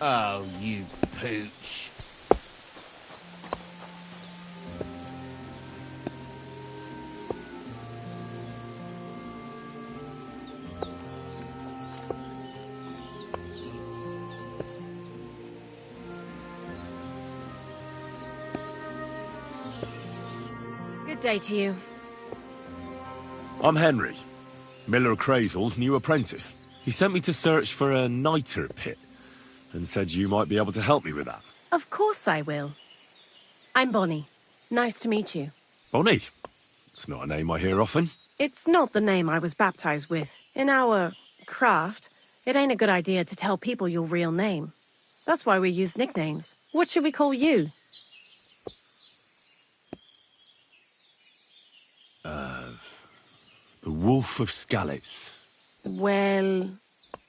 Oh, you pooch. Good day to you. I'm Henry, Miller Crazel's new apprentice. He sent me to search for a niter pit, and said you might be able to help me with that. Of course I will. I'm Bonnie. Nice to meet you. Bonnie? It's not a name I hear often. It's not the name I was baptized with. In our craft, it ain't a good idea to tell people your real name. That's why we use nicknames. What should we call you? The Wolf of Skalitz. Well,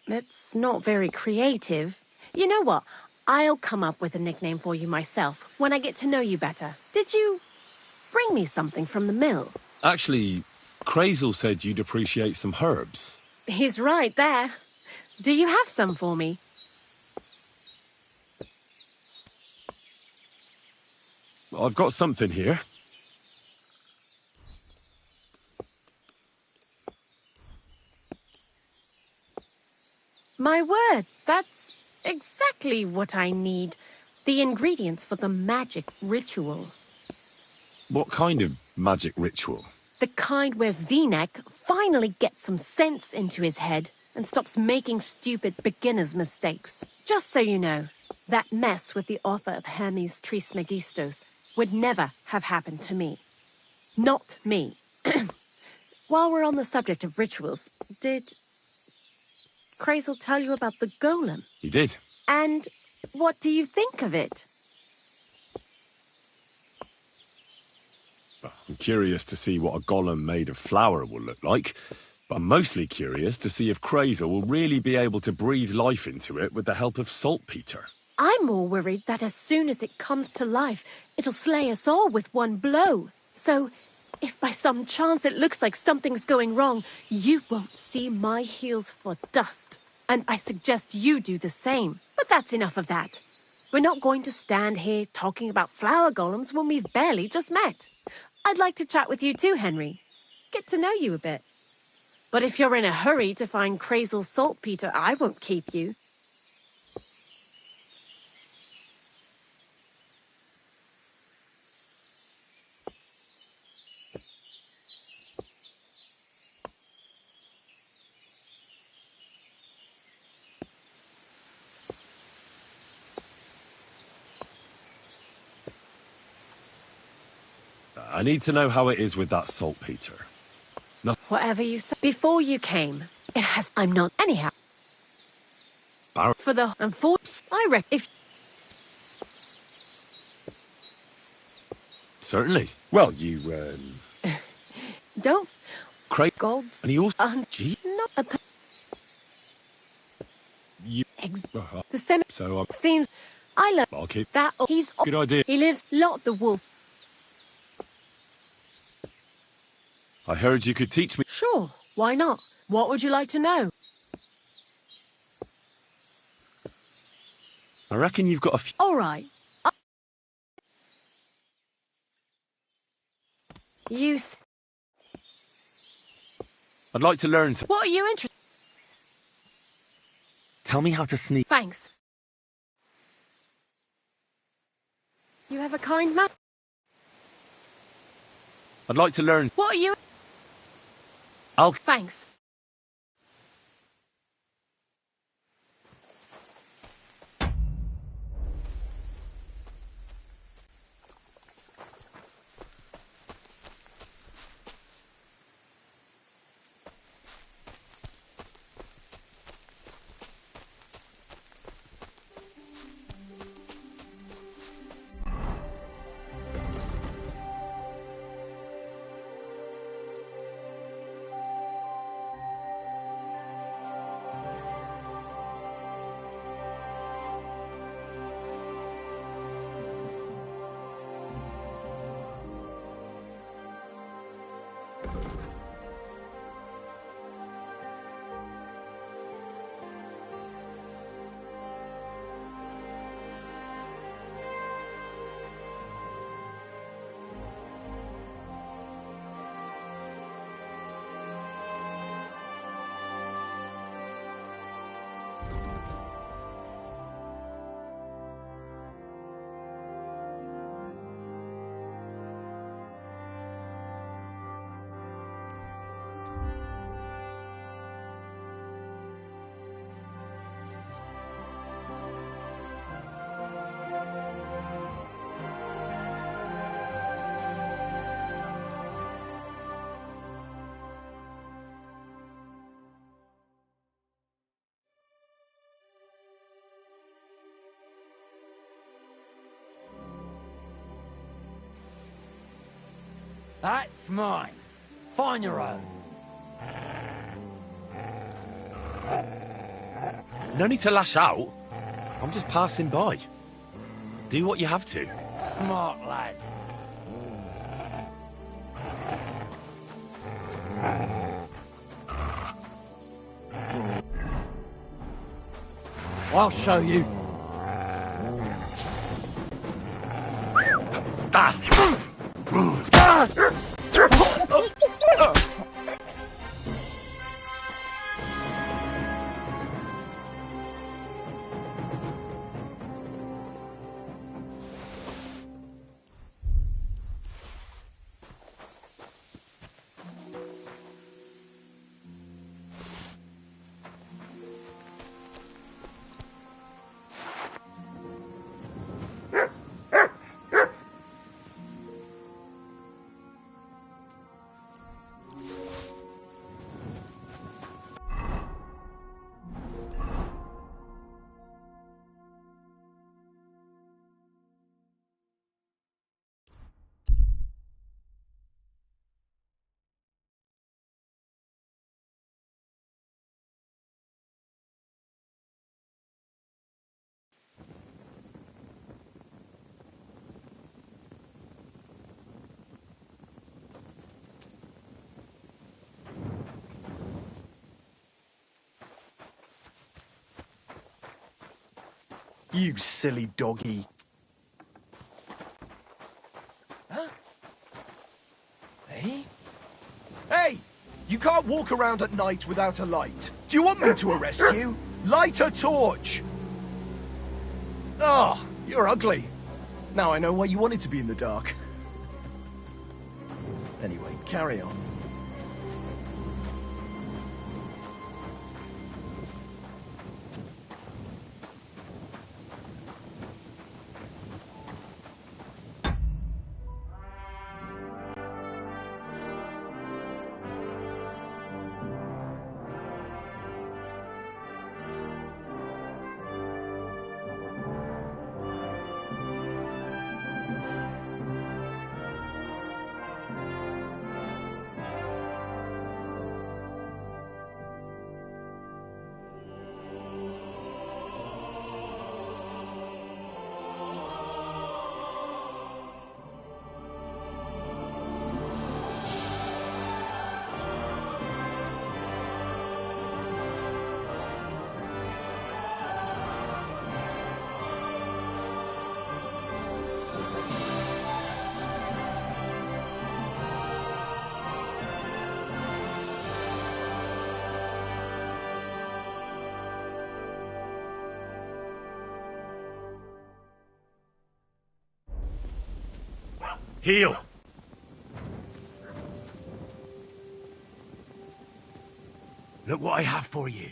that's not very creative. You know what? I'll come up with a nickname for you myself when I get to know you better. Did you bring me something from the mill? Actually, Crazel said you'd appreciate some herbs. He's right there. Do you have some for me? I've got something here. My word, that's exactly what I need. The ingredients for the magic ritual. What kind of magic ritual? The kind where Zenek finally gets some sense into his head and stops making stupid beginner's mistakes. Just so you know, that mess with the author of Hermes Trismegistos would never have happened to me. Not me. While we're on the subject of rituals, did Crazel tell you about the golem? He did. And what do you think of it? I'm curious to see what a golem made of flour will look like, but I'm mostly curious to see if Crazel will really be able to breathe life into it with the help of saltpeter. I'm more worried that as soon as it comes to life, it'll slay us all with one blow. So, if by some chance it looks like something's going wrong, you won't see my heels for dust. And I suggest you do the same. But that's enough of that. We're not going to stand here talking about flower golems when we've barely just met. I'd like to chat with you too, Henry. Get to know you a bit. But if you're in a hurry to find Crazel's saltpeter, I won't keep you. I need to know how it is with that saltpeter. Whatever you say. Before you came, it has... I'm not... Anyhow. For the... And for... I reckon if... Certainly. Well, you, Don't... Golds... And he also... Gee. Not a... You... The same... So, Seems... I love... I'll keep... That... He's... Good idea. He lives... Lot the wolf. I heard you could teach me... Sure. Why not? What would you like to know? I reckon you've got a few... All right. I'd like to learn some... What are you interested... Tell me how to sneak... Thanks. You have a kind man. I'd like to learn... What are you... Thanks. That's mine. Find your own. No need to lash out. I'm just passing by. Do what you have to. Smart lad. I'll show you. You silly doggy. Huh? Hey? Hey! You can't walk around at night without a light. Do you want me to arrest you? Light a torch! Oh, you're ugly. Now I know why you wanted to be in the dark. Anyway, carry on. Heal! Look what I have for you.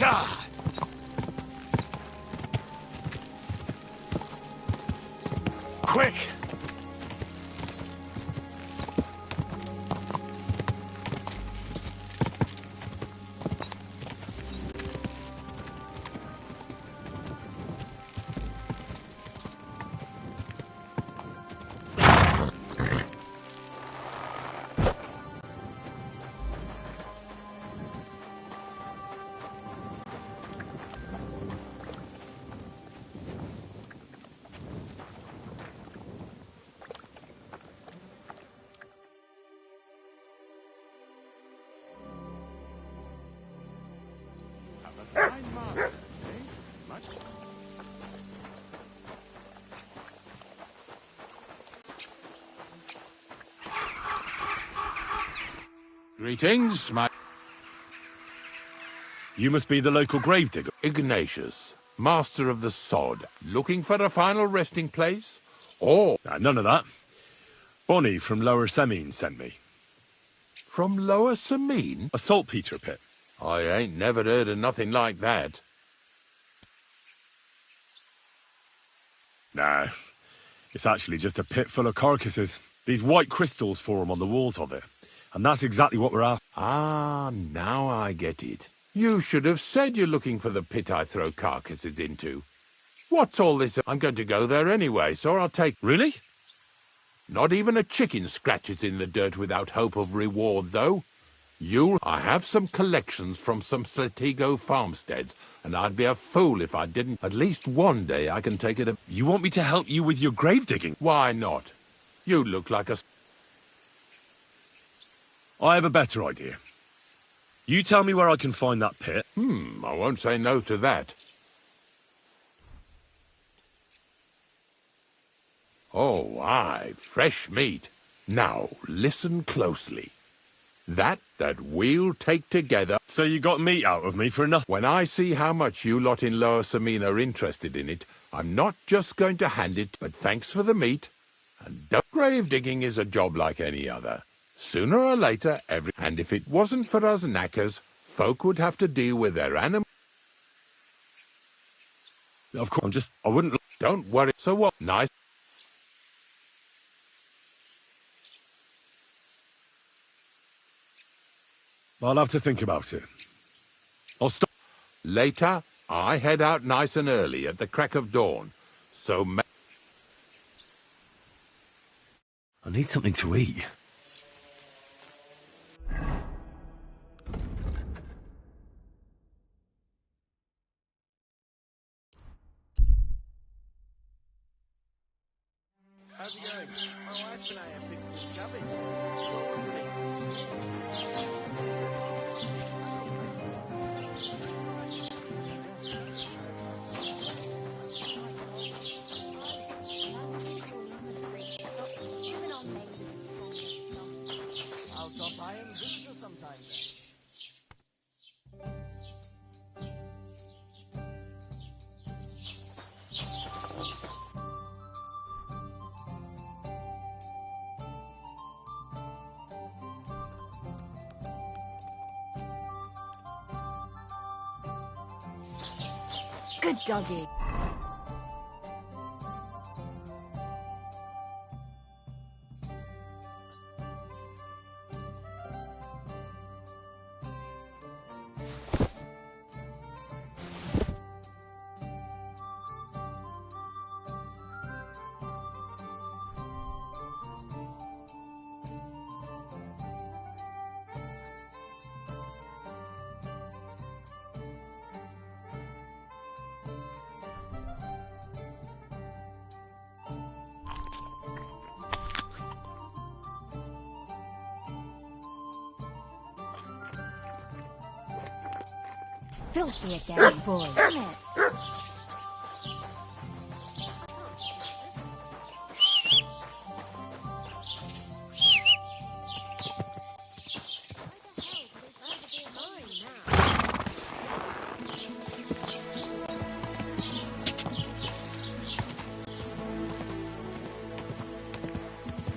God! Quick! Greetings, my... You must be the local gravedigger. Ignatius, master of the sod, looking for a final resting place? Or None of that. Bonnie from Lower Semine sent me. from Lower Semine? A saltpeter pit. I ain't never heard of nothing like that. No, it's actually just a pit full of carcasses. These white crystals form on the walls of it. And that's exactly what we're after. Ah, now I get it. You should have said you're looking for the pit I throw carcasses into. What's all this? I'm going to go there anyway, so I'll take... Really? Not even a chicken scratches in the dirt without hope of reward, though. I have some collections from some Slatigo farmsteads, and I'd be a fool if I didn't. At least one day I can take it a... You want me to help you with your grave digging? Why not? You look like a... I have a better idea. You tell me where I can find that pit. I won't say no to that. Oh, aye, fresh meat. Now, listen closely. That we'll take together. So you got meat out of me for nothing? When I see how much you lot in Lower Semine are interested in it, I'm not just going to hand it, but thanks for the meat. And grave digging is a job like any other. Sooner or later, and if it wasn't for us knackers, folk would have to deal with their animals. Of course, I wouldn't... Don't worry. So what? Nice. I'll have to think about it. I'll stop. Later, I head out nice and early at the crack of dawn. So I need something to eat. How's it going? My wife and I have picked some cabbage. What was it? I'll stop by and visit you sometime then. Good doggy. Filthy again, boy. Damn it.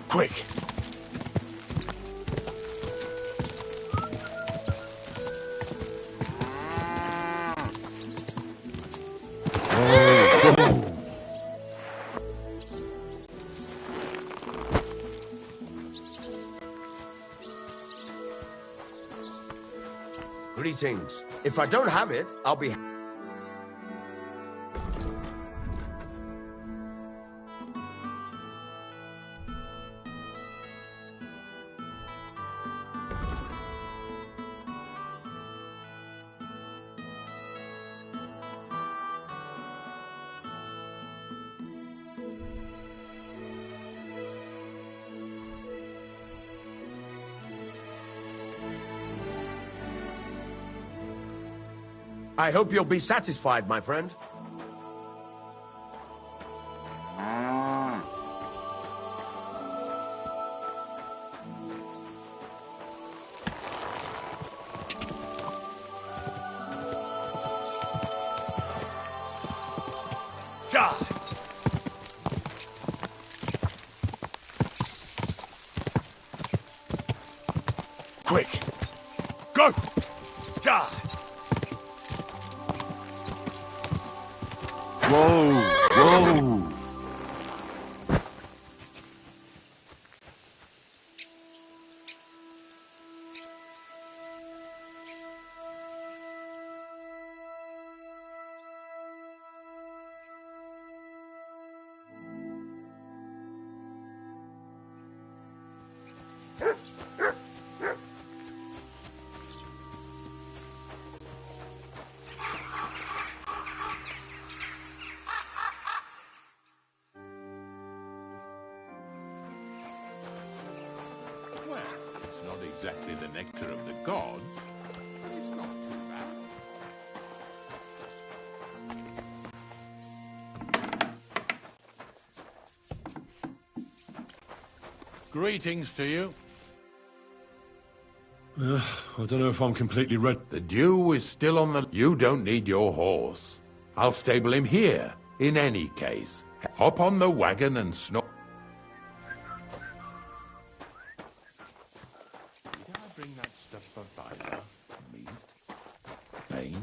Quick! Greetings. If I don't have it, I'll be... I hope you'll be satisfied, my friend. Die! Quick! Go! Die! Whoa! Whoa! Well, it's not exactly the nectar of the gods. It's not too bad. Greetings to you. I don't know if I'm completely ready. The dew is still on the... You don't need your horse. I'll stable him here, in any case. Hop on the wagon and snort. Did I bring that stuff for visor? Meat? Bane?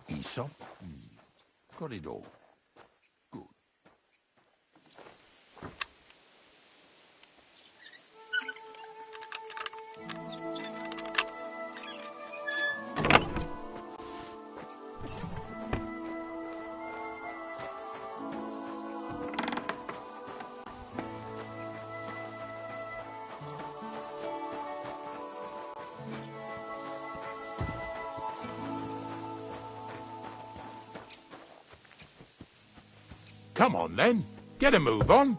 Aesop? Got it all. Good. Come on, then. Get a move on.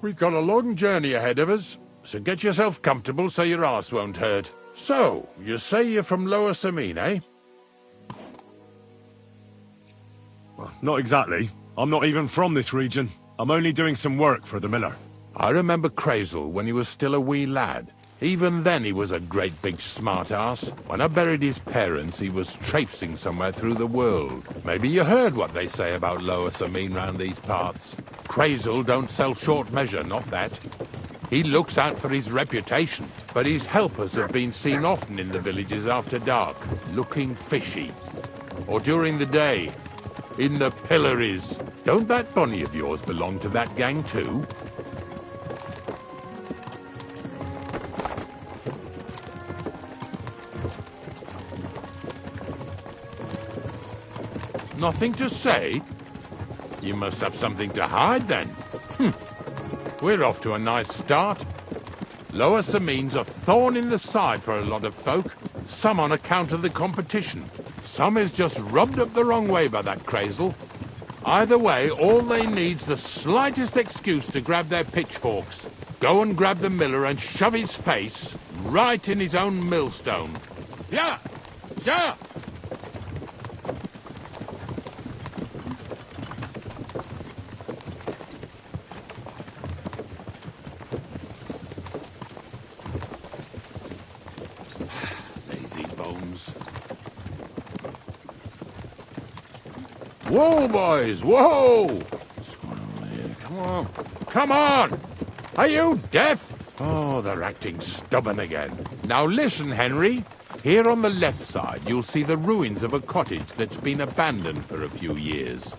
We've got a long journey ahead of us, so get yourself comfortable so your arse won't hurt. So, you say you're from Lower Samine, eh? Well, not exactly. I'm not even from this region. I'm only doing some work for the miller. I remember Crazel when he was still a wee lad. Even then he was a great big smart-ass. When I buried his parents, he was traipsing somewhere through the world. Maybe you heard what they say about Lower Samine round these parts. Crazel don't sell short measure, not that. He looks out for his reputation, but his helpers have been seen often in the villages after dark, looking fishy. Or during the day, in the pillories. Don't that bunny of yours belong to that gang too? Nothing to say? You must have something to hide, then. We're off to a nice start. Lower Samine's a thorn in the side for a lot of folk, some on account of the competition. Some is just rubbed up the wrong way by that Crazel. Either way, all they need's the slightest excuse to grab their pitchforks, go and grab the miller and shove his face right in his own millstone. Yeah! Yeah! Whoa, boys, whoa! Come on, come on! Are you deaf? Oh, they're acting stubborn again. Now listen, Henry. Here on the left side, you'll see the ruins of a cottage that's been abandoned for a few years.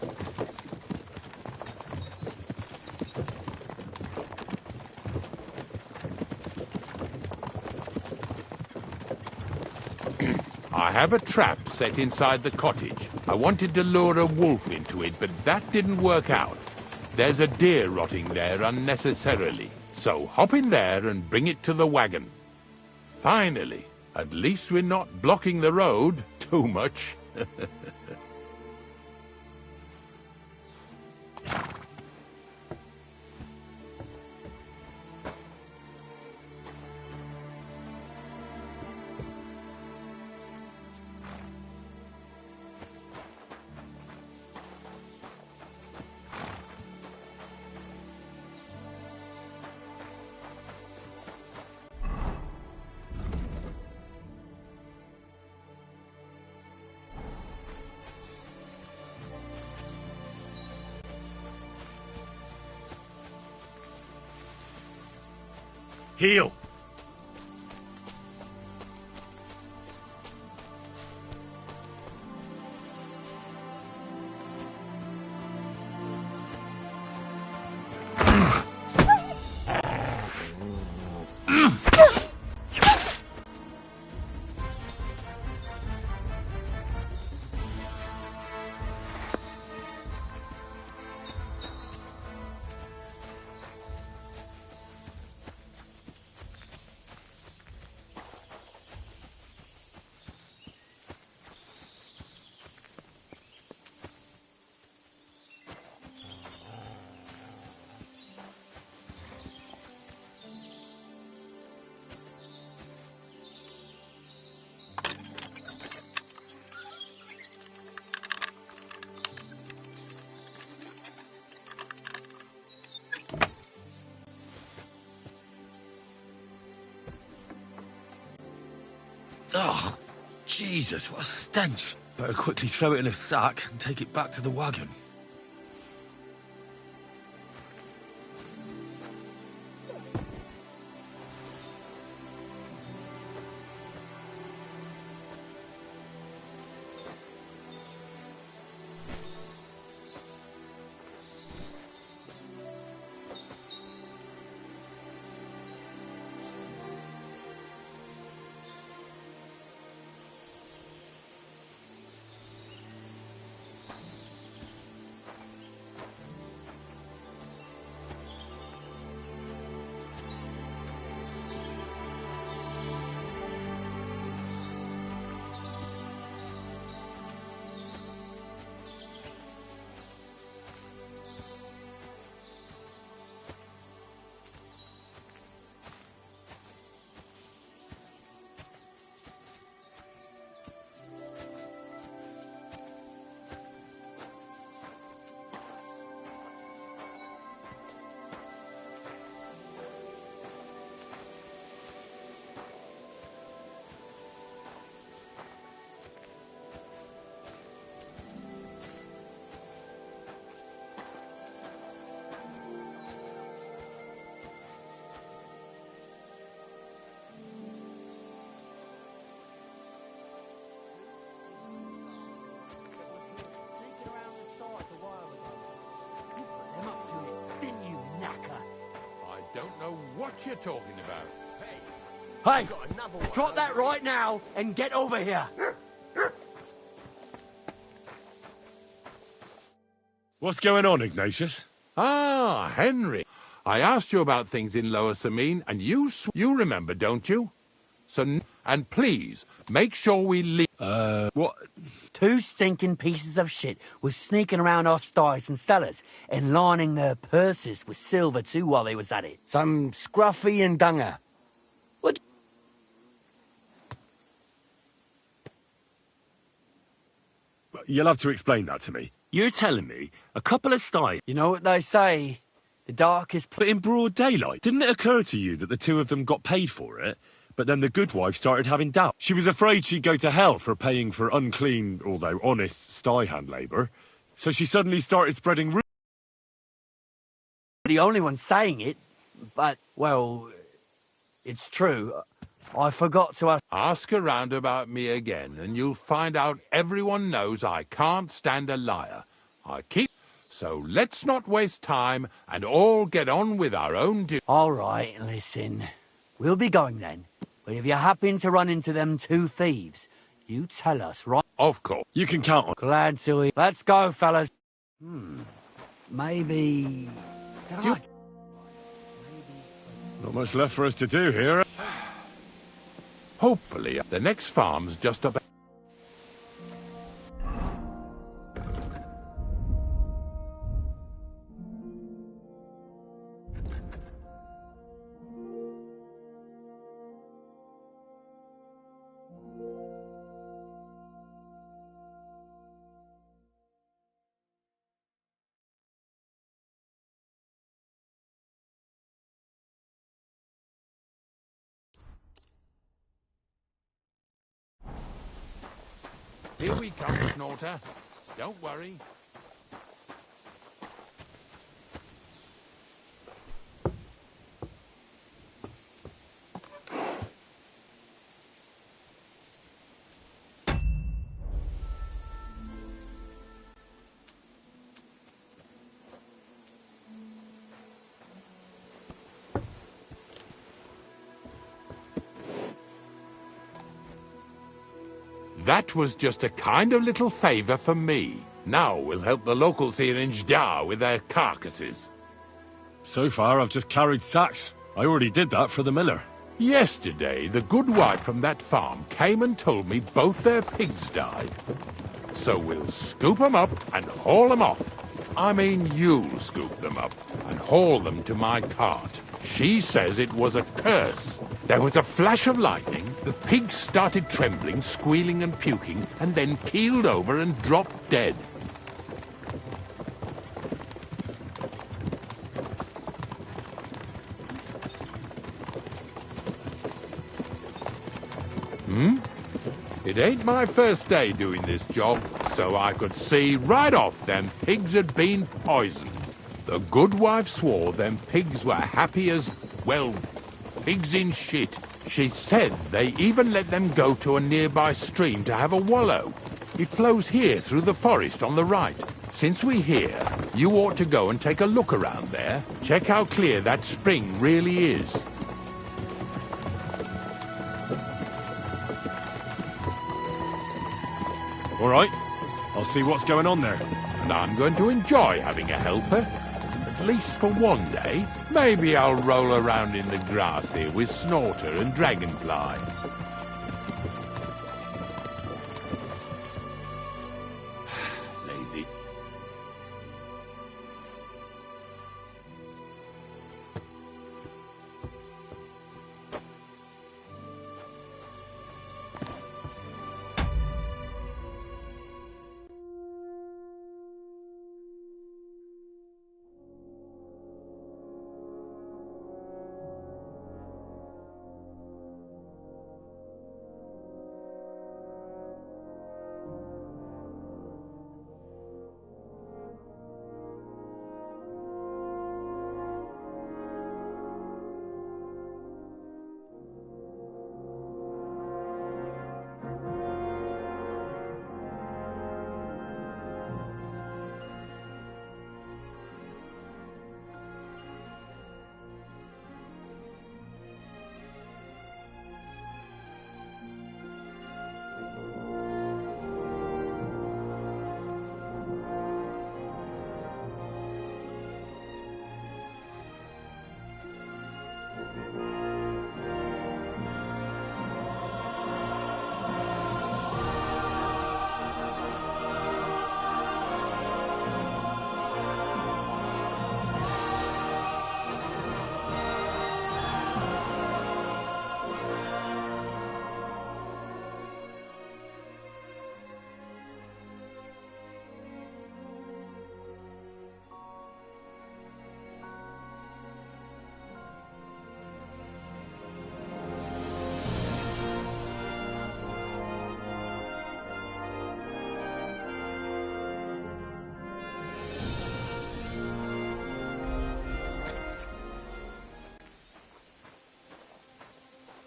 I have a trap set inside the cottage. I wanted to lure a wolf into it, but that didn't work out. There's a deer rotting there unnecessarily. So hop in there and bring it to the wagon. Finally, at least we're not blocking the road too much. Heal! Oh, Jesus, what a stench. Better quickly throw it in a sack and take it back to the wagon. Sneaking around the site a while ago. You put them up to it, didn't you, knacker? I don't know what you're talking about. Hey, drop that right now and get over here. What's going on, Ignatius? Ah, Henry. I asked you about things in Lower Samine, and you remember, don't you? So, and please, make sure we leave. What? Two stinking pieces of shit was sneaking around our sties and cellars and lining their purses with silver too while they was at it. Some scruffy and dunger. What? You'll have to explain that to me. You're telling me a couple of sties, You know what they say? The darkest but in broad daylight? Didn't it occur to you that the two of them got paid for it? But then the good wife started having doubt. She was afraid she'd go to hell for paying for unclean, although honest, sty hand labour. So she suddenly started spreading rumors. the only one saying it, but, well, it's true. I forgot to ask. Ask around about me again, and you'll find out everyone knows I can't stand a liar. I keep... So let's not waste time and all get on with our own duty. All right, listen. We'll be going then. But if you happen to run into them two thieves, you tell us, right? Of course. You can count on. Glad to hear. Let's go, fellas. Maybe... You- Not much left for us to do here. Hopefully, the next farm's just about... Here we come, Snorter. Don't worry. That was just a kind of little favour for me. Now we'll help the locals here in Jdar with their carcasses. So far, I've just carried sacks. I already did that for the miller. Yesterday, the good wife from that farm came and told me both their pigs died. So we'll scoop them up and haul them off. I mean, you'll scoop them up and haul them to my cart. She says it was a curse. There was a flash of lightning, the pigs started trembling, squealing and puking, and then keeled over and dropped dead. It ain't my first day doing this job, so I could see right off them pigs had been poisoned. The good wife swore them pigs were happy as, well, pigs in shit. She said they even let them go to a nearby stream to have a wallow. It flows here through the forest on the right. Since we're here, you ought to go and take a look around there. Check how clear that spring really is. All right, I'll see what's going on there. And I'm going to enjoy having a helper. At least for one day. Maybe I'll roll around in the grass here with Snorter and Dragonfly. Lazy.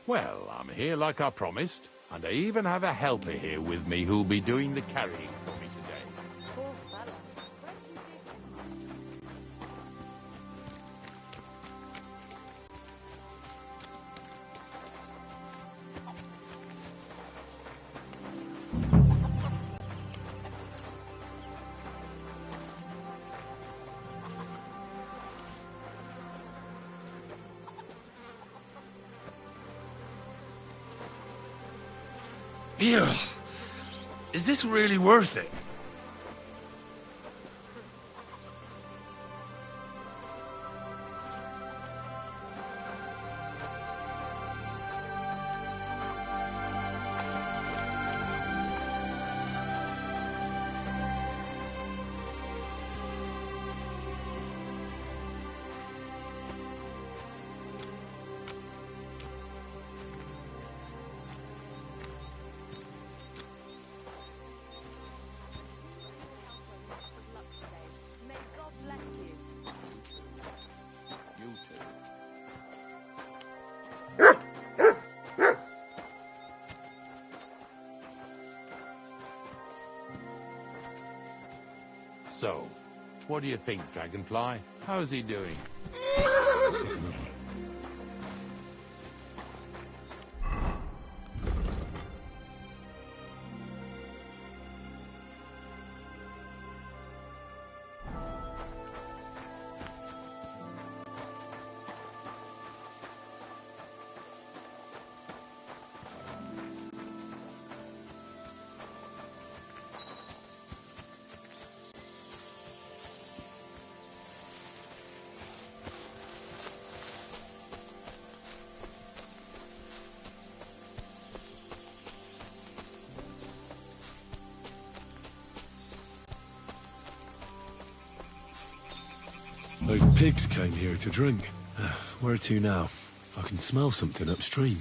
Well, I'm here like I promised, and I even have a helper here with me who'll be doing the carrying for me today. Poor fella. Where'd you get him? Ew. Is this really worth it? May God bless you. You too. So, what do you think, Dragonfly? How's he doing? Those pigs came here to drink. Where to now? I can smell something upstream.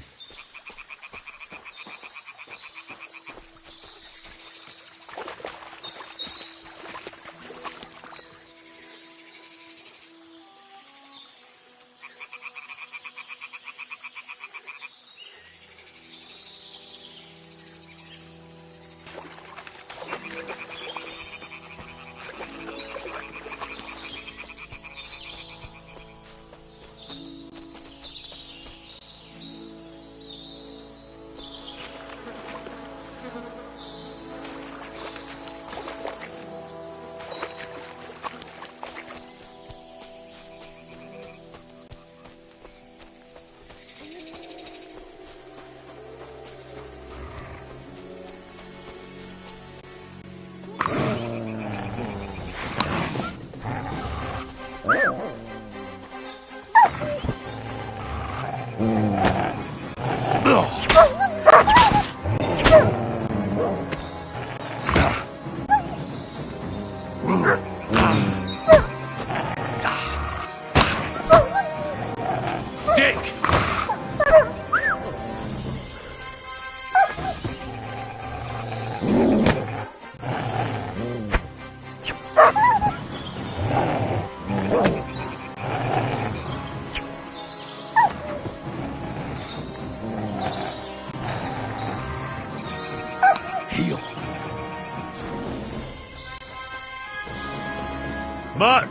Mutt!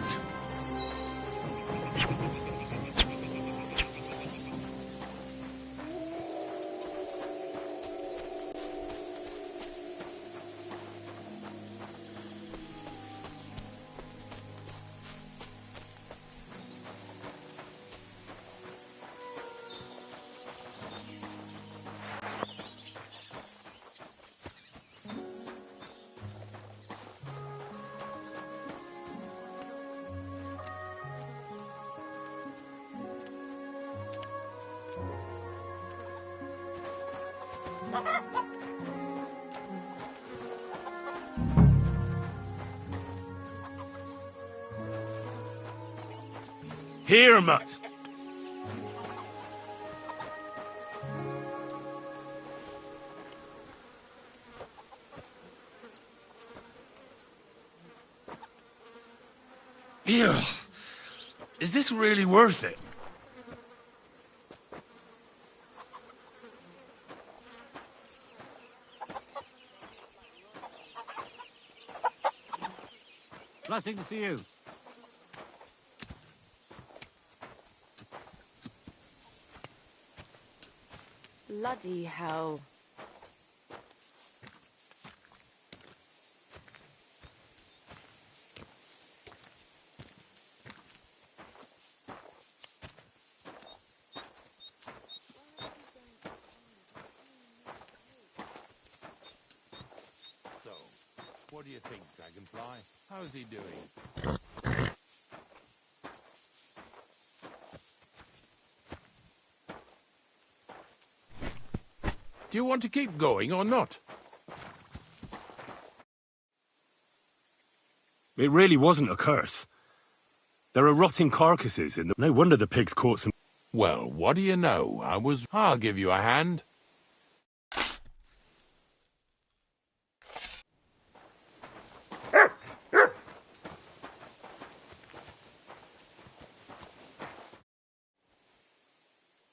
Here, Mutt! Here. Is this really worth it? Blessings to you. Bloody hell. So, what do you think, Dragonfly? How's he doing? Do you want to keep going or not? It really wasn't a curse. There are rotting carcasses in the... No wonder the pigs caught some... Well, what do you know? I'll give you a hand.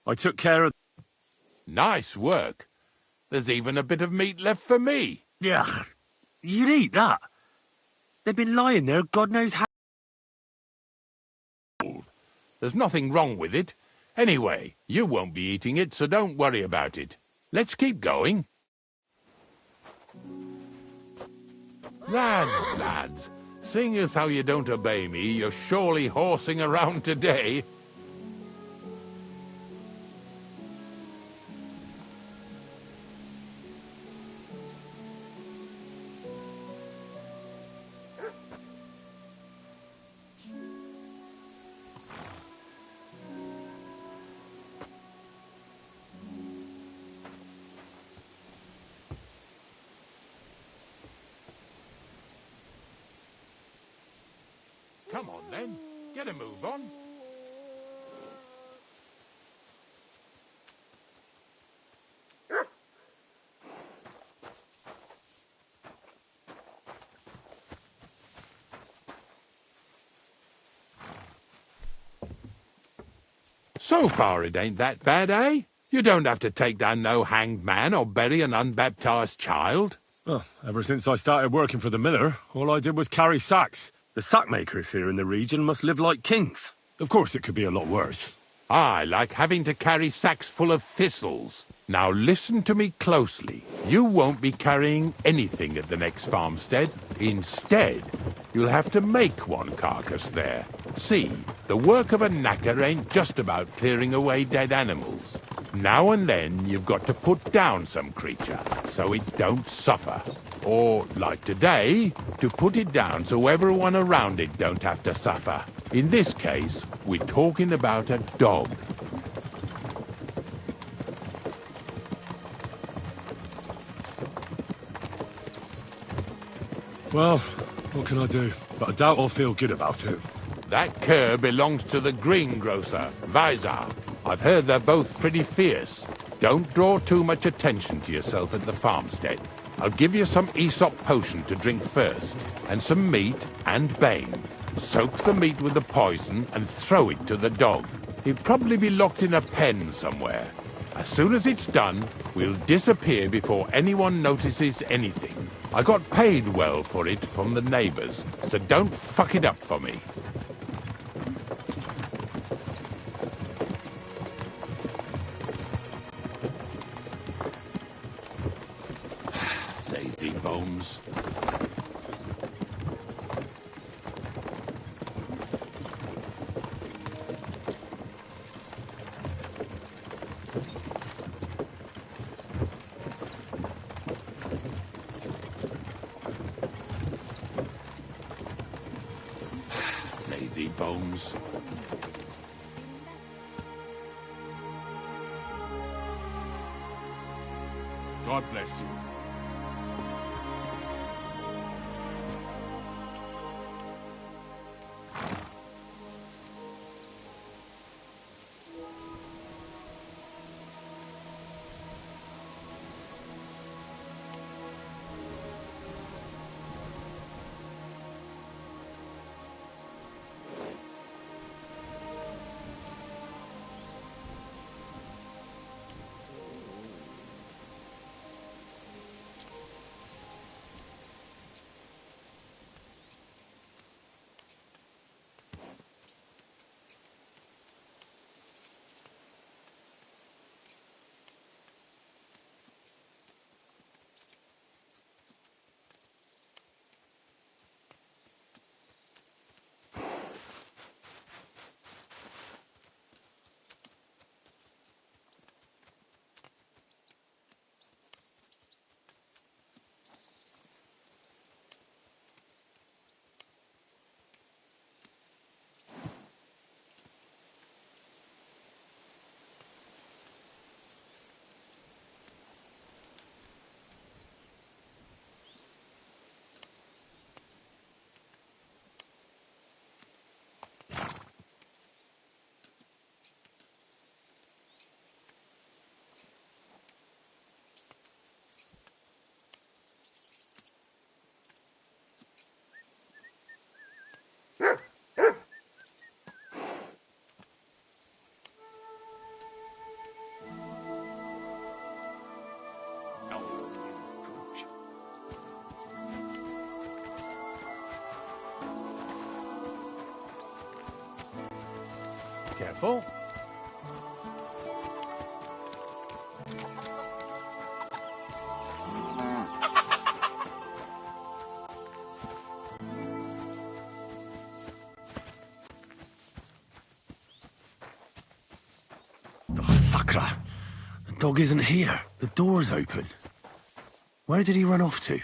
I took care of... Nice work. There's even a bit of meat left for me. Yeah, you'd eat that. They've been lying there God knows how... There's nothing wrong with it. Anyway, you won't be eating it, so don't worry about it. Let's keep going. Lads, seeing as how you don't obey me, you're surely horsing around today. Come on, then. Get a move on. So far it ain't that bad, eh? You don't have to take down no hanged man or bury an unbaptized child. Well, ever since I started working for the miller, all I did was carry sacks. The sack makers here in the region must live like kings. Of course, it could be a lot worse. I like having to carry sacks full of thistles. Now listen to me closely. You won't be carrying anything at the next farmstead. Instead, you'll have to make one carcass there. See, the work of a knacker ain't just about clearing away dead animals. Now and then you've got to put down some creature so it don't suffer. Or, like today, to put it down so everyone around it don't have to suffer. In this case, we're talking about a dog. Well, what can I do? But I doubt I'll feel good about it. That cur belongs to the greengrocer, Visor. I've heard they're both pretty fierce. Don't draw too much attention to yourself at the farmstead. I'll give you some Aesop potion to drink first, and some meat and bane. Soak the meat with the poison and throw it to the dog. He'll probably be locked in a pen somewhere. As soon as it's done, we'll disappear before anyone notices anything. I got paid well for it from the neighbors, so don't fuck it up for me. Lazy bones. Lazy bones. God bless you. Careful. Oh, Sakra. The dog isn't here. The door's open. Where did he run off to?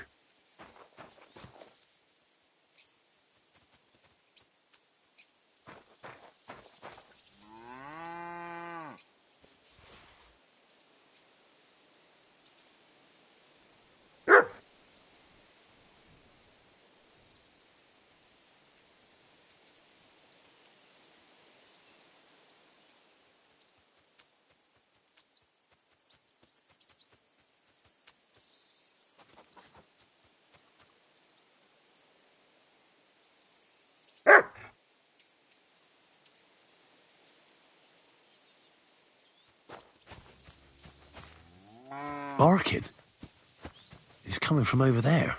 Barking. It's coming from over there.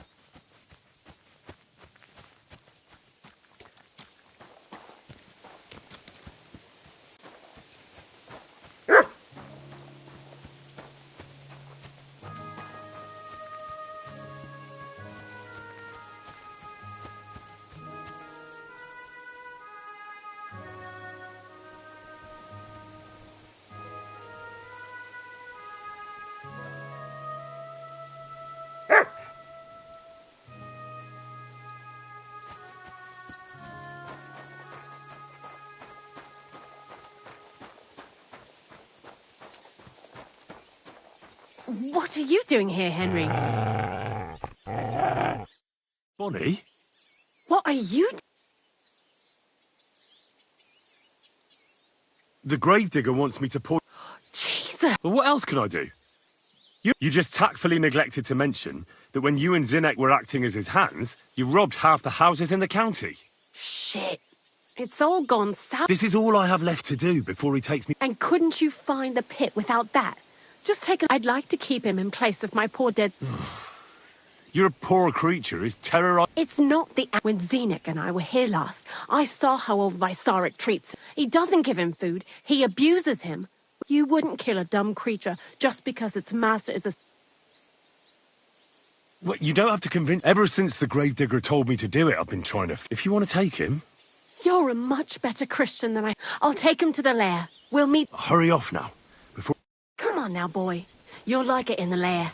What are you doing here, Henry? Bonnie? What are you The gravedigger wants me to pour... Jesus! Well, what else can I do? You just tactfully neglected to mention that when you and Zinnek were acting as his hands, you robbed half the houses in the county. Shit. It's all gone south. This is all I have left to do before he takes me... And couldn't you find the pit without that? Just take it. I'd like to keep him in place of my poor dead... You're a poor creature who's terrorized... It's not the... When Zinnek and I were here last, I saw how old Vysarik treats him. He doesn't give him food. He abuses him. You wouldn't kill a dumb creature just because its master is a... Well, you don't have to convince... Ever since the gravedigger told me to do it, I've been trying to... If you want to take him... You're a much better Christian than I... I'll take him to the lair. We'll meet... Hurry off now, before... Come on now, boy. You'll like it in the lair.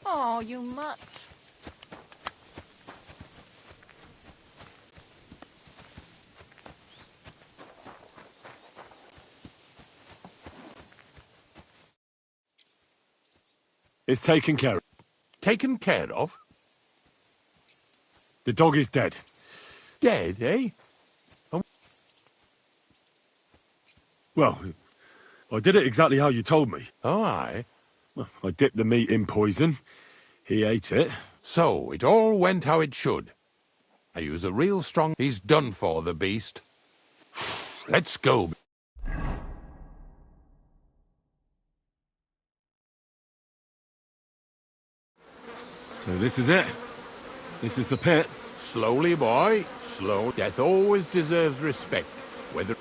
Oh, you mutt. It's taken care of. Taken care of? The dog is dead. Dead, eh? Well, I did it exactly how you told me. Oh, aye. Well, I dipped the meat in poison. He ate it. So, it all went how it should. I use a real strong... He's done for, the beast. Let's go. So this is it. This is the pit. Slowly, boy. Slow. Death always deserves respect. Whether...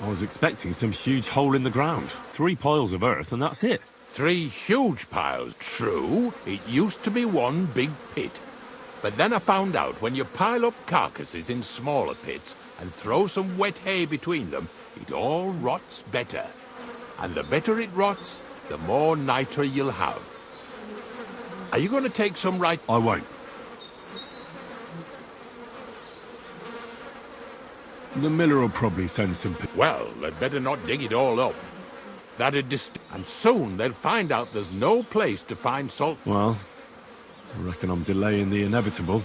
I was expecting some huge hole in the ground. 3 piles of earth and that's it. 3 huge piles. True, it used to be one big pit. But then I found out when you pile up carcasses in smaller pits and throw some wet hay between them, it all rots better. And the better it rots, the more nitre you'll have. Are you going to take some right... I won't. The miller will probably send some... Well, they'd better not dig it all up. That'd and soon they'll find out there's no place to find salt. Well, I reckon I'm delaying the inevitable.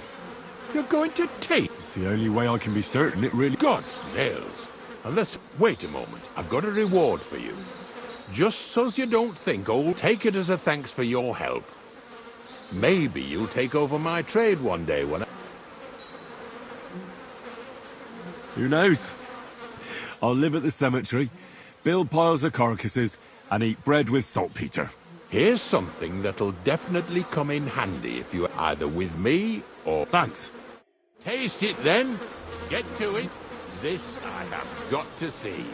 You're going to take... It's the only way I can be certain it really... God's nails. Unless... Wait a moment. I've got a reward for you. Just so's you don't think, take it as a thanks for your help. Maybe you'll take over my trade one day when I... Who knows? I'll live at the cemetery, build piles of carcasses, and eat bread with saltpeter. Here's something that'll definitely come in handy if you're either with me or... Thanks. Taste it then. Get to it. This I have got to see.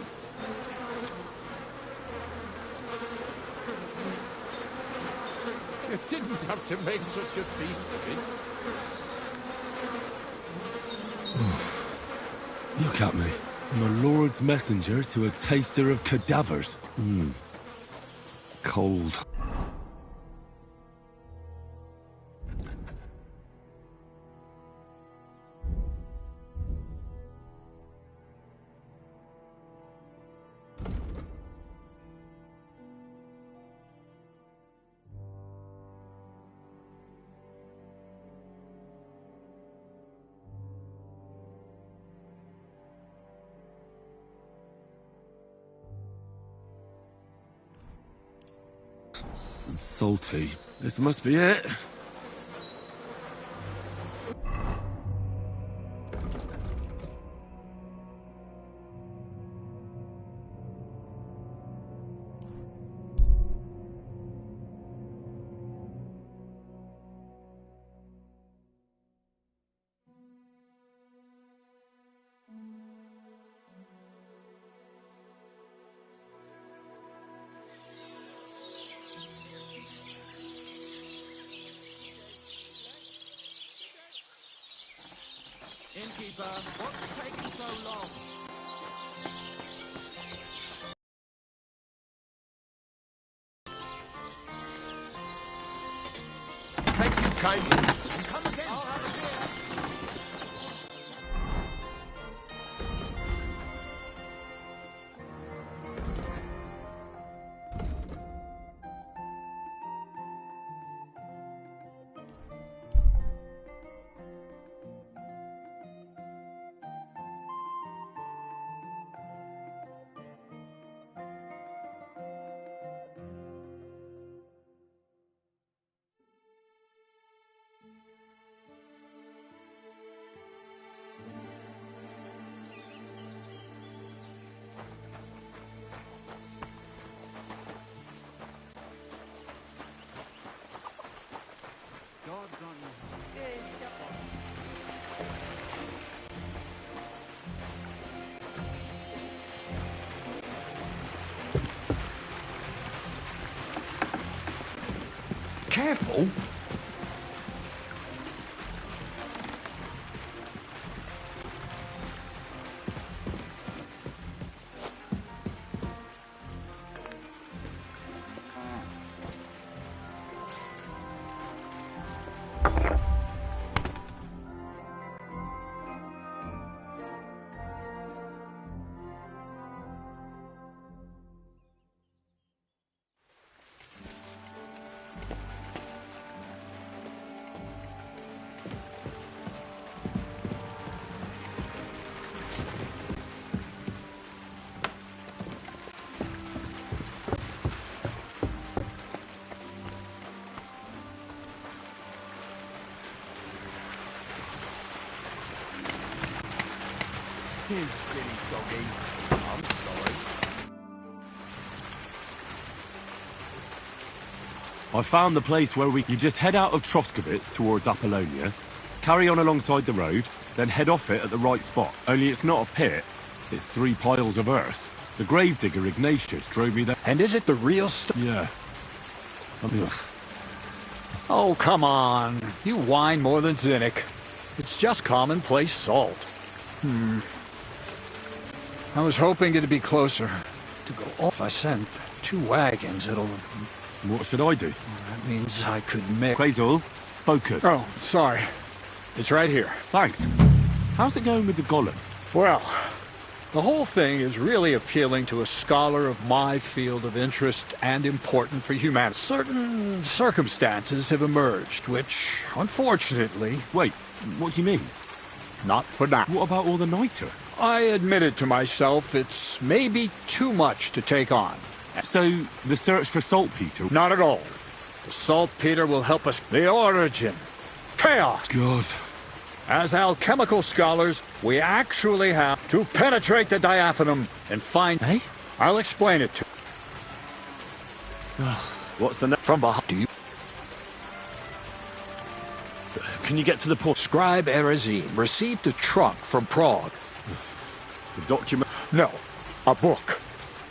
You didn't have to make such a feast of it. Look at me. I'm a Lord's messenger to a taster of cadavers. Cold. Salty. This must be it. Innkeeper, what's taking so long? Thank you kindly. And come again. I'll have a beer. Careful. You silly doggy. I'm sorry. I found the place where you just head out of Troskowitz towards Apollonia, carry on alongside the road, then head off it at the right spot. Only it's not a pit, it's 3 piles of earth. The gravedigger Ignatius drove me there. And is it the real stuff? Yeah. Oh, come on. You whine more than Zinnik. It's just commonplace salt. I was hoping it'd be closer to go off. I sent 2 wagons. What should I do? That means I could make... Quasol, focus. Oh, sorry. It's right here. Thanks. How's it going with the golem? Well, the whole thing is really appealing to a scholar of my field of interest and important for humanity. Certain circumstances have emerged, which, unfortunately... Wait, what do you mean? Not for now. What about all the niter? I admitted to myself it's maybe too much to take on. So, the search for saltpeter? Not at all. The saltpeter will help us. The origin. Chaos. God. As alchemical scholars, we actually have to penetrate the diaphanum and find... Eh? I'll explain it to you. What's the... From behind... Do you... Can you get to the port? Scribe Erezine received a trunk from Prague. The document? No, a book.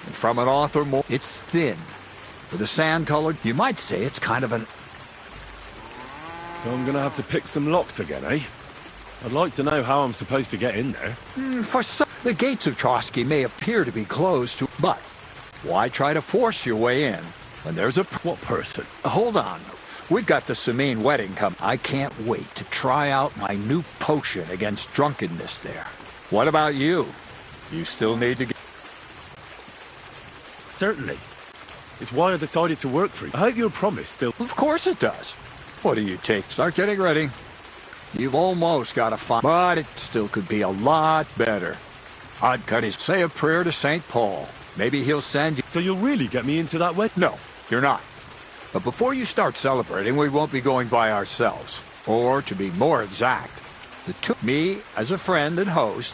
And from an author more... It's thin. With a sand-colored... You might say it's kind of an... So I'm gonna have to pick some locks again, eh? I'd like to know how I'm supposed to get in there. For some... The gates of Trotsky may appear to be closed to... But why try to force your way in when there's a... What person? Hold on. We've got the Samine wedding coming. I can't wait to try out my new potion against drunkenness there. What about you? You still need to get... Certainly. It's why I decided to work for you. I hope your promise still... Of course it does. What do you take? Start getting ready. You've almost got to find... But it still could be a lot better. I'd cut his... Say a prayer to St. Paul. Maybe he'll send you... So you'll really get me into that wedding? No, you're not. But before you start celebrating, we won't be going by ourselves. Or, to be more exact, me as a friend and host,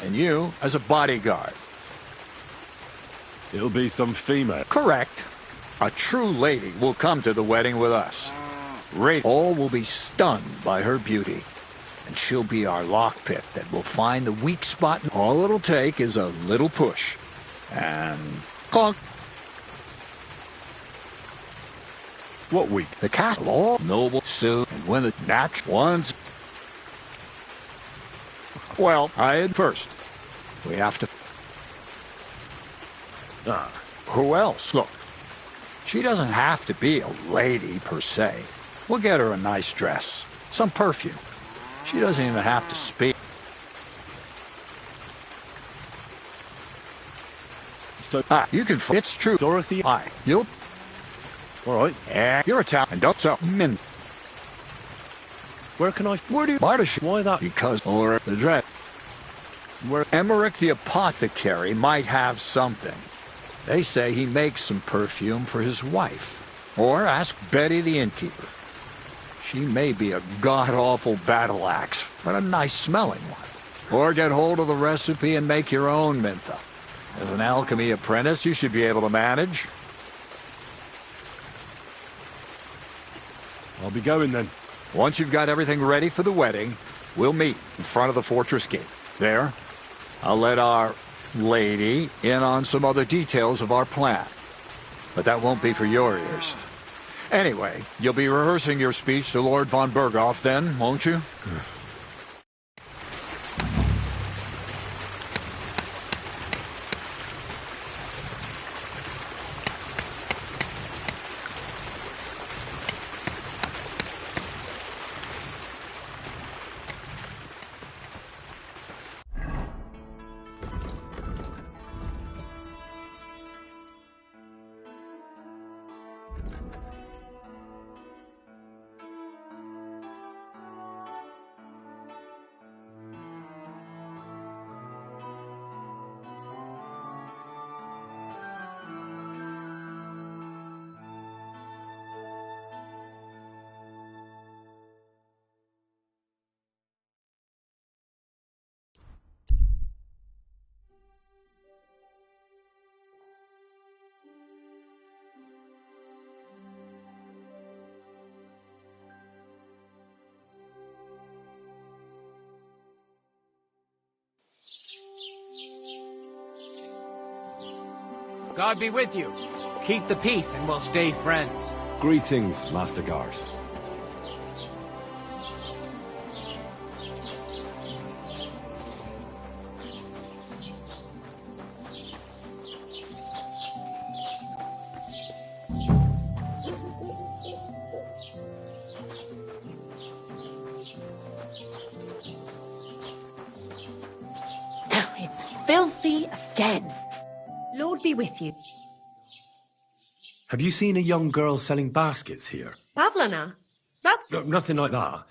and you as a bodyguard. It'll be some female. Correct. A true lady will come to the wedding with us. All will be stunned by her beauty. And she'll be our lockpick that will find the weak spot. All it'll take is a little push. And clunk. What week? The castle all noble suit, and when the natural ones. Well, I had first. We have to. Who else? Look, she doesn't have to be a lady per se. We'll get her a nice dress, some perfume. She doesn't even have to speak. So, you can. It's true, Dorothy. You'll. All right. Yeah, you're a town, and don't so min. Where can I? Where do you? Why that? Because or the dress. Where Emmerich the apothecary might have something. They say he makes some perfume for his wife. Or ask Betty the innkeeper. She may be a god-awful battle axe, but a nice-smelling one. Or get hold of the recipe and make your own mintha. As an alchemy apprentice, you should be able to manage. I'll be going then. Once you've got everything ready for the wedding, we'll meet in front of the fortress gate. There, I'll let our lady in on some other details of our plan. But that won't be for your ears. Anyway, you'll be rehearsing your speech to Lord von Berghoff then, won't you? God be with you. Keep the peace and we'll stay friends. Greetings, Master Guard. It's filthy again. Lord be with you. Have you seen a young girl selling baskets here? Pavlana? That's... No, nothing like that.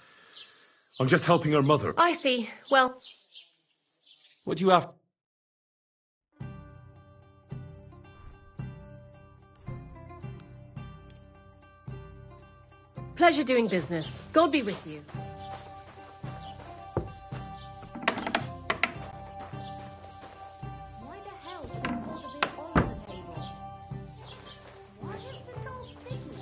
I'm just helping her mother. I see. Well... What do you have? Pleasure doing business. God be with you. Why the hell did they put a bit on the table? Why is this all sticky?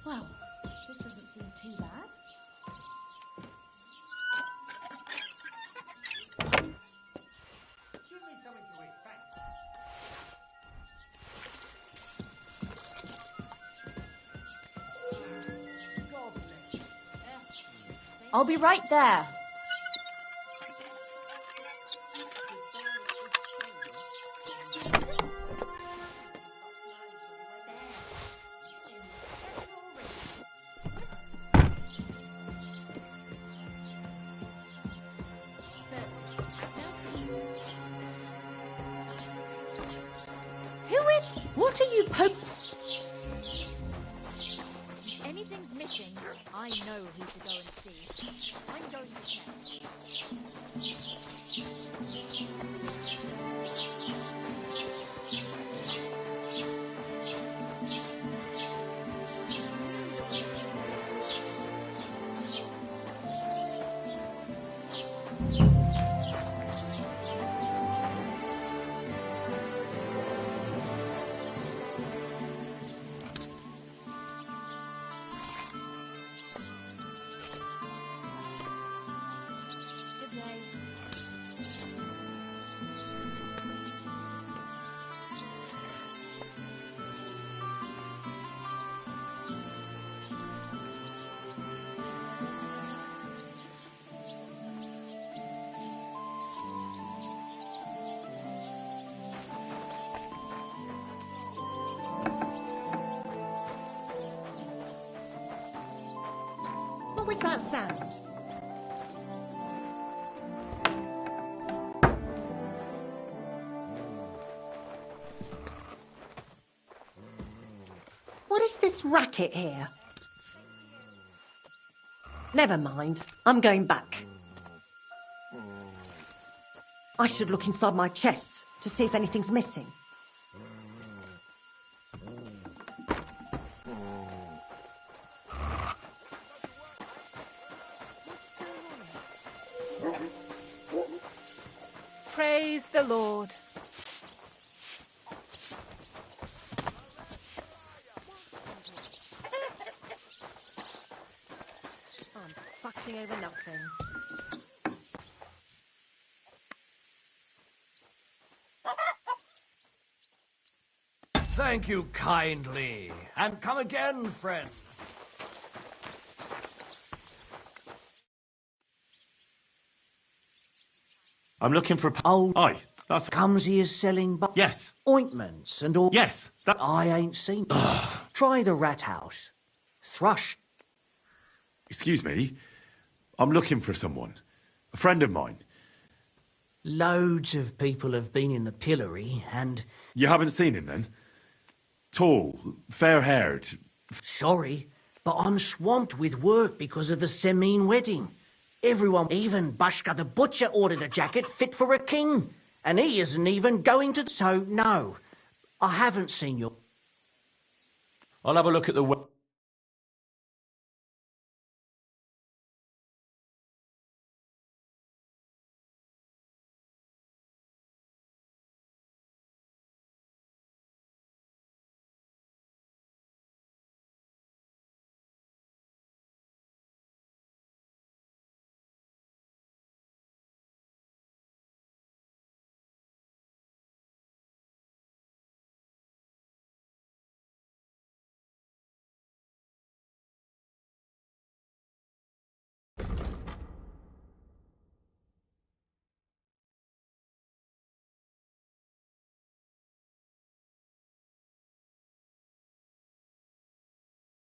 Well, this doesn't seem too bad. I'll be right there. What are you anything's missing, I know who to go and see. I'm going to check. Good day. What was that sound? What is this racket here? Never mind. I'm going back. I should look inside my chests to see if anything's missing. Praise the Lord. I'm fussing over nothing. Thank you kindly. And come again, friend. I'm looking for... Oh, Aye, that's... comes here selling Yes. ointments and all. Yes, that... I ain't seen. Try the rat house. Thrush. Excuse me. I'm looking for someone. A friend of mine. Loads of people have been in the pillory and... You haven't seen him, then? Tall, fair-haired. Sorry, but I'm swamped with work because of the Semine wedding. Everyone, even Bashka the butcher, ordered a jacket fit for a king. And he isn't even going to... So, no, I haven't seen your... I'll have a look at the...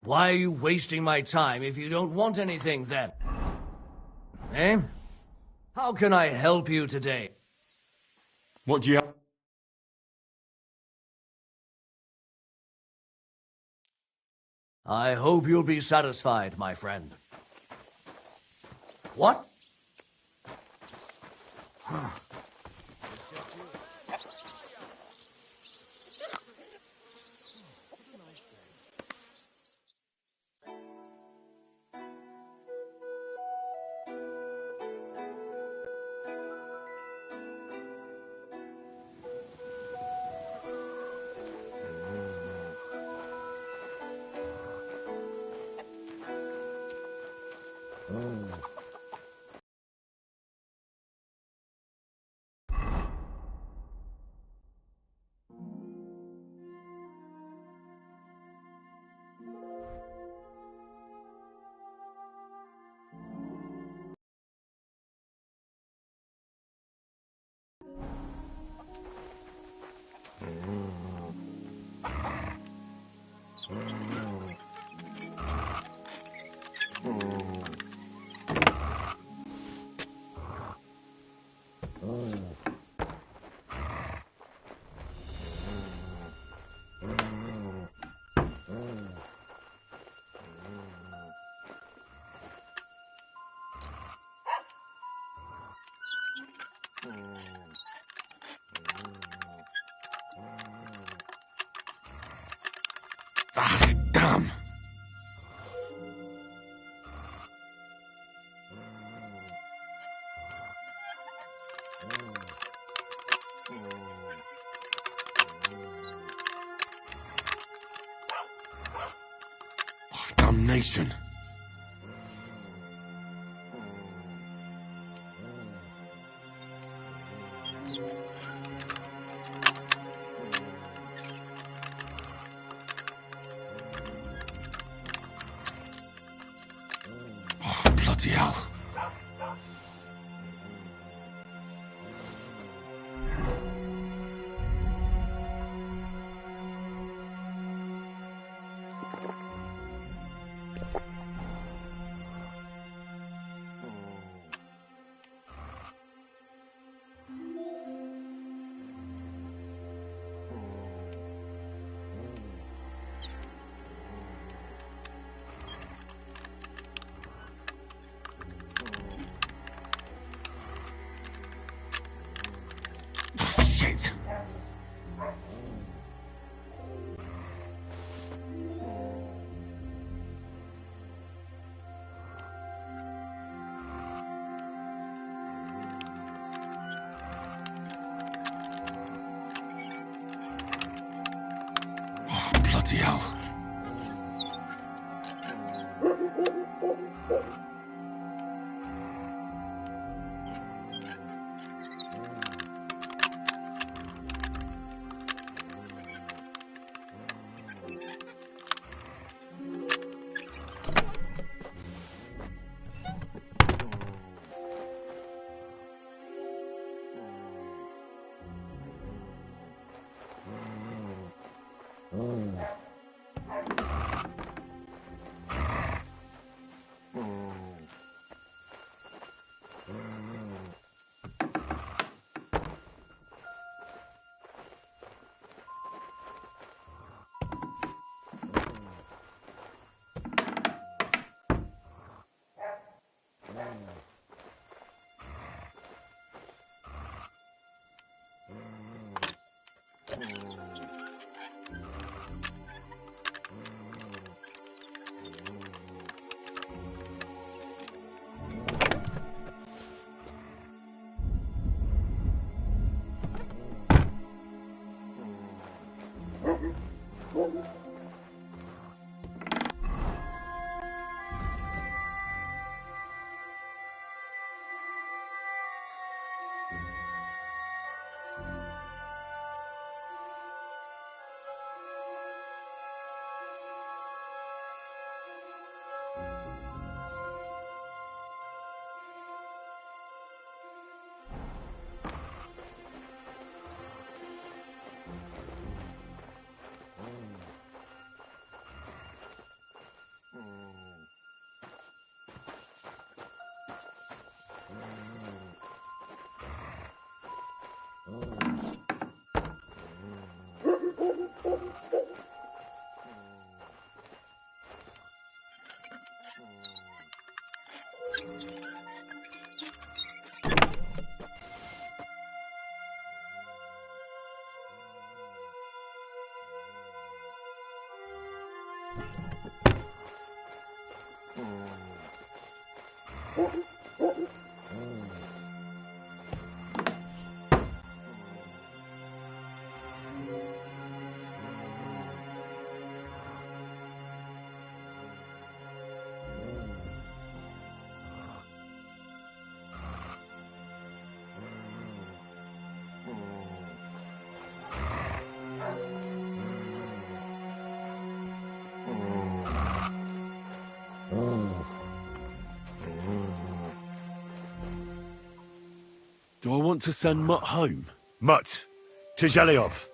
Why are you wasting my time if you don't want anything, then? Eh? How can I help you today? What do you have? I hope you'll be satisfied, my friend. What? Ah, damn. Oh, damnation. Oh, bloody hell. Shit. Oh, bloody hell. Do I want to send Mutt home? Mutt, to Zhelyov.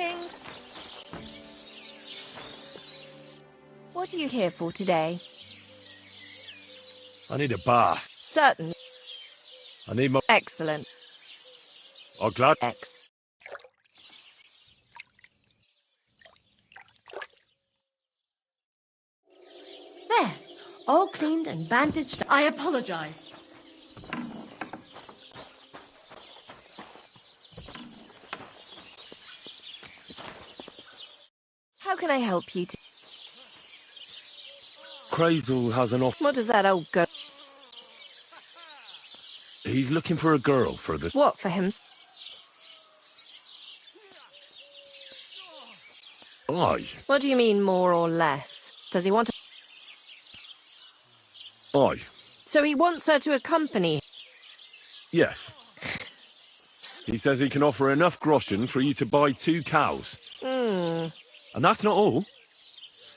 Greetings. What are you here for today? I need a bath. Certainly. I need my... Excellent. I'm glad... X. There. All cleaned and bandaged. I apologize. How can I help you? Crazel has an off... What does that old go? He's looking for a girl for the... What, for him? Aye. What do you mean, more or less? Does he want to... Aye. So he wants her to accompany him? Yes. He says he can offer enough groschen for you to buy 2 cows. Hmm. And that's not all.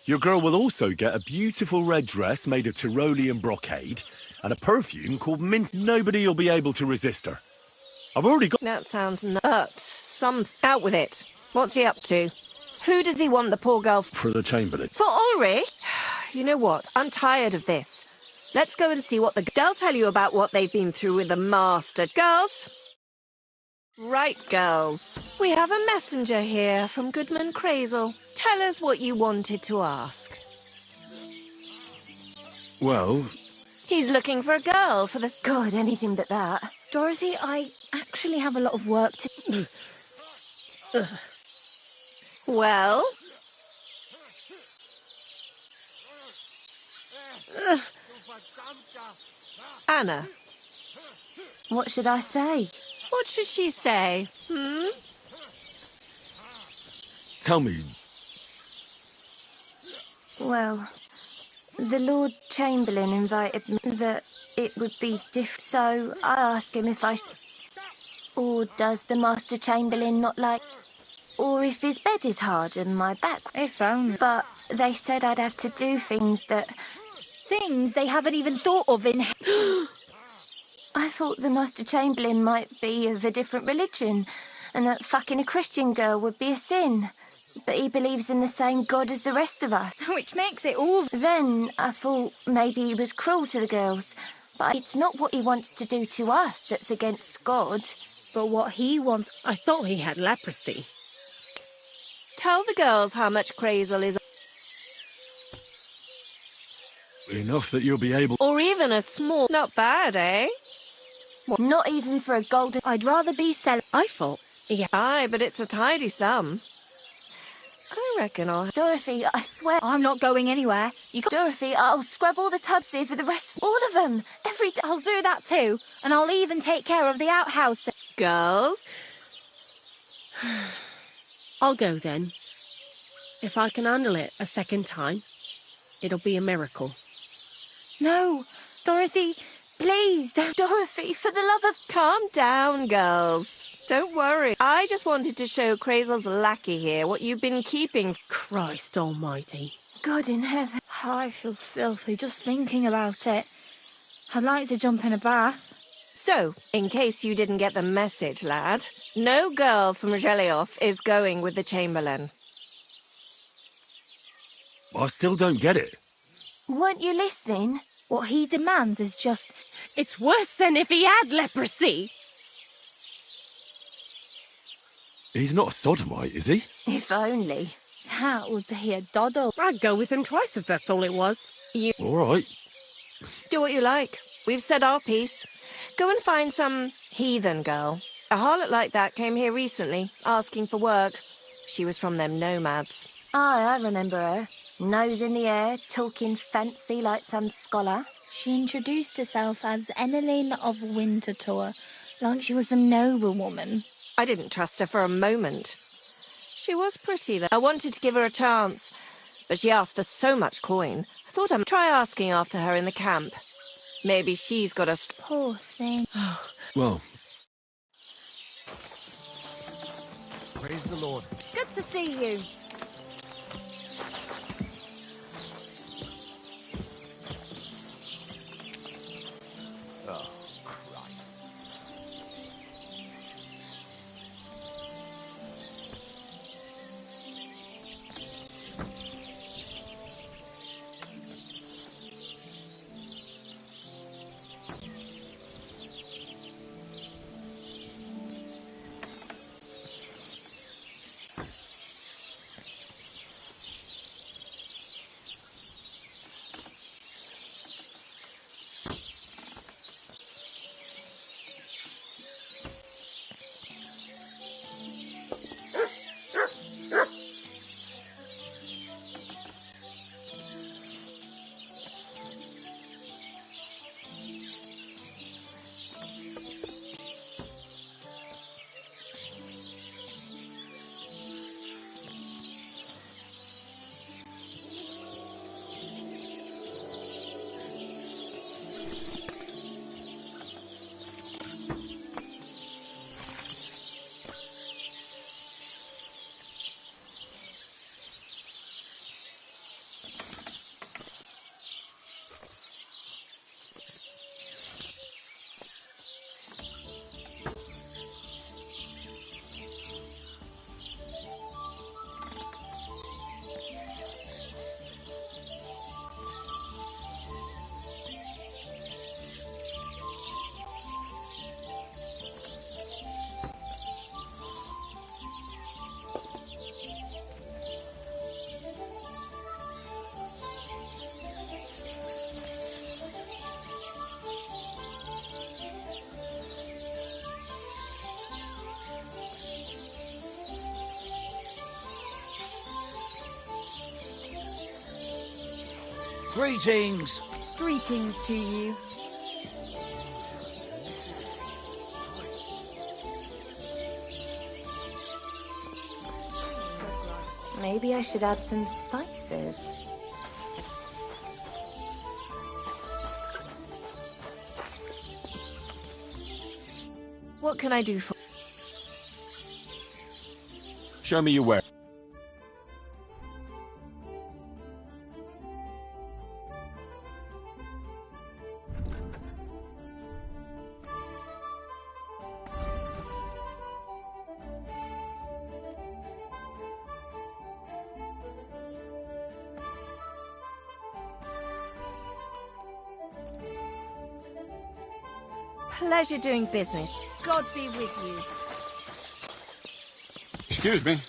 Your girl will also get a beautiful red dress made of Tyrolean brocade and a perfume called mint. Nobody will be able to resist her. I've already got... That sounds some... Out with it. What's he up to? Who does he want the poor girl For the Chamberlain. For Ulrich? You know what? I'm tired of this. Let's go and see what they'll tell you about what they've been through with the master. Girls? Right, girls. We have a messenger here from Goodman Crazel. Tell us what you wanted to ask. Well... He's looking for a girl for this... God, anything but that. Dorothy, I actually have a lot of work to... Well? Anna. What should I say? What should she say? Hmm? Tell me... Well, the Lord Chamberlain invited me that it would be so I asked him if I... Or does the Master Chamberlain not like... Or if his bed is hard and my back... If only. But they said I'd have to do things that... Things they haven't even thought of in... I thought the Master Chamberlain might be of a different religion, and that fucking a Christian girl would be a sin. But he believes in the same God as the rest of us. Which makes it all... Then I thought maybe he was cruel to the girls. But it's not what he wants to do to us that's against God. But what he wants... I thought he had leprosy. Tell the girls how much Crazel is... Enough that you'll be able... Or even a small... Not bad, eh? What? Not even for a golden... I'd rather be selling... I thought... Yeah. Aye, but it's a tidy sum. I reckon I'll... Dorothy, I swear... I'm not going anywhere. Dorothy, I'll scrub all the tubs here for the rest... All of them! Every day. I'll do that too. And I'll even take care of the outhouse. Girls? I'll go then. If I can handle it a second time, it'll be a miracle. No, Dorothy, please don't... Dorothy, for the love of... Calm down, girls. Don't worry. I just wanted to show Crazel's lackey here what you've been keeping... Christ almighty. God in heaven. I feel filthy just thinking about it. I'd like to jump in a bath. So, in case you didn't get the message, lad, no girl from Zhelioff is going with the Chamberlain. I still don't get it. Weren't you listening? What he demands is just... It's worse than if he had leprosy. He's not a sodomite, is he? If only. That would be a doddle. I'd go with him twice if that's all it was. You... All right. Do what you like. We've said our piece. Go and find some heathen girl. A harlot like that came here recently, asking for work. She was from them nomads. Aye, I remember her. Nose in the air, talking fancy like some scholar. She introduced herself as Enneline of Winterthur, like she was a noblewoman. I didn't trust her for a moment. She was pretty, though. I wanted to give her a chance, but she asked for so much coin. I thought I'd try asking after her in the camp. Maybe she's got a... Poor thing. Well... Praise the Lord. Good to see you. Oh, Christ. Greetings. Greetings to you. Maybe I should add some spices. What can I do for... Show me your work. Pleasure doing business. God be with you. Excuse me.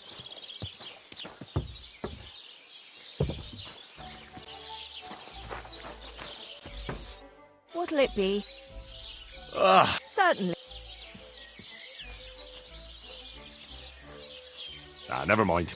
What'll it be? Ugh. Certainly. Ah, never mind.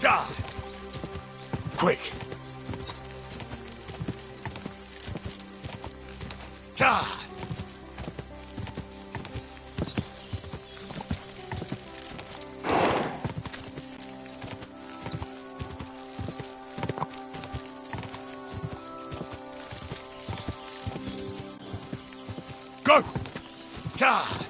God! Quick! God! Go! God!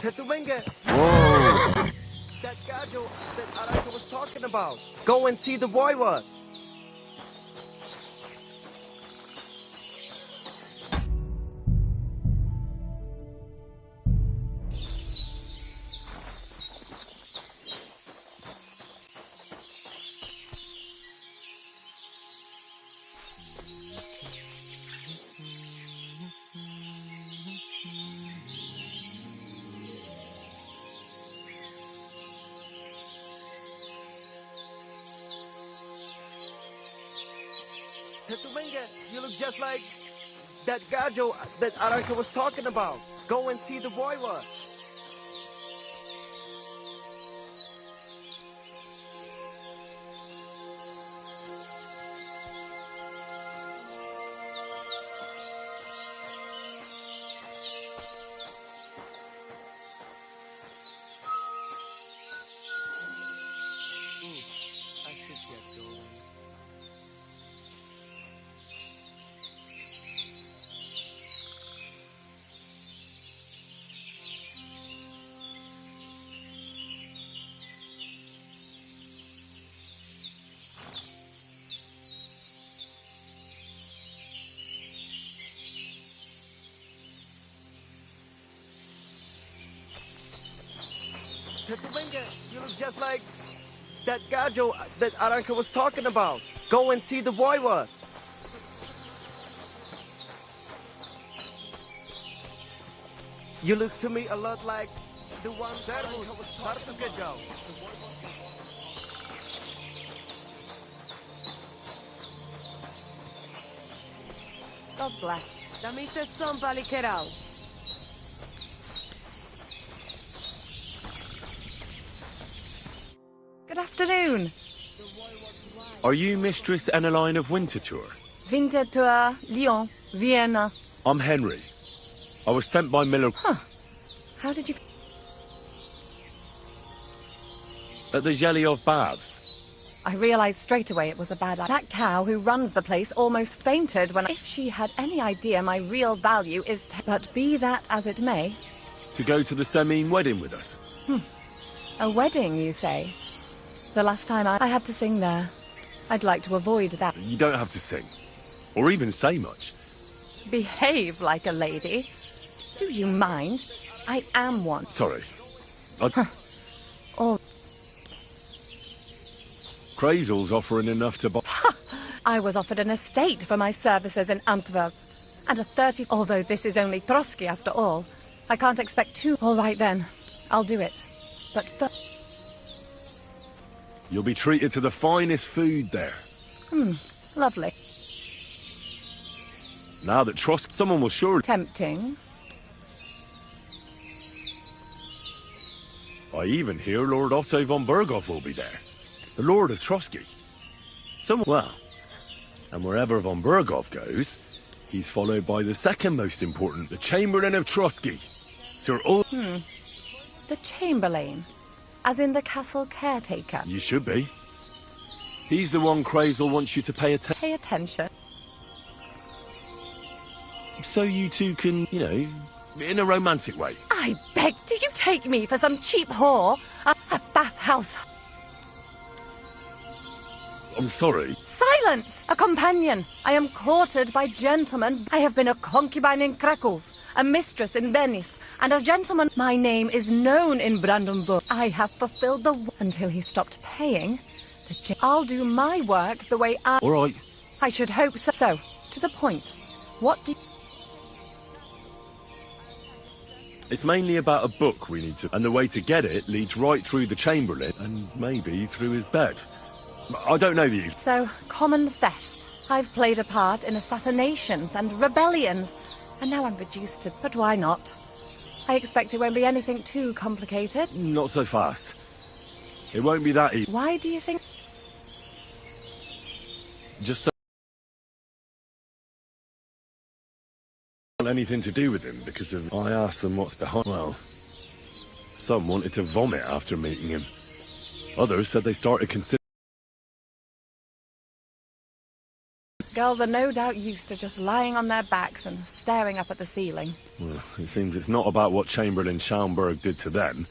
Whoa! That gajo that Araka was talking about. Go and see the boiler. Tetumenga, you look just like that gajo that Araka was talking about. Go and see the boiler. I should get going. Tetumenga, you look just like that gajo that Aranka was talking about. Go and see the boiler. You look to me a lot like the one Aranka was talking about. God bless. Damiste son palikerao. Good afternoon. Are you Mistress Eneline of Winterthur? Winterthur, Lyon, Vienna. I'm Henry. I was sent by Miller How did you... at the Jelly of Baths. I realized straight away it was a bad idea. That cow who runs the place almost fainted when If she had any idea my real value is... But be that as it may... To go to the Semine wedding with us. A wedding, you say? The last time I had to sing there. I'd like to avoid that. You don't have to sing. Or even say much. Behave like a lady. Do you mind? I am one. Sorry. All... Crazel's offering enough to buy... I was offered an estate for my services in Antwerp. And a 30... Although this is only Trotsky after all. I can't expect two... All right then. I'll do it. But first... You'll be treated to the finest food there. Lovely. Now that someone will surely... Tempting. I even hear Lord Otto von Berghoff will be there. The Lord of Trotsky. Well, and wherever von Berghoff goes, he's followed by the second most important, the Chamberlain of Trotsky. Sir Ul... The Chamberlain. As in the castle caretaker. You should be. He's the one Crazel wants you to pay attention. Pay attention. So you two can, you know, in a romantic way. I beg, do you take me for some cheap whore? A bathhouse. I'm sorry. Silence! A companion. I am courted by gentlemen. I have been a concubine in Krakow, a mistress in Venice, and a gentleman. My name is known in Brandenburg. I have fulfilled the... Until he stopped paying, I'll do my work the way I... All right. I should hope so. So, to the point. What do... It's mainly about a book we need to... And the way to get it leads right through the Chamberlain and maybe through his bed. I don't know these. So, common theft. I've played a part in assassinations and rebellions, and now I'm reduced to... But why not? I expect it won't be anything too complicated. Not so fast. It won't be that easy. Why do you think... Just so... anything to do with him because of... I asked them what's behind... Well, some wanted to vomit after meeting him. Others said they started considering... Girls are no doubt used to just lying on their backs and staring up at the ceiling. Well, it seems it's not about what Chamberlain Schaumburg did to them,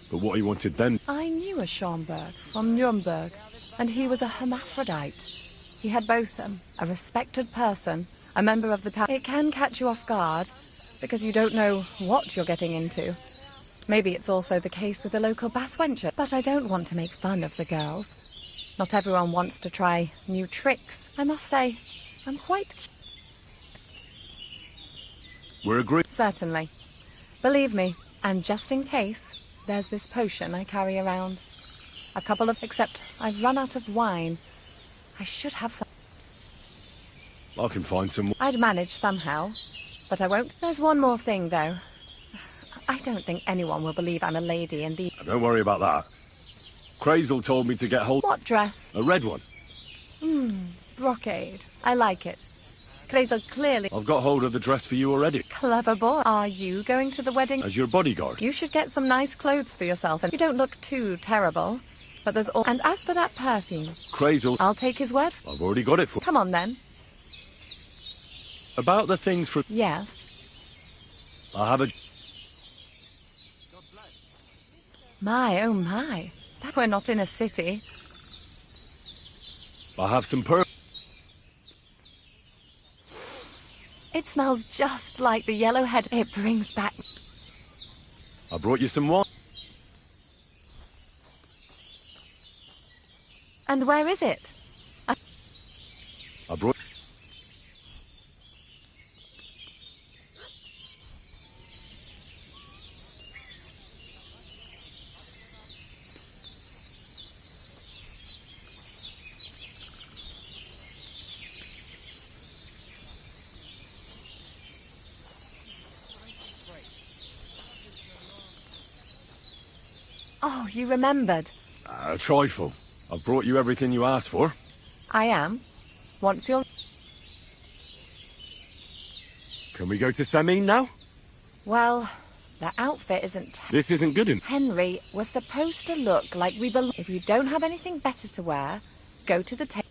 but what he wanted them. I knew a Schaumburg from Nuremberg, and he was a hermaphrodite. He had both a respected person, a member of the town. It can catch you off guard, because you don't know what you're getting into. Maybe it's also the case with the local bathwencher, but I don't want to make fun of the girls. Not everyone wants to try new tricks. I must say, I'm quite... We're agreed. Certainly. Believe me, and just in case, there's this potion I carry around. A couple of... except I've run out of wine. I should have some... I can find some. I'd manage somehow, but I won't. There's one more thing, though. I don't think anyone will believe I'm a lady in the... Don't worry about that. Crazel told me to get hold... What dress? A red one. Brocade. I like it. Crazel clearly... I've got hold of the dress for you already. Clever boy. Are you going to the wedding? As your bodyguard. You should get some nice clothes for yourself, and you don't look too terrible. But there's all... And as for that perfume... Crazel... I'll take his word. I've already got it for... Come on, then. About the things for... Yes. I have a... My, oh my. We're not in a city. I have some It smells just like the yellowhead. It brings back... I brought you some wine. And where is it? I brought... Oh, you remembered. A trifle. I've brought you everything you asked for. I am. Once you're... Can we go to Samin now? Well, the outfit isn't... This isn't good enough. Henry, we're supposed to look like we belong. If you don't have anything better to wear, go to the table.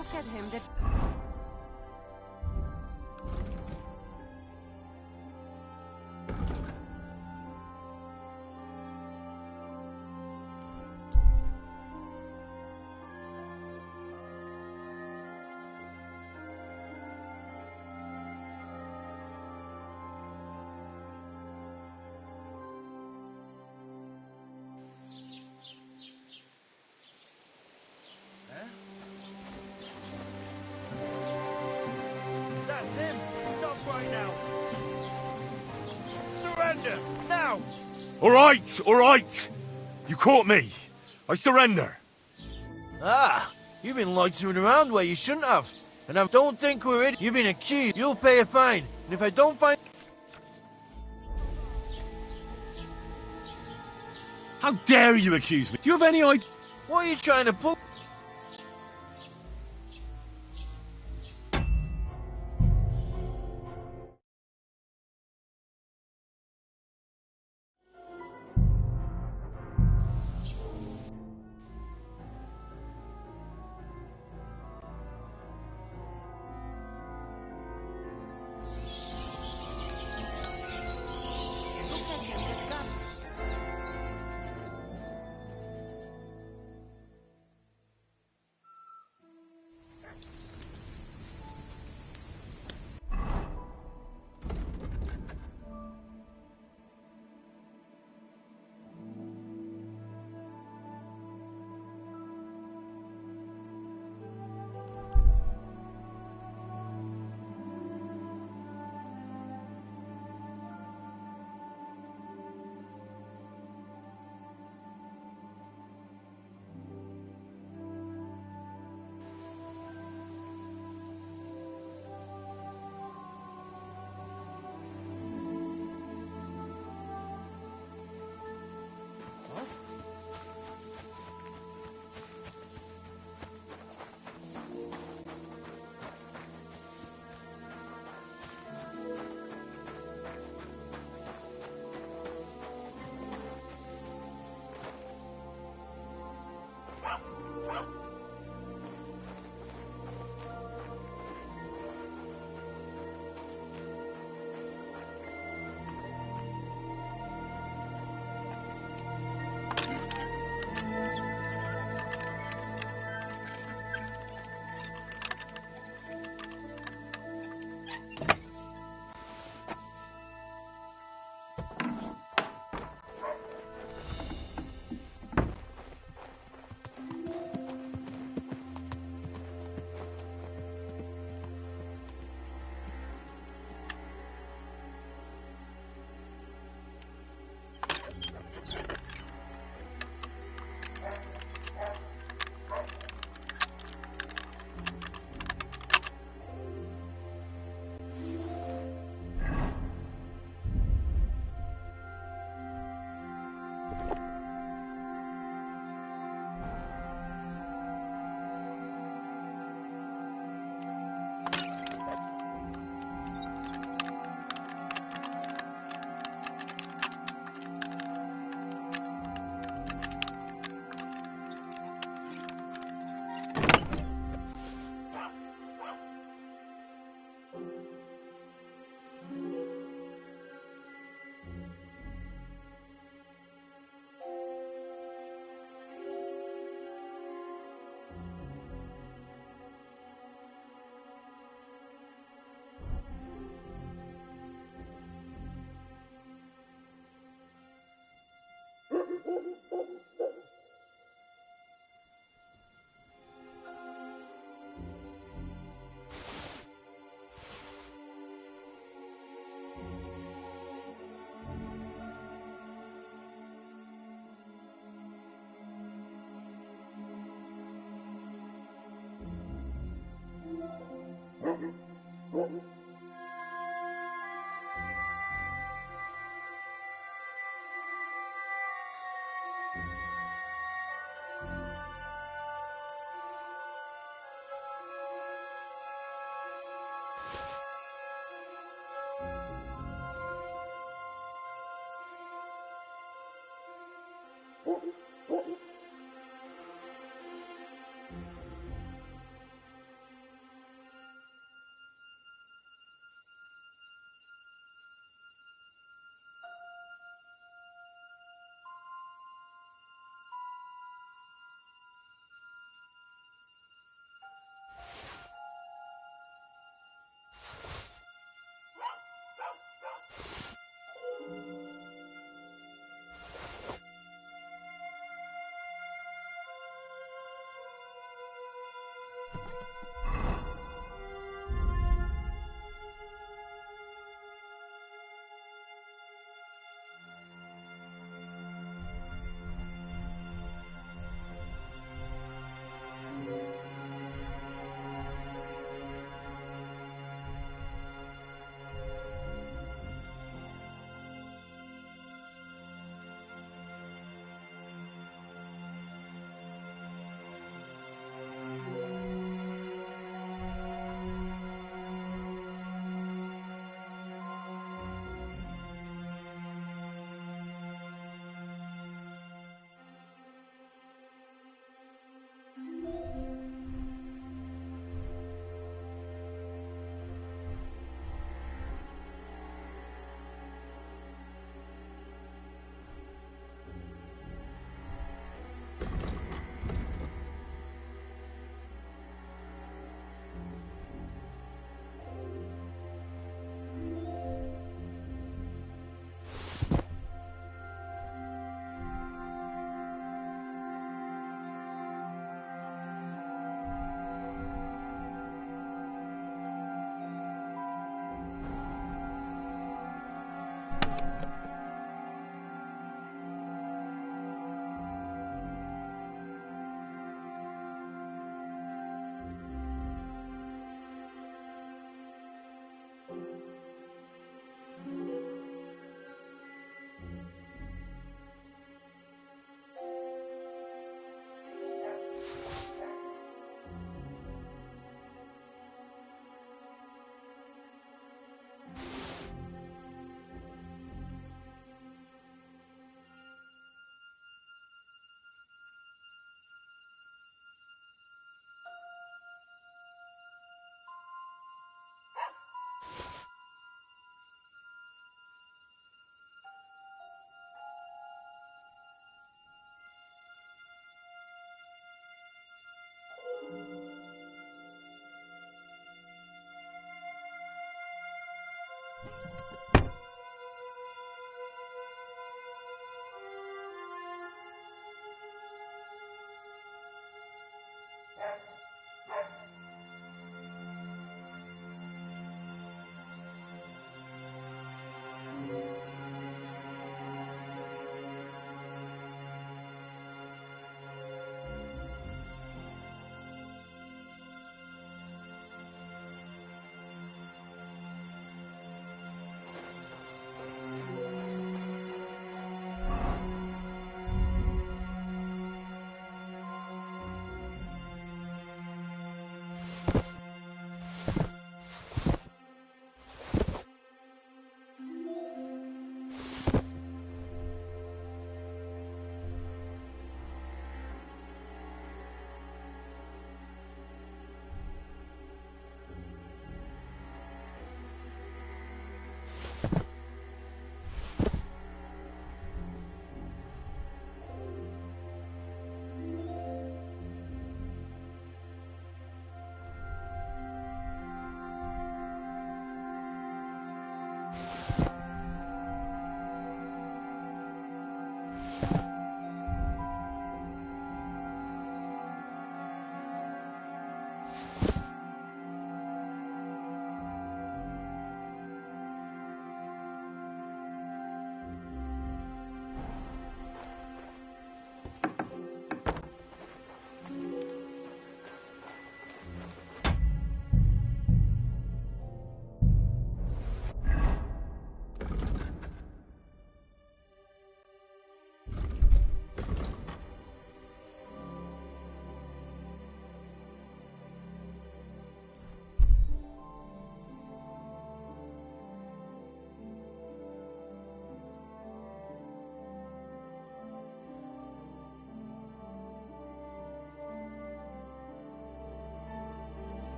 Look at him. That's him! Stop right now! Surrender! Now! All right! You caught me. I surrender. Ah! You've been loitering around where you shouldn't have. And I don't think we're in. You've been accused. You'll pay a fine. And if I don't find... How dare you accuse me? Do you have any idea? What are you trying to pull?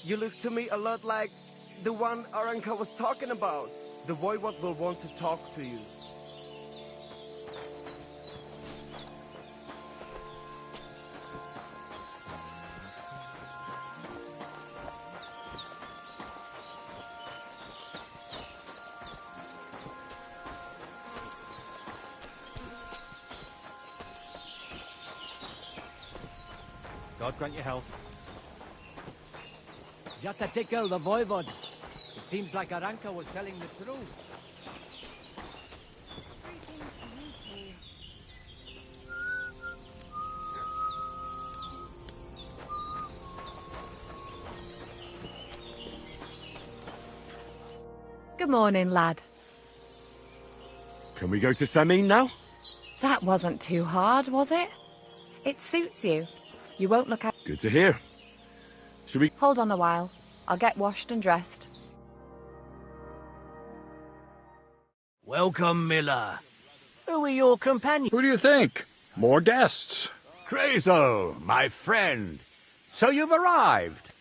You look to me a lot like the one Aranka was talking about. The voivod will want to talk to you. God grant you health. Jatatikil, the voivod. It seems like Aranka was telling the truth. Good morning, lad. Can we go to Samin now? That wasn't too hard, was it? It suits you. You won't look out. Good to hear. Should we... Hold on a while. I'll get washed and dressed. Welcome, Miller. Who are your companions? Who do you think? More guests. Crazo, my friend. So you've arrived.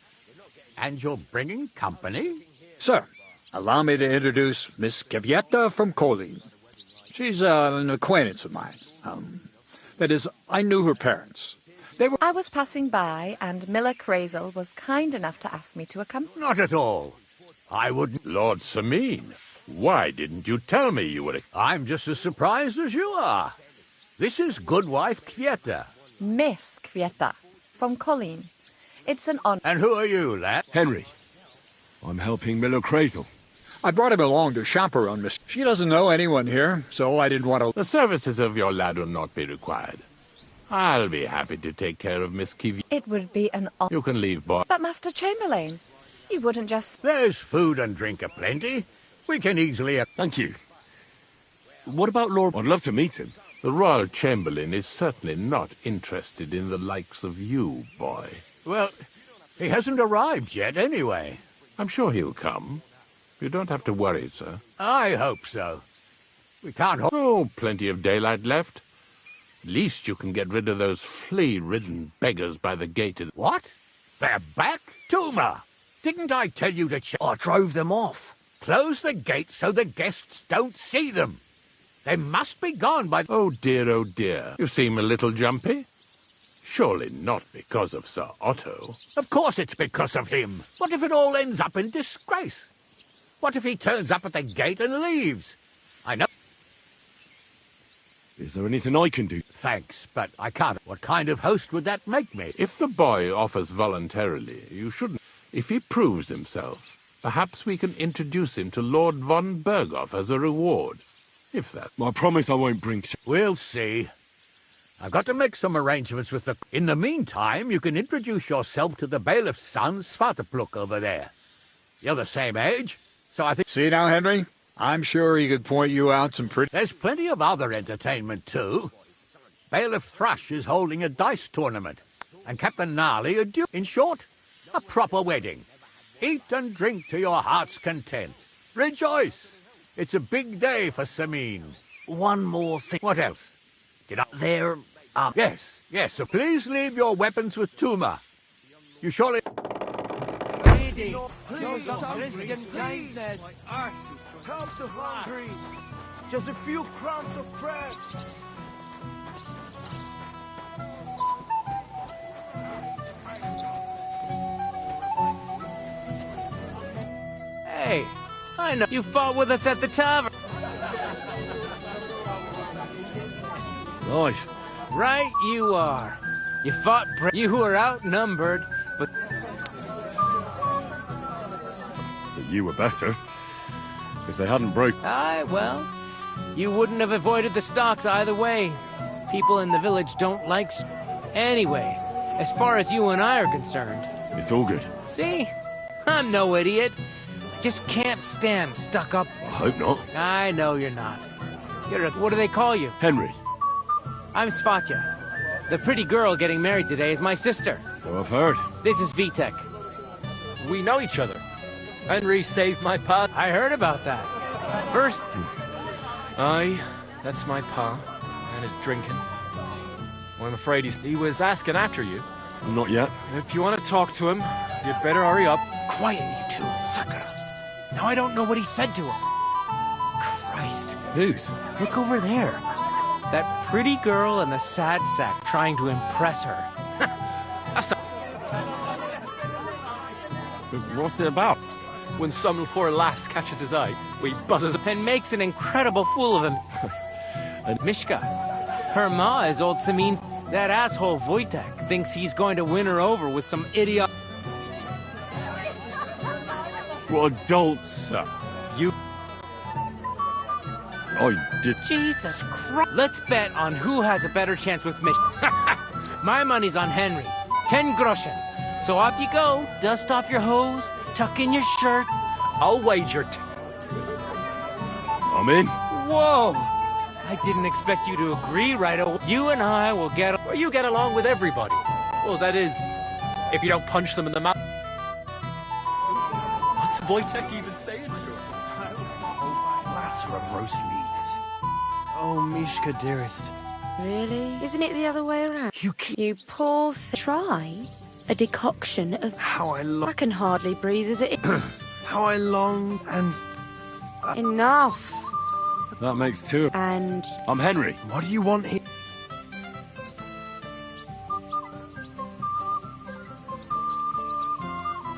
And you're bringing company? Sir, allow me to introduce Miss Kvieta from Kolin. She's an acquaintance of mine. That is, I knew her parents. I was passing by, and Miller Crazel was kind enough to ask me to accompany. Not at all. I wouldn't... Lord Samin, why didn't you tell me you were... I'm just as surprised as you are. This is Goodwife Kvieta. Miss Kvieta, from Colleen. It's an honor. And who are you, lad? Henry. I'm helping Miller Crazel. I brought him along to chaperone Miss. She doesn't know anyone here, so I didn't want to... The services of your lad will not be required. I'll be happy to take care of Miss Kivy. It would be an honor. You can leave, boy. But, Master Chamberlain, you wouldn't just... There's food and drink aplenty. We can easily... Thank you. What about Lord... I'd love to meet him. The Royal Chamberlain is certainly not interested in the likes of you, boy. Well, he hasn't arrived yet, anyway. I'm sure he'll come. You don't have to worry, sir. I hope so. We can't... Oh, plenty of daylight left. At least you can get rid of those flea-ridden beggars by the gate. What? They're back? Tuma! Didn't I tell you to... I drove them off. Close the gate so the guests don't see them. They must be gone by... Oh dear. You seem a little jumpy. Surely not because of Sir Otto. Of course it's because of him. What if it all ends up in disgrace? What if he turns up at the gate and leaves? I know... Is there anything I can do? Thanks, but I can't. What kind of host would that make me? If the boy offers voluntarily, you shouldn't. If he proves himself, perhaps we can introduce him to Lord von Berghoff as a reward. If that... I promise I won't bring... We'll see. I've got to make some arrangements with the... In the meantime, you can introduce yourself to the bailiff's son, Svartepluk, over there. You're the same age, so I think... See now, Henry? I'm sure he could point you out some pretty... There's plenty of other entertainment, too. Bailiff Thrush is holding a dice tournament, and Captain Gnarly a duke. In short, a proper wedding. Eat and drink to your heart's content. Rejoice! It's a big day for Sameen. One more thing. What else? There... Yes, so please leave your weapons with Tuma. You surely... Lady, please, help the hungry. Just a few crumbs of bread. Hey, I know you fought with us at the tavern. Right. Right you are. You fought you were outnumbered, but you were better. If they hadn't broke... Aye, well, you wouldn't have avoided the stocks either way. People in the village don't like... Anyway, as far as you and I are concerned... It's all good. See? I'm no idiot. I just can't stand stuck-up... I hope not. I know you're not. What do they call you? Henry. I'm Svatya. The pretty girl getting married today is my sister. So I've heard. This is Vitek. We know each other. Henry saved my pa. I heard about that. First... Aye, that's my pa. And his drinking. Well, I'm afraid he was asking after you. Not yet. If you want to talk to him, you'd better hurry up. Quiet, you two, Sakura. Now I don't know what he said to her. Christ. Whose? Look over there. That pretty girl and the sad sack trying to impress her. That's not... What's it about? When some poor lass catches his eye, we buzzes and makes an incredible fool of him. And Mishka, her ma is old Sameen. That asshole Wojtek thinks he's going to win her over with some idiot. What adults? You... I did... Jesus Christ. Let's bet on who has a better chance with Mishka. My money's on Henry. 10 groschen. So off you go. Dust off your hose. Tuck in your shirt. I'll wager I'm in. Whoa! I didn't expect you to agree right away. You and I will get... Well, you get along with everybody. Well, that is, if you don't punch them in the mouth. What's Wojtek even saying to him? Platter of roast meats. Oh, Mishka, dearest. Really? Isn't it the other way around? You poor Try a decoction of... How I long... I can hardly breathe as it is. How I long and... Enough. That makes two. And... I'm Henry. What do you want here?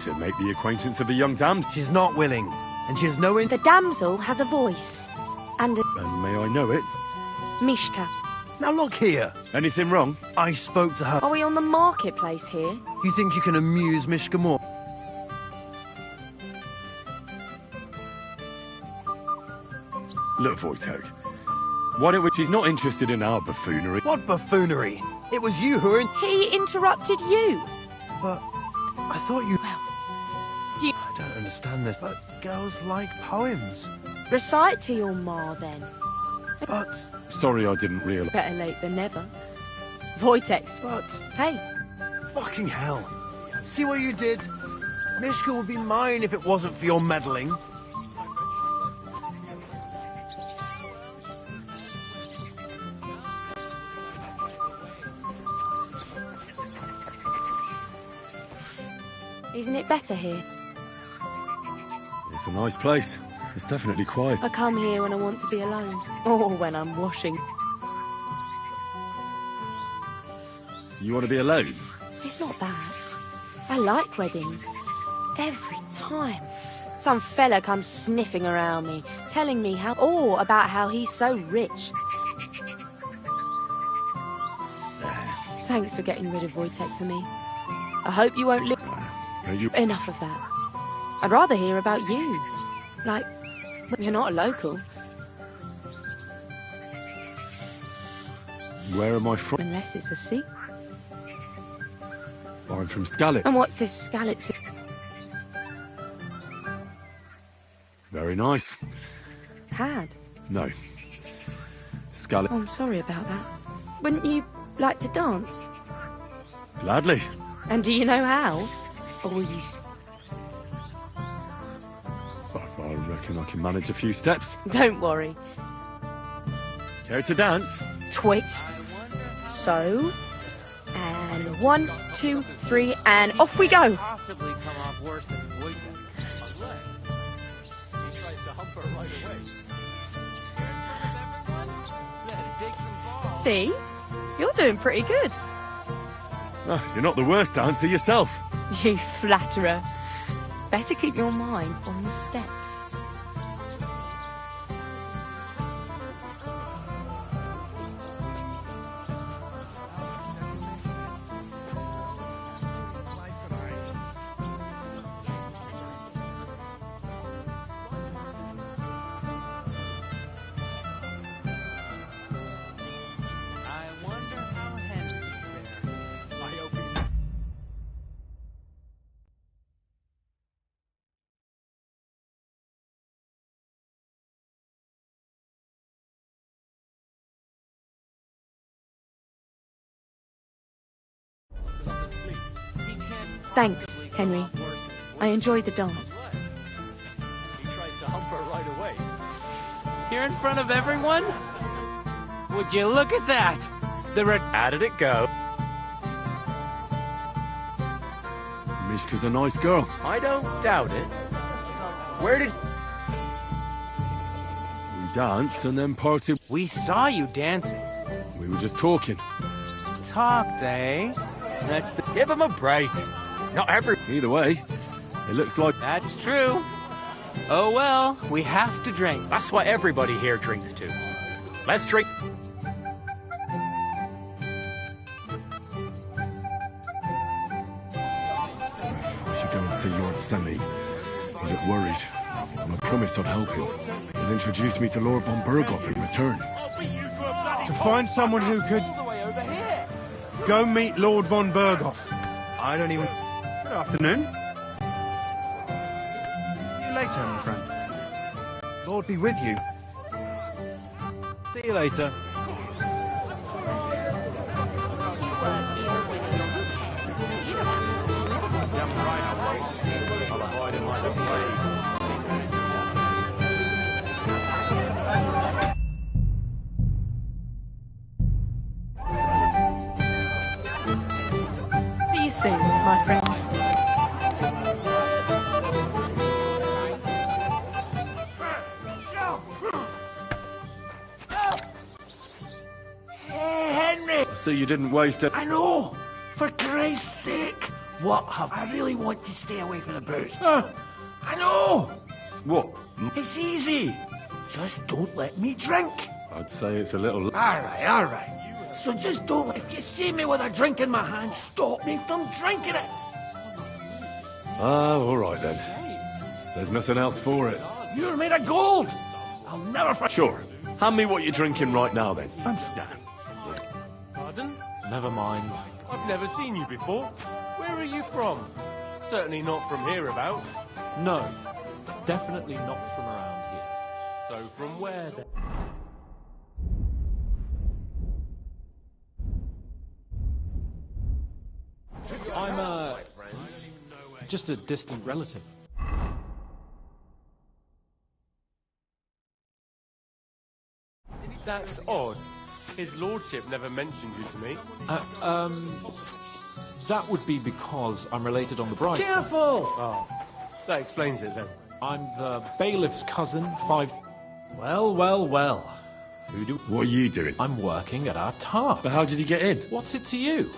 To make the acquaintance of the young damsel. She's not willing, and she has no... The damsel has a voice. And a... And may I know it? Mishka. Now look here. Anything wrong? I spoke to her. Are we on the marketplace here? You think you can amuse Mishka more? Look, Wojtek, why don't we... She's not interested in our buffoonery. What buffoonery? It was you who were in... He interrupted you. But I thought you... Do you... I don't understand this, but girls like poems. Recite to your ma, then. But... Sorry I didn't realise. Better late than never. Wojtek's... But... Hey. Fucking hell. See what you did? Mishka would be mine if it wasn't for your meddling. Isn't it better here? It's a nice place. It's definitely quiet. I come here when I want to be alone. Or when I'm washing. You want to be alone? It's not that. I like weddings. Every time. Some fella comes sniffing around me, telling me about how he's so rich. Thanks for getting rid of Wojtek for me. I hope you won't live... Enough of that. I'd rather hear about you. Like, you're not a local. Where am I from? Unless it's a secret. I'm from Scarlet. And what's this Scarlet? Very nice. Had? No. Scarlet. Oh, I'm sorry about that. Wouldn't you like to dance? Gladly. And do you know how? Or will you... I reckon I can manage a few steps. Don't worry. Care to dance? Twit. So... And 1, 2, 3, and off we go! Possibly come off worse than Wojtek. He tries to hump her right away. See? You're doing pretty good. Oh, you're not the worst dancer yourself. You flatterer. Better keep your mind on the steps. Thanks, Henry. I enjoyed the dance. He tries to hump her right away. Here in front of everyone? Would you look at that? How did it go? Mishka's a nice girl. I don't doubt it. Where did... We danced and then parted. We saw you dancing. We were just talking. Talked, eh? That's the... Give him a break. Not every... Either way, it looks like... That's true. Oh well, we have to drink. That's what everybody here drinks to. Let's drink... I should go and see your Aunt Sammy. He looked worried, and I promised I'd help him. He'll introduce me to Lord von Berghoff in return. To find someone who could... Go meet Lord von Berghoff. I don't even... Good afternoon. See you later, my friend. Lord be with you. See you later. See you soon, my friend. Hey, Henry! I see you didn't waste it. I know! For Christ's sake! What have... I really want to stay away from the booze. I know! What? It's easy. Just don't let me drink. I'd say it's a little... All right. So just don't... If you see me with a drink in my hand, stop me from drinking it. Ah, all right then. There's nothing else for it. You're made of gold. I'll never Sure. Hand me what you're drinking right now, then. Pardon? Never mind. I've never seen you before. Where are you from? Certainly not from hereabouts. No, definitely not from around here. So from where then? I'm just a distant relative. That's odd. His lordship never mentioned you to me. That would be because I'm related on the bright side. Careful! Oh, that explains it then. I'm the bailiff's cousin, 5... Well. What are you doing? I'm working at our tower. But how did he get in? What's it to you?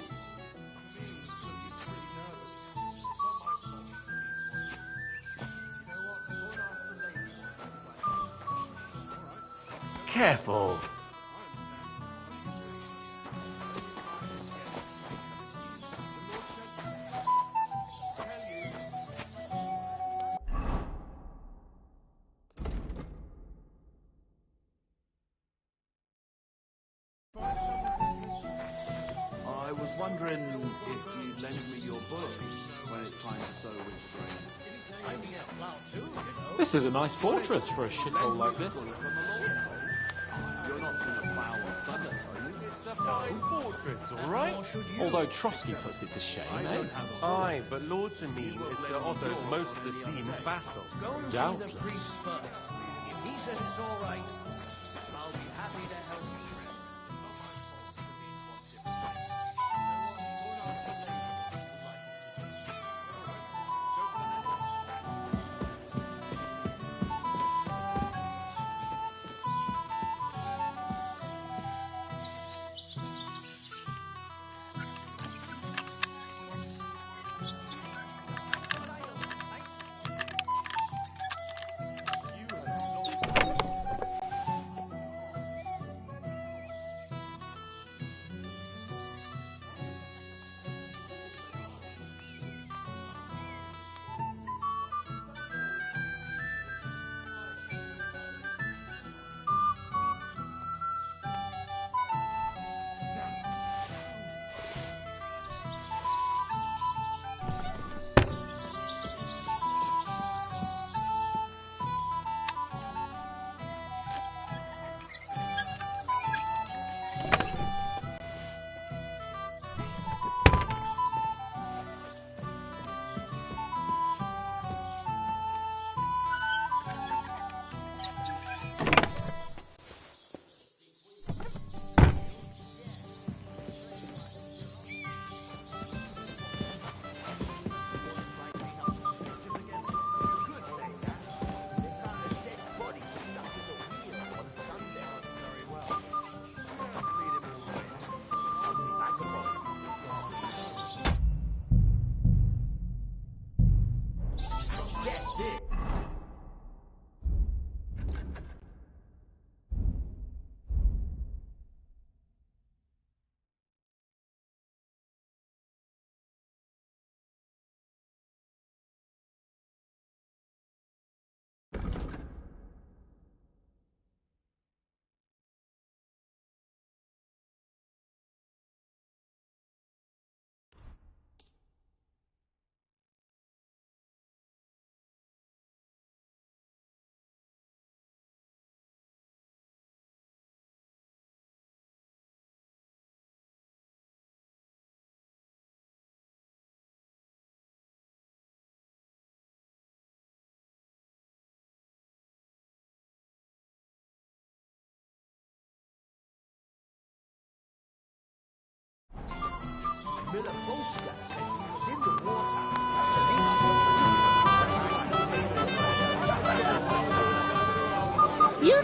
Careful. I was wondering if you'd lend me your book when it's time to sow winter grain. This is a nice fortress for a shithole like this. You're not going to plough on Sunday, are you? It's a fine fortress, all right? Although Trotsky puts it to shame, eh? Aye, but Lord Semine is Sir Otto's most esteemed vassal. Doubtless. If he says it's all right, I'll be happy to help you. You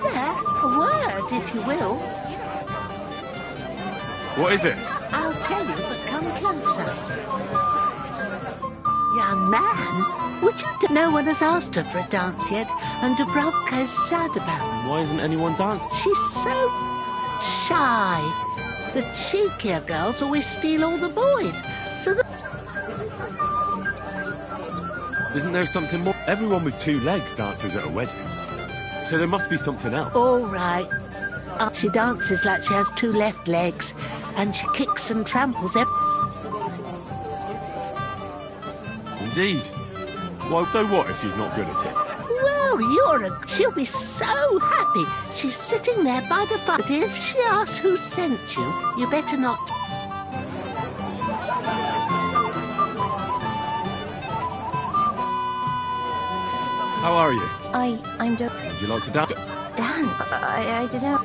there? A word, if you will. What is it? I'll tell you, but come closer. Young man, would you... No one has asked her for a dance yet, and Dubrovka is sad about it. Why isn't anyone dancing? She's so shy. The cheekier girls always steal all the boys, so that... Isn't there something more? Everyone with two legs dances at a wedding. So there must be something else. All right. She dances like she has two left legs, and she kicks and tramples Indeed. Well, so what if she's not good at it? Well, she'll be so happy. She's sitting there by the fire. But if she asks who sent you, you better not. How are you? I'm Would you like to dance? Dan, I don't know.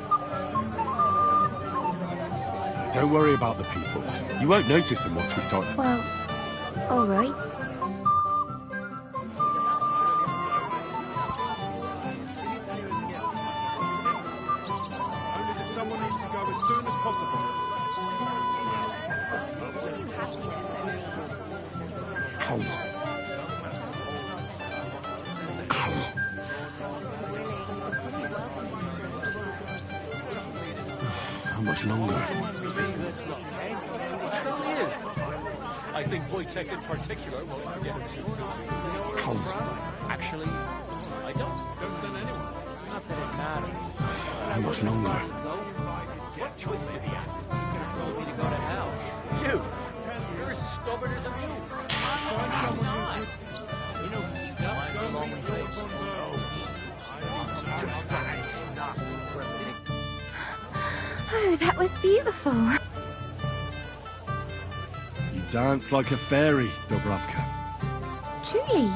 Don't worry about the people. You won't notice them once we start. Well, all right. Someone needs to go as soon as possible. How much longer? I think Wojtek in particular won't forget it too soon. Actually, I don't send anyone. Not that it matters. How much longer? What choice did he have? He could have told me to go to hell. You're as stubborn as a mule. I'm not. You know, mine's a long face. Oh, that was beautiful. You dance like a fairy, Dubravka. Truly.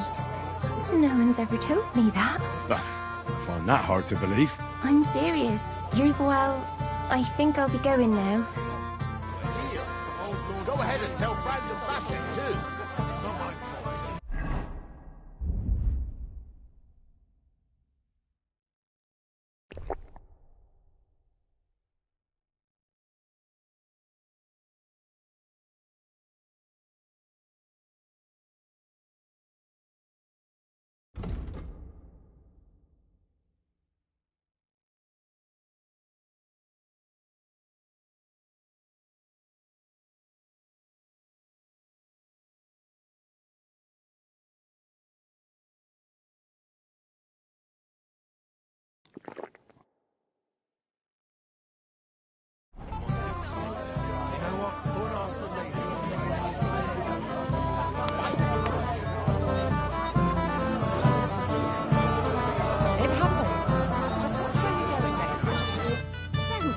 No one's ever told me that. I find that hard to believe. I'm serious. Well, I think I'll be going now. Go ahead and tell Frank to bash it, too. It's not my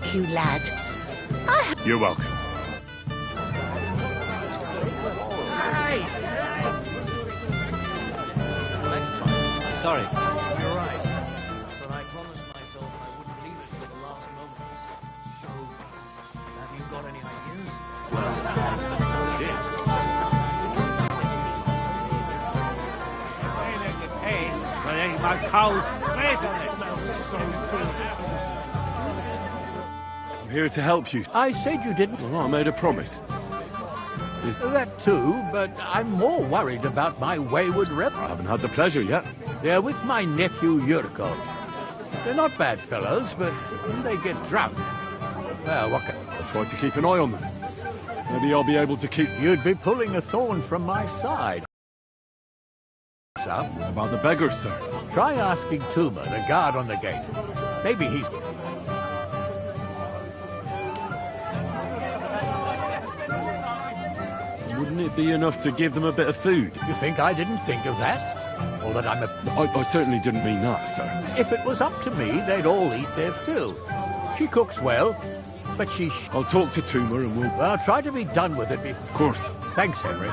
Thank you, lad. You're welcome. Sorry. You're right. But I promised myself I wouldn't leave it till the last moments. So, have you got any ideas? Well, I did. Hey, but ain't my cows. Wait a minute. So good. I'm here to help you. I said you didn't. Well, I made a promise. That too, but I'm more worried about my wayward rebel. I haven't had the pleasure yet. They're with my nephew Yurko. They're not bad fellows, but when they get drunk, well, what can... I'll try to keep an eye on them. Maybe I'll be able to keep... You'd be pulling a thorn from my side. What about the beggars, sir? Try asking Tuma, the guard on the gate. Maybe he's... Wouldn't it be enough to give them a bit of food? You think I didn't think of that? Or that I'm a... I certainly didn't mean that, sir. If it was up to me, they'd all eat their fill. She cooks well, but she... I'll talk to Tuma and we'll... Well, try to be done with it before... Of course. Thanks, Henry.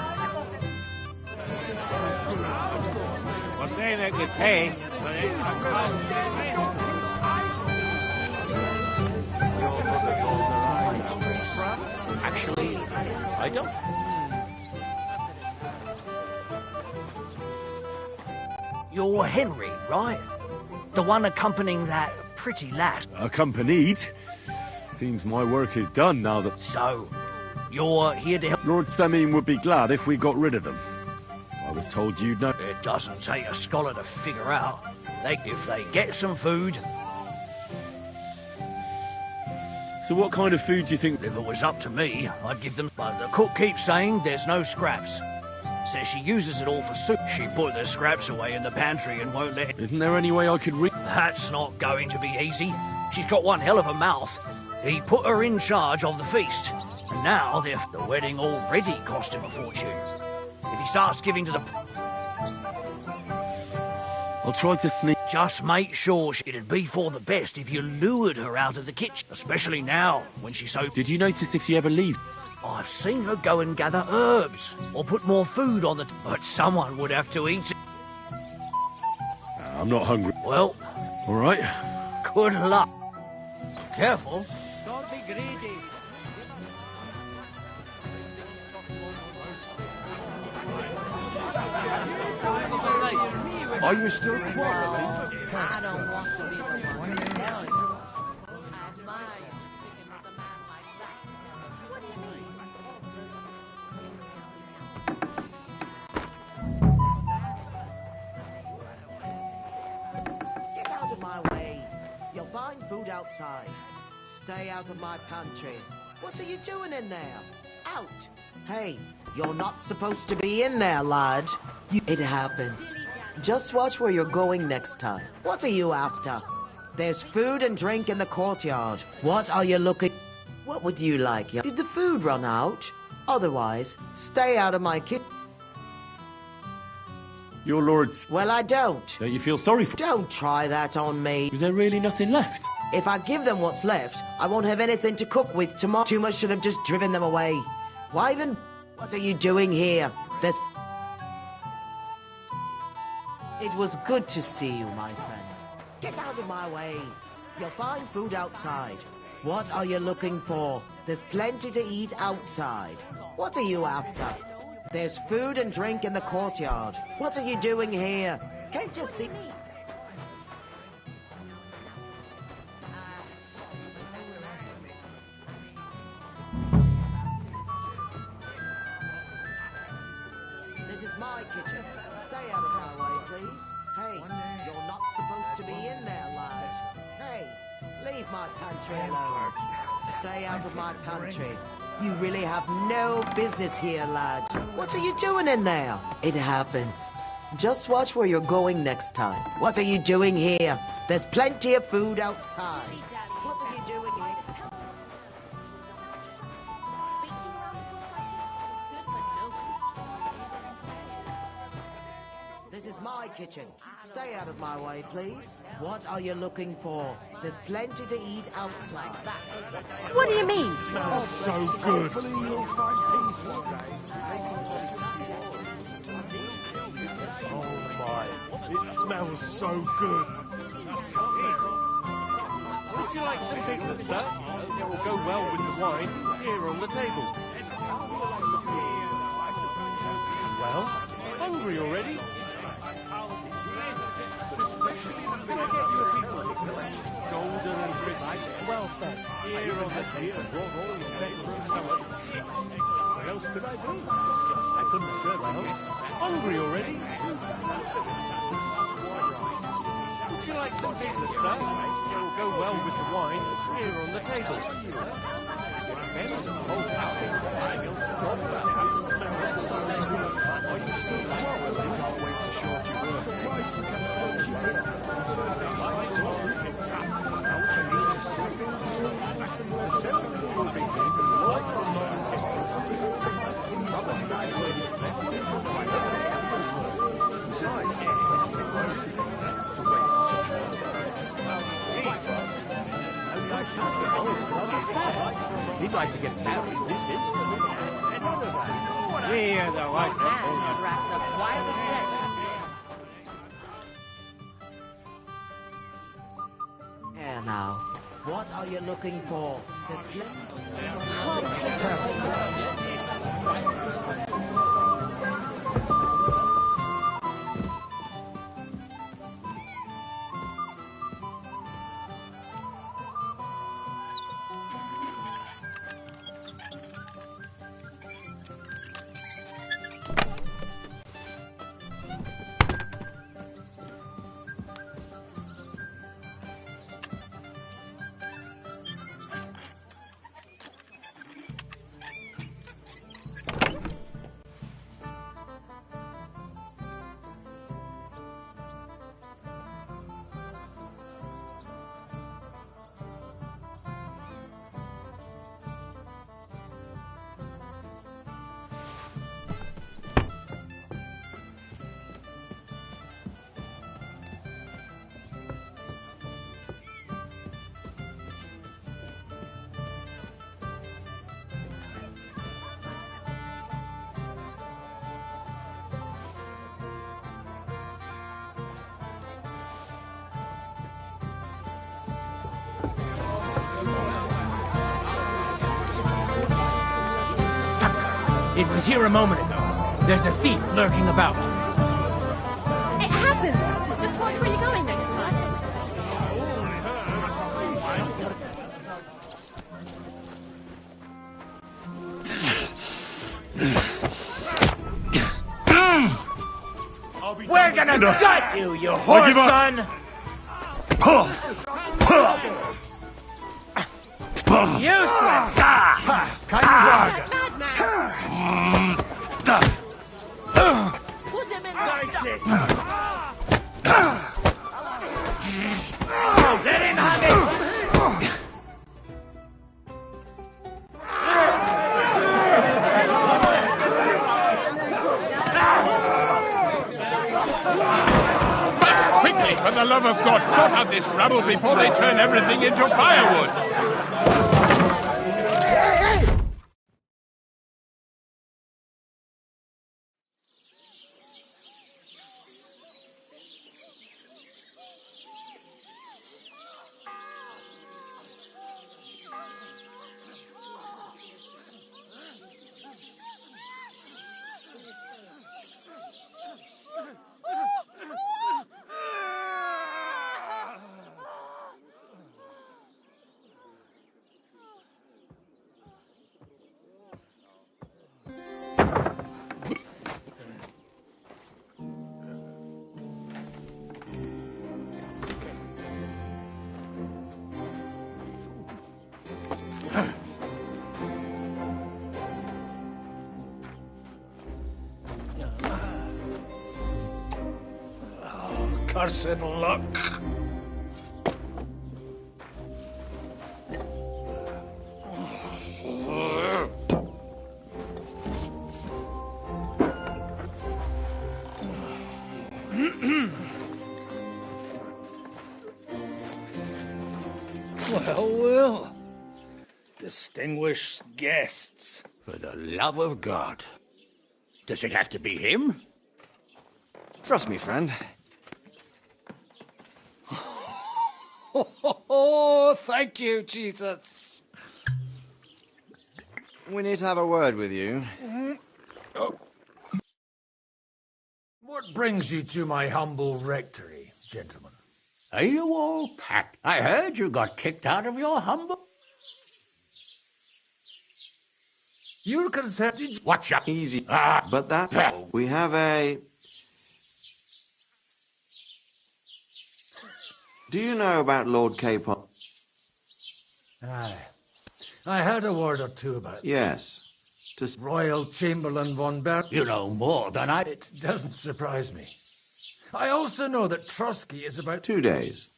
One day they could pay, but Actually, I don't. You're Henry, right? The one accompanying that pretty lass. Accompanied? Seems my work is done now that... So, you're here to help... Lord Semine would be glad if we got rid of them. I was told you'd know... It doesn't take a scholar to figure out. If they get some food... So what kind of food do you think... If it was up to me, I'd give them... But the cook keeps saying there's no scraps. Says she uses it all for soup. She put the scraps away in the pantry and won't let it. Isn't there any way I could read? That's not going to be easy. She's got one hell of a mouth. He put her in charge of the feast. And now the wedding already cost him a fortune. If he starts giving to the... I'll try to sneak... Just make sure it'd be for the best if you lured her out of the kitchen. Especially now, when she's so... Did you notice if she ever leaves? I've seen her go and gather herbs. Or put more food on the... But someone would have to eat it. I'm not hungry. Well... All right. Good luck. Careful. Don't be greedy. Are you still quarreling? I don't want to be the one to tell you. Get out of my way. You'll find food outside. Stay out of my pantry. What are you doing in there? Out. Hey, you're not supposed to be in there, lad. It happens. Just watch where you're going next time. What are you after? There's food and drink in the courtyard. What are you looking... What would you like? Did the food run out? Otherwise, stay out of my kitchen. Your lord's... Well, I don't. Don't you feel sorry for... Don't try that on me. Is there really nothing left? If I give them what's left, I won't have anything to cook with tomorrow. Too much should have just driven them away. Why even... What are you doing here? There's... It was good to see you, my friend. Get out of my way. You'll find food outside. What are you looking for? There's plenty to eat outside. What are you after? There's food and drink in the courtyard. What are you doing here? Can't you see? This is my kitchen. Stay out of my way, please. Hey, you're not supposed to be in there, lad. Hey, leave my pantry alone. Stay out of my pantry. You really have no business here, lad. What are you doing in there? It happens. Just watch where you're going next time. What are you doing here? There's plenty of food outside. What are you doing here? This is my kitchen. Stay out of my way, please. What are you looking for? There's plenty to eat outside. What do you mean? Smells so good. Hopefully you'll find peace one day. Oh my, it smells so good. Would you like some piglet, sir? It will go well with the wine here on the table. Well, hungry already? Can I get you a piece of this selection? Golden and crispy, well fed. Here on the table, brought all your set from stomach. What else could I do? I couldn't serve well. Hungry already? Would you like some piglet, sir? It will go well with the wine here on the table. Are you still quarreling? Can't wait to show off your work. Surprised you can still keep it up. He'd like to get married this instant. We're the white man wrapped up quite a bit. Here now. What are you looking for? There's It was here a moment ago. There's a thief lurking about. It happens. Just watch where you're going next time. We're gonna gut you, you whore son! Useless! Put him in Let him have it! Quickly, for the love of God, sort out this rubble before they turn everything into firewood! Cursed luck. Well. Distinguished guests. For the love of God. Does it have to be him? Trust me, friend. Oh, thank you, Jesus. We need to have a word with you. Oh. What brings you to my humble rectory, gentlemen? Are you all packed? I heard you got kicked out of your humble... You're consented... Watch up. Easy. But that... We have a... Do you know about Lord Capon? Aye. I heard a word or two about it. Yes. Royal Chamberlain von Ber... You know more than I... It doesn't surprise me. I also know that Trotsky is about... 2 days.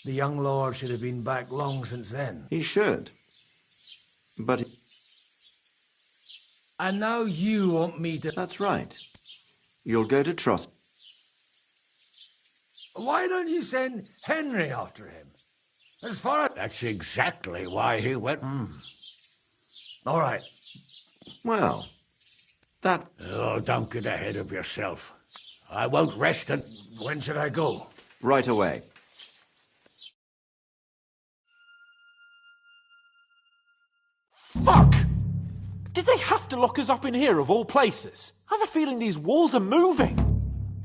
The young lord should have been back long since then. He should. But... And now you want me to... That's right. You'll go to Trotsky. Why don't you send Henry after him? As far as... That's exactly why he went... All right. Well, that... Oh, don't get ahead of yourself. I won't rest and... When should I go? Right away. Fuck! Did they have to lock us up in here of all places? I have a feeling these walls are moving.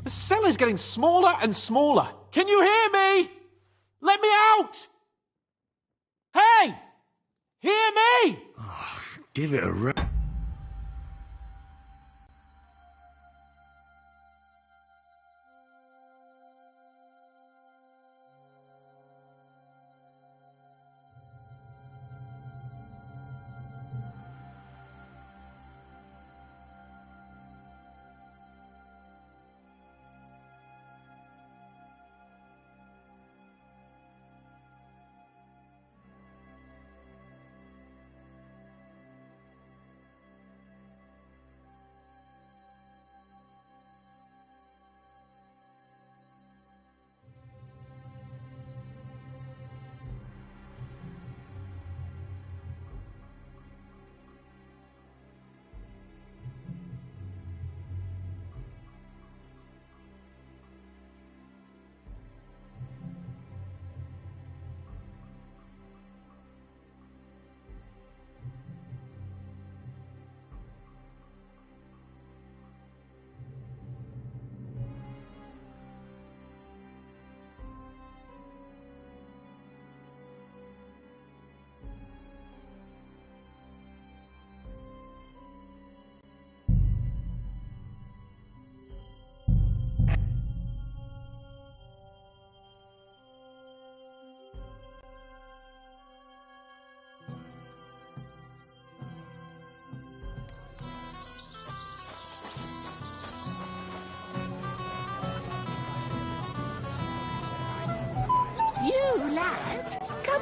The cell is getting smaller and smaller. Can you hear me? Let me out! Hey! Hear me! Oh, give it a run.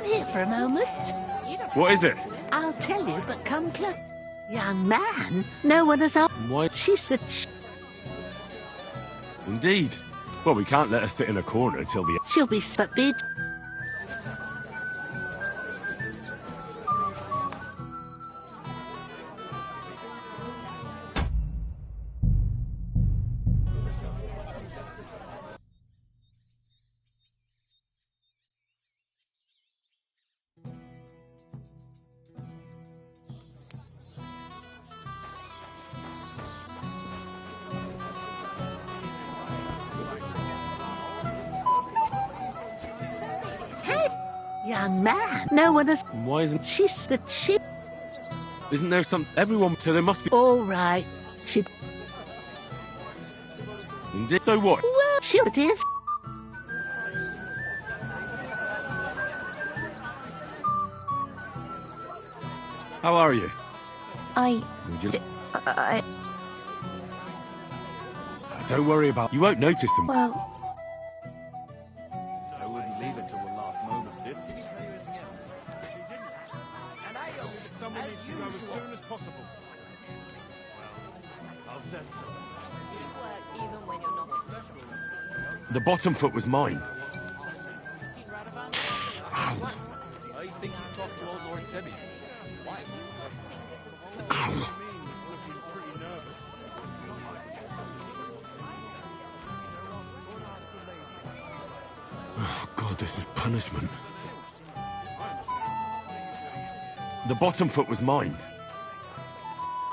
here for a moment? What is it? I'll tell you, but come close. Young man, no one has asked. Why? She said Indeed. Well, we can't let her sit in a corner till the... she'll be forbid. Young man, no one has. Why isn't... She said she. Isn't there some... Everyone... So there must be... All right. She. Indeed. So what? Well, she would if. How are you? I... Would you... I... Don't worry about... You won't notice them. Well... I wouldn't leave it till the last moment. This Someone needs to go as soon as possible. I'll send some. The bottom foot was mine. I think he's talked to old Lord Semi. Why? Ow. Oh, God, this is punishment. The bottom foot was mine.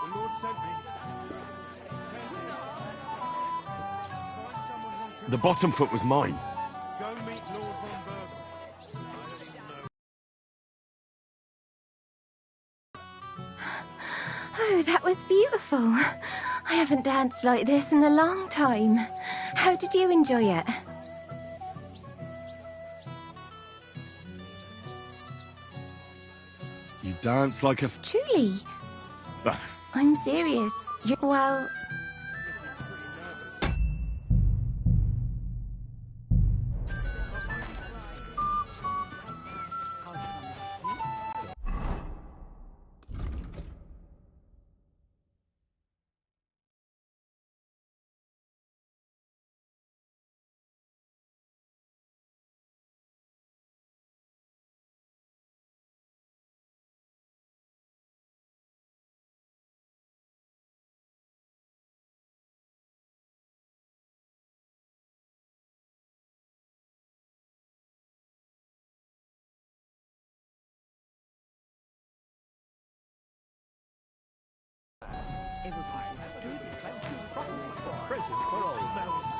The Lord sent me. The bottom foot was mine. Go meet Lord von Oh, that was beautiful. I haven't danced like this in a long time. How did you enjoy it? You dance like a... Truly. Ugh. I'm serious. You're... Well...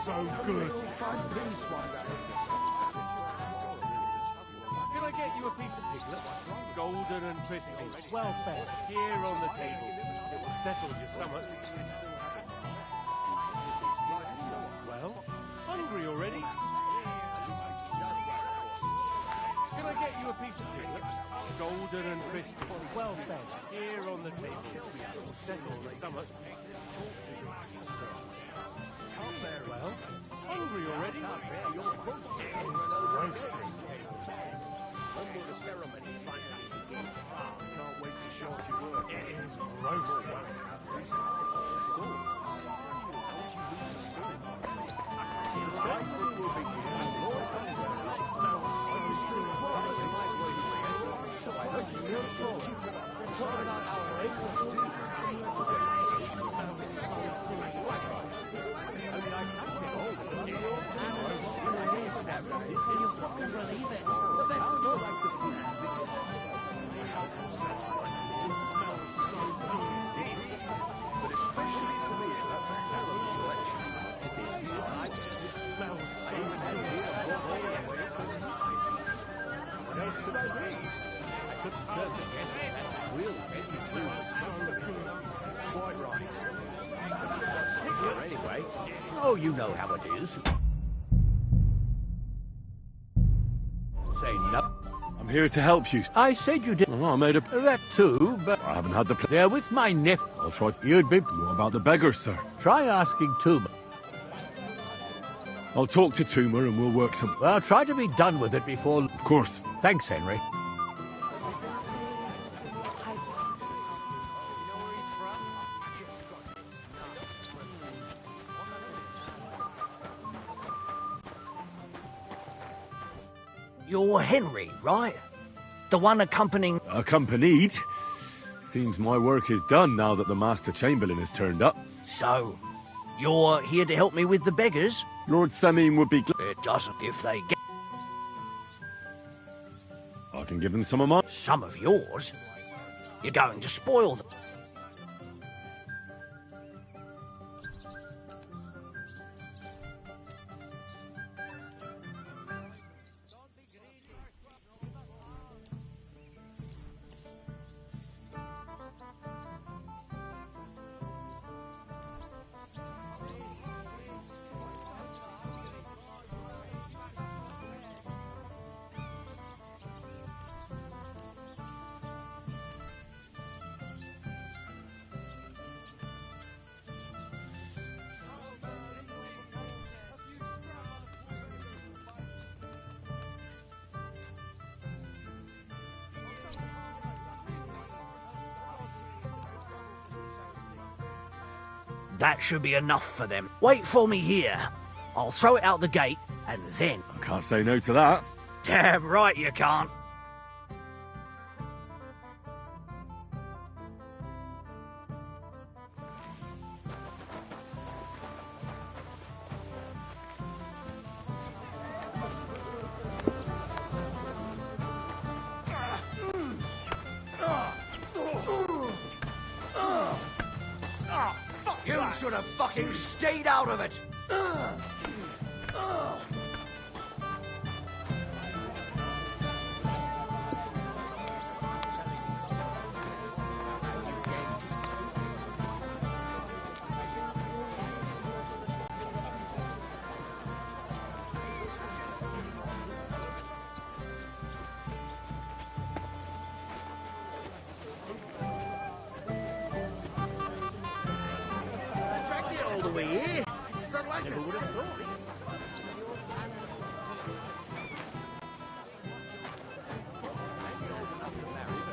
So good. Find peace one day. Can I get you a piece of piglet? Golden and crispy, well fed, here on the table. It will settle your stomach. Well, hungry already? Can I get you a piece of piglet? Golden and crispy, well fed, here on the table. It will settle your stomach. Well, hungry already? Roasting. One more the ceremony, finally begin. Can't wait to show off your work. It is roasting. Anyway, oh, you know how it is. Say no. I'm here to help you. I said you did. Oh, I made a... That too, but... I haven't had the... They're with my nephew. I'll try... You'd be... What about the beggars, sir? Try asking Tuma. I'll talk to Tuma and we'll work something. Well, try to be done with it before... Of course. Thanks, Henry. You're Henry, right? The one accompanying... Accompanied? Seems my work is done now that the Master Chamberlain has turned up. So, you're here to help me with the beggars? Lord Sameen would be glad. It doesn't if they get... I can give them some of mine. Some of yours? You're going to spoil them. That should be enough for them. Wait for me here. I'll throw it out the gate, and then... I can't say no to that. Damn right you can't. You should have fucking stayed out of it!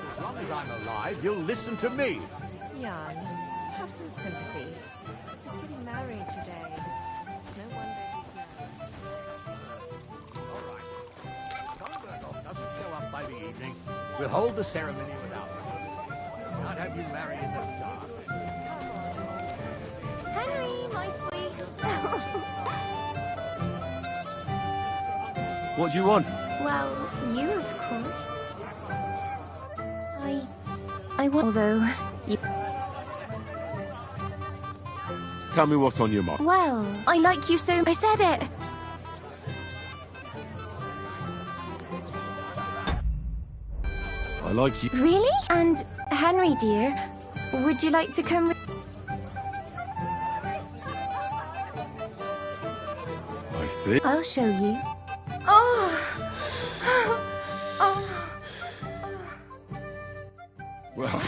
As long as I'm alive, you'll listen to me. Jan, have some sympathy. He's getting married today. It's no wonder he's nervous. All right. Convergoff doesn't show up by the evening. We'll hold the ceremony without him. Can't have you marry in the dark. Henry, my sweet. What do you want? Well, you, of course. I want... Although, you... Tell me what's on your mind. Well, I like you so... I said it. I like you. Really? And, Henry, dear, would you like to come with... I see. I'll show you. Oh! Oh! Well,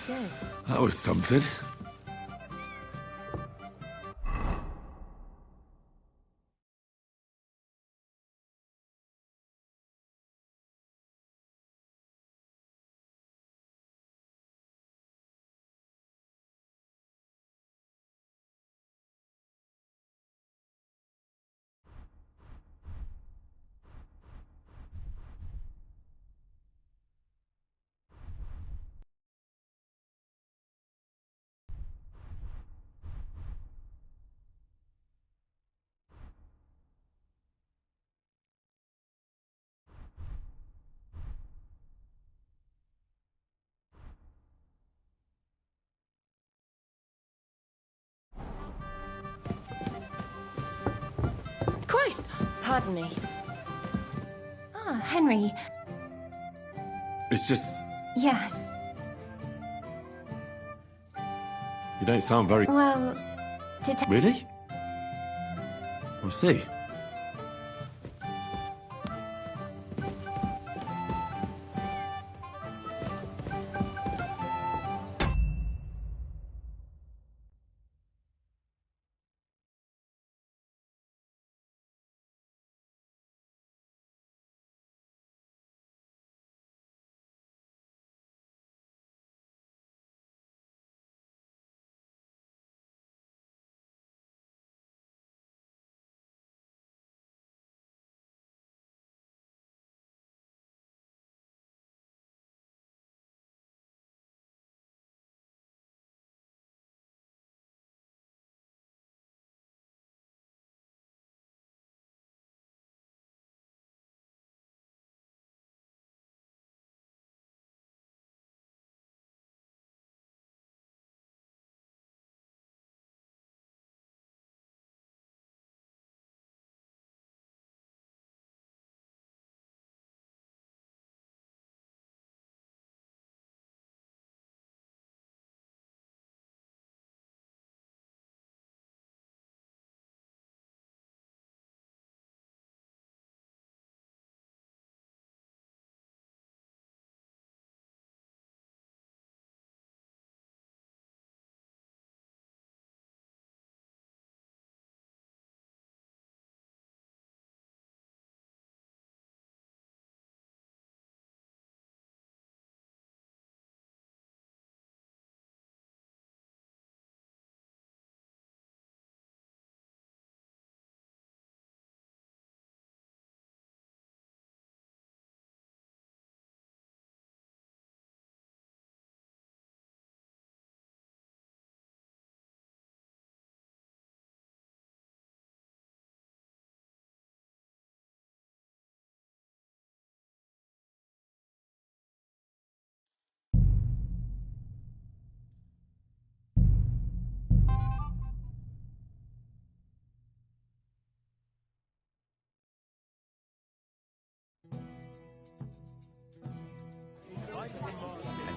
Good. that was something. Christ! Pardon me. Ah, Henry. It's just... Yes. You don't sound very... Well, Really? I see.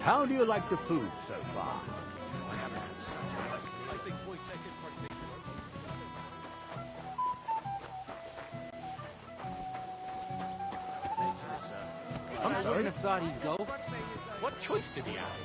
How do you like the food so far? I'm sorry. Have thought he'd go. What choice did he have?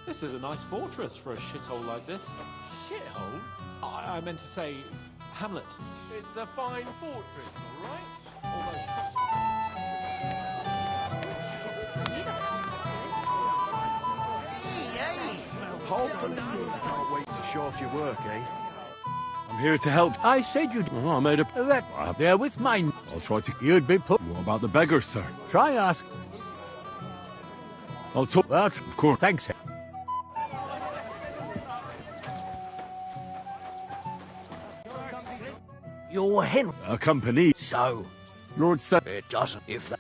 This is a nice fortress for a shithole like this. Shithole? I meant to say, Hamlet. It's a fine fortress, all right? Hopefully you can't wait to show off your work, eh? I'm here to help. I said you'd... Oh, I made a... There with mine. I'll try to... You'd be put... What about the beggars, sir? Try ask. I'll talk... That's... Of course. Thanks. You're Henry. Accompany. So, Lord Sir... it doesn't. If that...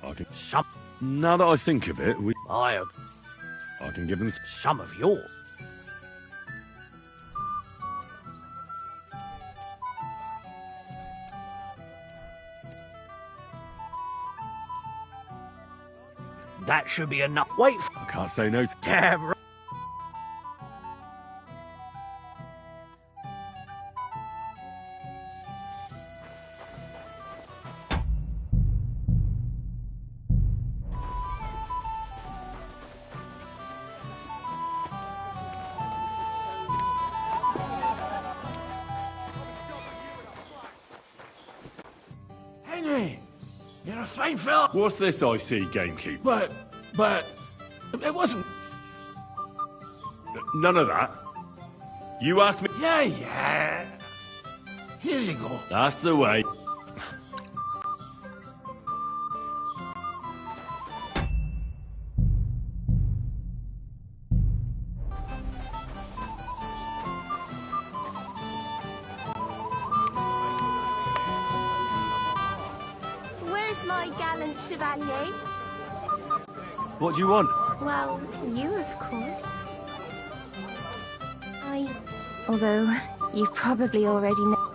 I can... Some... Now that I think of it, I can give them... Some of your... That should be enough. Wait. I can't say no to... Damn right. Henry, you're a fine fella. What's this I see, gamekeeper? But, it wasn't... None of that. You asked me... Yeah. Here you go. That's the way. Where's my gallant chevalier? What do you want? Well, you, of course. Although, you probably already know.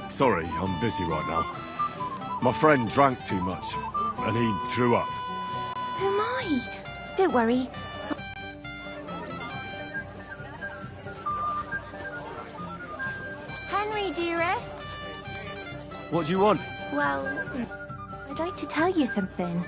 Sorry, I'm busy right now. My friend drank too much, and he threw up. Who am I? Don't worry. Henry, dearest. What do you want? Well, I'd like to tell you something.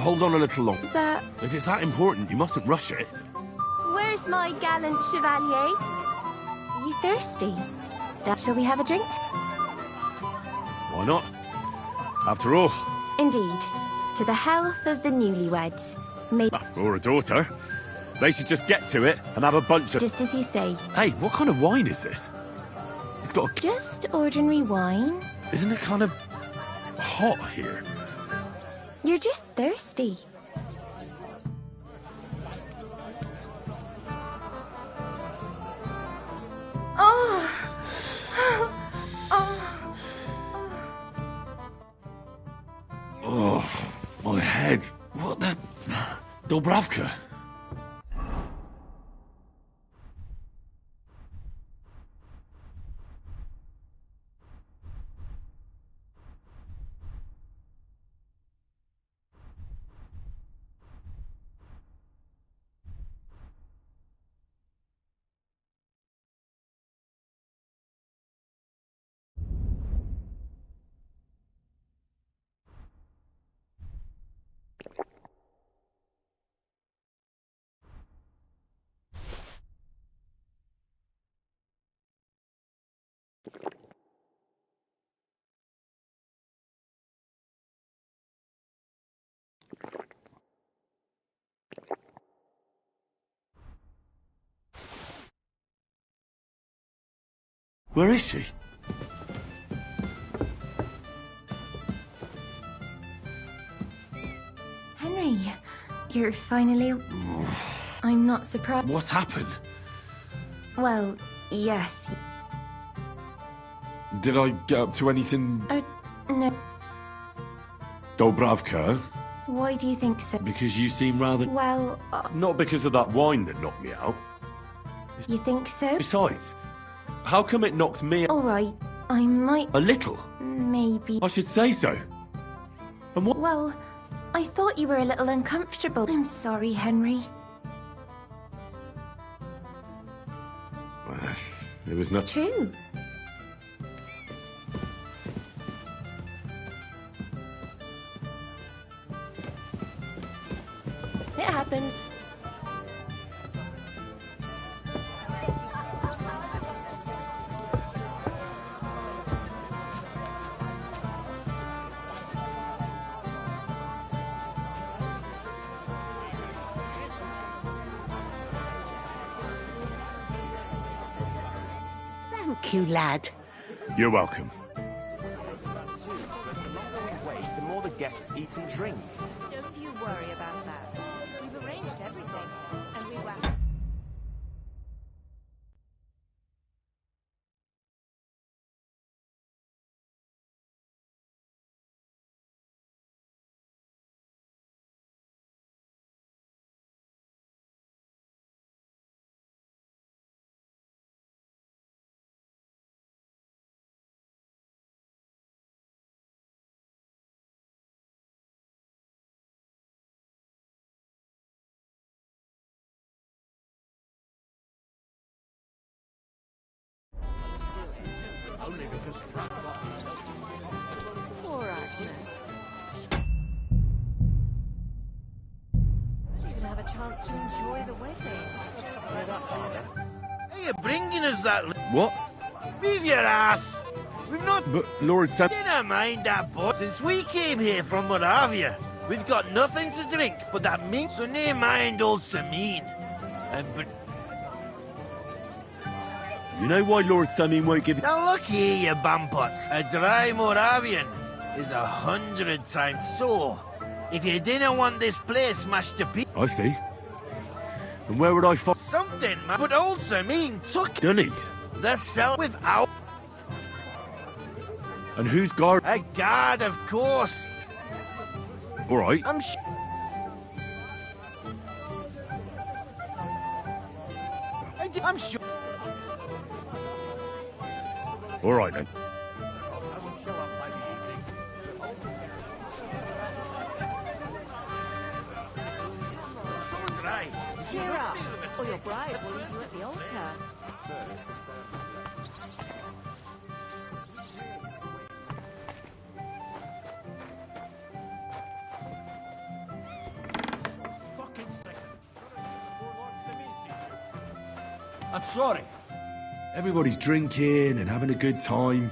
Hold on a little longer. But If it's that important, you mustn't rush it. where's my gallant chevalier? Are you thirsty? Shall we have a drink? Why not? After all, Indeed. To the health of the newlyweds. May or a daughter, they should just get to it and have a bunch of... just as you say. Hey, what kind of wine is this? It's got a... Just ordinary wine. Isn't it kind of hot here? You're just thirsty. Oh. Oh, my head. What the... Dobravka? Where is she? Henry, you're finally... I'm not surprised. What's happened? Well, yes. Did I get up to anything? No. Dobravka? Why do you think so? Because you seem rather... Well... Not because of that wine that knocked me out. You think so? Besides, how come it knocked me out? All right, I might... A little? Maybe. I should say so. And what... Well, I thought you were a little uncomfortable. I'm sorry, Henry. It was not... True. It happens. Thank you, lad. You're welcome. The longer we wait, the more the guests eat and drink. Don't you worry about that. We've arranged everything, and we were... Only because... Poor Agnes. She didn't have a chance to enjoy the wedding. Are you bringing us that? What? Move your ass! We've not... But Lord Sam... Didn't mind that boy. Since we came here from Moravia, we've got nothing to drink but that mint. So near mind old Samin. And... You know why Lord Samin won't give... Now look here, you bampot. A dry Moravian is 100 times so. If you didn't want this place smashed to pieces... I see. And where would I find... Something, man. But old Samin took... Dunnies. The cell without... And who's guard... A guard, of course. All right. I'm sure... I'm sure... All right, then. Cheer up, or your bride will leave you at the altar. I'm sorry. Everybody's drinking and having a good time.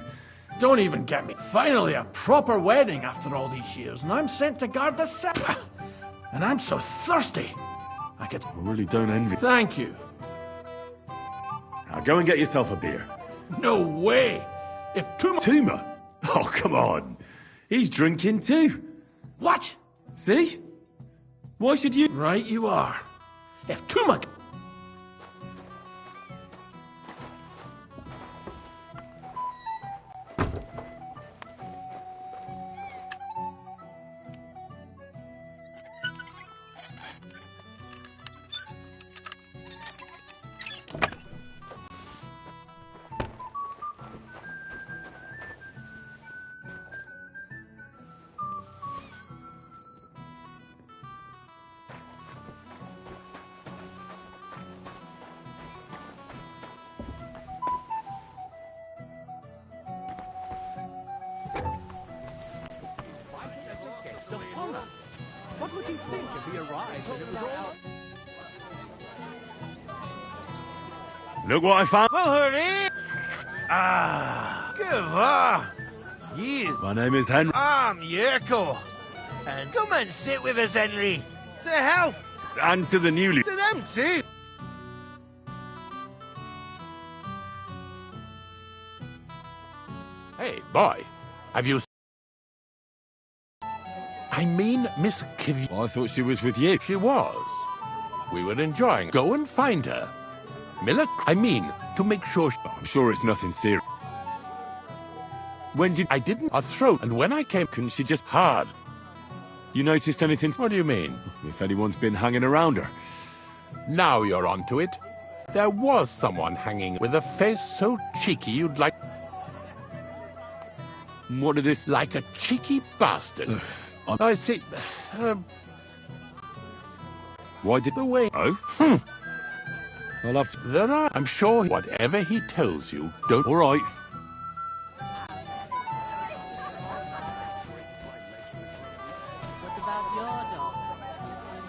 Don't even get me. Finally, a proper wedding after all these years, and I'm sent to guard the cellar. And I'm so thirsty. I really don't envy. Thank you. Now go and get yourself a beer. No way. If Tuma? Oh, come on. He's drinking too. What? See? Why should you? Right you are. If Tuma... What would you think if he arrived and it was all... Look what I found. Well, hurry! Good va. You. My name is Henry. I'm Yurko. And come and sit with us, Henry. To health. And to the newly... To them too. Hey, boy, have you... I mean, Miss Kiv... I thought she was with you. She was. We were enjoying. Go and find her. Miller, I mean, to make sure... I'm sure it's nothing serious. When did... I didn't... A throat. And when I came... Couldn't she just... Hard. You noticed anything... What do you mean? If anyone's been hanging around her. Now you're onto it. There was someone hanging with a face so cheeky you'd like... What did this... Like a cheeky bastard. I see... Why did... The way... Oh? I'll have to... There are... I'm sure whatever he tells you, don't... All right. What about your dog?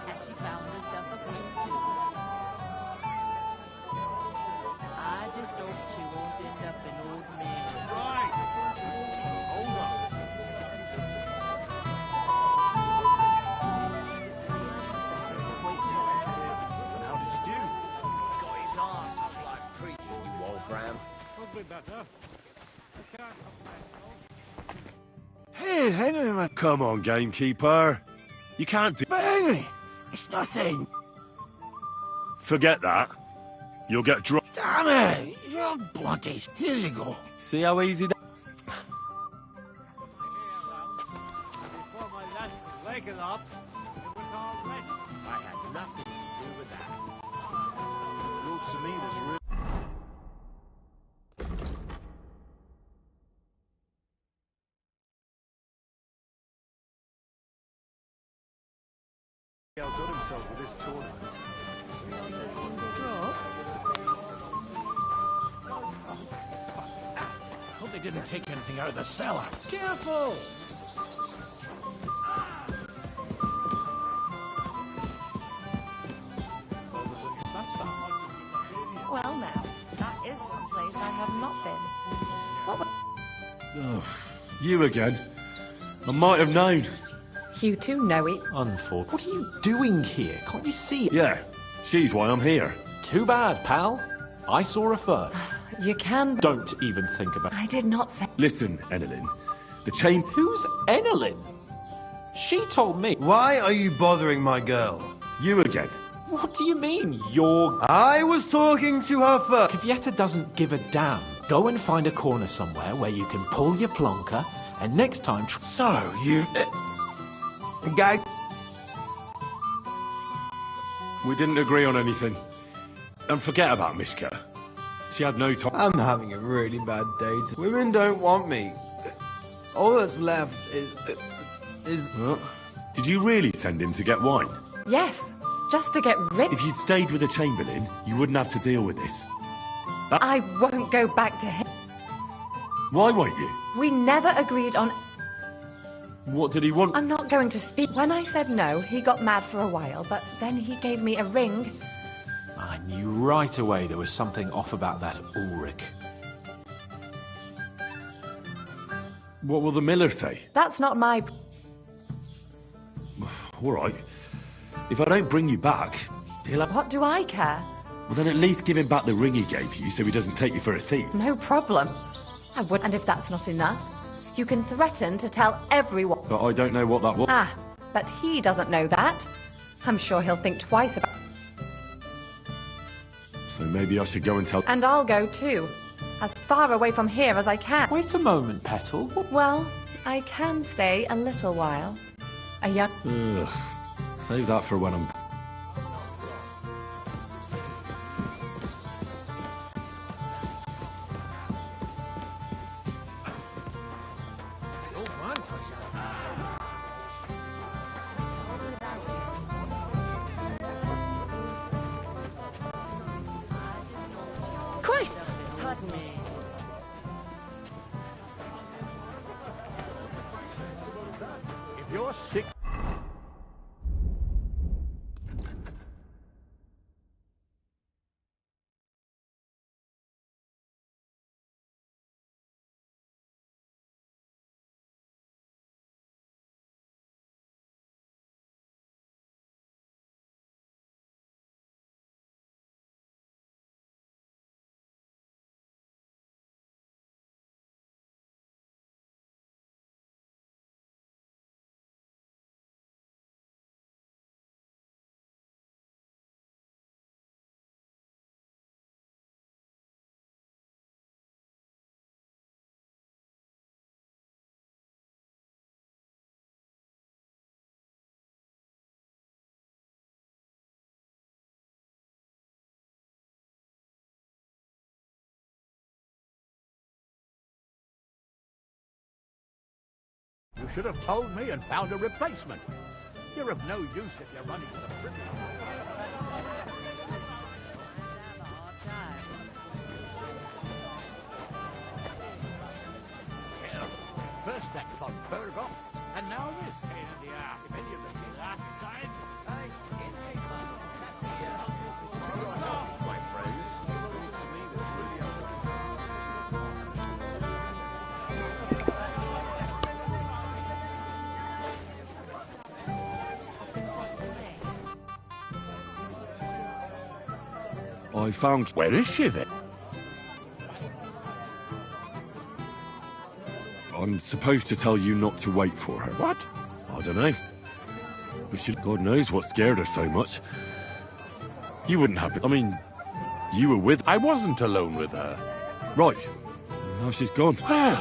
Has she found herself a queen too? I just hope she won't end up an old maid. Right. Hold on. How did you do? Got his arse up like preaching, you old Bram. Probably better. I can't Hey, Henry, man. Come on, gamekeeper. You can't do... But Henry, it's nothing. Forget that. You'll get drunk. Damn it. You're bloody. Here you go. See how easy that... Before my lad was waking up, it was all rest. I had nothing to do with that. Lord Semina's really... outdone himself with this tournament. Hope they didn't take anything out of the cellar. Careful. Well now, that is one place I have not been. What was... Oh, you again. I might have known. You two know it. Unfortunate. What are you doing here? Can't you see it? Yeah, she's why I'm here. Too bad, pal. I saw her first. You can... Don't even think about it. I did not say... Listen, Enelin. The chain... Who's Enelin? She told me. Why are you bothering my girl? You again. What do you mean, you're... I was talking to her first. Kivieta doesn't give a damn. Go and find a corner somewhere where you can pull your plonker, and next time... So, you've... Guy... We didn't agree on anything. And forget about Mishka. She had no time. I'm having a really bad day. Women don't want me. All that's left is... What? Did you really send him to get wine? Yes, just to get rid... If you'd stayed with the Chamberlain, you wouldn't have to deal with this. I won't go back to him. Why won't you? We never agreed on... What did he want? I'm not going to speak. When I said no, he got mad for a while, but then he gave me a ring. I knew right away there was something off about that Ulrich. What will the miller say? That's not my... All right. If I don't bring you back, he'll have... What do I care? Well, then at least give him back the ring he gave you so he doesn't take you for a thief. No problem. I would... And if that's not enough, you can threaten to tell everyone. But I don't know what that was. Ah, but he doesn't know that. I'm sure he'll think twice about... So maybe I should go and tell... And I'll go too. As far away from here as I can. Wait a moment, Petal. Well, I can stay a little while. A young... Ugh. Save that for when I'm... Christ! Pardon me. If you're sick... You should have told me and found a replacement. You're of no use if you're running to the privy. First that von Berghoff, and now this pain in the ass. If any of them get that inside, My friends. To me, there's I found... Where is she then? I'm supposed to tell you not to wait for her. What? I don't know. But she... God knows what scared her so much. You wouldn't happen... I mean, you were with... I wasn't alone with her. Right. Now she's gone. Well,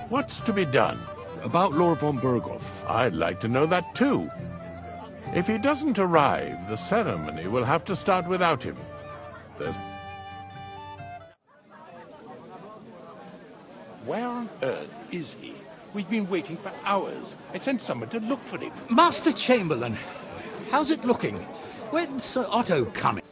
what's to be done? About Lord von Berghoff. I'd like to know that too. If he doesn't arrive, the ceremony will have to start without him. There's... Where on earth is he? We've been waiting for hours. I sent someone to look for him. Master Chamberlain, how's it looking? When's Sir Otto coming?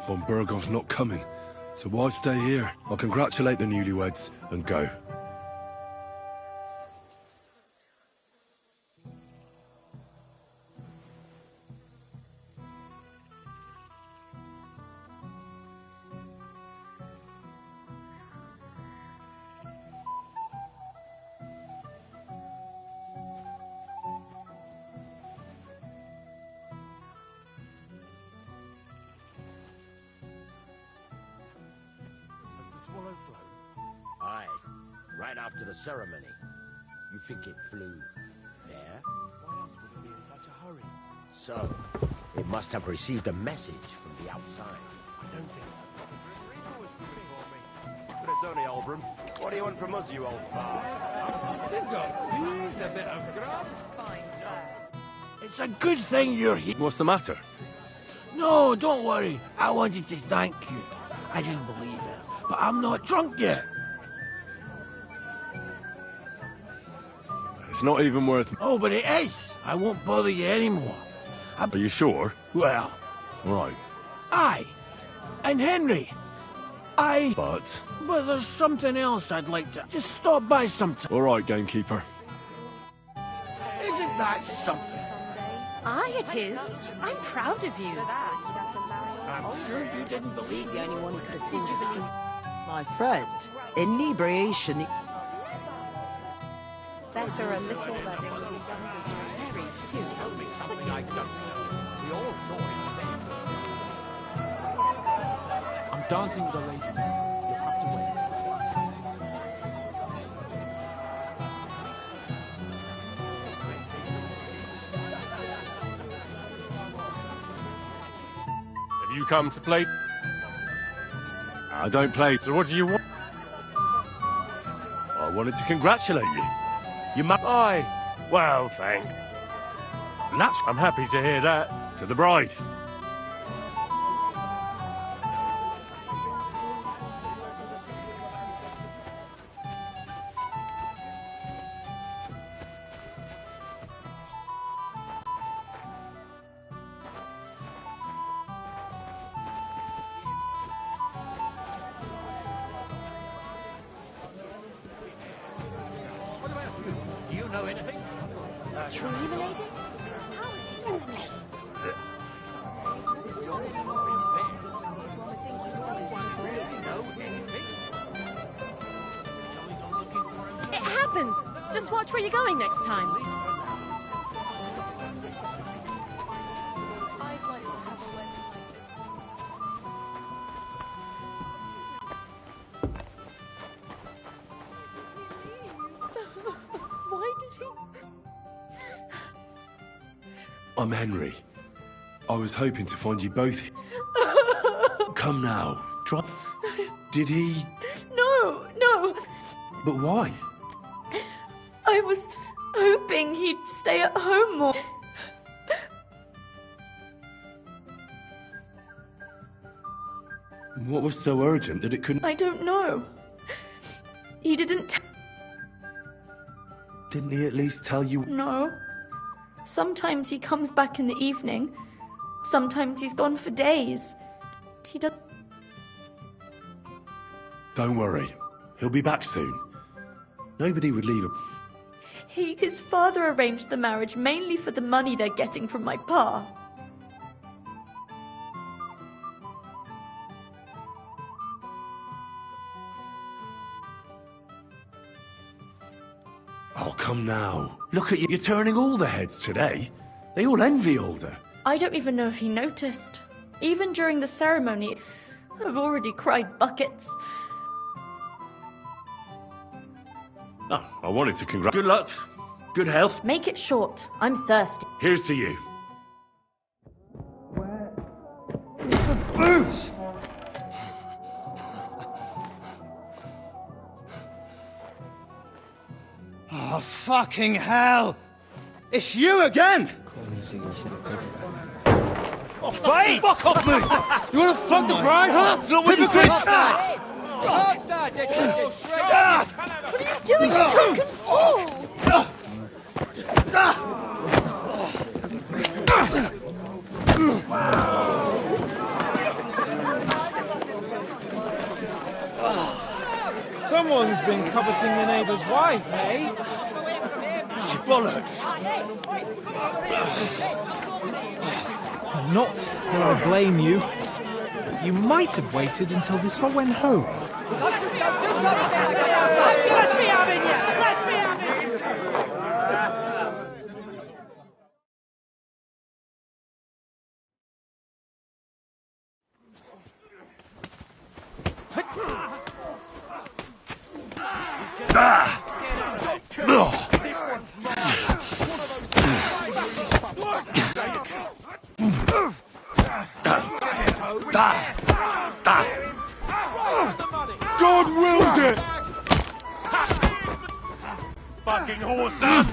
Von Berghoff's not coming. So why stay here? I'll congratulate the newlyweds and go. Aye, right after the ceremony. You think it flew there? Why else would it be in such a hurry? So, it must have received a message from the outside. I don't think so. But it's only Albram. What do you want from us, you old fart? You've got booze, a bit of grub. It's a good thing you're here. What's the matter? No, don't worry. I wanted to thank you. I didn't believe it, but I'm not drunk yet. It's not even worth... Oh, but it is. I won't bother you anymore. Are you sure? Well, Right. aye. And Henry, But... But there's something else I'd like to... Just stop by sometime. All right, gamekeeper. Isn't that something? Aye, it is. I'm proud of you. I'm sure you didn't believe the only one who could have seen Did you believe? My friend, inebriation... Better a little wedding will be done with Harry, too. Something I don't know. We all saw it. I'm dancing with a lady. You'll have to wait. Have you come to play? I don't play. So what do you want? I wanted to congratulate you. Aye. Well, thank. I'm happy to hear that. To the bride. Do you know anything? Truly, the lady? It happens. Just watch where you're going next time. I'd like to have a wedding. Why did he? I'm Henry. I was hoping to find you both here. Come now. Drop. Did he... No, no. But why? I was hoping he'd stay at home more. What was so urgent that it couldn't... I don't know. He didn't. Didn't he at least tell you... No. Sometimes he comes back in the evening. Sometimes he's gone for days. He does. Don't worry. He'll be back soon. Nobody would leave him. His father arranged the marriage mainly for the money they're getting from my pa. Oh, come now. Look at you. You're turning all the heads today. They all envy Alder. I don't even know if he noticed. Even during the ceremony, I've already cried buckets. Oh, I wanted to congratulate. Good luck. Good health. Make it short. I'm thirsty. Here's to you. Boots! Oh, fucking hell! It's you again! Oh, Hey! fuck off me! You wanna fuck the bride, huh? It's not what you think! What are you doing, you drunken fool? Someone's been coveting your neighbour's wife, eh? Oh, bollocks! I'm not going to blame you. You might have waited until this all went home. Let's be having you! Let's be having you! God wills it! Fucking horses!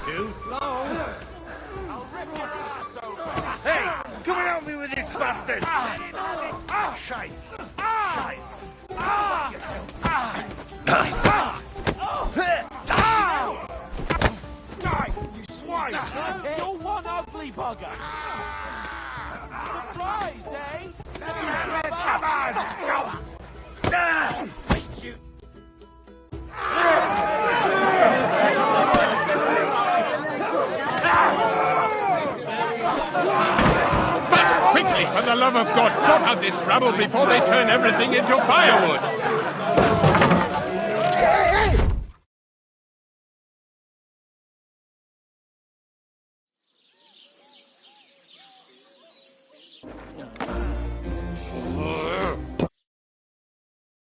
Too slow. Hey, come and help me with this bastard! Scheiße! Die, you swine! You're one ugly bugger! Surprised, eh? Come on! Beat you! Quickly, for the love of God, sort out this rabble before they turn everything into firewood!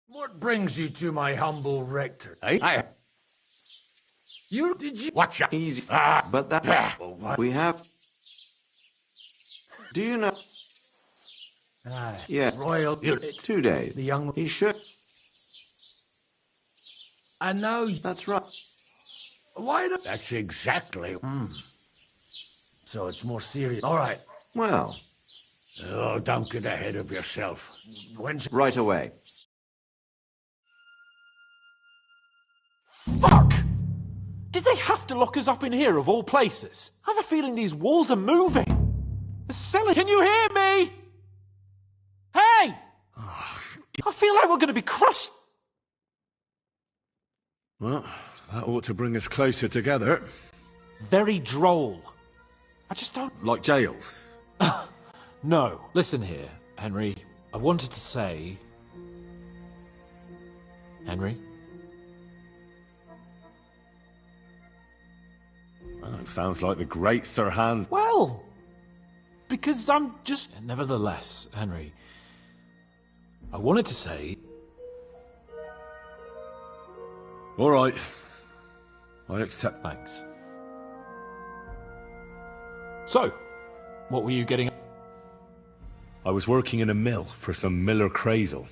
What brings you to my humble rector? Eh? You did you watch out? Easy. But that we have. Do you know? Yeah. Royal 2 days. The young. He should. I know. That's right. Why not? That's exactly. So it's more serious. All right. Well. Oh, don't get ahead of yourself. When's right away? Fuck! Did they have to lock us up in here of all places? I have a feeling these walls are moving. The cellar. Can you hear me? Hey! I feel like we're going to be crushed. Well, that ought to bring us closer together. Very droll. I just don't... Like jails? No. Listen here, Henry. I wanted to say... Henry? Well, it sounds like the great Sir Hans... Well, because I'm just... Nevertheless, Henry, I wanted to say... All right. I accept. Thanks. So, what were you getting... I was working in a mill for some Miller Crazel.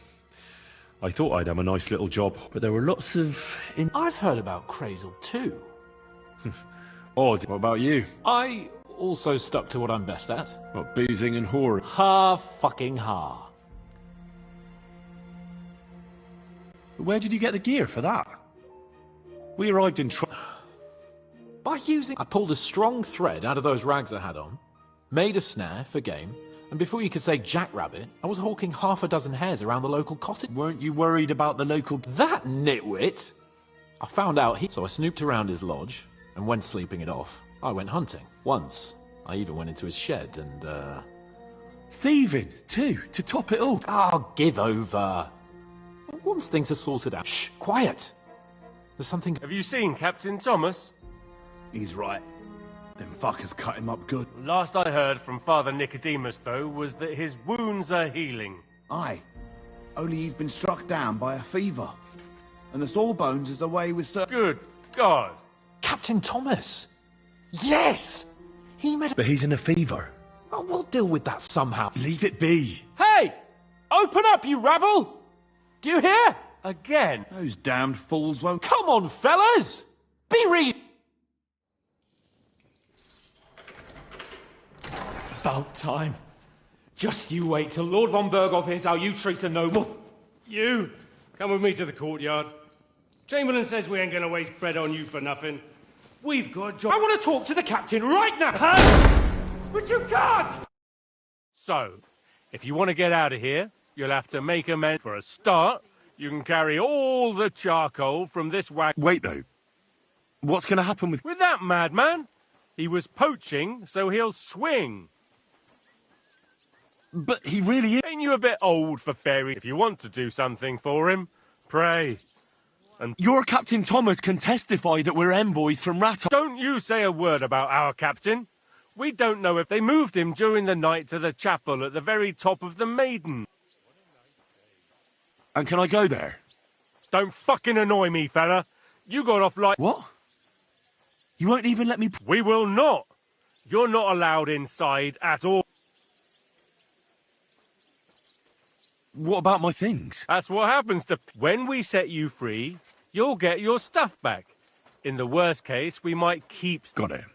I thought I'd have a nice little job, but there were lots of... I've heard about Crazel too. Odd. What about you? I also stuck to what I'm best at. What, boozing and whoring? Ha-fucking-ha. Where did you get the gear for that? We arrived in By using... I pulled a strong thread out of those rags I had on, made a snare for game, and before you could say jackrabbit, I was hawking half a dozen hares around the local cottage. Weren't you worried about the local... That nitwit! I found out so I snooped around his lodge, and when sleeping it off, I went hunting. Once, I even went into his shed and, Thieving, too, to top it all. Oh, give over. Once things are sorted out... Shh, quiet! There's something... Have you seen Captain Thomas? He's right. Them fuckers cut him up good. Last I heard from Father Nicodemus, though, was that his wounds are healing. Aye. Only he's been struck down by a fever. And the sawbones is away with Sir... Good God. Captain Thomas! Yes! He made... But he's in a fever. Oh, we'll deal with that somehow. Leave it be. Hey! Open up, you rabble! Do you hear? Again? Those damned fools won't... Come on, fellas! Be reasonable! About time. Just you wait till Lord von Berghoff hears how you treat a noble. You, come with me to the courtyard. Chamberlain says we ain't gonna waste bread on you for nothing. We've got a job. I want to talk to the captain right now! But you can't! So, if you want to get out of here, you'll have to make amends. For a start, you can carry all the charcoal from this wagon. Wait, though. What's gonna happen with... With that madman? He was poaching, so he'll swing. But he really is... Ain't you a bit old for fairy? If you want to do something for him, pray. And your Captain Thomas can testify that we're envoys from Rattle. Don't you say a word about our captain. We don't know if they moved him during the night to the chapel at the very top of the Maiden. And can I go there? Don't fucking annoy me, fella. You got off like... What? You won't even let me... We will not. You're not allowed inside at all. What about my things? That's what happens to... When we set you free, you'll get your stuff back. In the worst case, we might keep... Got it.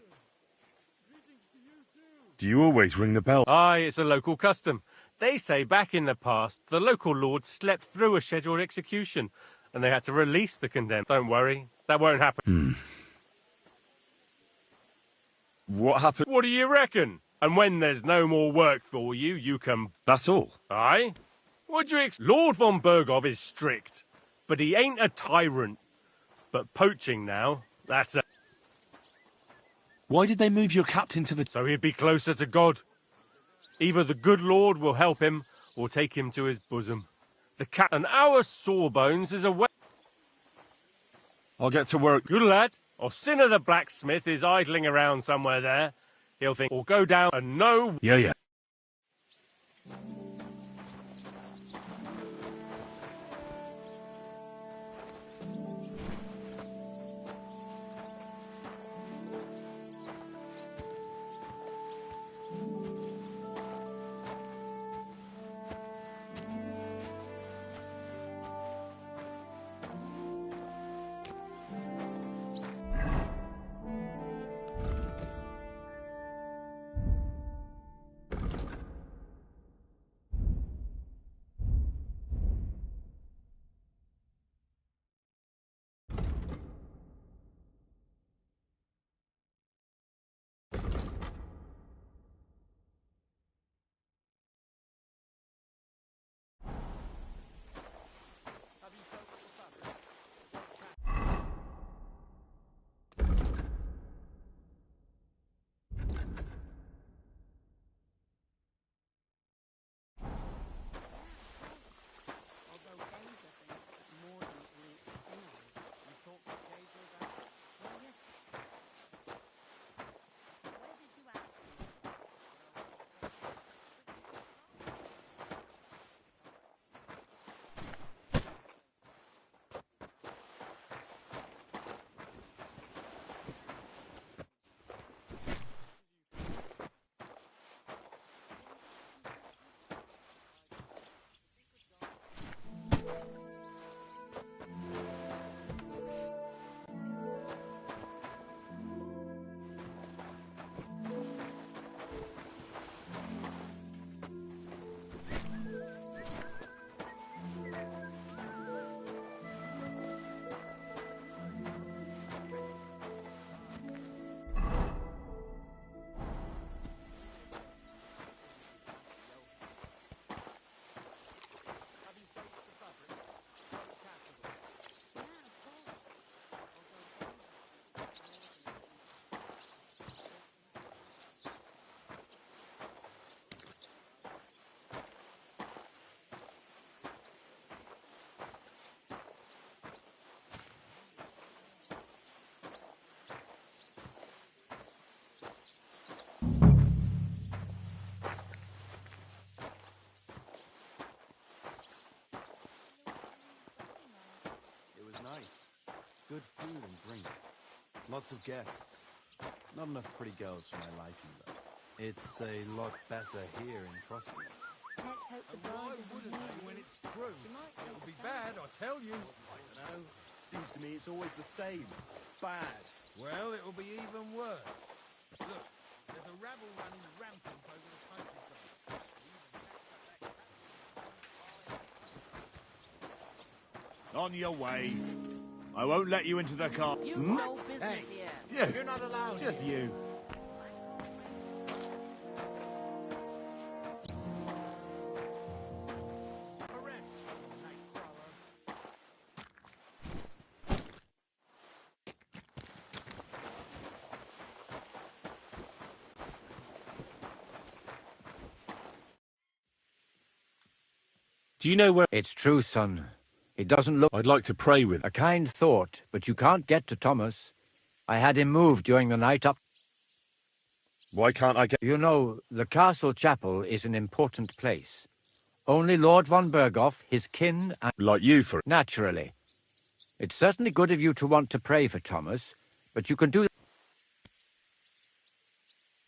Do you always ring the bell? Aye, it's a local custom. They say back in the past, the local lord slept through a scheduled execution, and they had to release the condemned. Don't worry, that won't happen. What happened? What do you reckon? And when there's no more work for you, you can... That's all? Aye? What do you Lord von Berghoff is strict, but he ain't a tyrant. But poaching now, that's a... Why did they move your captain to the... So he'd be closer to God. Either the good Lord will help him, or take him to his bosom. The cat and our sawbones is away. I'll get to work. Good lad. Or Sinner the blacksmith is idling around somewhere there. He'll think, or go down and know... Yeah. nice. Good food and drink. Lots of guests. Not enough pretty girls for my liking, though. It's a lot better here in Frosty. Let's hope the bride isn't here. When it's true, it'll be bad, I tell you. I don't know. Seems to me it's always the same. Bad. Well, it'll be even worse. Look, there's a rabble running rampant over the countryside. On your way. I won't let you into the car. You've Hmm? no business here. Yeah. You're not allowed. Just you. Do you know where... It's true, son. It doesn't look... I'd like to pray with... A kind thought, but you can't get to Thomas. I had him moved during the night up... Why can't I get... You know, the castle chapel is an important place. Only Lord von Berghoff, his kin, and... Like you, for... Naturally. It's certainly good of you to want to pray for Thomas, but you can do...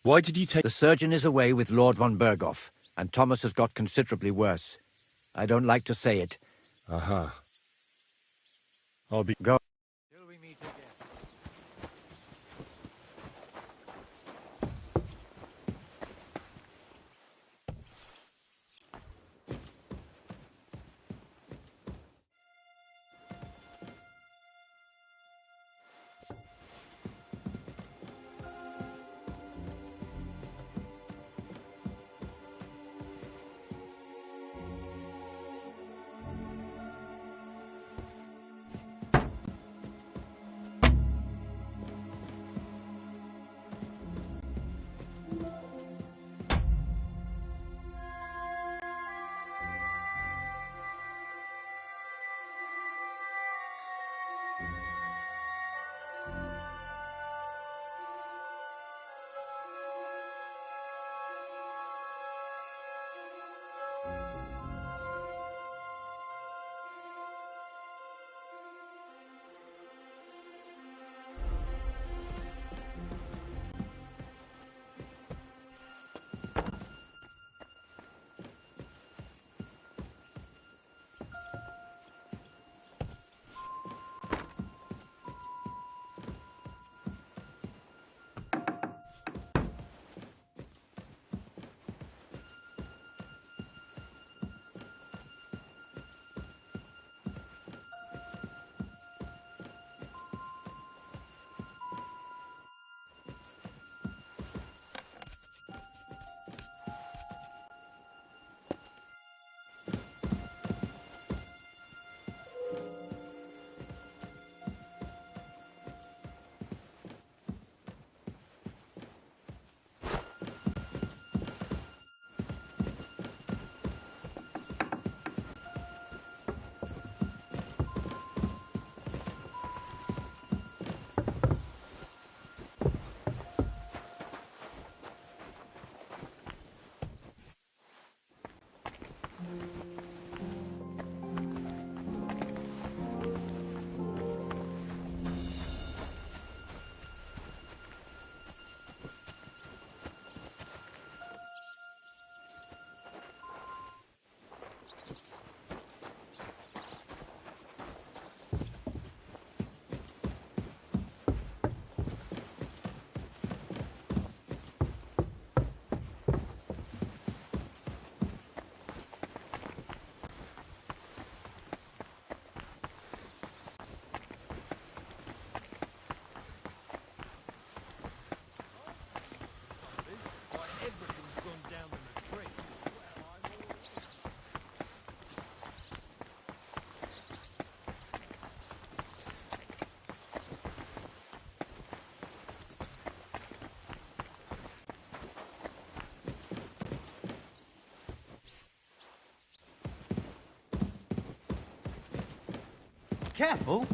Why did you take... The surgeon is away with Lord von Berghoff, and Thomas has got considerably worse. I don't like to say it. Uh-huh. I'll be... Go. Till we meet again. Careful.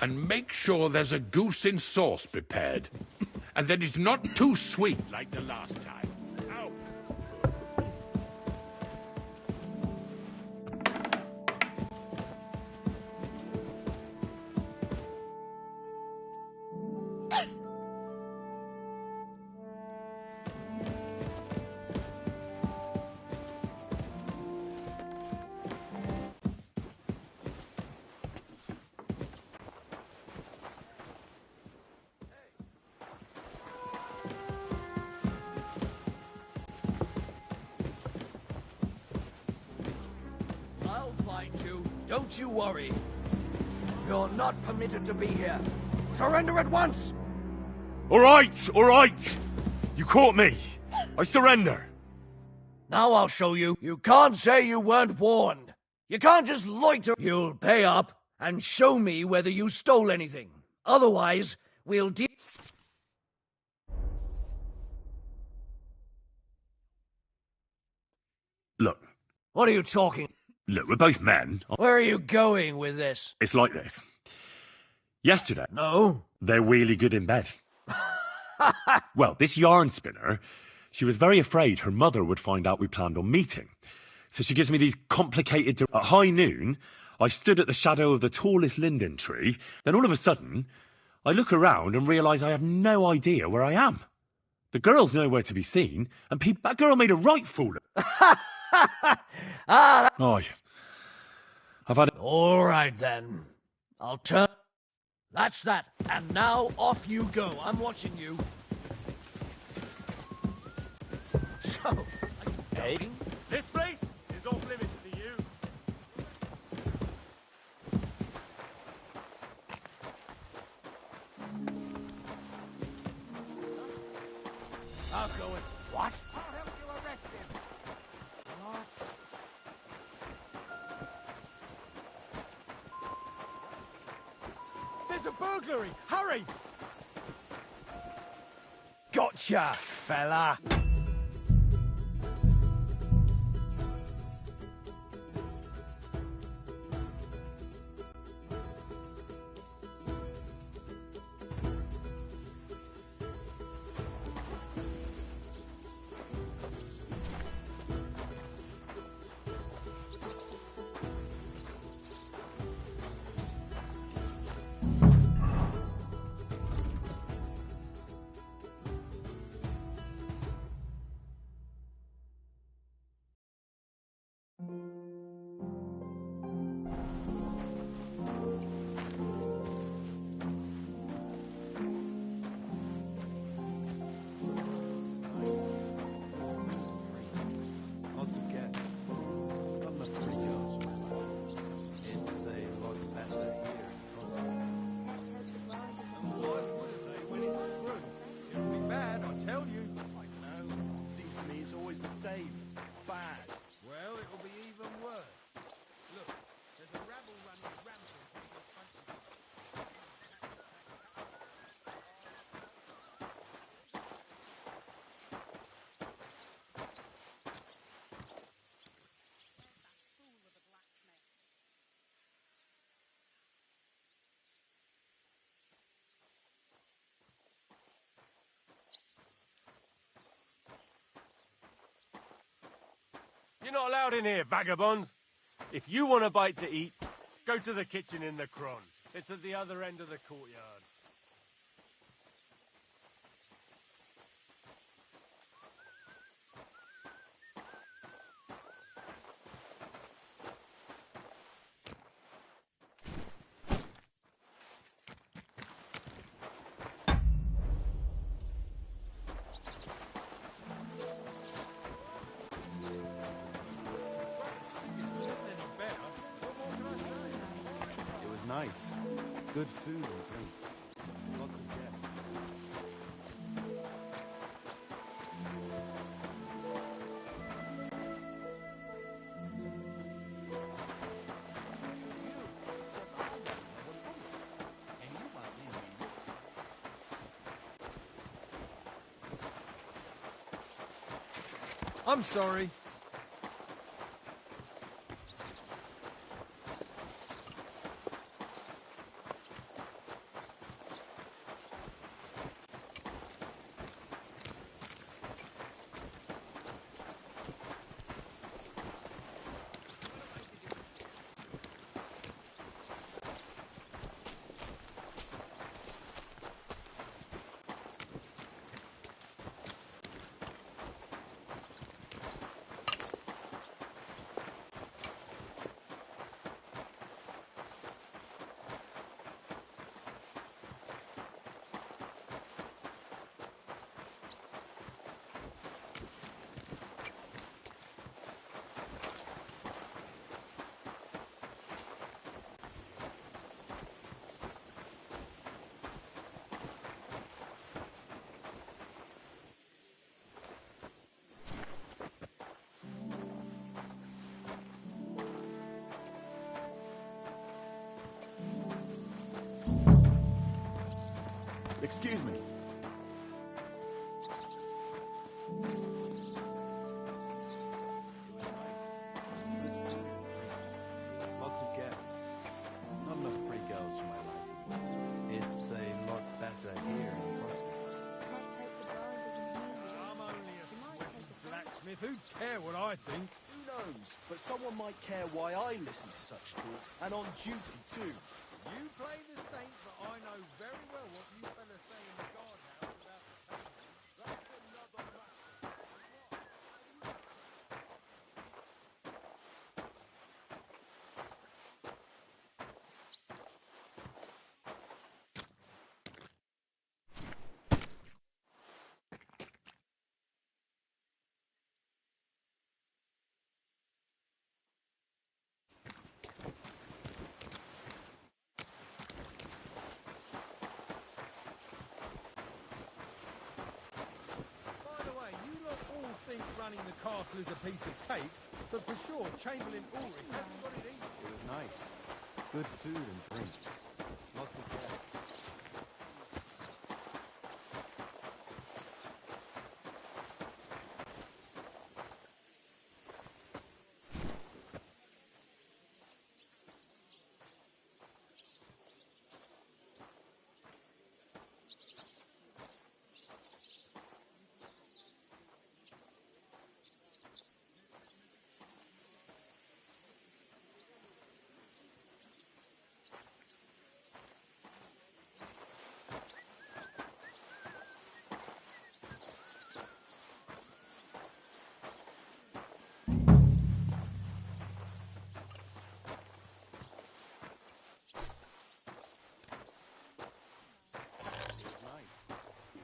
And make sure there's a goose in sauce prepared. And that it's not too sweet like the last time. Ow. I'll find you. Don't you worry. You're not permitted to be here. Surrender at once! All right, all right. You caught me. I surrender. Now I'll show you. You can't say you weren't warned. You can't just loiter. You'll pay up and show me whether you stole anything. Otherwise, we'll deal. Look. What are you talking? Look, we're both men. Where are you going with this? It's like this. Yesterday. No? They're really good in bed. Well, this yarn spinner, she was very afraid her mother would find out we planned on meeting. So she gives me these complicated... At high noon, I stood at the shadow of the tallest linden tree. Then all of a sudden, I look around and realise I have no idea where I am. The girl's nowhere to be seen, and that girl made a right fool of... Oh, I've had... All right, then. I'll turn... That's that. And now off you go. I'm watching you. So, hey, this place is off limits to you. I'll go in. What? I'll help you arrest him. What? There's a burglary! Hurry! Gotcha, fella! Lots of guests. Not enough pretty girls for my life. It's a lot better here in Trondheim. And what would it say when it's true? It'll be bad, I tell you. I know. Seems to me it's always the same. Bad. Well, it'll be even worse. Look, there's a rabble running rampant in the countryside. You're not allowed in here, vagabond. If you want a bite to eat, go to the kitchen in the Cron. It's at the other end of the courtyard. It was nice. Good food and drink. Lots of guests. I'm sorry. Excuse me. Lots of guests. Not enough pretty girls for my liking. It's a lot better here in Frosty. I'm only a sweating blacksmith. Who'd care what I think? Who knows? But someone might care why I listen to such talk, and on duty too. You play the saint, but I know very well what you fellas say in the guardhouse about the pagan. That's another matter. By the way, you lot all think running the castle is a piece of cake, but for sure, Chamberlain Ulrich hasn't got it either. It was nice. Good food and drink. Lots of guests.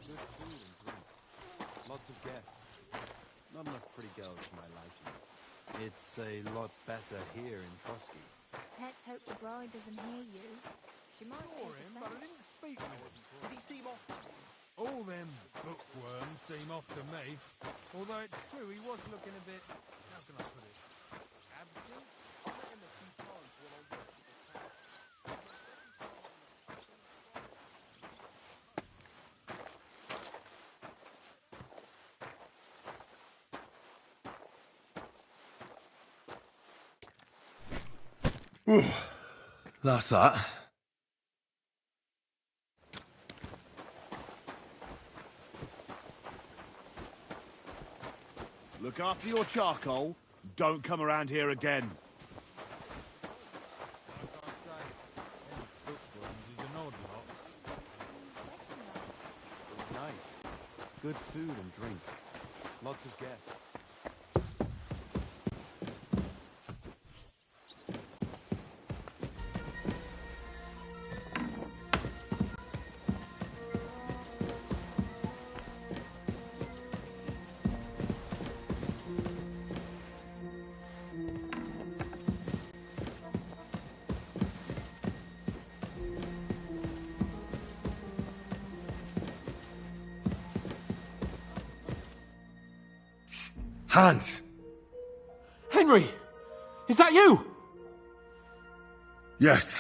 Good food and drink. Lots of guests. Not enough pretty girls for my liking. It's a lot better here in Trotsky. Let's hope the bride doesn't hear you. She might Saw take him, but I offense. didn't speak with him. Did he seem off? All them bookworms seem off to me. Although it's true, he was looking a bit, how can I put it, absent? I met him a few times when I worked at the town. That's that. Look after your charcoal. Don't come around here again. Like I say, them bookworms is an odd lot. It was nice. Good food and drink. Lots of guests. Hans! Henry! Is that you? Yes.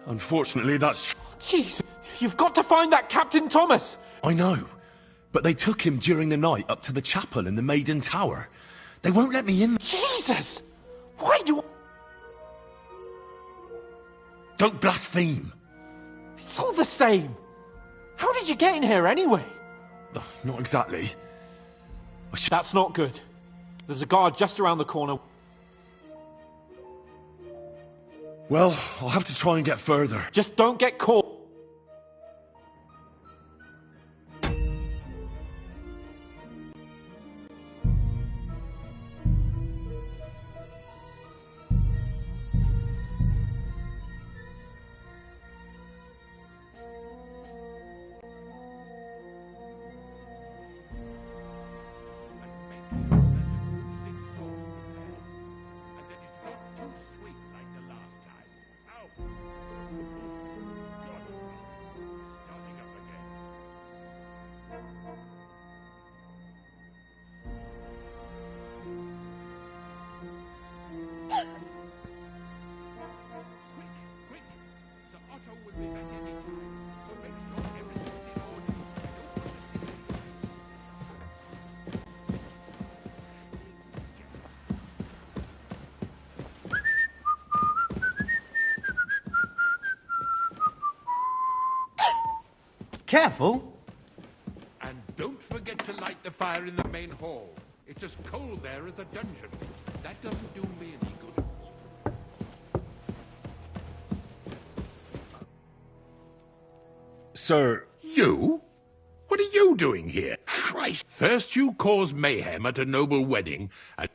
Unfortunately, that's... Jeez, you've got to find that Captain Thomas! I know. But they took him during the night up to the chapel in the Maiden Tower. They won't let me in. Jesus! Why do... Don't blaspheme. It's all the same. How did you get in here anyway? Not exactly. That's not good. There's a guard just around the corner. Well, I'll have to try and get further. Just don't get caught. Careful. And don't forget to light the fire in the main hall. It's as cold there as a dungeon. That doesn't do me any good. Sir... You? What are you doing here? Christ! First you cause mayhem at a noble wedding, and...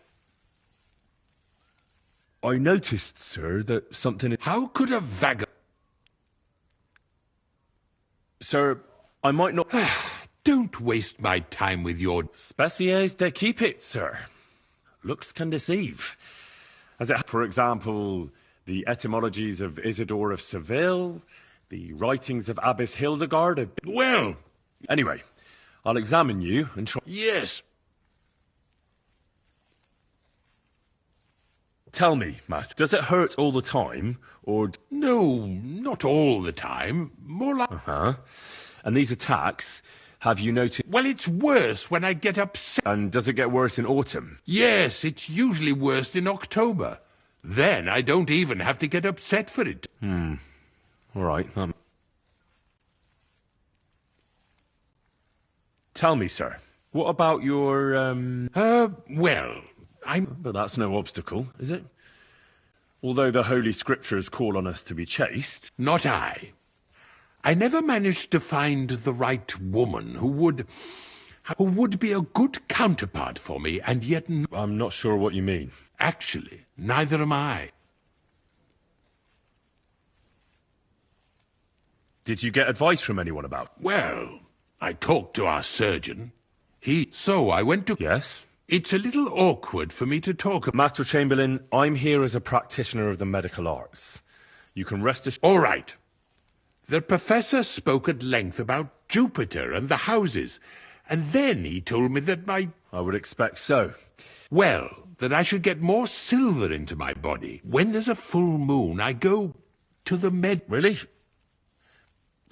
I noticed, sir, that something... How could a vagabond... Sir, I might not... Don't waste my time with your... Spéciés de keep it, sir. Looks can deceive. As it, for example, the etymologies of Isidore of Seville, the writings of Abbess Hildegard of... Well... Anyway, I'll examine you and try... Yes. Tell me, Matt, does it hurt all the time, or... No, not all the time. More like... Uh-huh. And these attacks, have you noticed... Well, it's worse when I get upset. And does it get worse in autumn? Yes, it's usually worse in October. Then I don't even have to get upset for it. All right. Tell me, sir, what about your, well, But that's no obstacle, is it? Although the Holy Scriptures call on us to be chaste. Not I. I never managed to find the right woman who would be a good counterpart for me, and yet... I'm not sure what you mean. Actually, neither am I. Did you get advice from anyone about... Well, I talked to our surgeon. So I went to... Yes? It's a little awkward for me to talk... Master Chamberlain, I'm here as a practitioner of the medical arts. You can rest assured... All right. The professor spoke at length about Jupiter and the houses, and then he told me that I would expect so. Well, that I should get more silver into my body. When there's a full moon, I go to the med... Really?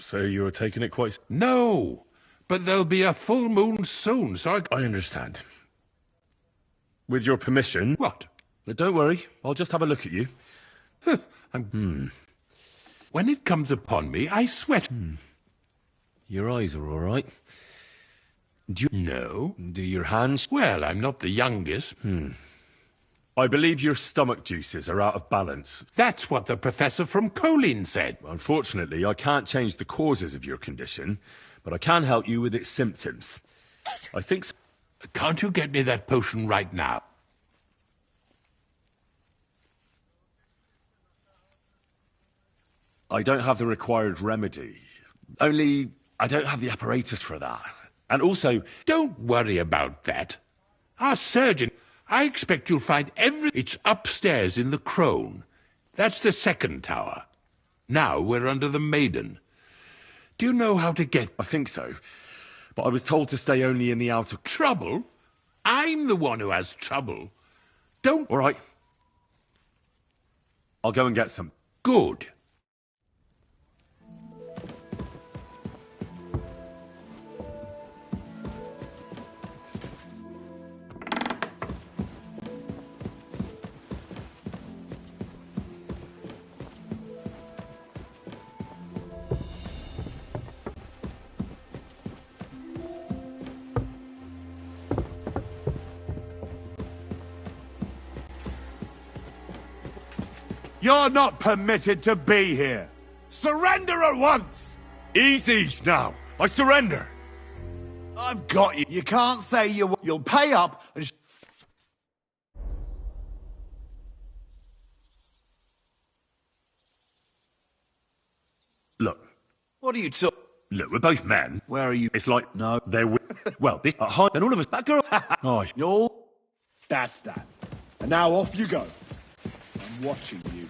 So you're taking it quite... No, but there'll be a full moon soon, so I understand. With your permission... What? Don't worry, I'll just have a look at you. When it comes upon me, I sweat. Your eyes are all right. Do you... No. Do your hands... Well, I'm not the youngest. I believe your stomach juices are out of balance. That's what the professor from Colin said. Unfortunately, I can't change the causes of your condition, but I can help you with its symptoms. I think... Can't you get me that potion right now? I don't have the required remedy. Only, I don't have the apparatus for that. And also... Don't worry about that. Our surgeon... I expect you'll find It's upstairs in the Crone. That's the second tower. Now we're under the Maiden. Do you know how to get... I think so. But I was told to stay only in the outer... Trouble? I'm the one who has trouble. Don't... All right. I'll go and get some. Good. You're not permitted to be here. Surrender at once! Easy now. I surrender. I've got you. You can't say you'll pay up and... Look. What are you talking... Look, we're both men. Where are you? It's like... No. They're... Well, this... Hi, and all of us... That girl... Oh, You're... That's that. And now off you go. I'm watching you.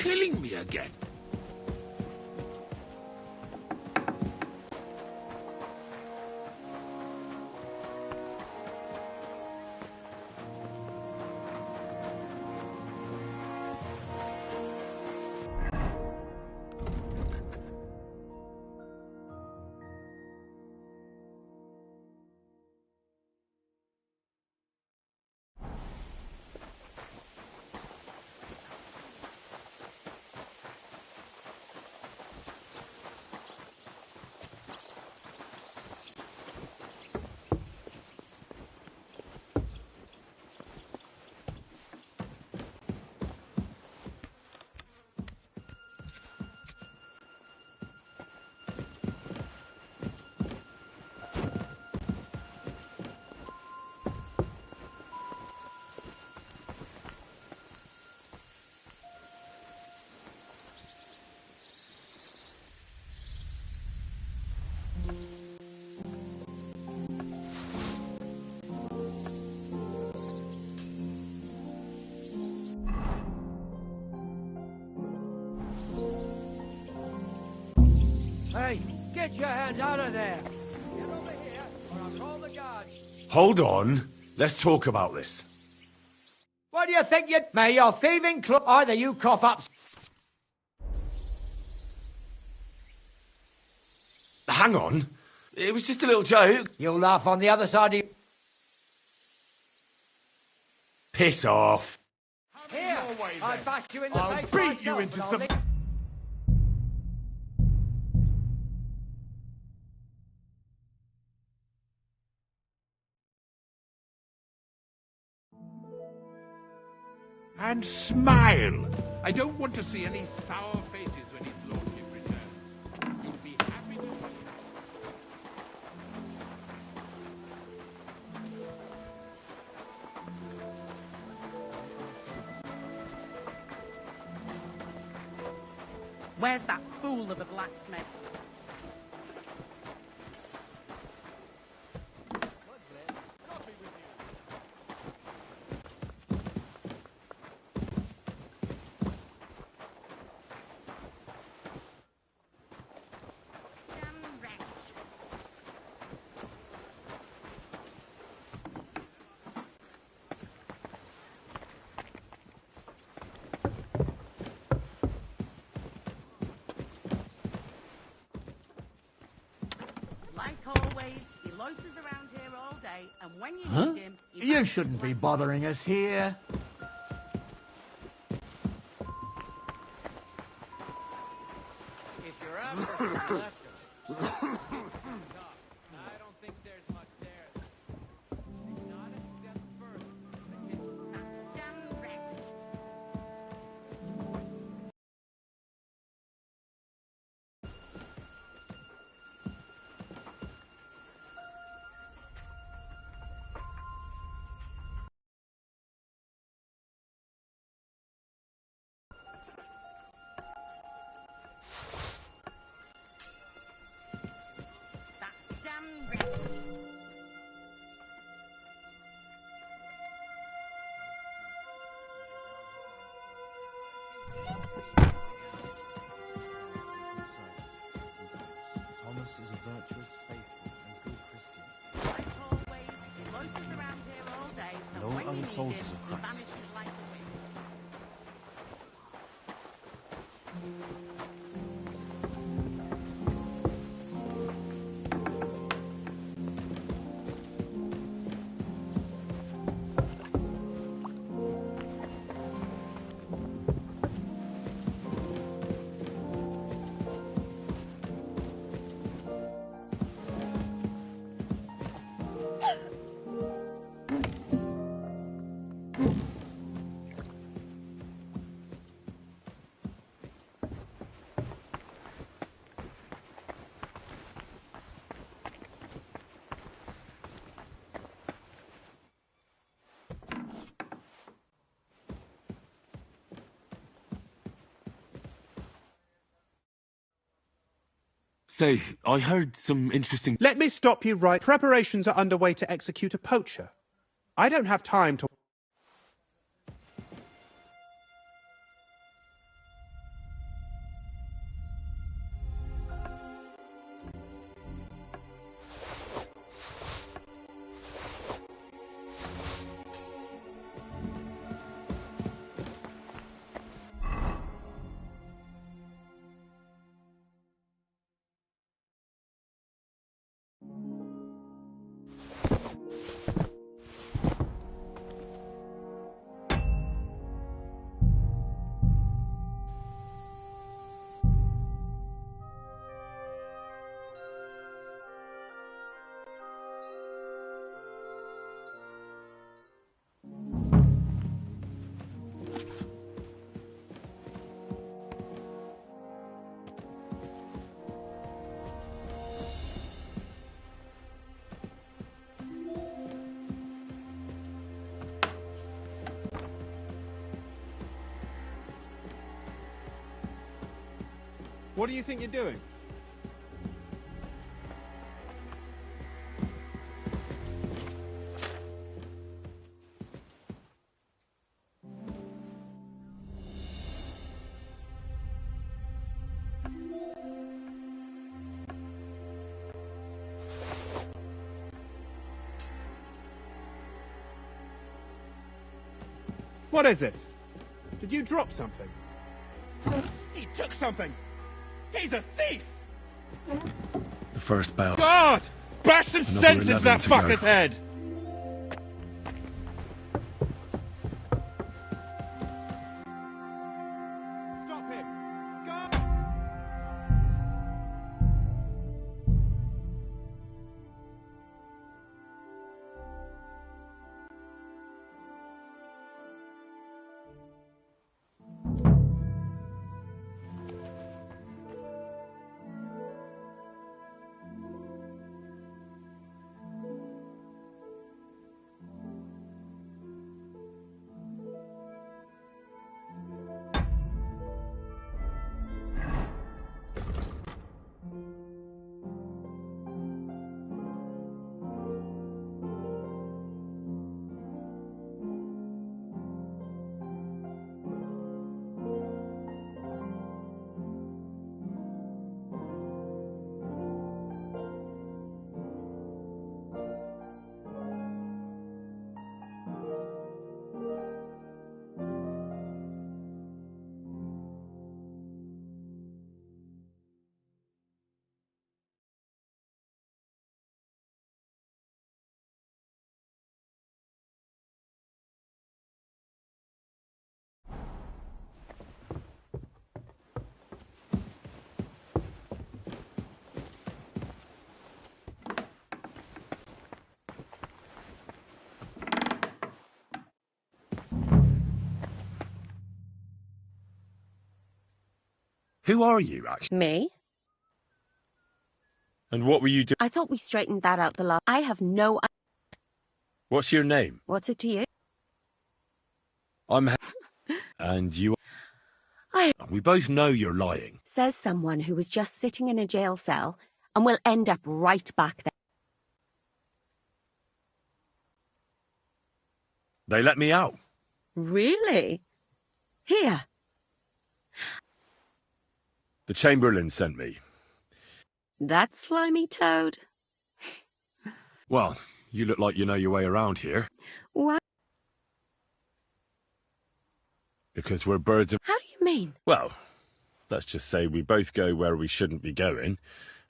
killing me again. Hey, get your hands out of there! Get over here, or I'll call the guards. Hold on. Let's talk about this. What do you think you... May your thieving either you cough up... Hang on. It was just a little joke. You'll laugh on the other side of you. Piss off. Here, I backed you in the I'll face beat you myself, into but I'll some... leave- And smile. I don't want to see any sour faces when his lordship returns. You'll be happy to see him. Where's that fool of a blacksmith? Like always, he loiters around here all day, and when you Huh? need him... You shouldn't be bothering us here. If you're after left, I don't think there's much there. Not a step further. Damn wretch. Damn wretch. Thomas is a virtuous, faithful, and good Christian. Like always, he loiters around here all day, and No when other you need soldiers him, of he Christ. vanishes like the wind. Say, I heard some interesting... Let me stop you right. Preparations are underway to execute a poacher. I don't have time to... What do you think you're doing? What is it? Did you drop something? He took something! He's a thief! The first bell. God! Bash some Another sense into 11 that to go. fucker's head! Stop him! Who are you, actually? Me? And what were you doing? I thought we straightened that out the last. I have no. What's your name? What's it to you? I'm and you. We both know you're lying. Says someone who was just sitting in a jail cell and will end up right back there. They let me out. Really? Here. The Chamberlain sent me. That slimy toad? Well, you look like you know your way around here. What? Because we're birds of... How do you mean? Well, let's just say we both go where we shouldn't be going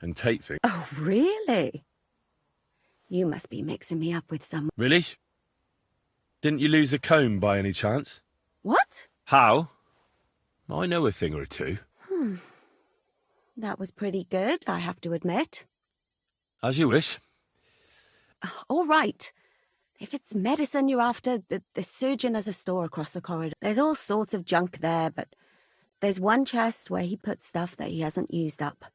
and take things... Oh, really? You must be mixing me up with someone. Really? Didn't you lose a comb by any chance? What? How? I know a thing or two. That was pretty good, I have to admit. As you wish. All right. If it's medicine you're after, the surgeon has a store across the corridor. There's all sorts of junk there, but there's one chest where he puts stuff that he hasn't used up.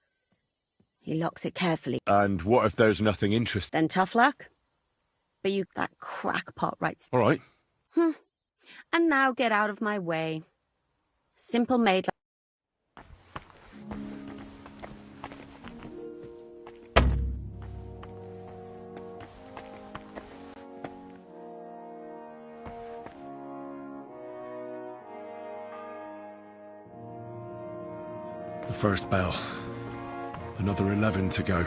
He locks it carefully. And what if there's nothing interesting? Then tough luck. But you, that crackpot writes... All right. And now get out of my way. Simple maid... The first bell. Another 11 to go.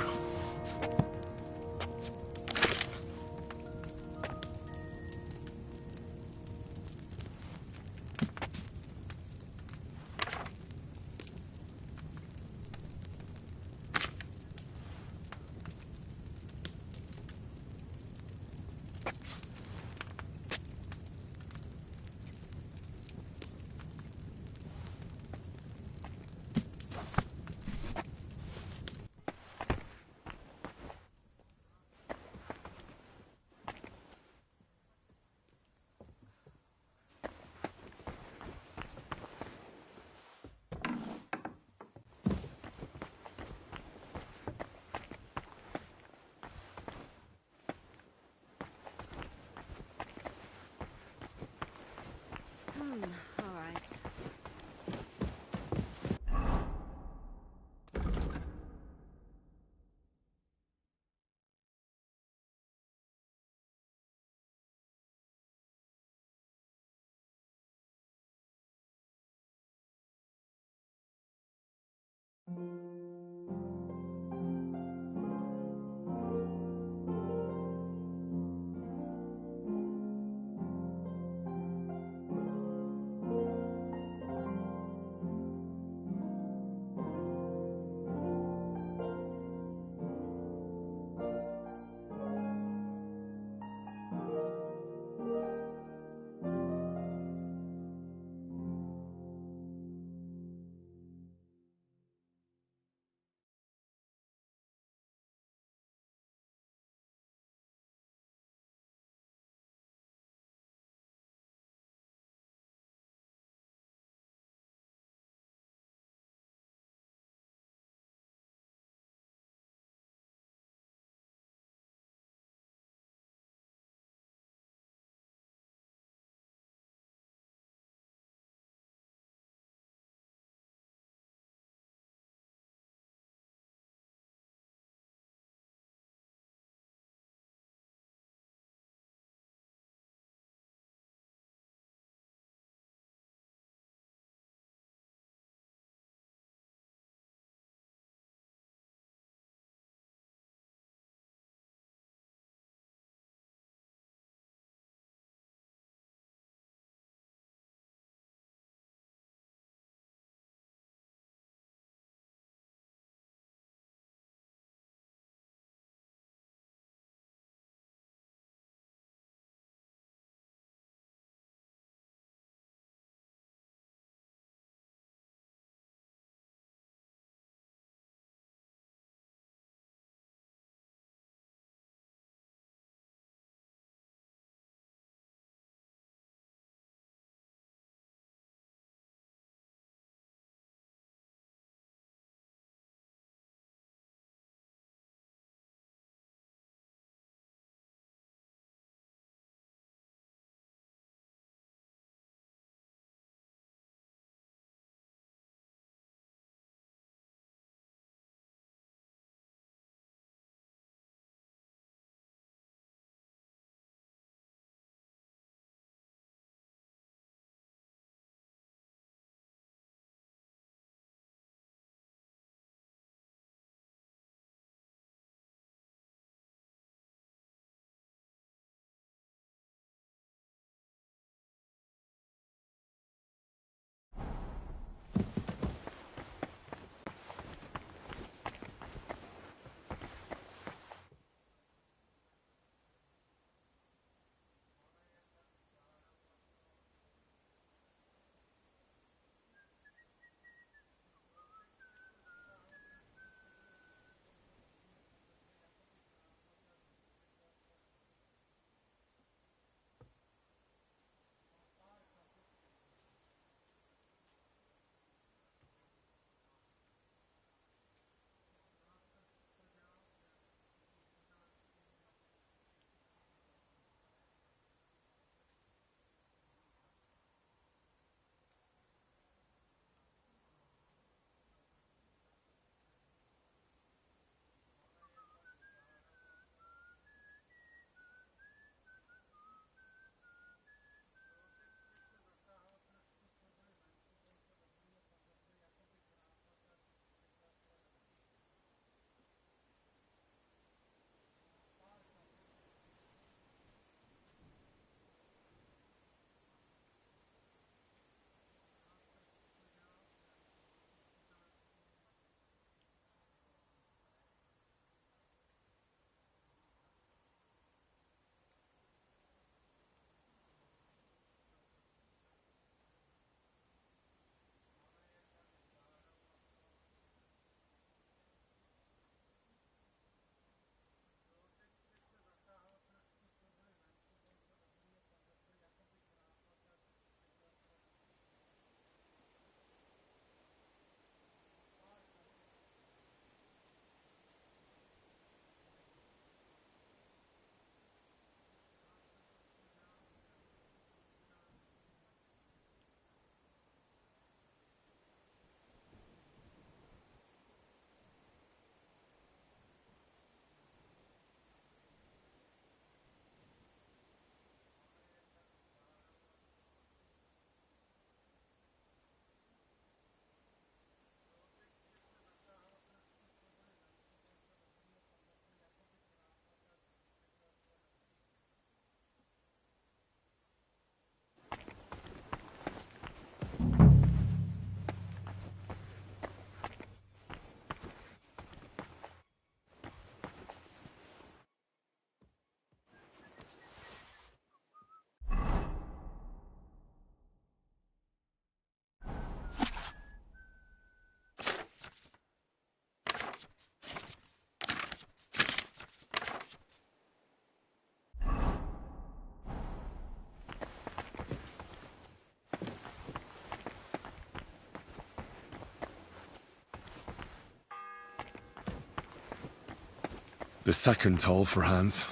The second toll for Hans.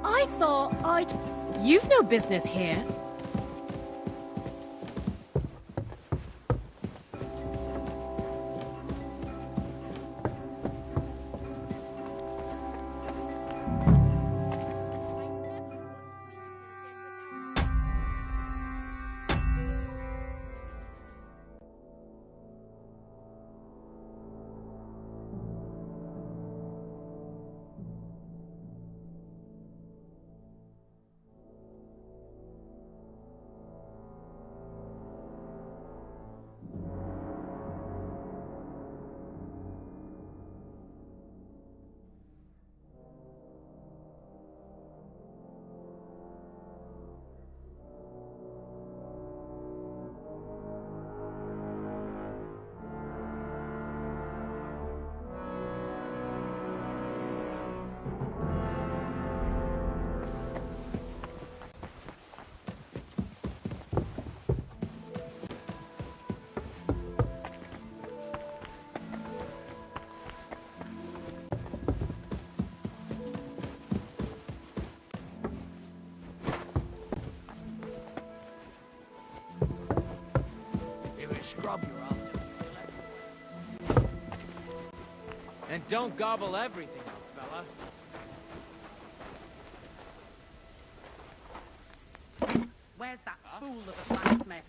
I thought I'd... You've no business here. Scrub your after. And don't gobble everything up, fella. Where's that fool of a blacksmith?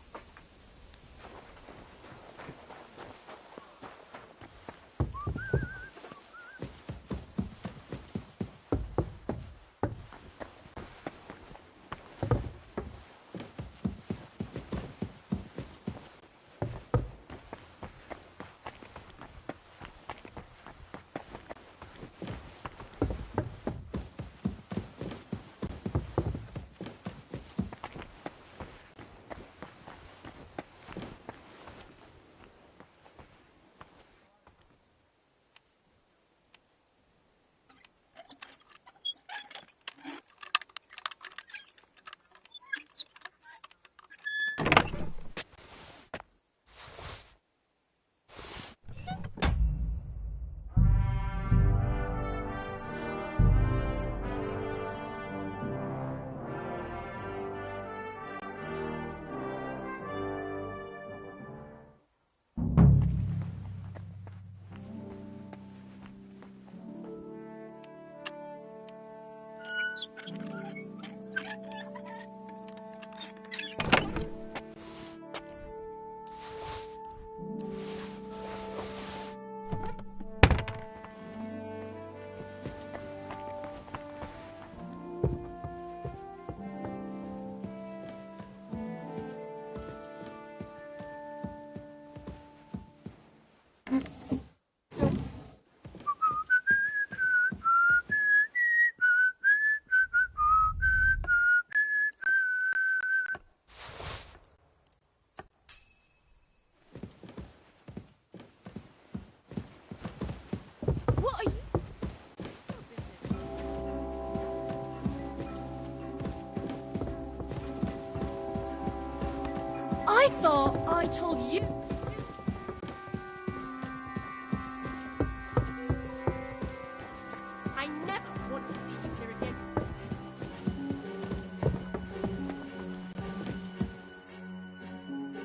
I thought I told you. I never want to see you here again.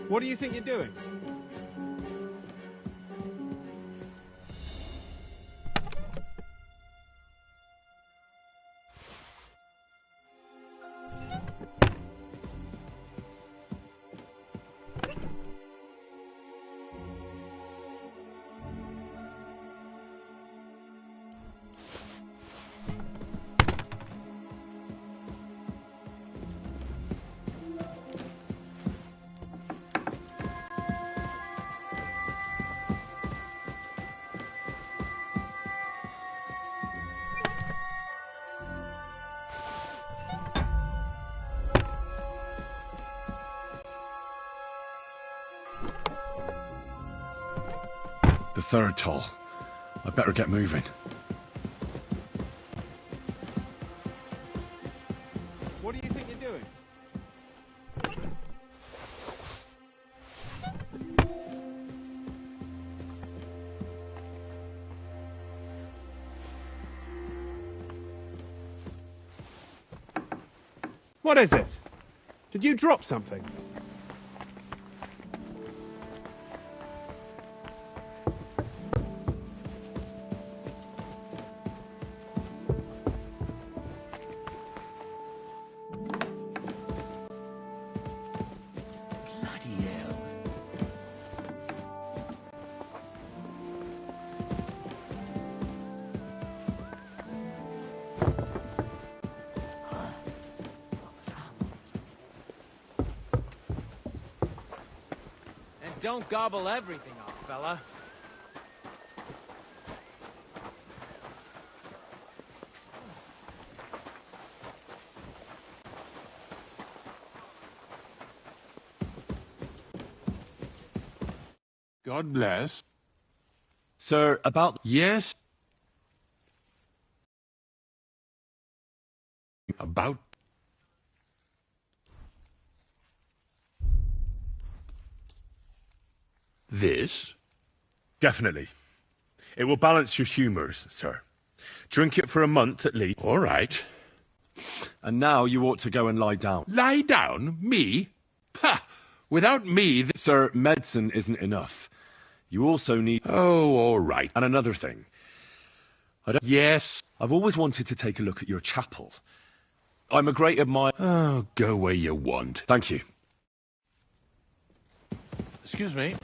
What do you think you're doing? The third toll. I'd better get moving. What do you think you're doing? What is it? Did you drop something? Bloody hell. And don't gobble everything up, fella. God bless. Sir, about... Yes? About... This? Definitely. It will balance your humours, sir. Drink it for a month at least. All right. And now you ought to go and lie down. Lie down? Me? Ha! Without me... Sir, medicine isn't enough. You also need... Oh, all right. And another thing. Yes? I've always wanted to take a look at your chapel. I'm a great admirer... Oh, go where you want. Thank you. Excuse me.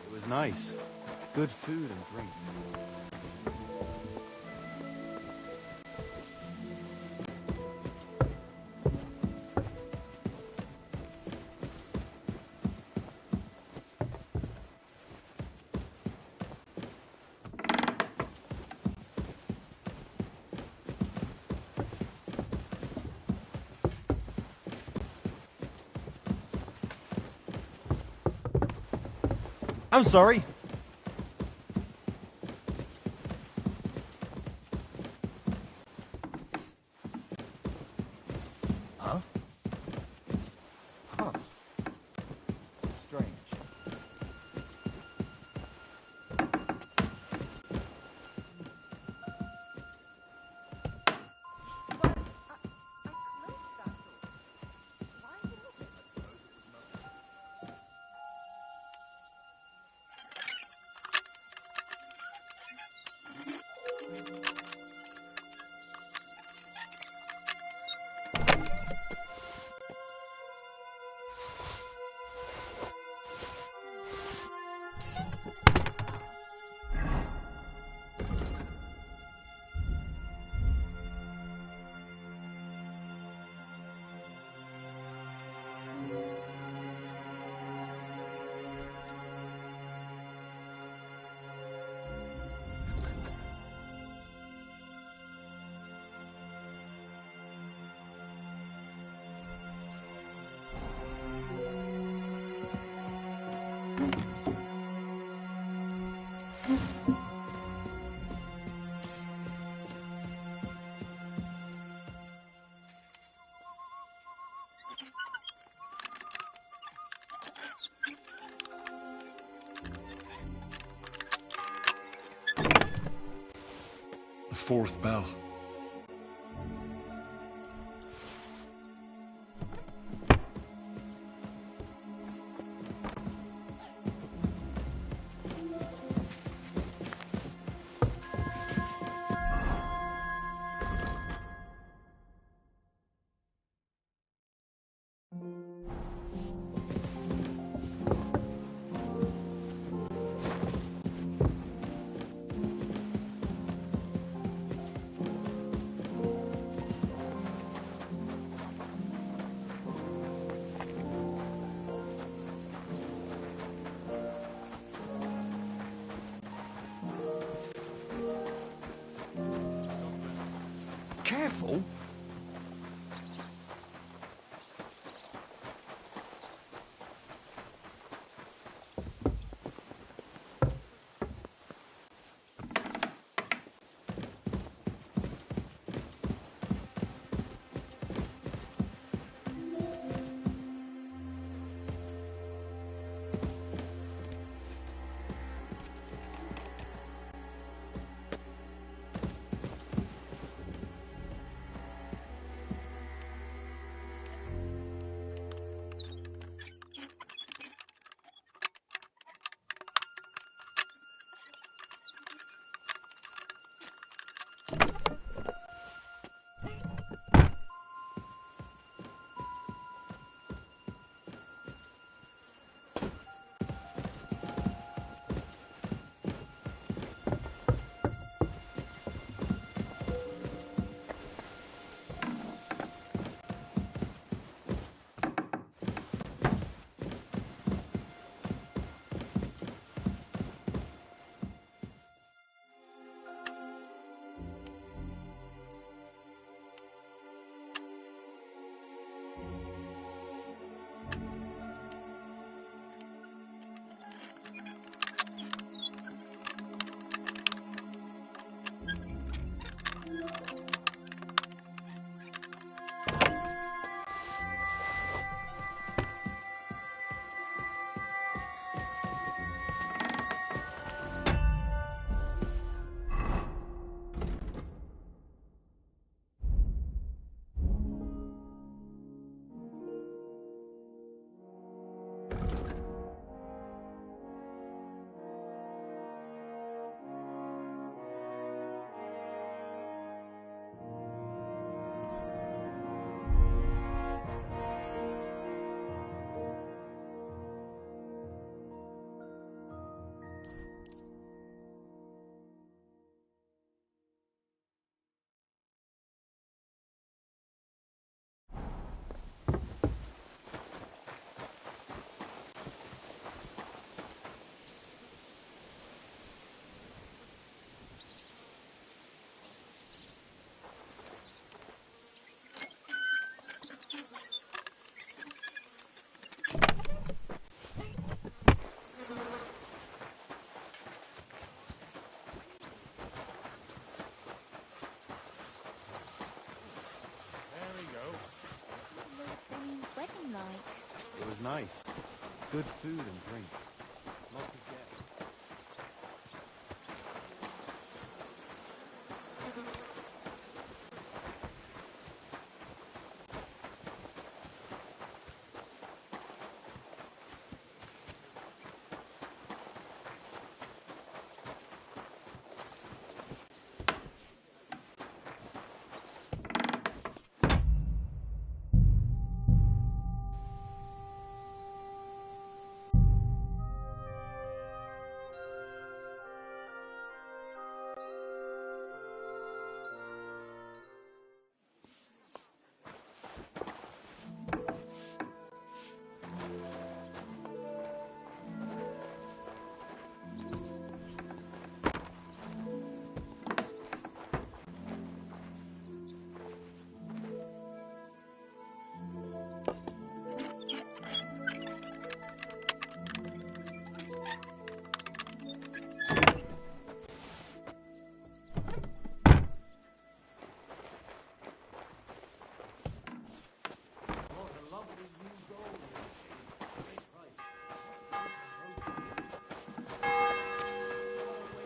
It was nice. Good food and drink. I'm sorry. Huh? Huh. Strange. fourth bell. Careful. It was nice. Good food and drink. Lots of guests.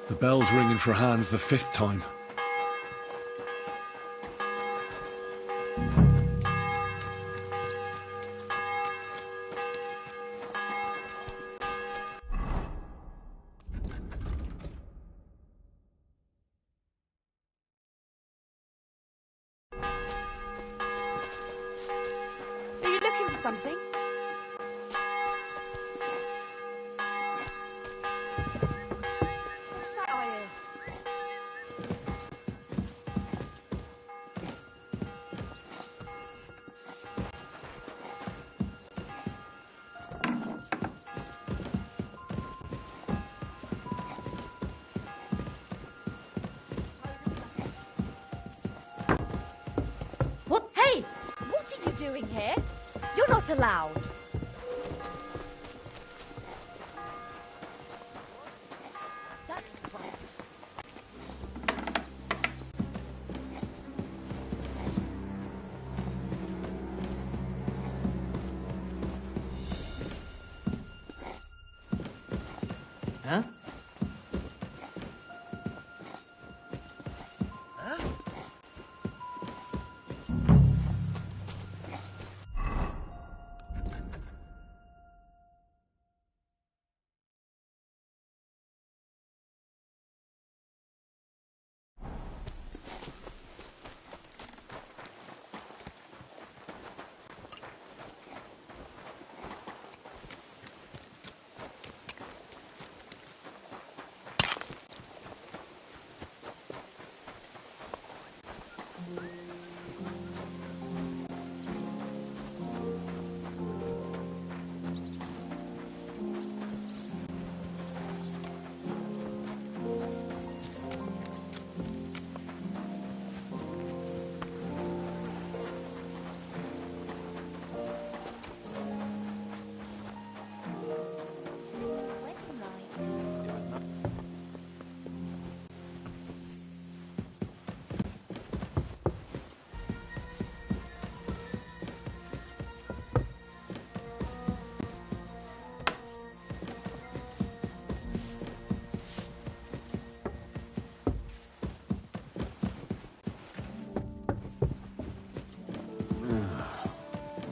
The bell's ringing for hands the fifth time. prove something. What's that I hear? What? Hey! What are you doing here? You're not allowed. That's right. Huh?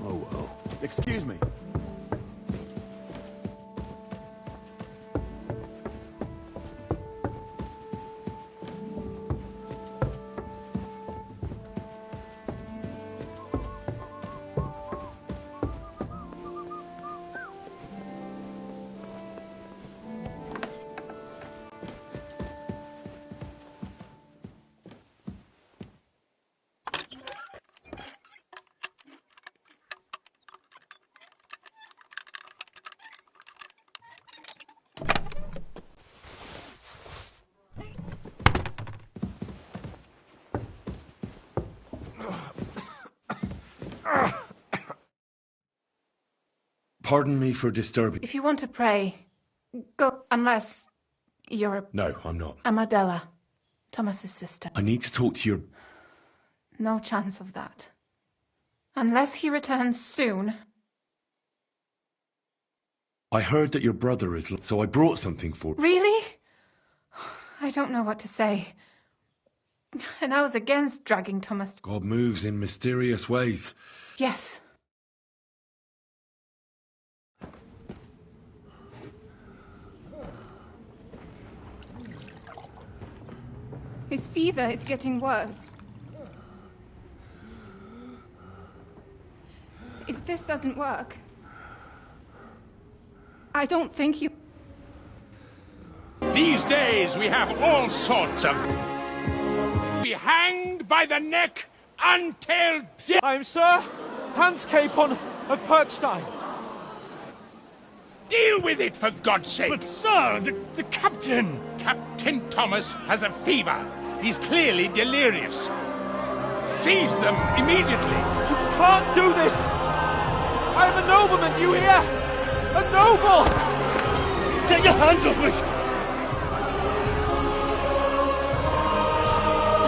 Oh well. Excuse me. Pardon me for disturbing. If you want to pray, go, unless you're... No, I'm not. I'm Adela, Thomas's sister. I need to talk to your... No chance of that. Unless he returns soon. I heard that your brother is... So I brought something for... Really? I don't know what to say. And I was against dragging Thomas... God moves in mysterious ways. Yes. His fever is getting worse. If this doesn't work, I don't think you... These days we have all sorts of... Be hanged by the neck until... I'm Sir Hans Capon of Perkstein. Deal with it, for God's sake! But, sir, the captain... Captain Thomas has a fever. He's clearly delirious. Seize them immediately. You can't do this! I am a nobleman, do you hear? A noble! Get your hands off me!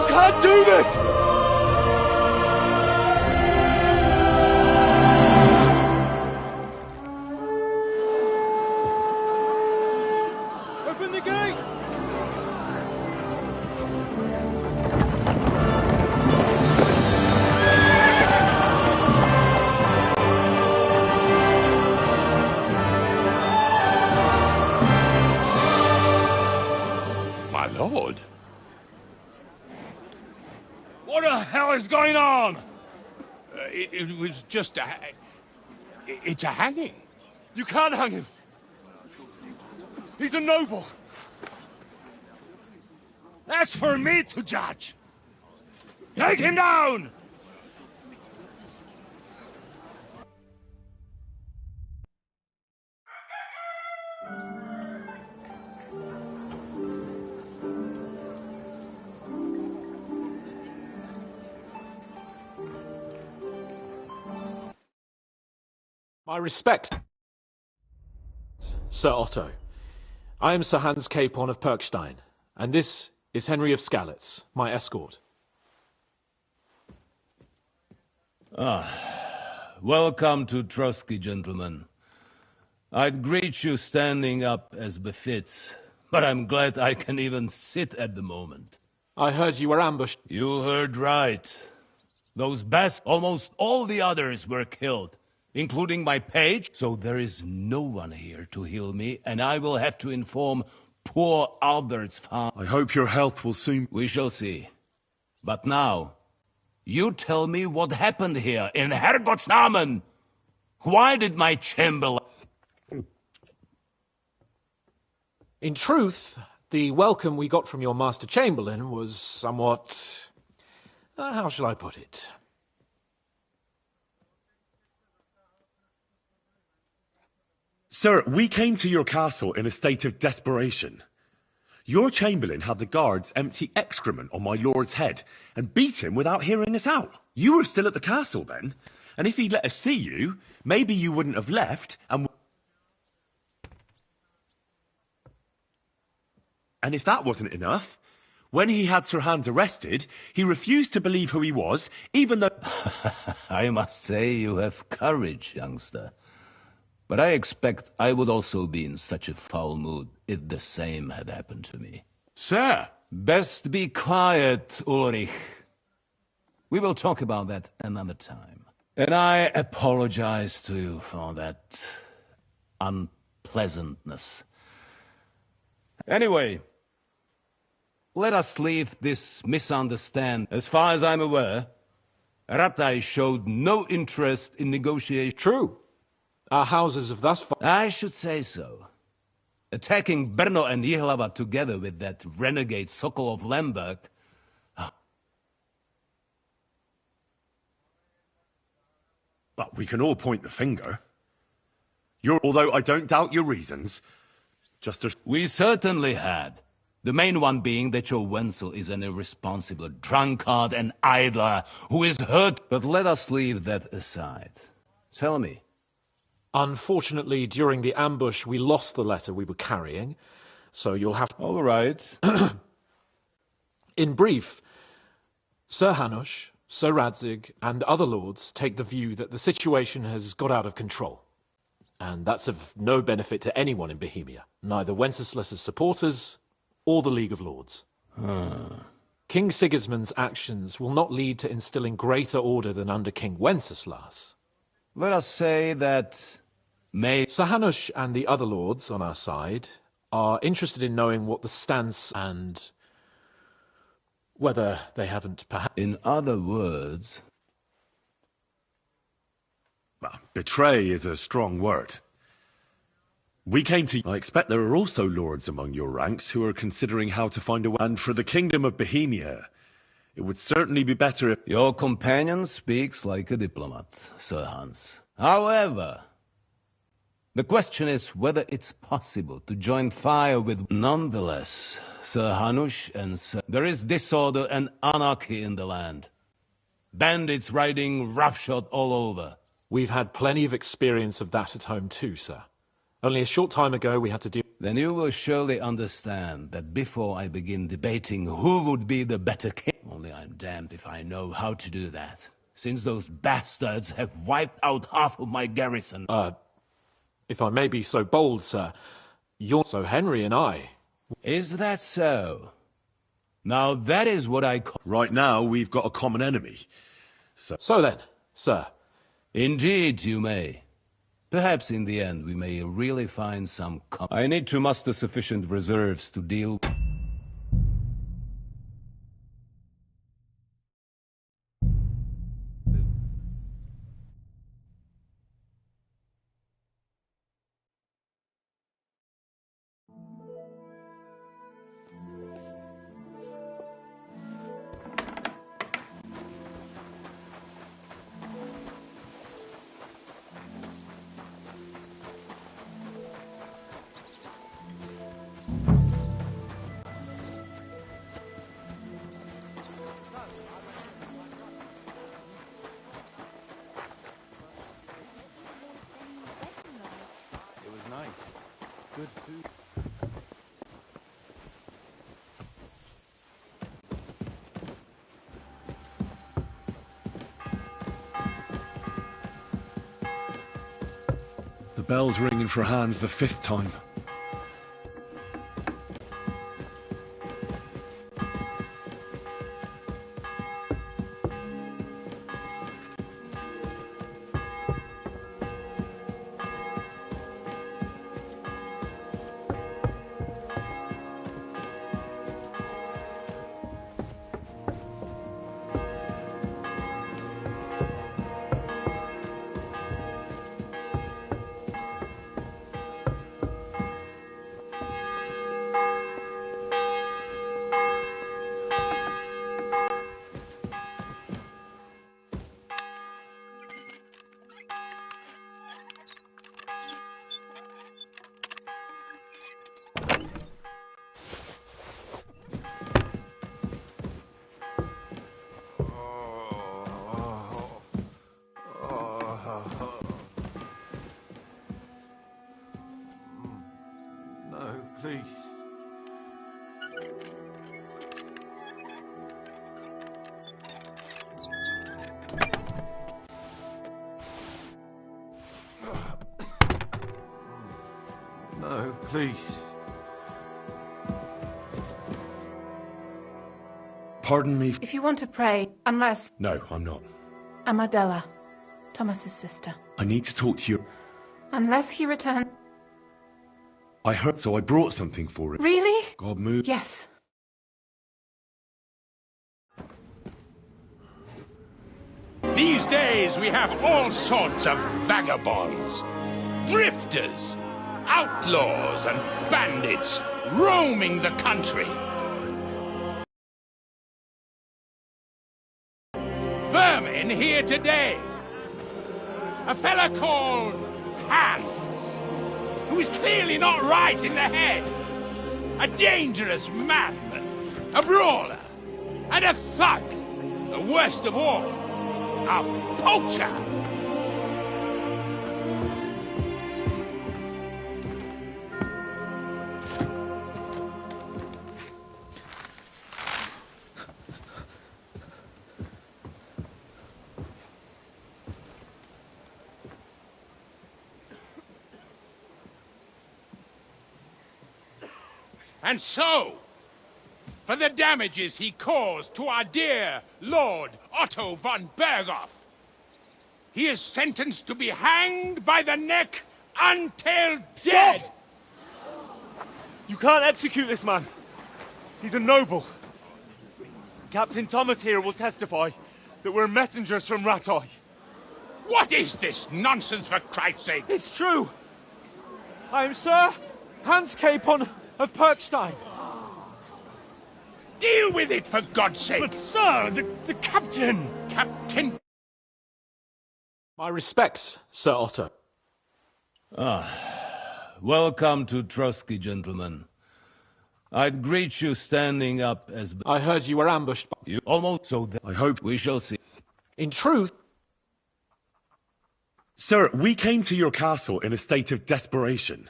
You can't do this! Open the gates! My lord? What the hell is going on? It was just a... It's a hanging. You can't hang him. He's a noble. That's for me to judge. Take him down! My respect, Sir Otto. I am Sir Hans Capon of Perkstein, and this is Henry of Skalitz, my escort. Welcome to Trotsky, gentlemen. I'd greet you standing up as befits, but I'm glad I can even sit at the moment. I heard you were ambushed. You heard right. Those almost all the others were killed, including my page, so there is no one here to heal me, and I will have to inform poor Albert's father. I hope your health will soon... We shall see. But now, you tell me what happened here in Herrgottsnamen. Why did my chamberlain... In truth, the welcome we got from your Master Chamberlain was somewhat... how shall I put it? Sir, we came to your castle in a state of desperation. Your chamberlain had the guards empty excrement on my lord's head and beat him without hearing us out. You were still at the castle then, and if he'd let us see you, maybe you wouldn't have left and... And if that wasn't enough, when he had Sir Hans arrested, he refused to believe who he was, even though... I must say you have courage, youngster. But I expect I would also be in such a foul mood if the same had happened to me. Sir! Best be quiet, Ulrich. We will talk about that another time. And I apologize to you for that unpleasantness. Anyway, let us leave this misunderstanding. As far as I'm aware, Ratai showed no interest in negotiation. True. Our houses have thus far... I should say so. Attacking Brno and Jihlava together with that renegade Sokol of Lemberg... But we can all point the finger. Although I don't doubt your reasons, just as... We certainly had. The main one being that your Wenzel is an irresponsible drunkard and idler who is hurt. But let us leave that aside. Tell me. Unfortunately, during the ambush, we lost the letter we were carrying, so you'll have... All right. In brief, Sir Hanush, Sir Radzig, and other lords take the view that the situation has got out of control. And that's of no benefit to anyone in Bohemia, neither Wenceslas's supporters or the League of Lords. King Sigismund's actions will not lead to instilling greater order than under King Wenceslas. Let us say that Sir Hanush and the other lords on our side are interested in knowing what the stance and whether they haven't perhaps... In other words... Well, betray is a strong word. We came to... I expect there are also lords among your ranks who are considering how to find a way. And for the Kingdom of Bohemia, it would certainly be better if... Your companion speaks like a diplomat, Sir Hans. However, the question is whether it's possible to join fire with... Nonetheless, Sir Hanush and Sir... There is disorder and anarchy in the land. Bandits riding roughshod all over. We've had plenty of experience of that at home too, sir. Only a short time ago we had to do... Then you will surely understand that before I begin debating who would be the better king... Only I'm damned if I know how to do that, since those bastards have wiped out half of my garrison. If I may be so bold, sir, you're so Henry and I... Is that so? Now that is what I call... Right now, we've got a common enemy. So then, sir... Indeed, you may. Perhaps in the end we may really find some... I need to muster sufficient reserves to deal... good food. The bell's ringing for Hans the 5th time. No, please. No, please. Pardon me. If you want to pray, unless... No, I'm not. I'm Adela, Thomas's sister. I need to talk to you. Unless he returns... I heard, so I brought something for it. Really? God move. Yes. These days we have all sorts of vagabonds, drifters, outlaws and bandits roaming the country. Vermin here today. A fella called Hans, who is clearly not right in the head. A dangerous madman, a brawler, and a thug. The worst of all, a poacher. And so, for the damages he caused to our dear Lord Otto von Berghoff, he is sentenced to be hanged by the neck until dead! Stop! You can't execute this man. He's a noble. Captain Thomas here will testify that we're messengers from Rattay. What is this nonsense, for Christ's sake? It's true. I am Sir Hans Capon of Perkstein. Deal with it, for God's sake! But, sir, the captain... Captain... My respects, Sir Otto. Welcome to Trotsky, gentlemen. I'd greet you standing up as... I heard you were ambushed by... You almost so that... I hope we shall see. In truth... Sir, we came to your castle in a state of desperation.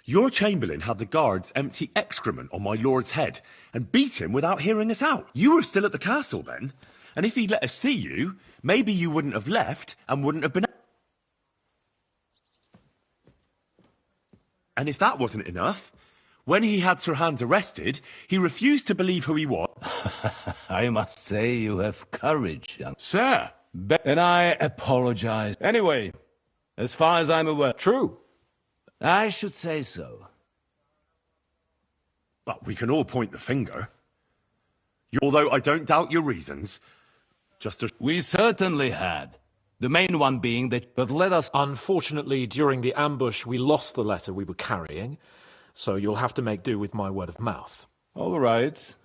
Your chamberlain had the guards empty excrement on my lord's head and beat him without hearing us out. You were still at the castle then, and if he'd let us see you, maybe you wouldn't have left and wouldn't have been... And if that wasn't enough, when he had Sir Hans arrested, he refused to believe who he was. I must say you have courage, young... Sir! And I apologize. Anyway, as far as I'm aware... True. I should say so. But we can all point the finger. Although I don't doubt your reasons, just as... We certainly had. The main one being that... But let us... Unfortunately, during the ambush, we lost the letter we were carrying, so you'll have to make do with my word of mouth. All right.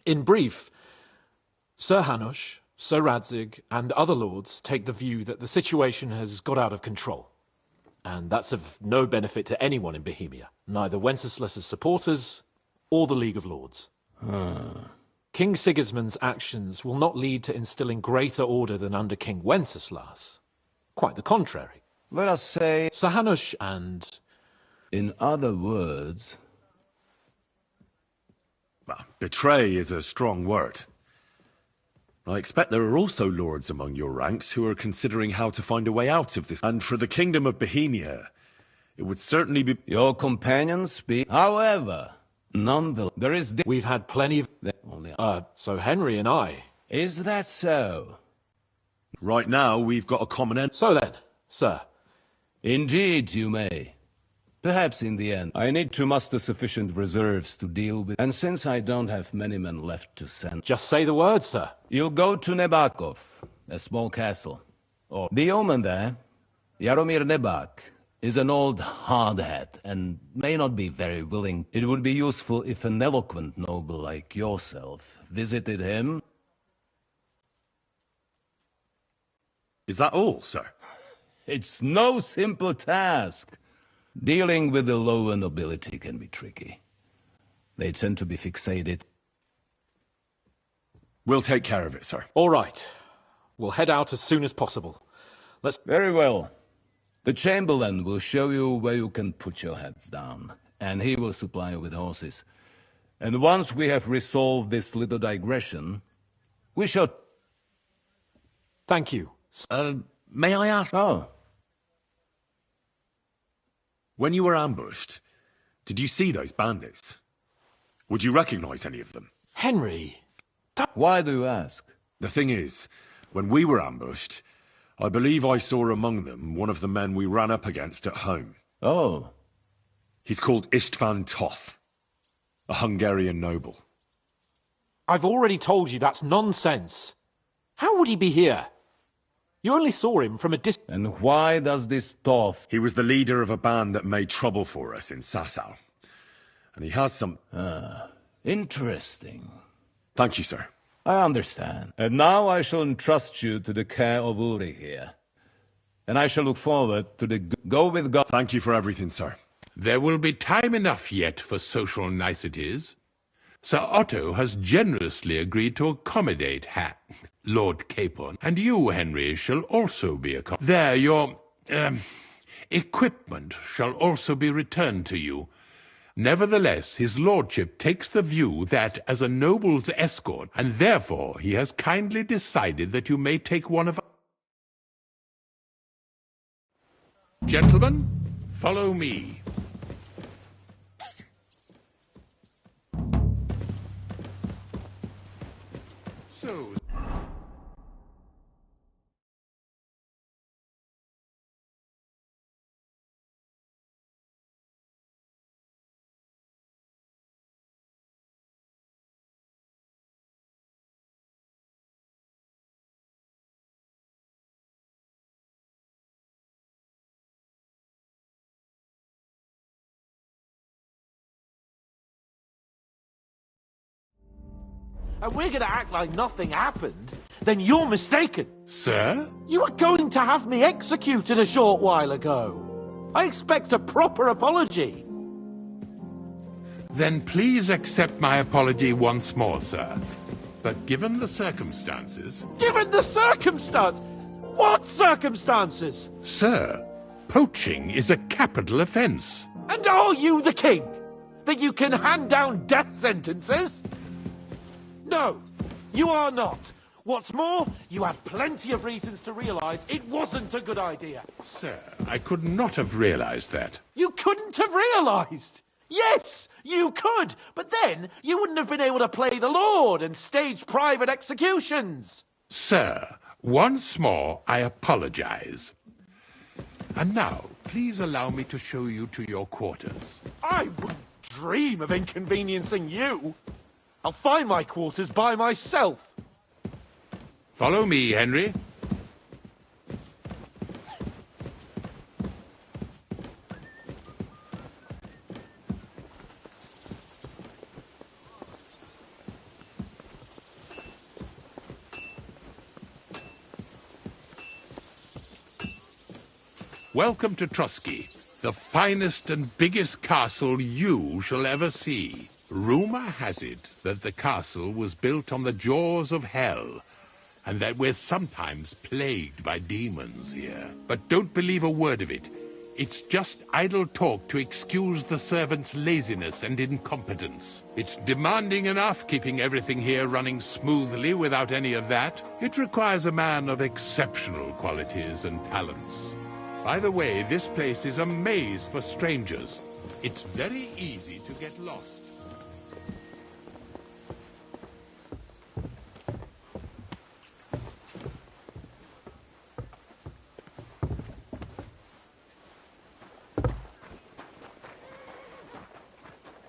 In brief, Sir Hanush, Sir Radzig, and other lords take the view that the situation has got out of control. And that's of no benefit to anyone in Bohemia, neither Wenceslas's supporters or the League of Lords. King Sigismund's actions will not lead to instilling greater order than under King Wenceslas. Quite the contrary. Let us say... Sir Hanush and In other words... Well, betray is a strong word. I expect there are also lords among your ranks who are considering how to find a way out of this. And for the Kingdom of Bohemia, it would certainly be... Your companions speak... However, nonetheless, there is... We've had plenty of... so Henry and I... Is that so? Right now, we've got a common end. So then, sir. Indeed, you may. Perhaps in the end, I need to muster sufficient reserves to deal with... And since I don't have many men left to send... Just say the word, sir. You'll go to Nebakov, a small castle. Or the yeoman there, Jaromir Nebak, is an old hardhat and may not be very willing. It would be useful if an eloquent noble like yourself visited him. Is that all, sir? It's no simple task. Dealing with the lower nobility can be tricky. They tend to be fixated. We'll take care of it, sir. All right. We'll head out as soon as possible. Let's... Very well. The Chamberlain will show you where you can put your heads down, and he will supply you with horses. And once we have resolved this little digression, we shall... Thank you. May I ask... Oh. When you were ambushed, did you see those bandits? Would you recognize any of them? Henry... Why do you ask? The thing is, when we were ambushed, I believe I saw among them one of the men we ran up against at home. Oh. He's called Istvan Toth, a Hungarian noble. I've already told you that's nonsense. How would he be here? You only saw him from a distance. And why does this Toth... He was the leader of a band that made trouble for us in Sasau. And he has some... Interesting. Thank you, sir. I understand. And now I shall entrust you to the care of Uri here. And I shall look forward to the go with God. Thank you for everything, sir. There will be time enough yet for social niceties. Sir Otto has generously agreed to accommodate Lord Capon, and you, Henry, shall also be accommodated. There, your equipment shall also be returned to you. Nevertheless, his lordship takes the view that as a noble's escort, and therefore he has kindly decided that you may take one of... Gentlemen, follow me. So... And we're going to act like nothing happened, then you're mistaken. Sir? You were going to have me executed a short while ago. I expect a proper apology. Then please accept my apology once more, sir. But given the circumstances... Given the circumstance? What circumstances? Sir, poaching is a capital offence. And are you the king? That you can hand down death sentences? No, you are not. What's more, you had plenty of reasons to realise it wasn't a good idea. Sir, I could not have realised that. You couldn't have realised? Yes, you could, but then you wouldn't have been able to play the Lord and stage private executions. Sir, once more I apologise. And now, please allow me to show you to your quarters. I wouldn't dream of inconveniencing you. I'll find my quarters by myself. Follow me, Henry. Welcome to Trotsky, the finest and biggest castle you shall ever see. Rumour has it that the castle was built on the jaws of hell, and that we're sometimes plagued by demons here. But don't believe a word of it. It's just idle talk to excuse the servants' laziness and incompetence. It's demanding enough keeping everything here running smoothly without any of that. It requires a man of exceptional qualities and talents. By the way, this place is a maze for strangers. It's very easy to get lost.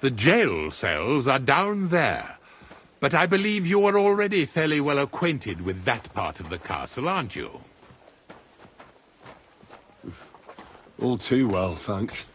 The jail cells are down there, but I believe you are already fairly well acquainted with that part of the castle, aren't you? All too well, thanks.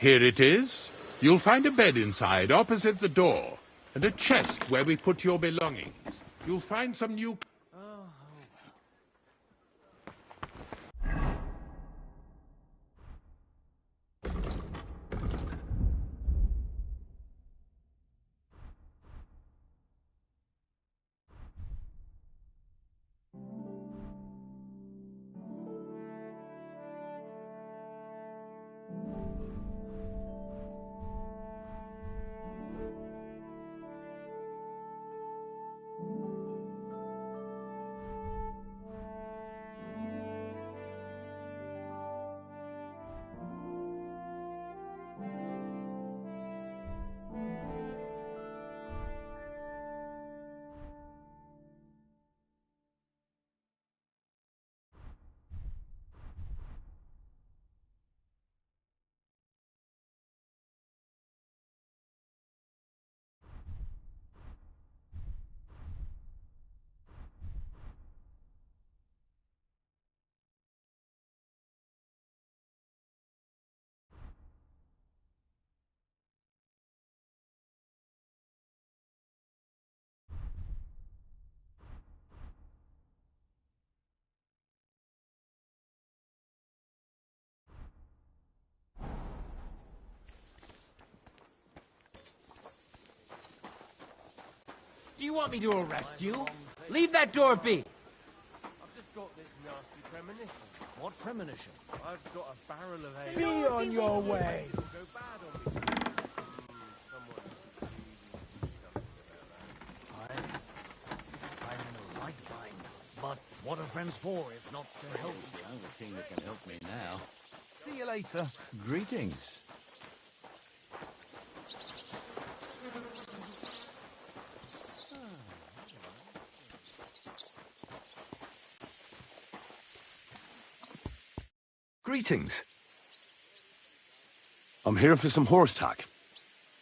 Here it is. You'll find a bed inside, opposite the door, and a chest where we put your belongings. You'll find some new... Do you want me to arrest you? Leave that door be. I've just got this nasty premonition. What premonition? I've got a barrel of ale. Be on your way. It'll go bad on me. I'm in the right mind. But what are friends for if not to help each other? The thing that can help me now. See you later. Greetings. Greetings. I'm here for some horse tack.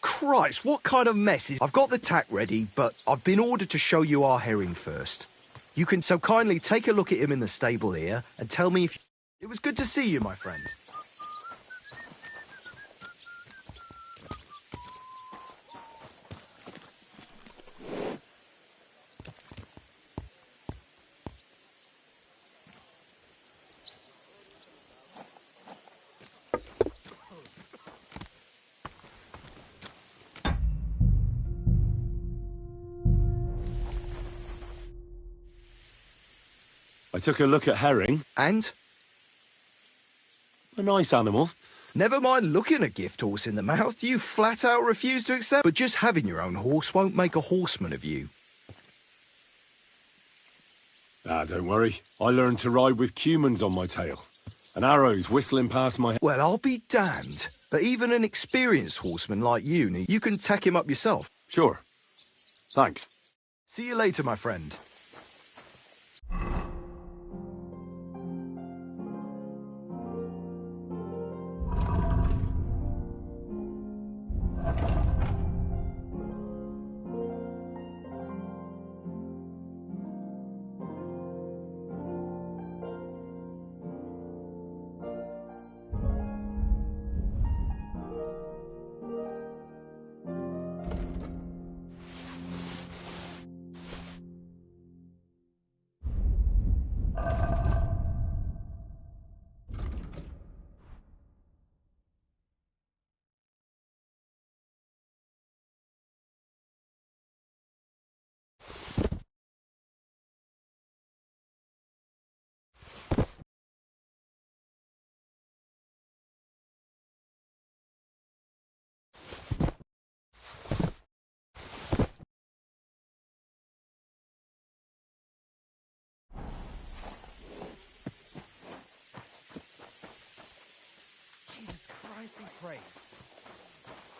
Christ, what kind of mess is... I've got the tack ready, but I've been ordered to show you our herring first. You can so kindly take a look at him in the stable here and tell me if... It was good to see you, my friend. I took a look at herring. And? A nice animal. Never mind looking a gift horse in the mouth, you flat out refuse to accept. But just having your own horse won't make a horseman of you. Ah, don't worry. I learned to ride with cumans on my tail. And arrows whistling past my head. Well, I'll be damned. But even an experienced horseman like you can tack him up yourself. Sure. Thanks. See you later, my friend.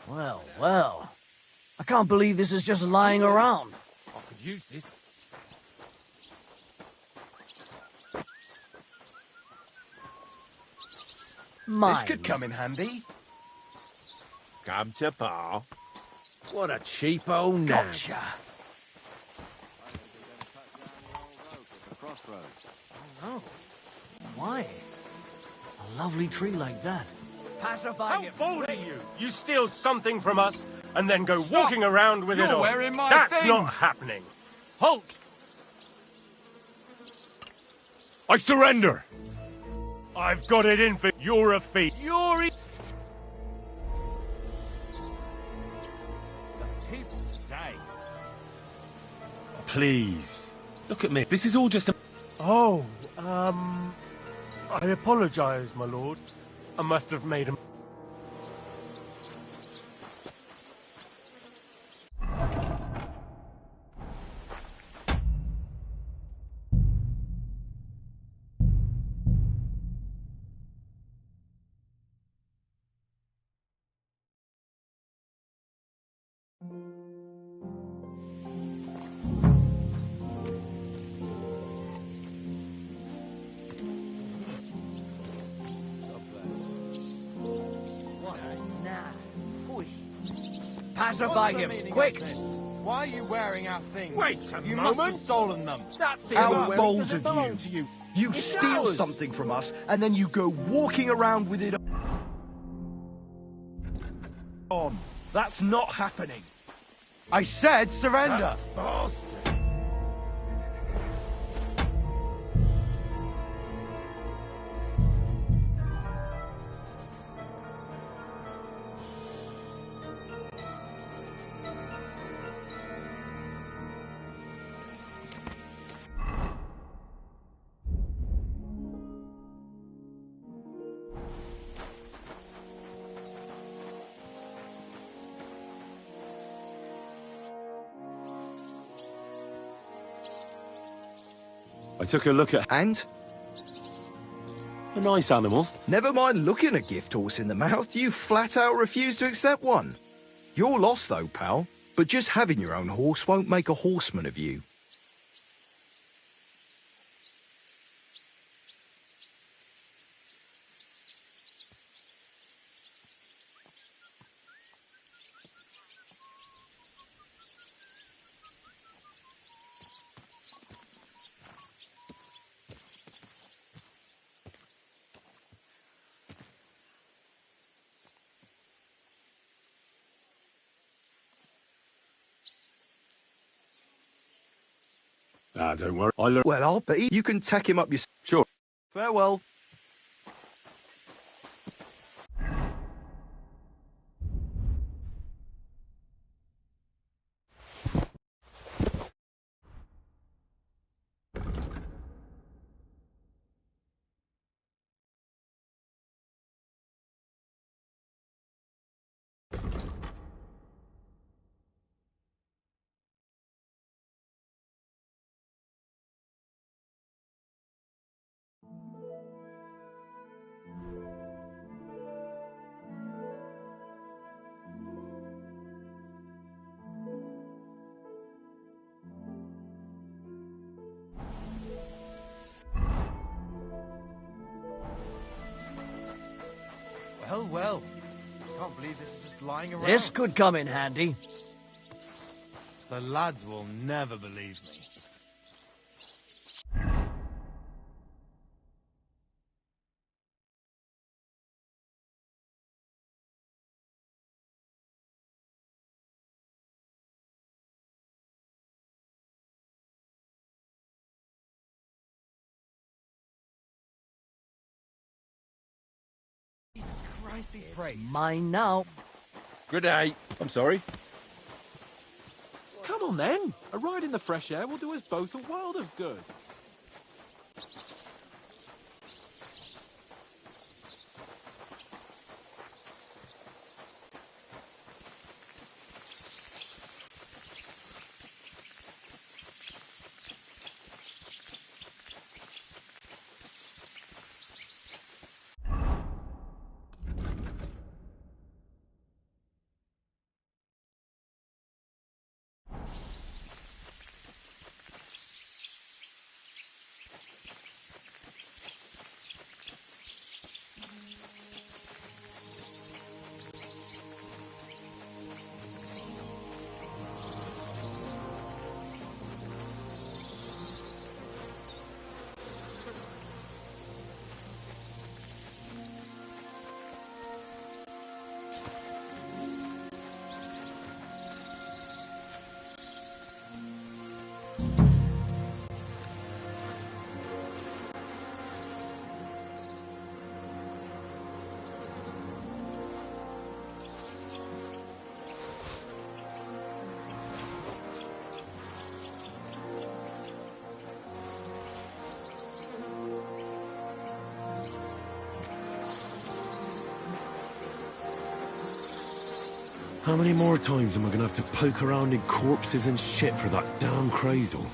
Well, well. I can't believe this is just lying around. I could use this. This could come in handy. Come to Pa. What a cheap old nag. Gotcha. Oh, why? A lovely tree like that. Pacify How him. bold are you? You steal something from us and then go walking around with it You're all. wearing my That's things. not happening. Halt! I surrender! I've got it in for you're a thief. You're Please. Look at me. This is all just a... Oh, I apologize, my lord. I must have made a... What a nag. Phooey. Pacify him, quick! Why are you wearing our things? Wait a you moment. must have stolen them. That thing How you're wearing bold doesn't of belong you. to you. You It's steal ours. something from us, and then you go walking around with it on. That's not happening. I said surrender. Bastard. I took a look at... And? A nice animal. Never mind looking a gift horse in the mouth, you flat out refuse to accept one. You're lost though, pal. But just having your own horse won't make a horseman of you. Ah, don't worry. I learned... Well, I'll bet you can tack him up yourself. Sure. Farewell. Well, well. I can't believe this is just lying around. This could come in handy. The lads will never believe me. Christ be praised. Mine now. Good day. I'm sorry. Come on then. A ride in the fresh air will do us both a world of good. How many more times am I gonna have to poke around in corpses and shit for that damn cradle?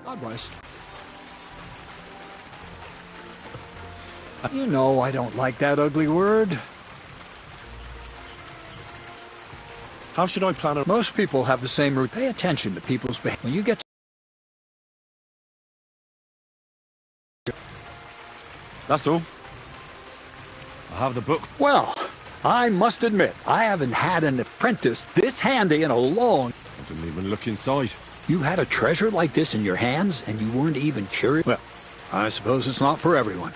God, Bryce. You know I don't like that ugly word. How should I plan a... Most people have the same route. Pay attention to people's behavior. When you get to... That's all. I have the book. Well, I must admit, I haven't had an apprentice this handy in a long... I didn't even look inside. You had a treasure like this in your hands, and you weren't even curious? Well, I suppose it's not for everyone.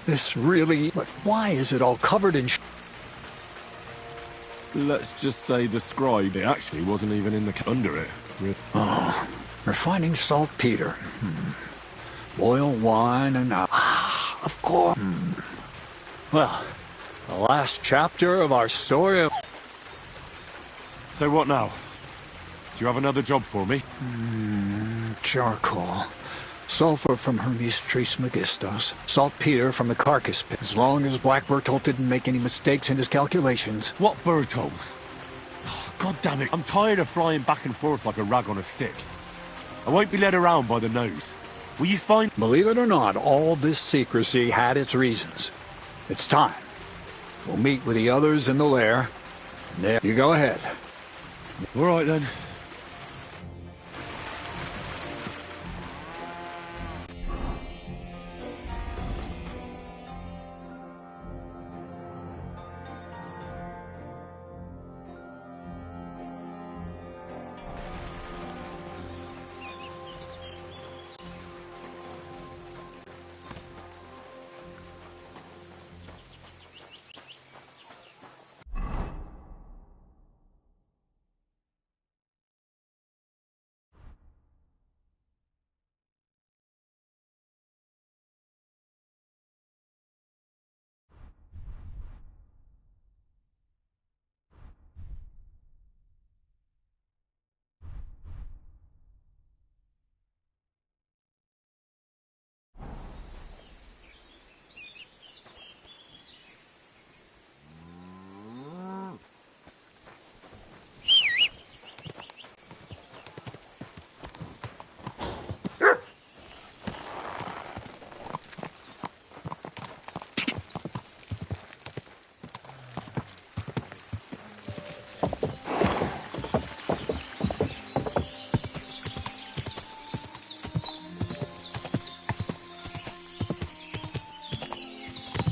This really... But why is it all covered in... Let's just say the scribe, it actually wasn't even in the... under it. Oh, refining saltpeter. Boil wine and... of course. Well, the last chapter of our story of... So what now? Do you have another job for me? Charcoal. Sulfur from Hermes Trismegistus. Saltpeter from the carcass pit. As long as Black Bertolt didn't make any mistakes in his calculations. What Bertolt? Oh, God damn it. I'm tired of flying back and forth like a rag on a stick. I won't be led around by the nose. Will you find... Believe it or not, all this secrecy had its reasons. It's time. We'll meet with the others in the lair. And there you go ahead. All right, then.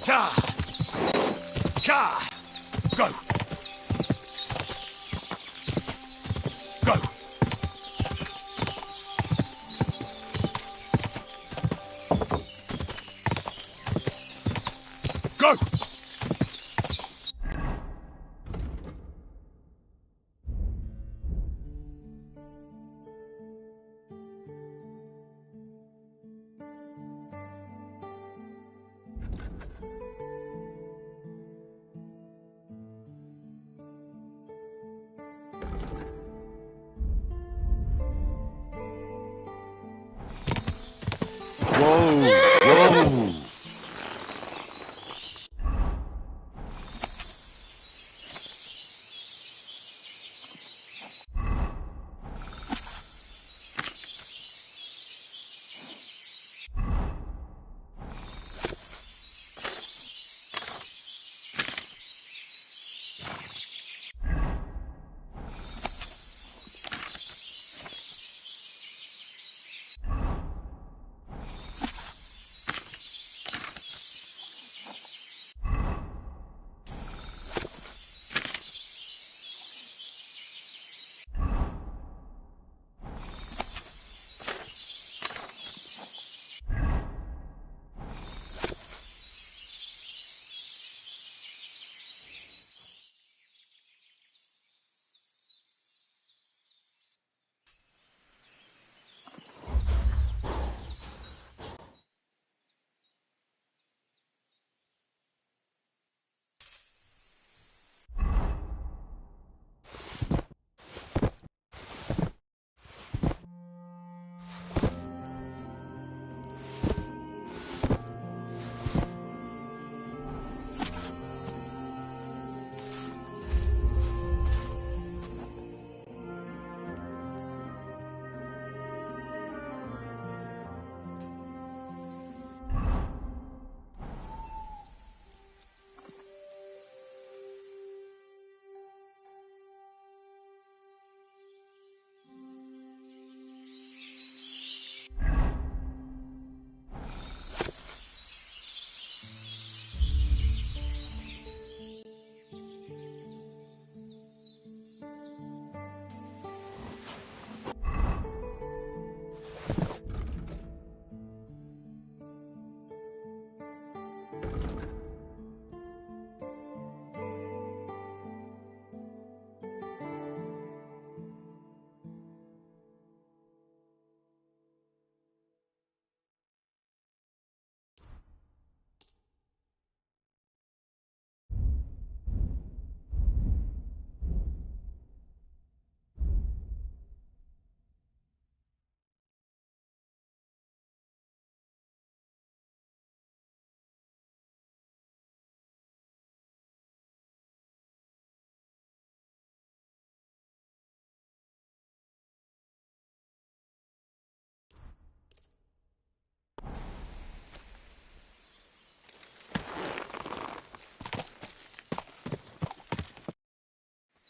Ka! Ka! Go! Go! Go! Whoa!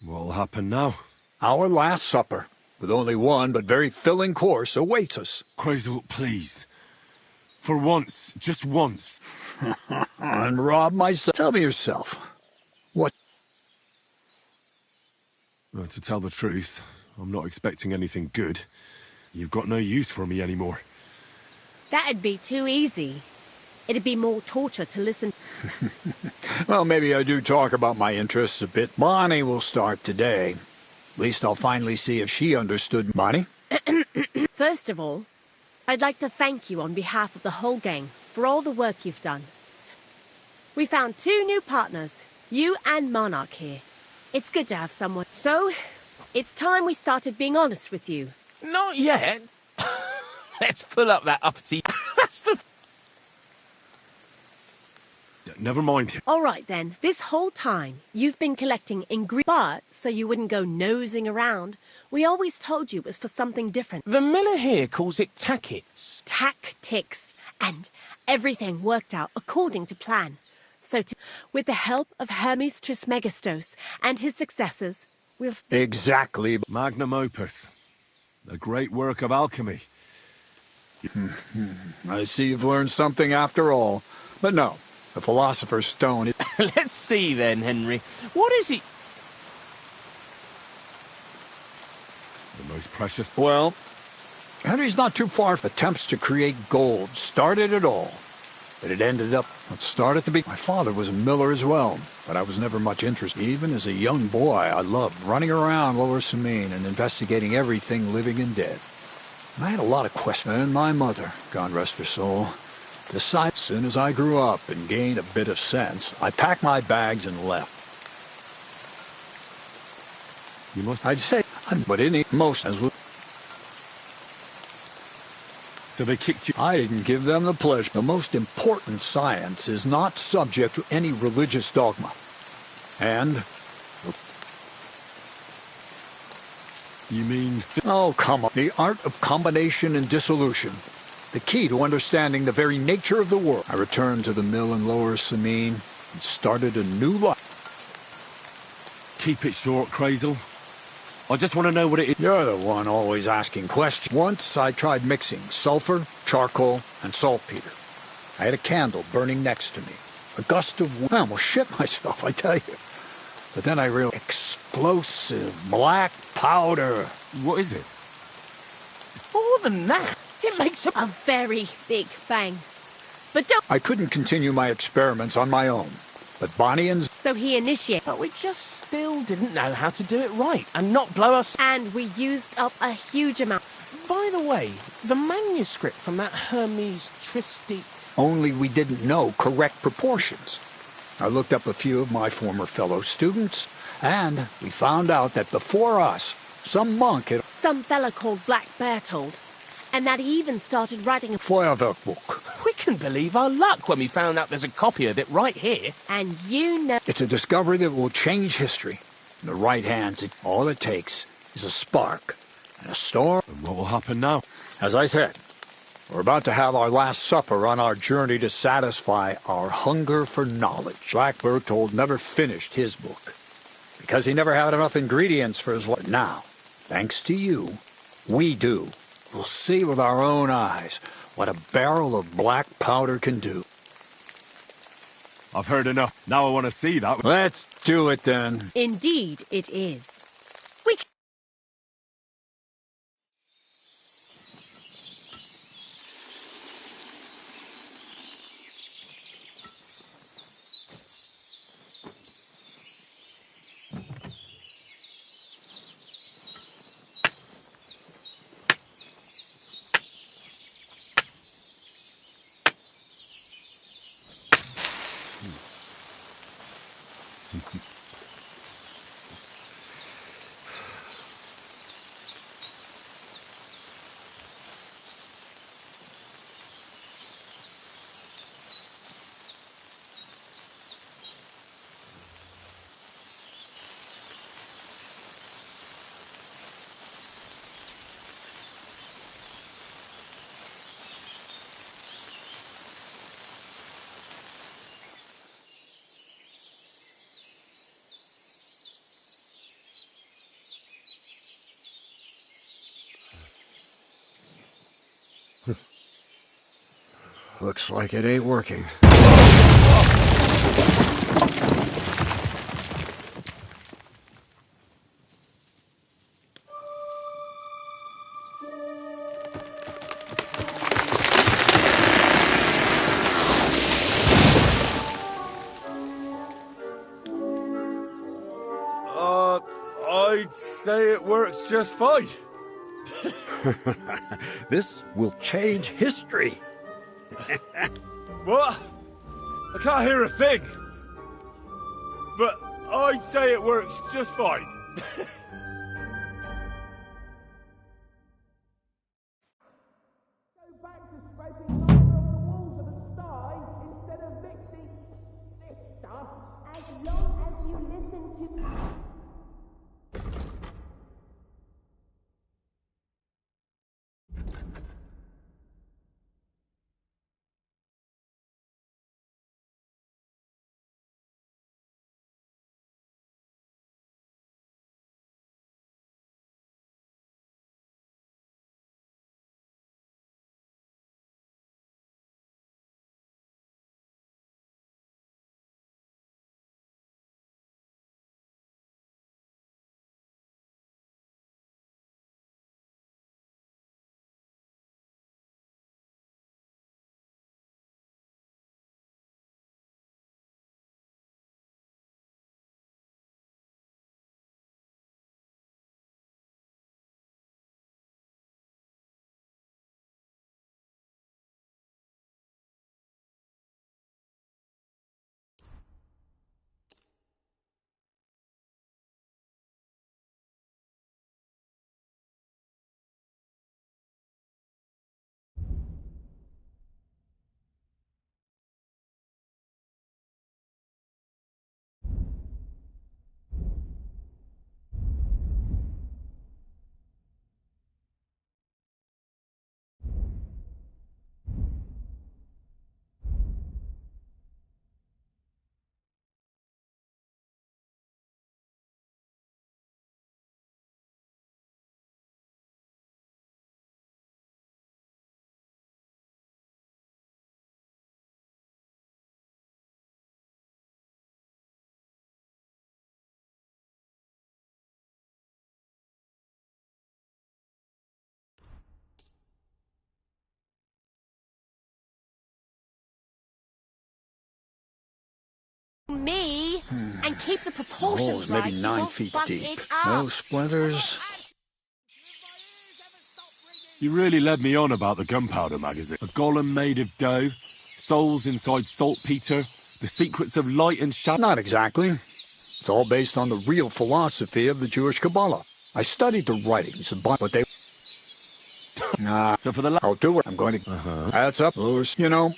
What'll happen now? Our last supper, with only one but very filling course, awaits us. Crazel, please. For once, just once. And rob myself. Tell me yourself. What? Well, to tell the truth, I'm not expecting anything good. You've got no use for me anymore. That'd be too easy. It'd be more torture to listen. Well, maybe I do talk about my interests a bit. Bonnie will start today. At least I'll finally see if she understood. Bonnie? First of all, I'd like to thank you on behalf of the whole gang for all the work you've done. We found 2 new partners, you and Monarch here. It's good to have someone. So, it's time we started being honest with you. Not yet. Let's pull up that uppity. That's the... Never mind him. All right, then. This whole time, you've been collecting ingredients, but so you wouldn't go nosing around, we always told you it was for something different. The miller here calls it tackets. Tactics. And everything worked out according to plan. So, with the help of Hermes Trismegistos and his successors, we'll... Exactly. Magnum opus. A great work of alchemy. I see you've learned something after all. But no. The Philosopher's Stone is... Let's see then, Henry. What is it? The most precious... Well, Henry's not too far from attempts to create gold. Started it all. But it ended up... Let's start at the beginning. My father was a miller as well, but I was never much interested. Even as a young boy, I loved running around Lower Samine and investigating everything living and dead. And I had a lot of questions. And my mother, God rest her soul... decided as soon as I grew up and gained a bit of sense, I packed my bags and left. You must... I'd say, but in most as well. So they kicked you... I didn't give them the pleasure. The most important science is not subject to any religious dogma. And... You mean... Oh, come on. The art of combination and dissolution. The key to understanding the very nature of the world. I returned to the mill in Lower Samine and started a new life. Keep it short, Crazel. I just want to know what it is. You're the one always asking questions. Once I tried mixing sulfur, charcoal, and saltpeter. I had a candle burning next to me. A gust of wind. I almost shit myself, I tell you. But then I realized explosive black powder. What is it? It's more than that. It makes a very big bang. But don't... I couldn't continue my experiments on my own. But Bonnie and... So he initiated. But we just still didn't know how to do it right and not blow us... And we used up a huge amount. By the way, the manuscript from that Hermes Tristy... Only we didn't know correct proportions. I looked up a few of my former fellow students, and we found out that before us, some monk had... Some fella called Black Bertold. And that he even started writing a Feuerwerk book. We can believe our luck when we found out there's a copy of it right here. And you know... It's a discovery that will change history. In the right hands, all it takes is a spark and a storm. And what will happen now? As I said, we're about to have our last supper on our journey to satisfy our hunger for knowledge. Black Bertold never finished his book because he never had enough ingredients for his life. Now, thanks to you, we do. We'll see with our own eyes what a barrel of black powder can do. I've heard enough. Now I want to see that. Let's do it then. Indeed it is. We... Looks like it ain't working. I'd say it works just fine. This will change history. What? I can't hear a thing. But I'd say it works just fine. As long as you listen to... following me and keep the The proportions hole's right, maybe you 9 won't feet fuck deep. it up. No splinters. You really led me on about the gunpowder magazine. A golem made of dough, souls inside saltpeter, the secrets of light and shadow. Not exactly. It's all based on the real philosophy of the Jewish Kabbalah. I studied the writings of but they... Nah, so for the I'll do it. I'm going to... That's up, Bruce, you know.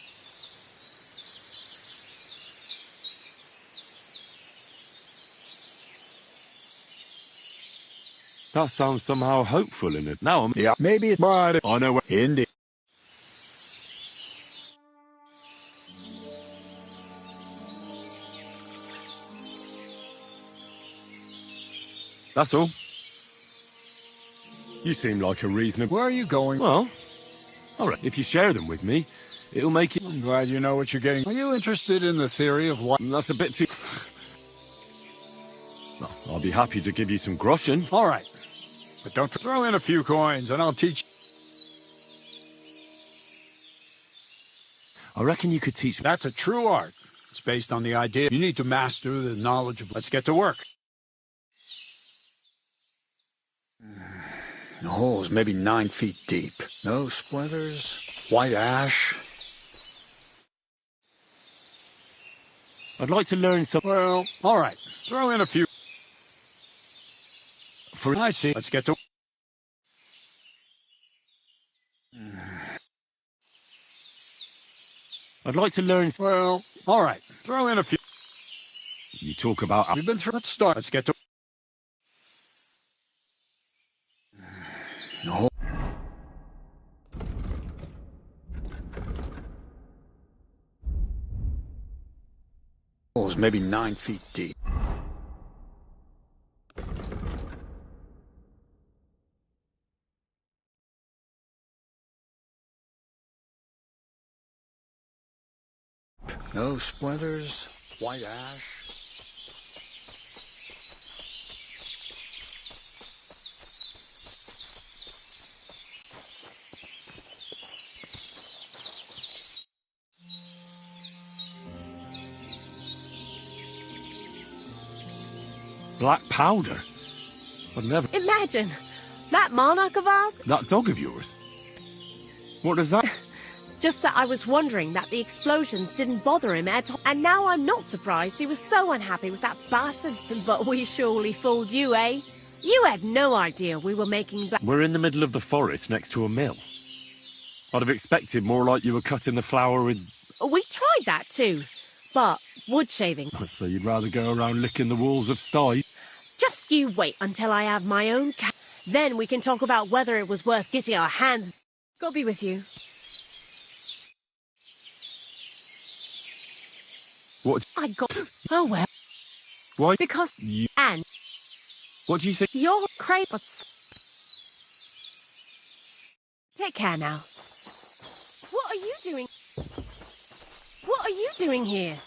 That sounds somehow hopeful in it. Now I'm... Yeah, maybe it... But... I know where... Indeed. That's all. You seem like a reasonable... Where are you going? Well, all right. If you share them with me, it'll make it... I'm glad you know what you're getting. Are you interested in the theory of what... That's a bit too... Well, I'll be happy to give you some groschen. All right. But don't throw in a few coins and I'll teach... I reckon you could teach... That's a true art. It's based on the idea you need to master the knowledge of... Let's get to work. The hole's maybe 9 feet deep. No splinters. White ash. I'd like to learn some... Well, all right. Throw in a few... For... I see. Let's get to... I'd like to learn... Well, all right. Throw in a few... You talk about... We've been through... Let's start. Let's get to... No. Hole's maybe 9 feet deep. No splinters. White ash. Black powder? I'd never... Imagine, that monarch of ours? That dog of yours? What does that... Just that I was wondering that the explosions didn't bother him at all. And now I'm not surprised he was so unhappy with that bastard. But we surely fooled you, eh? You had no idea we were making black... We're in the middle of the forest next to a mill. I'd have expected more like you were cutting the flour with... We tried that too. But wood shaving... So you'd rather go around licking the walls of sties? Just you wait until I have my own cat. Then we can talk about whether it was worth getting our hands... God be with you. What? I got... Oh, well. Why? Because... You... And... What do you think? You're crazy. Take care now. What are you doing? What are you doing here?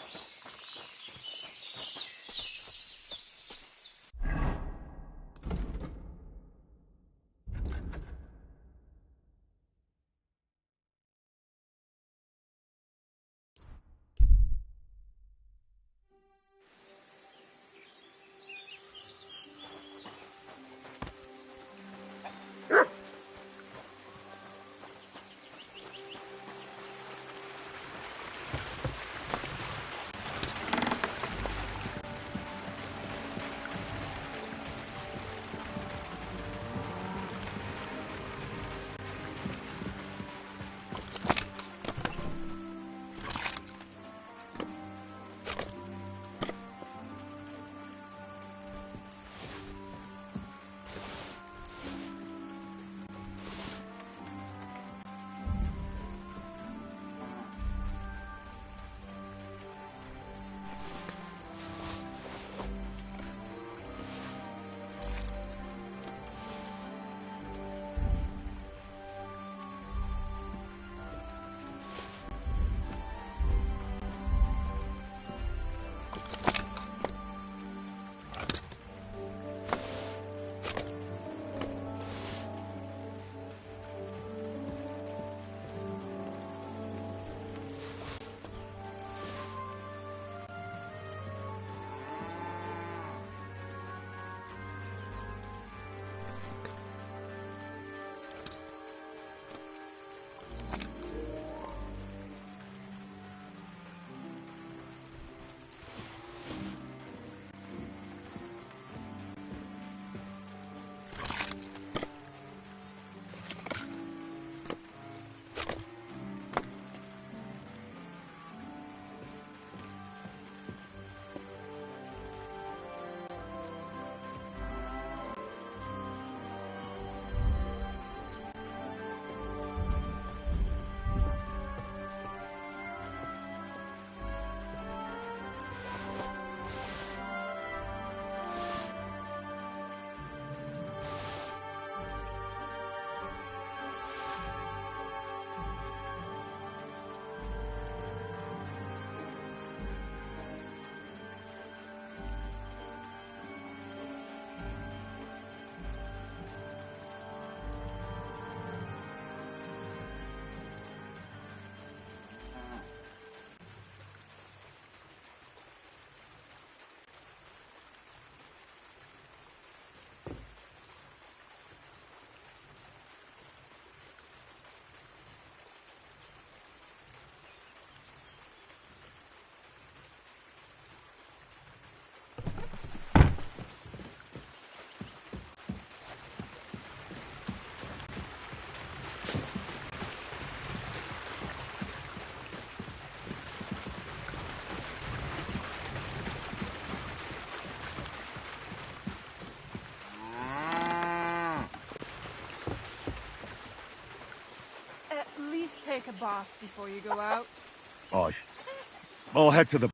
Take a bath before you go out. Right. I'll head to the...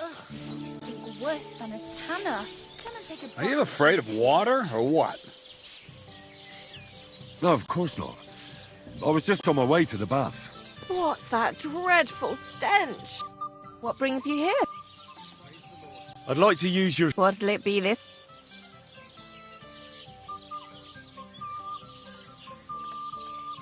Ugh, you stink worse than a tanner. Come and take a bath. Are you afraid of water, or what? No, of course not. I was just on my way to the baths. What's that dreadful stench? What brings you here? I'd like to use your... What'll it be this?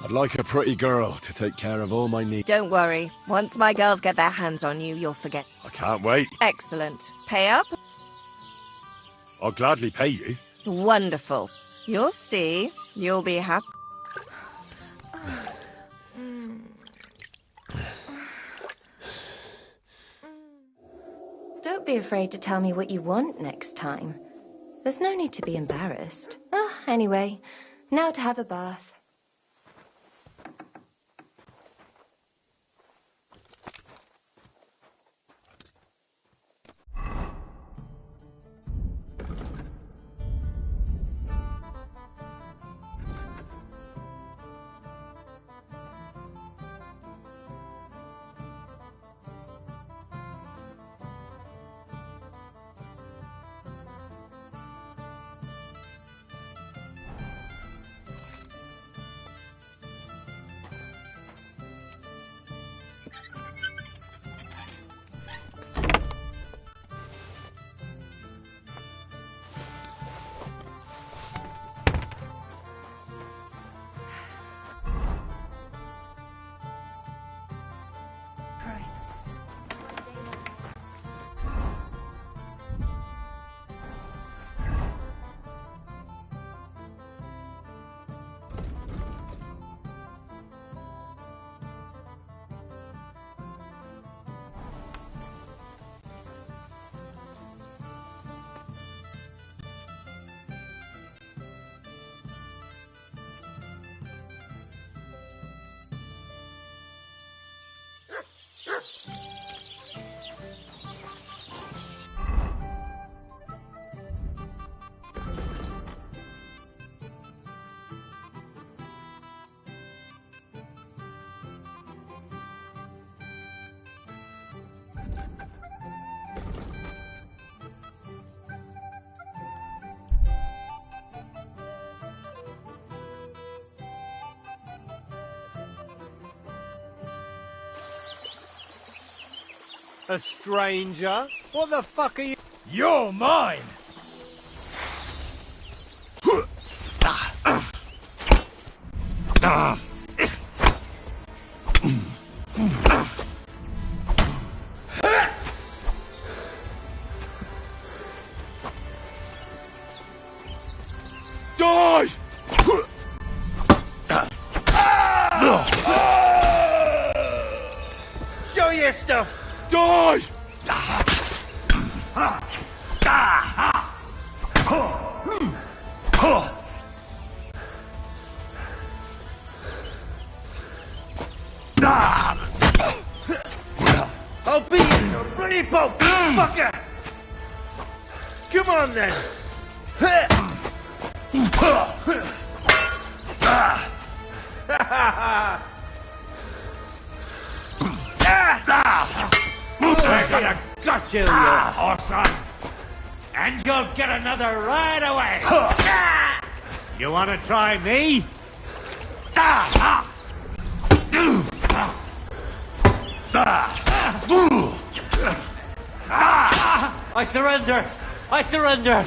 I'd like a pretty girl to take care of all my needs. Don't worry. Once my girls get their hands on you, you'll forget. I can't wait. Excellent. Pay up? I'll gladly pay you. Wonderful. You'll see. You'll be happy. Don't be afraid to tell me what you want next time. There's no need to be embarrassed. Anyway, now to have a bath. A stranger? What the fuck are you? You're mine! Die! Show your stuff! Die! I'll beat you, bloody poke, fucker! Come on then! I got you, you horse-on! And you'll get another right away! You wanna try me? I surrender! I surrender!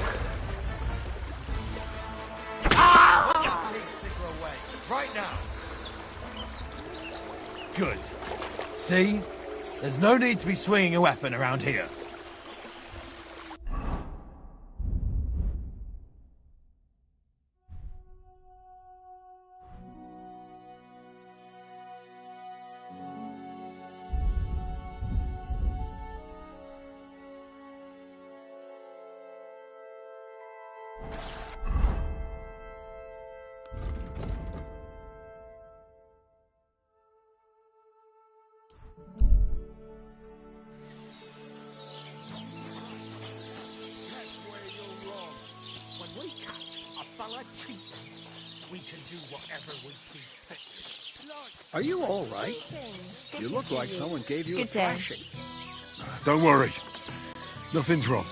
Right now. Good. See? There's no need to be swinging a weapon around here. When we catch a fella cheating, we can do whatever we see fit. Are you all right? You look like someone gave you a Good day. thrashing. Don't worry. Nothing's wrong.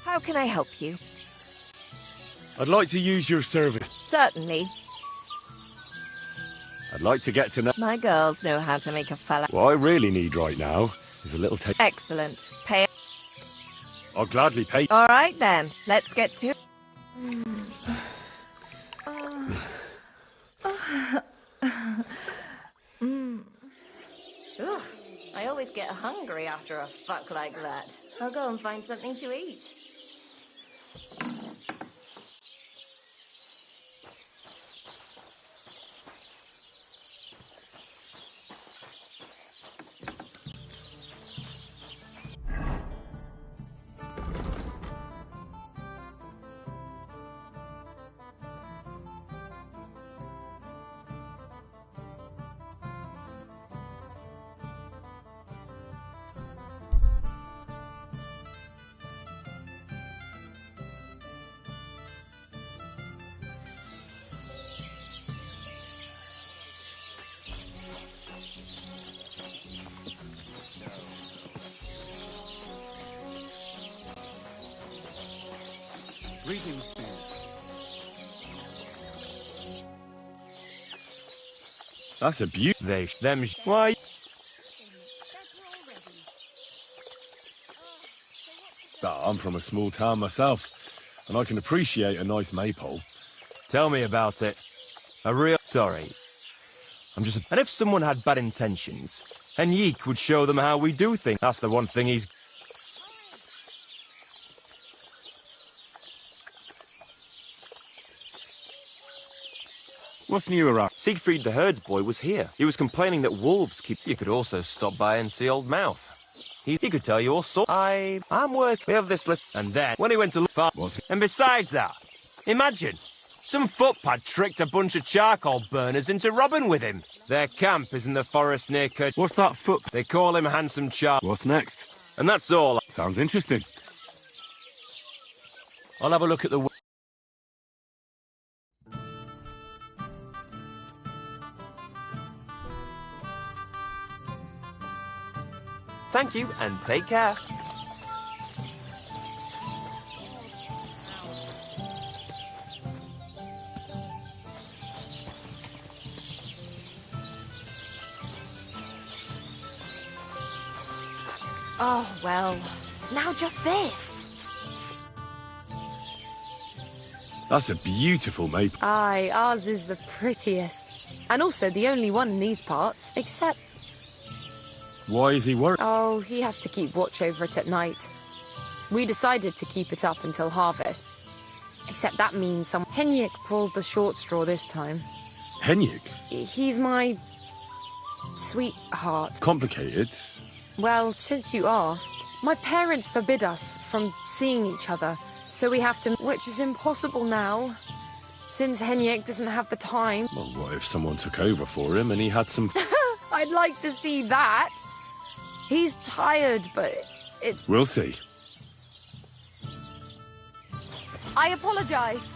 How can I help you? I'd like to use your service. Certainly. I'd like to get to know... My girls know how to make a fella. What I really need right now is a little taste. Excellent. Pay. I'll gladly pay. All right then. Let's get to. Ooh, I always get hungry after a fuck like that. I'll go and find something to eat. Greetings, dear. That's a beaut. Why? I'm from a small town myself, and I can appreciate a nice maypole. Tell me about it. Sorry. I'm just... And if someone had bad intentions, Henrik would show them how we do things. That's the one thing he's... What's new around? Siegfried the herdsboy was here. He was complaining that wolves keep... You could also stop by and see Old Mouth. He could tell you all sorts. I'm working. We have this list. And then, when he went to look far... And besides that, imagine, some footpad tricked a bunch of charcoal burners into robbing with him. Their camp is in the forest near Kurt. What's that foot? They call him Handsome Char. What's next? And that's all. Sounds interesting. I'll have a look at the... Thank you, and take care. Oh, well. Now just this. That's a beautiful maple. Aye, ours is the prettiest. And also the only one in these parts, except... Why is he worried? Oh, he has to keep watch over it at night. We decided to keep it up until harvest. Except that means some... Henrik pulled the short straw this time. Henrik? He's my... sweetheart. Complicated. Well, since you asked, my parents forbid us from seeing each other, so we have to... Which is impossible now, since Henrik doesn't have the time. Well, what if someone took over for him and he had some... I'd like to see that. He's tired, but it's... We'll see. I apologize.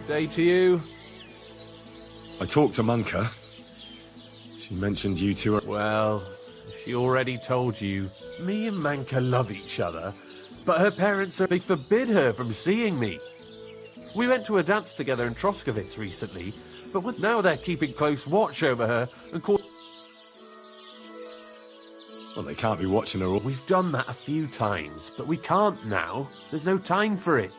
Day to you. I talked to Manka. She mentioned you two are... Well, she already told you. Me and Manka love each other, but her parents they forbid her from seeing me. We went to a dance together in Troskovitz recently, but now they're keeping close watch over her and call... Well, they can't be watching her all... We've done that a few times, but we can't now. There's no time for it.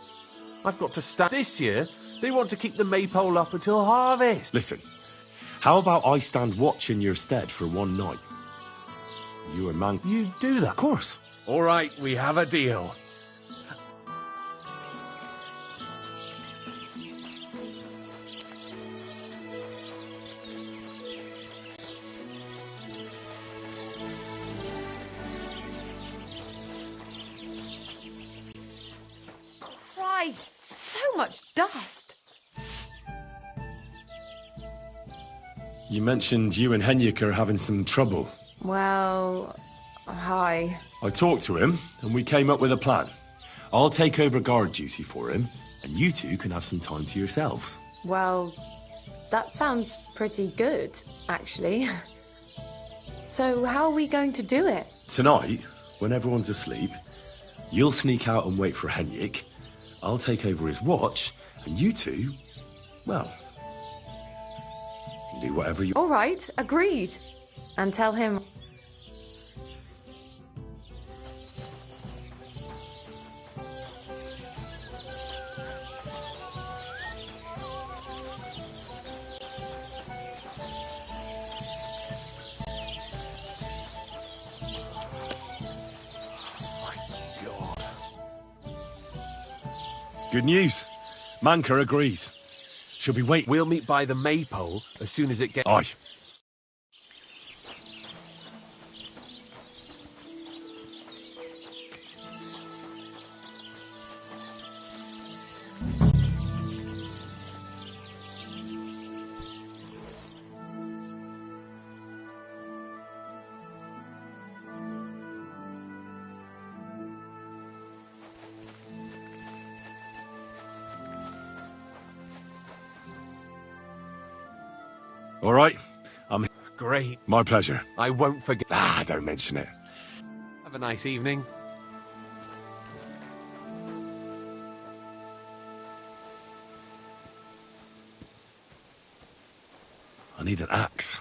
I've got to start this year. They want to keep the maypole up until harvest. Listen, how about I stand watch in your stead for one night? You and Man... You do that? Of course. All right, we have a deal. Christ, so much dust. You mentioned you and Henrik are having some trouble. Well, hi. I talked to him, and we came up with a plan. I'll take over guard duty for him, and you two can have some time to yourselves. Well, that sounds pretty good, actually. So how are we going to do it? Tonight, when everyone's asleep, you'll sneak out and wait for Henrik. I'll take over his watch, and you two, well, can do whatever you... All right, agreed. And tell him... Good news. Manka agrees. She'll be waiting. We'll meet by the maypole as soon as it gets... Aye. All right. Great. My pleasure. I won't forget. Don't mention it. Have a nice evening. I need an axe.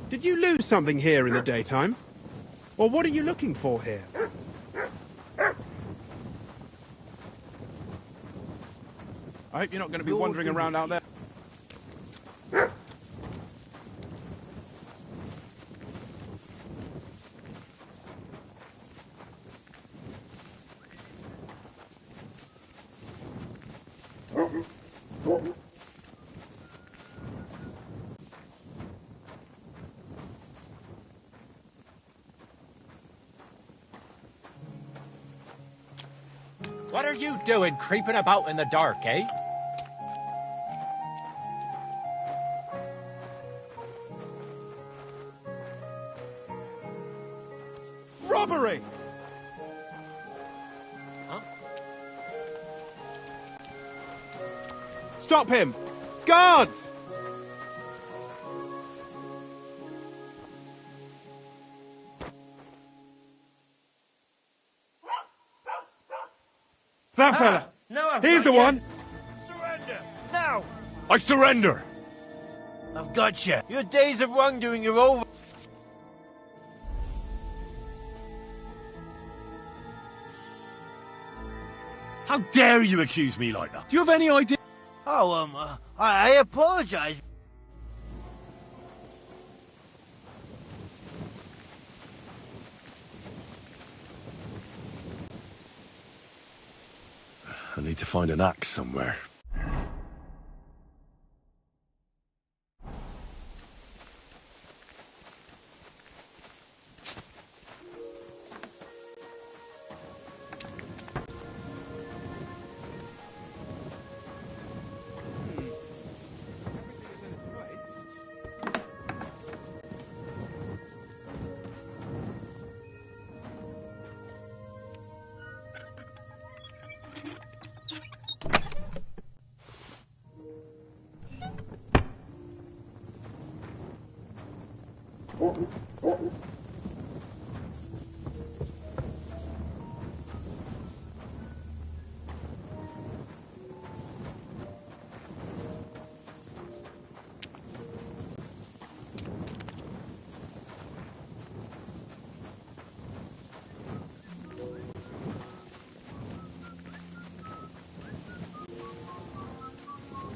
Did you lose something here in the daytime? Or what are you looking for here? I hope you're not going to be wandering around out there. What are you doing creeping about in the dark, eh? Robbery! Huh? Stop him! Guards! That fella! Now He's the one! Surrender! Now! I surrender! I've got you. Your days of wrongdoing are over. How dare you accuse me like that? Do you have any idea? Oh, I apologize. I need to find an axe somewhere.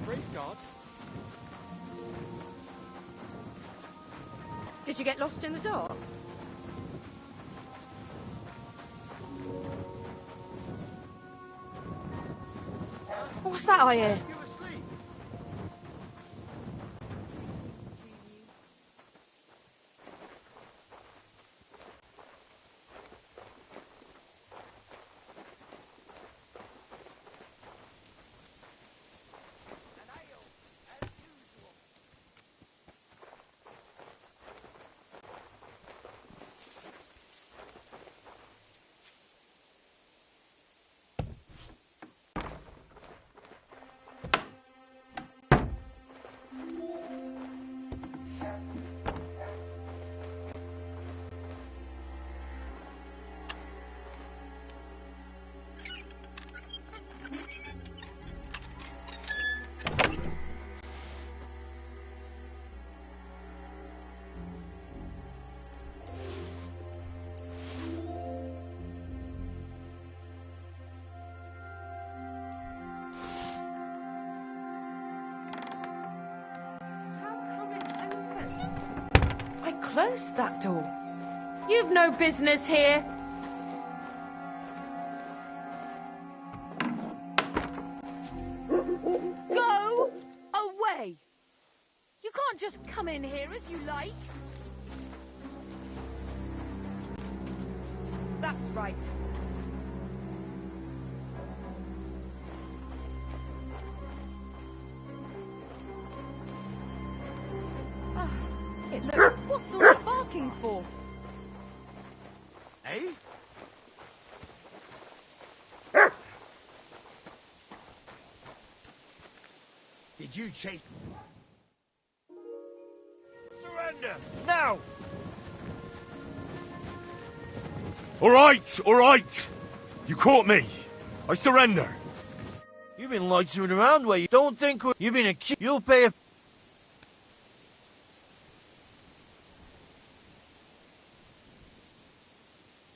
Praise God. Did you get lost in the dark? What's that I hear? I closed that door. You've no business here. Go away. You can't just come in here as you like. That's right. Look, what's all that barking for? Eh? Did you chase... Surrender! Now! All right! You caught me. I surrender. You've been loitering around where you don't think you've been accused. You'll pay a...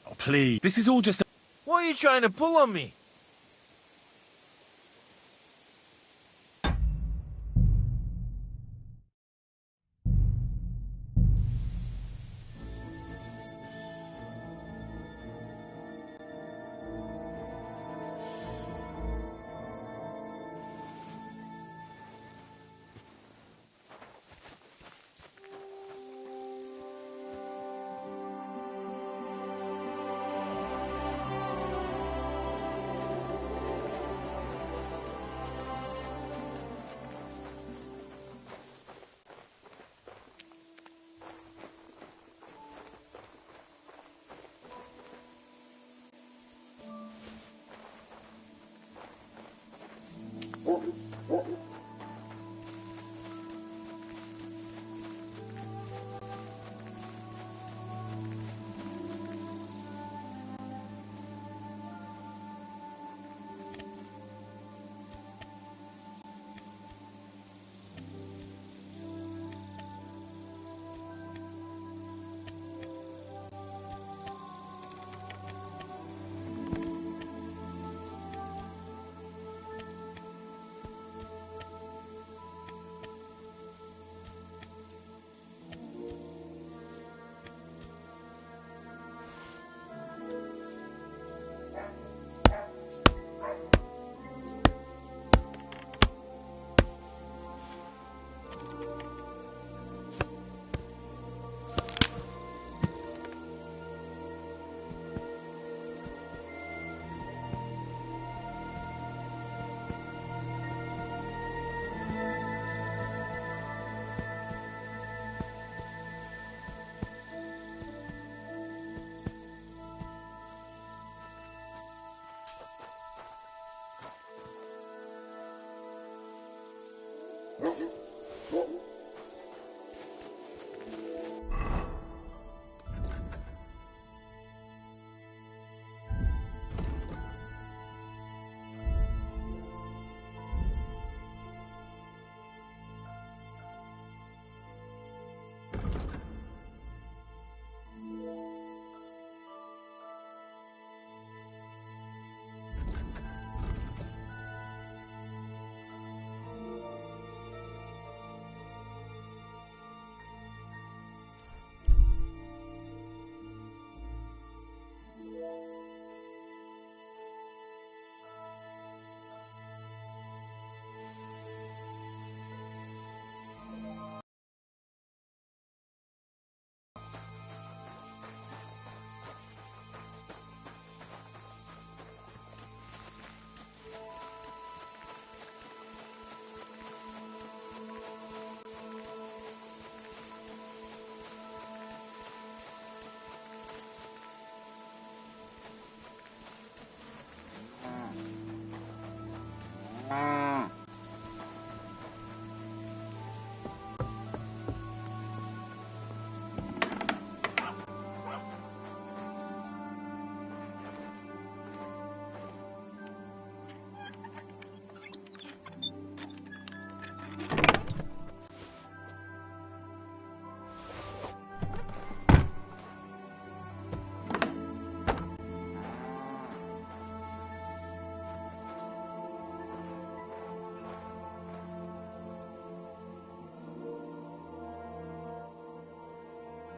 Oh, please. This is all just a... Why are you trying to pull on me?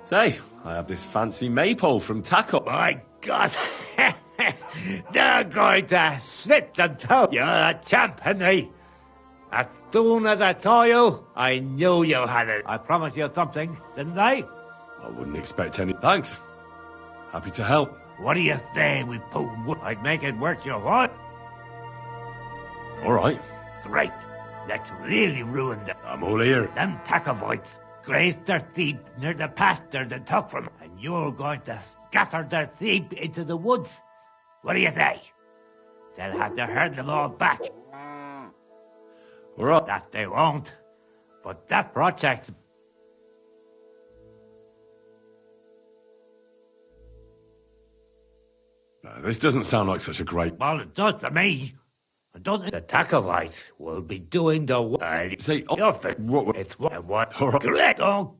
Say, I have this fancy maypole from Tackle. My God! They're going to slit them throat. You're a champ, Henry. As soon as I saw you, I knew you had it. I promised you something, didn't I? I wouldn't expect any. Thanks. Happy to help. What do you say we put wood? I'd make it worth your while. All right. Great. Let's really ruin them. I'm all here. Them Tacovites grazed their sheep near the pasture they took from, and you're going to scatter their sheep into the woods. What do you say? They'll have to herd them all back. All right. That they won't. But that project's... This doesn't sound like such a great... Well, it does to me. I don't think the Tacovites will be doing the work. Say, what? It's what? All right. Correct. Oh.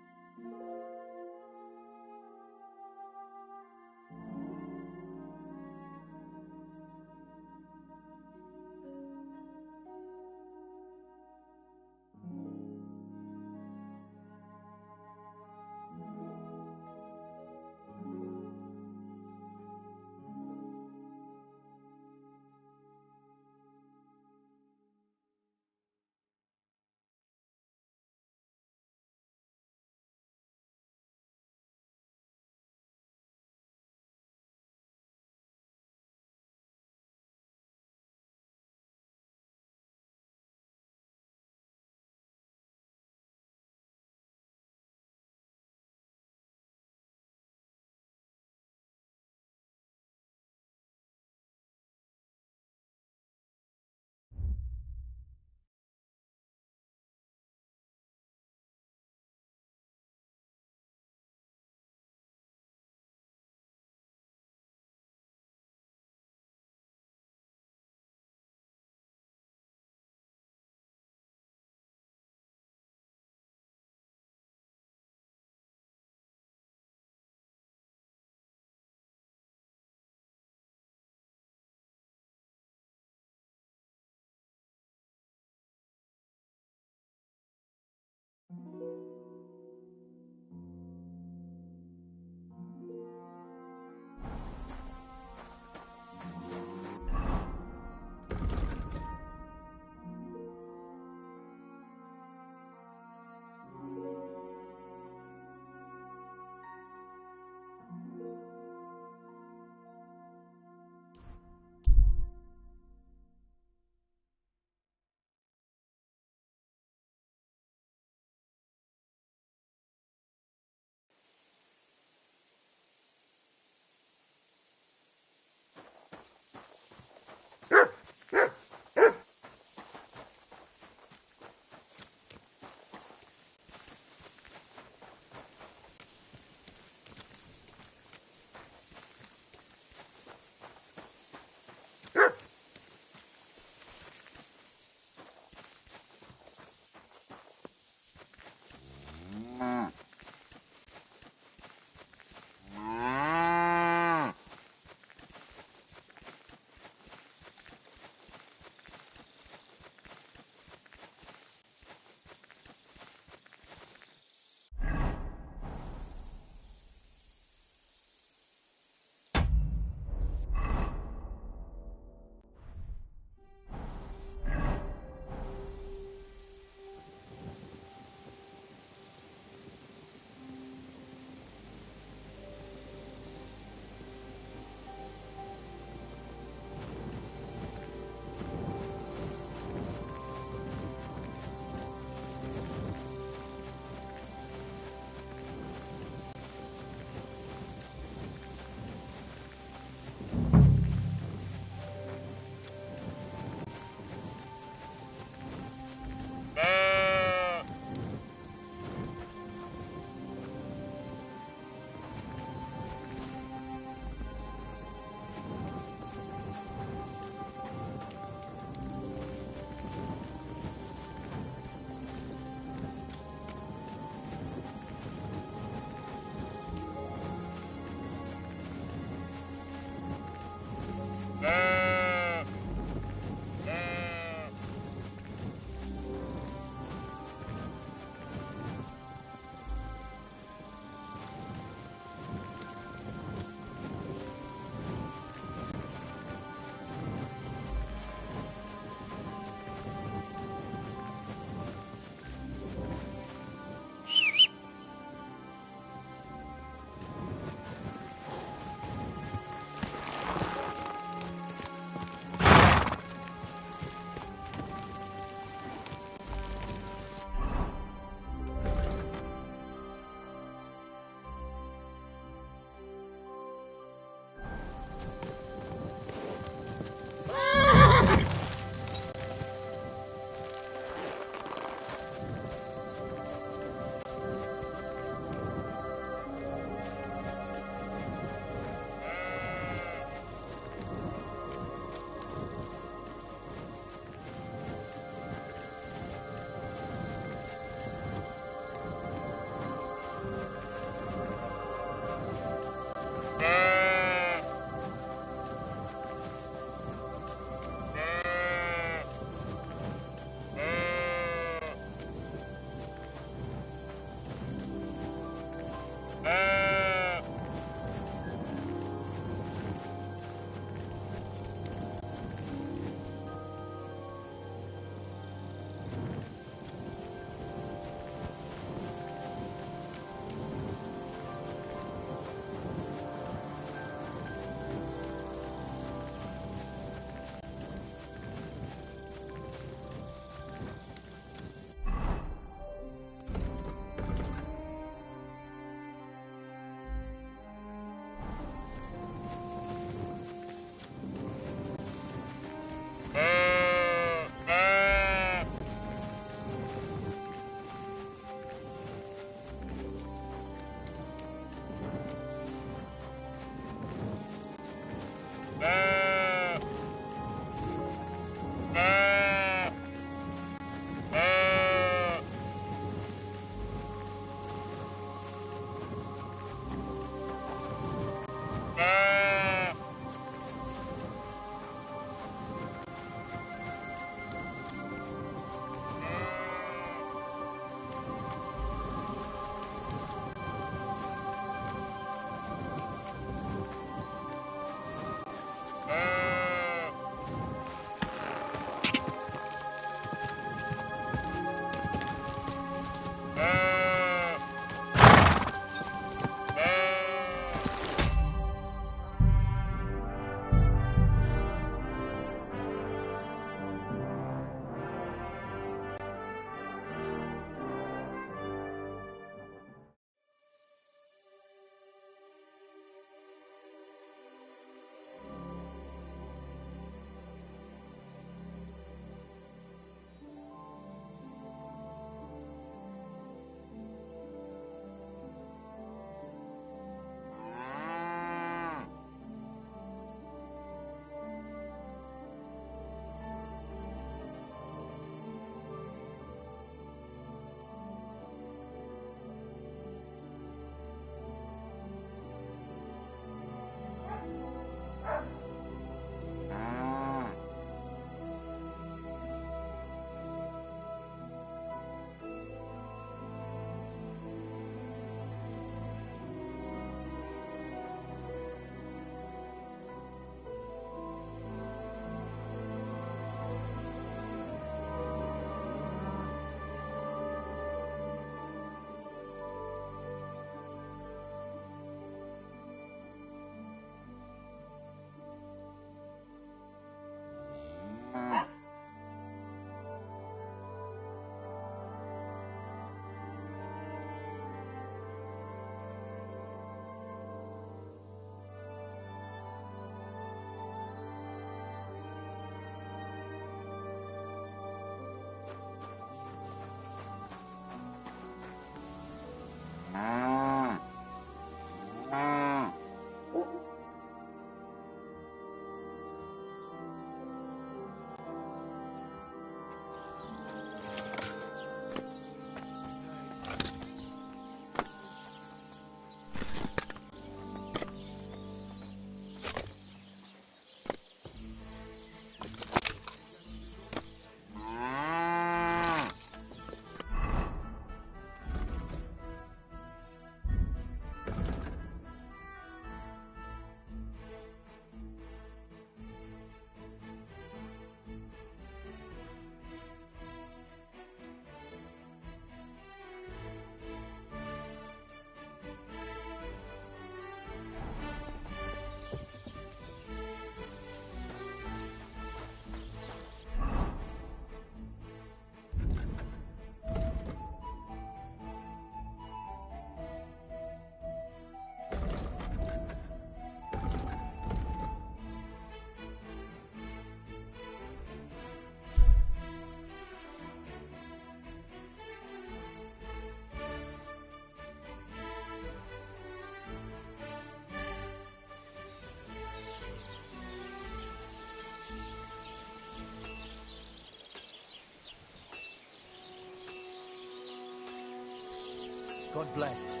God bless.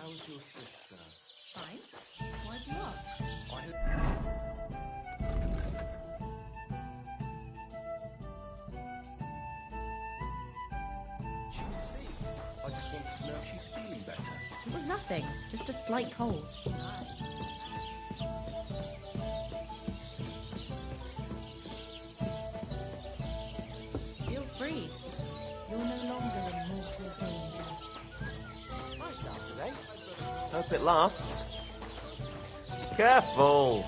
How's your sister? Fine. Why do you ask? She was sick. I just want to know if she's feeling better. It was nothing. Just a slight cold. Feel free. You're no longer in mortal danger. Nice out today. Hope it lasts. Careful!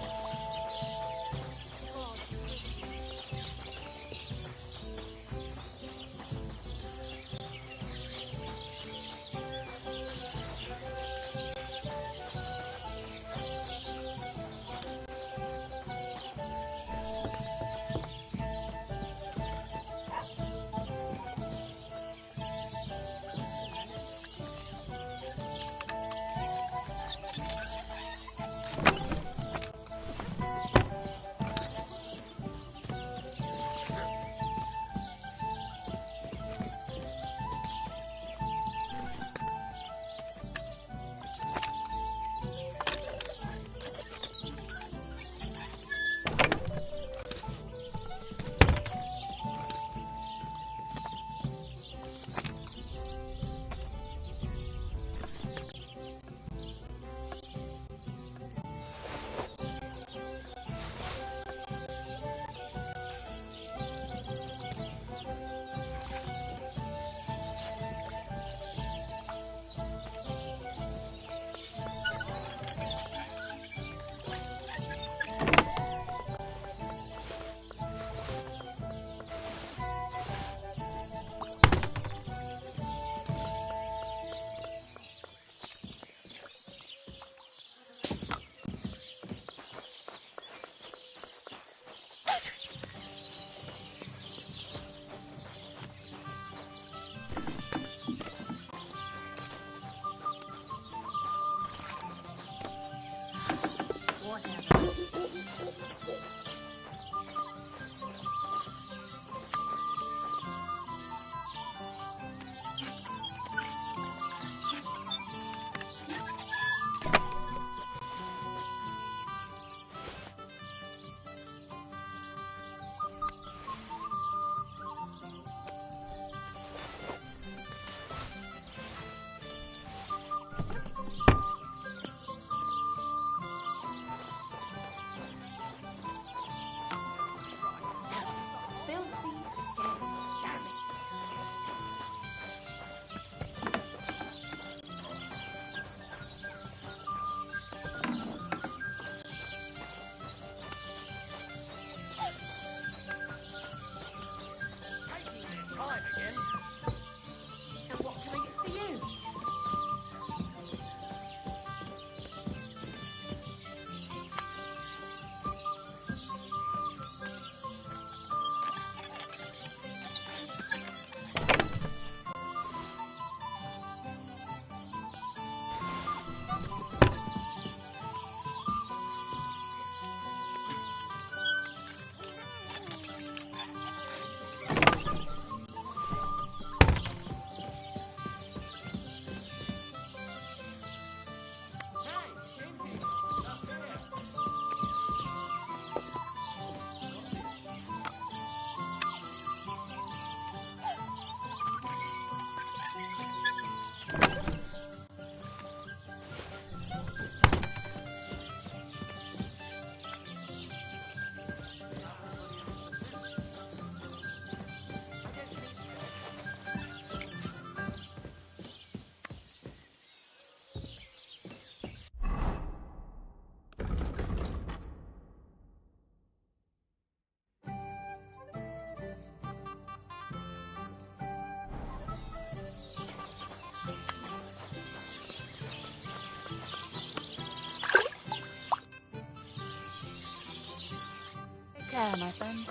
my friend.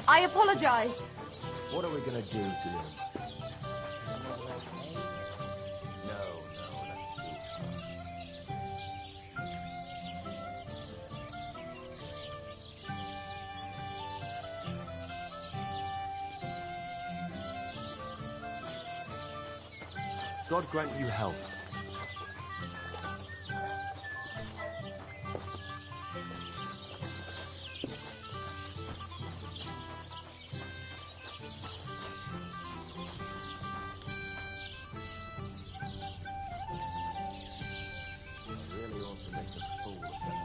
I apologize. What are we gonna do to him? No, that's too harsh. God grant you health. I really ought to make a fool of them.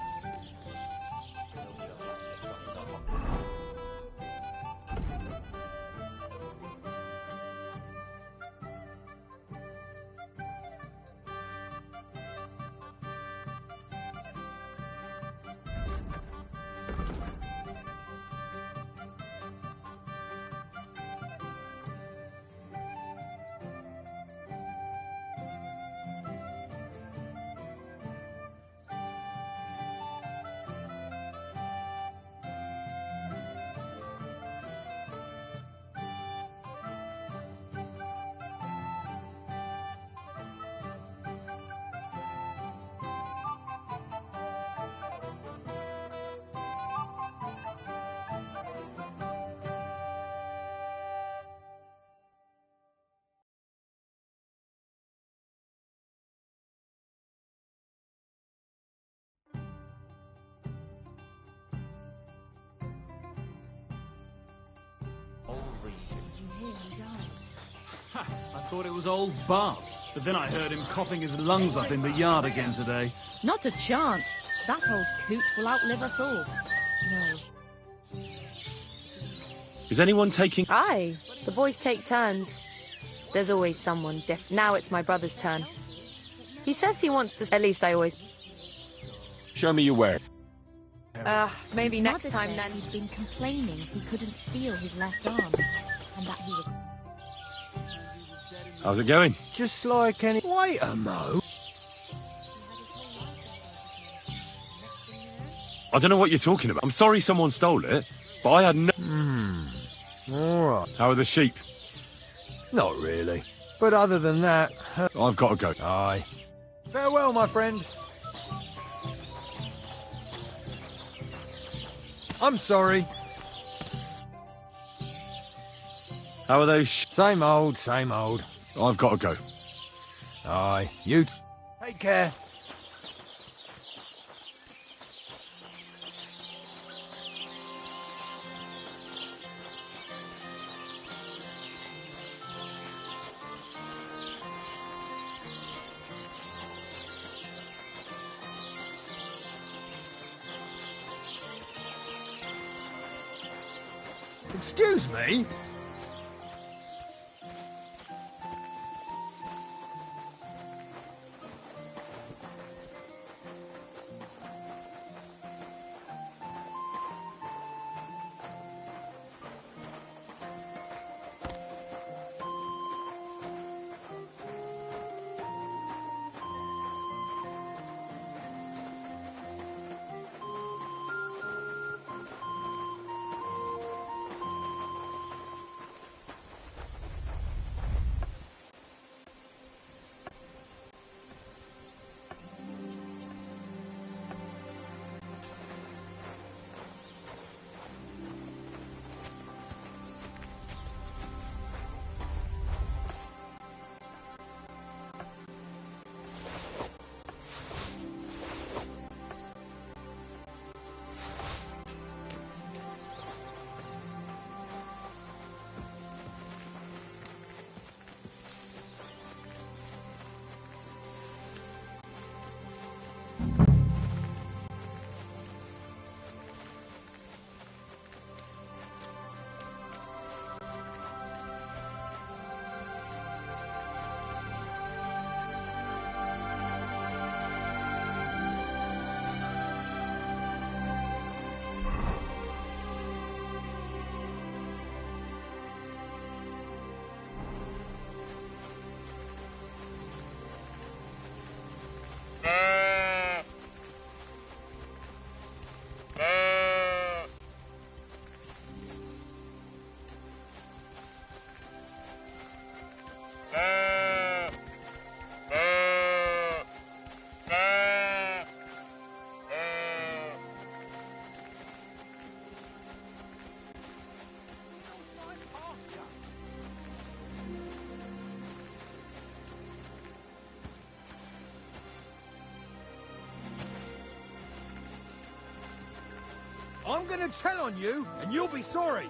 Did you hear he died? Ha! I thought it was old Bart, but then I heard him coughing his lungs up in the yard again today. Not a chance. That old coot will outlive us all. No. Is anyone taking... Aye, the boys take turns. There's always someone Now it's my brother's turn. He says he wants to... At least I always... Show me your where. Maybe His next mother time said then. He'd been complaining he couldn't feel his left arm, and that he was... How's it going? Just like any... Wait a mo. I don't know what you're talking about. I'm sorry someone stole it, but I had no... Alright. How are the sheep? Not really. But other than that... I've got to go. Aye. Farewell, my friend. I'm sorry. How are those Same old, same old. I've got to go. Aye. You... Take care. Excuse me? I'm gonna tell on you, and you'll be sorry.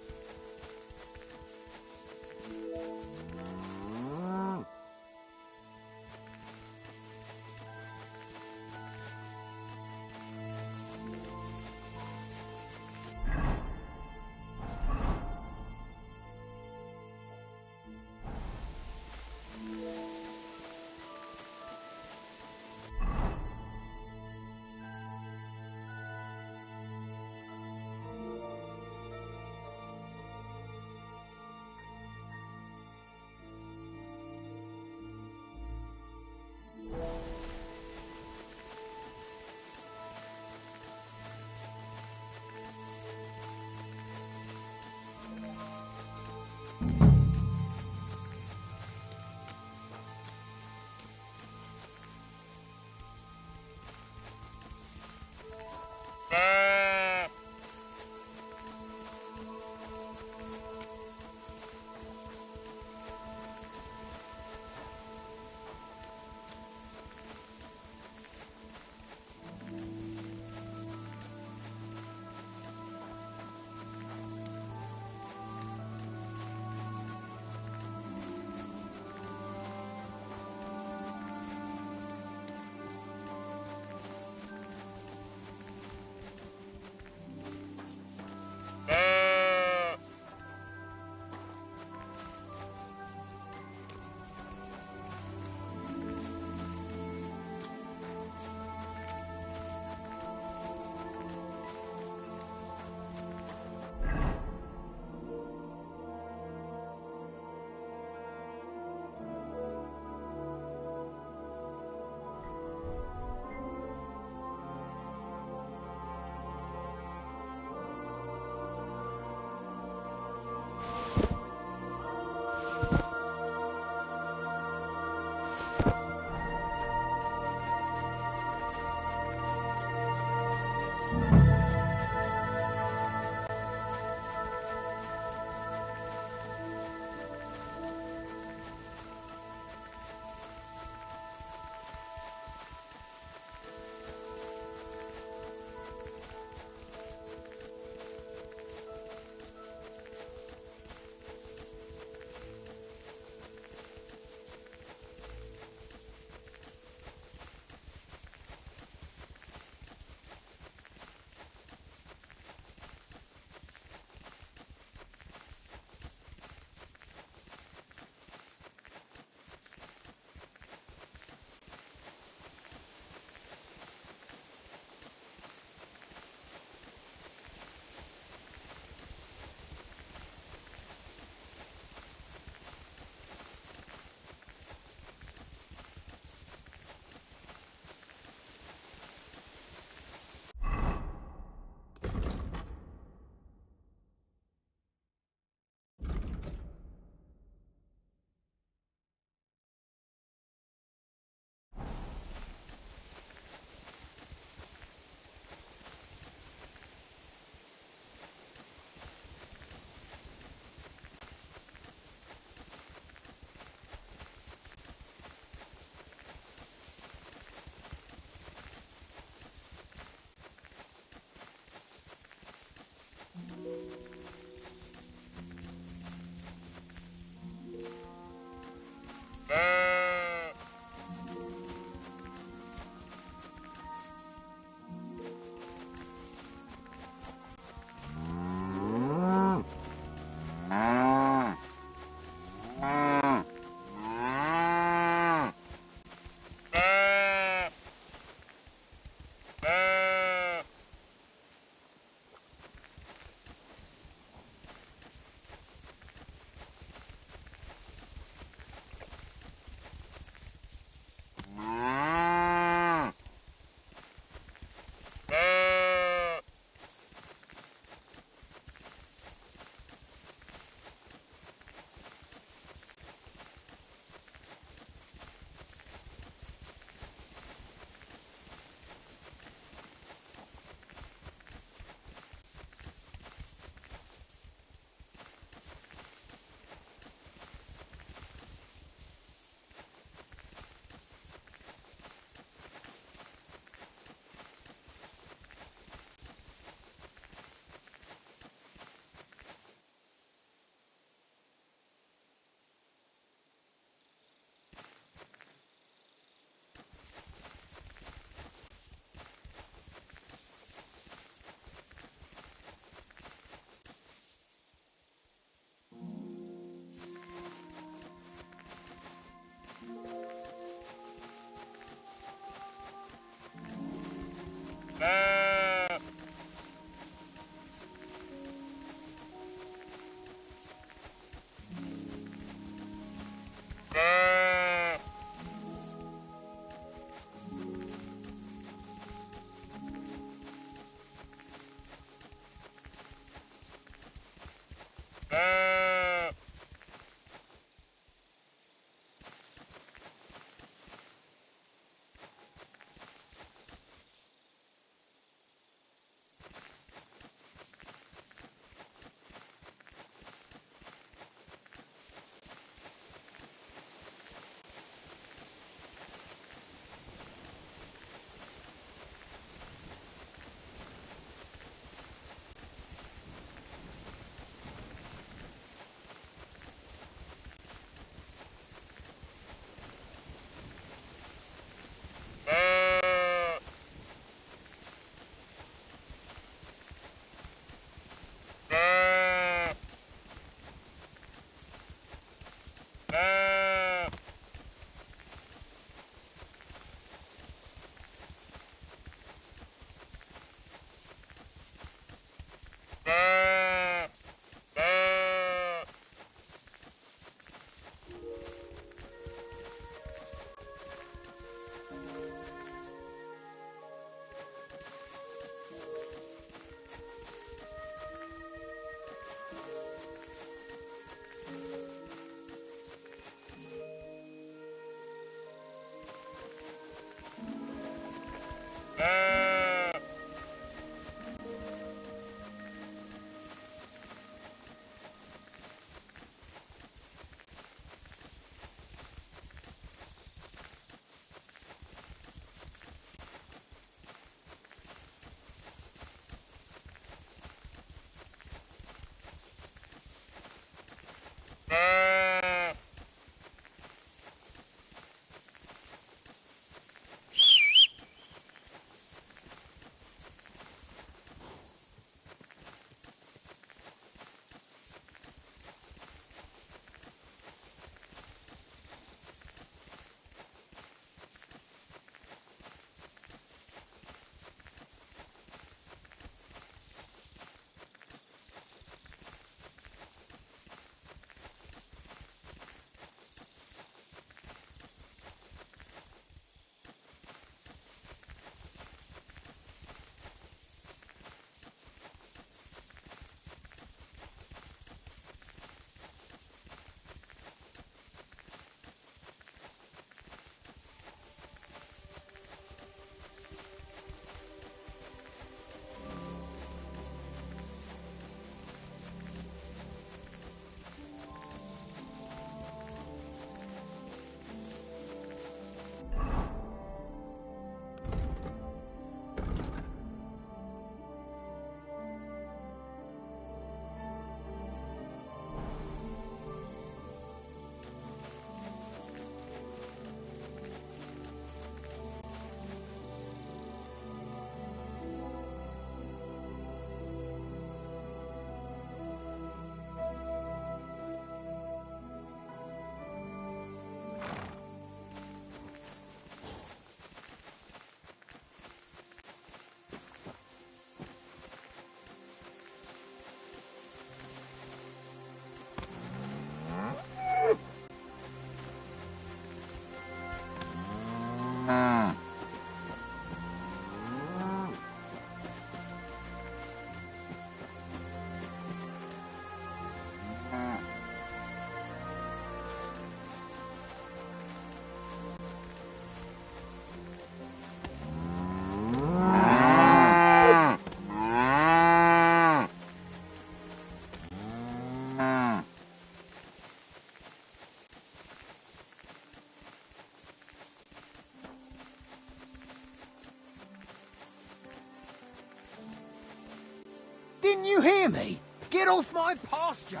Didn't you hear me? Get off my pasture!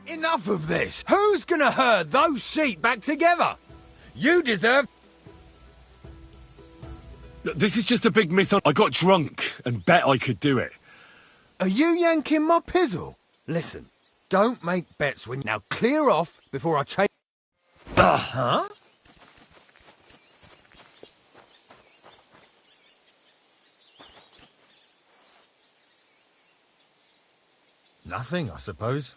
Enough of this! Who's gonna herd those sheep back together? You deserve... Look, this is just a big I got drunk and bet I could do it. Are you yanking my pizzle? Listen, don't make bets when... Now clear off before I change... Huh? Nothing, I suppose.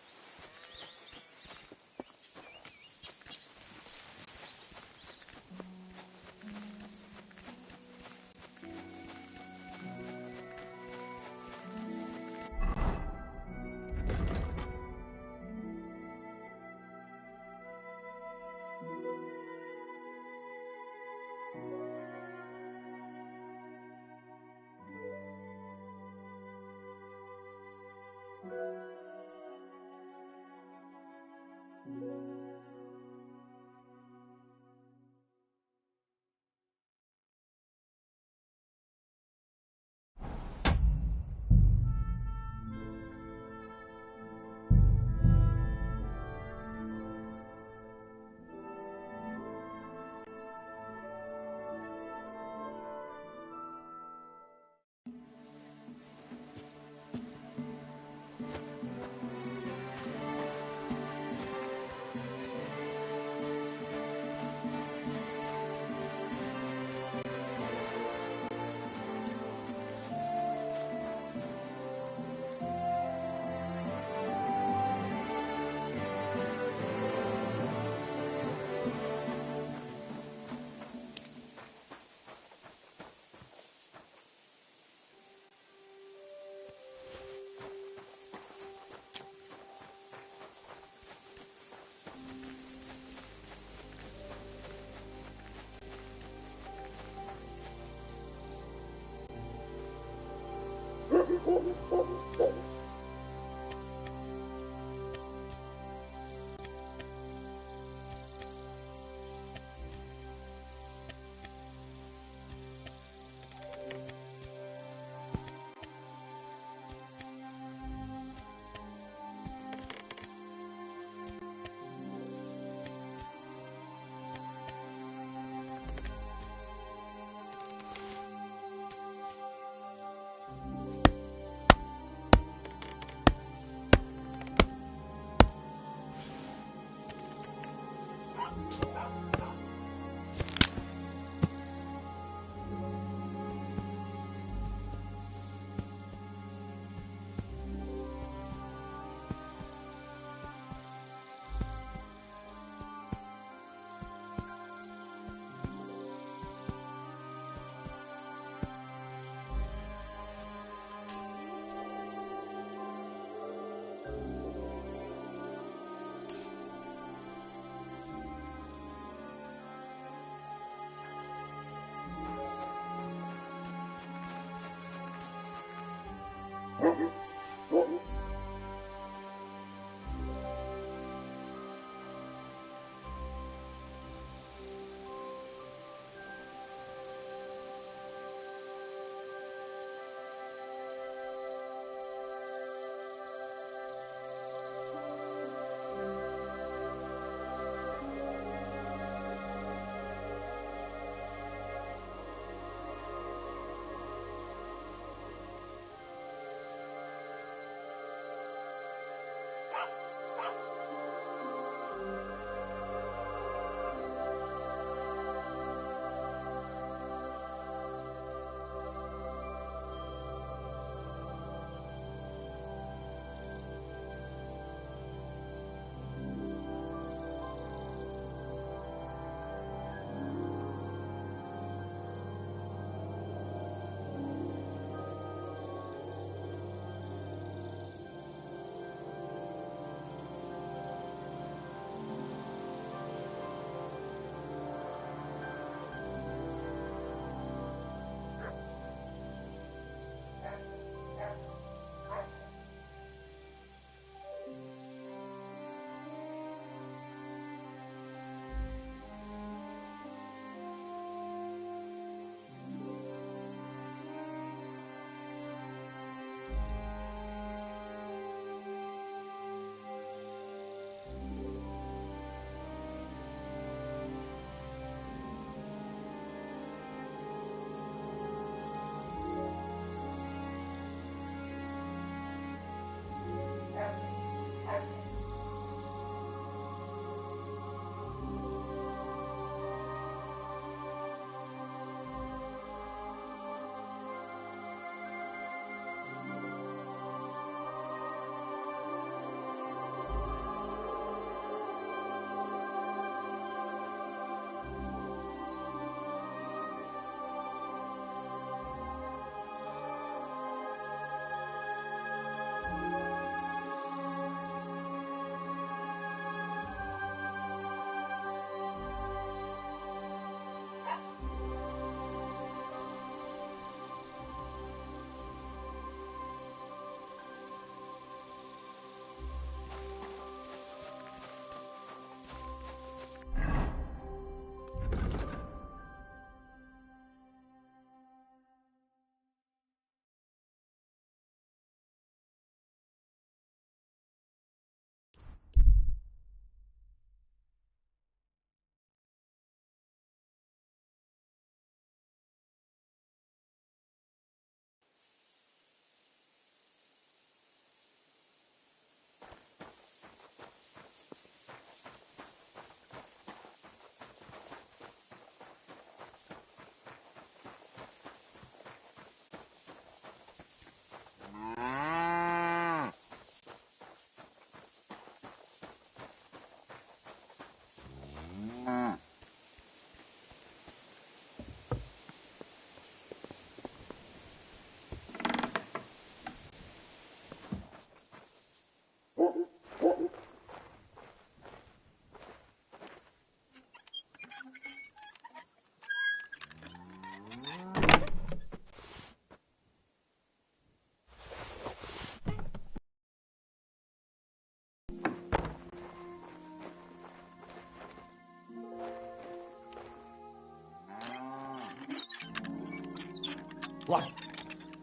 What?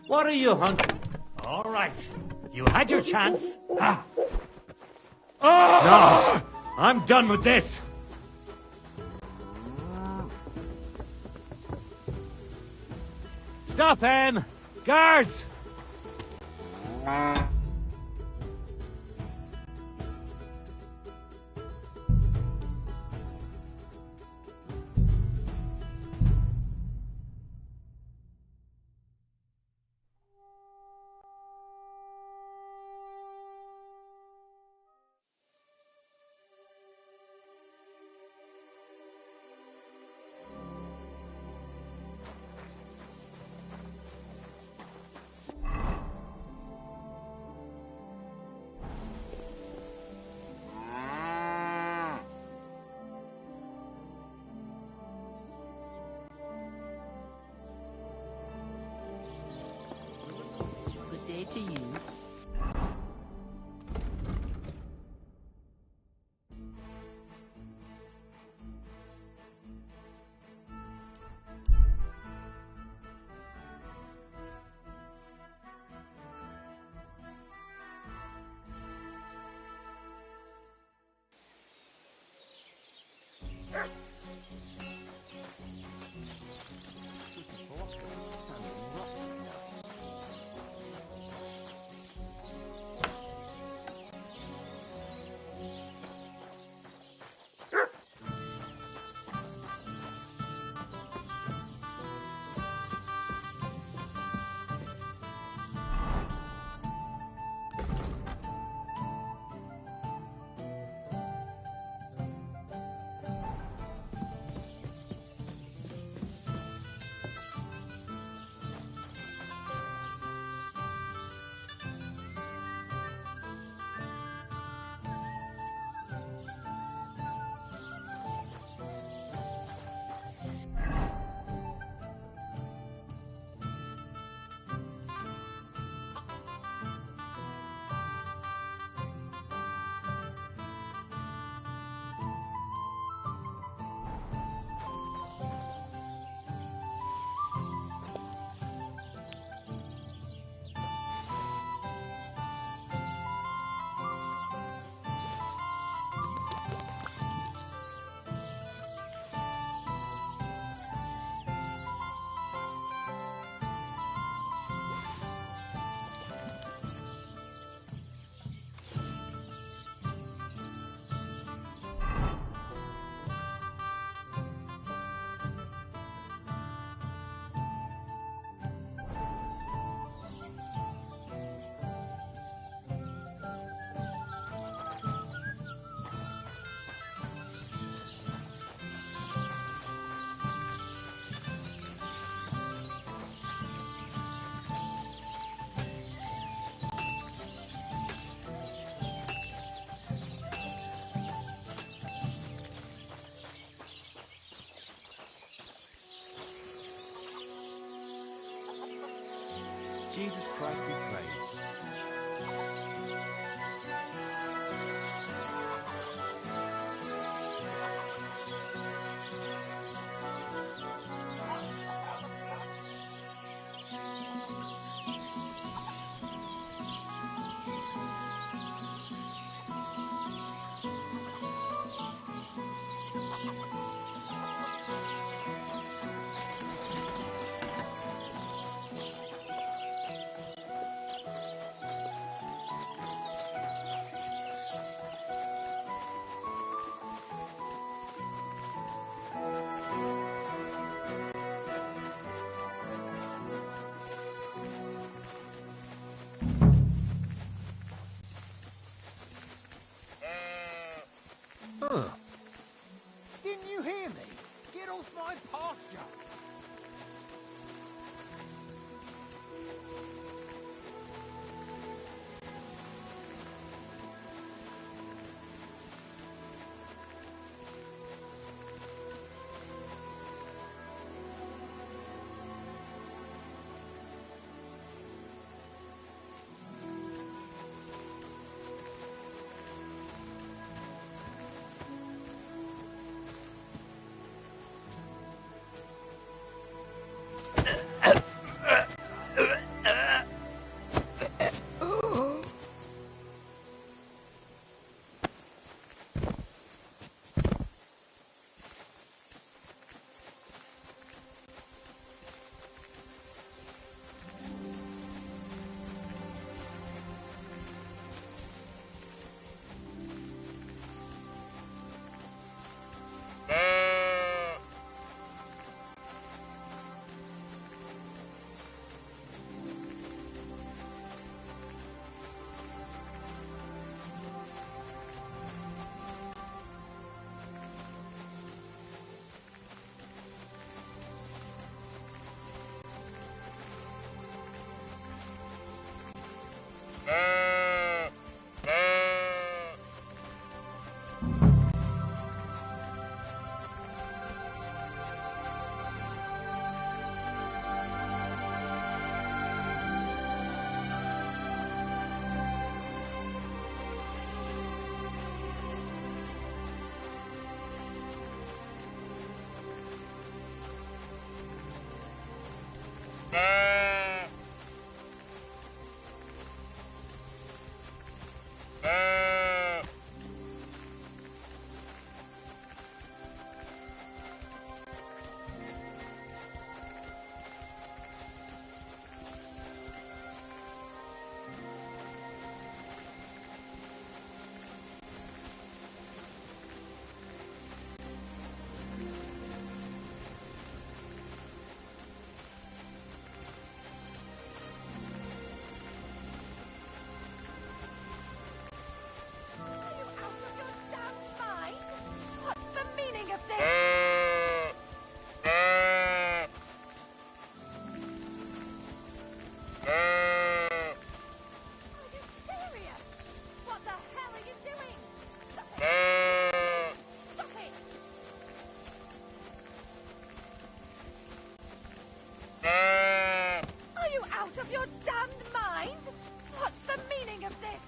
What are you hunting? All right. You had your chance. Ah. No! I'm done with this! Stop him! Guards! Good day to you. Jesus Christ be praised. your damned mind? What's the meaning of this?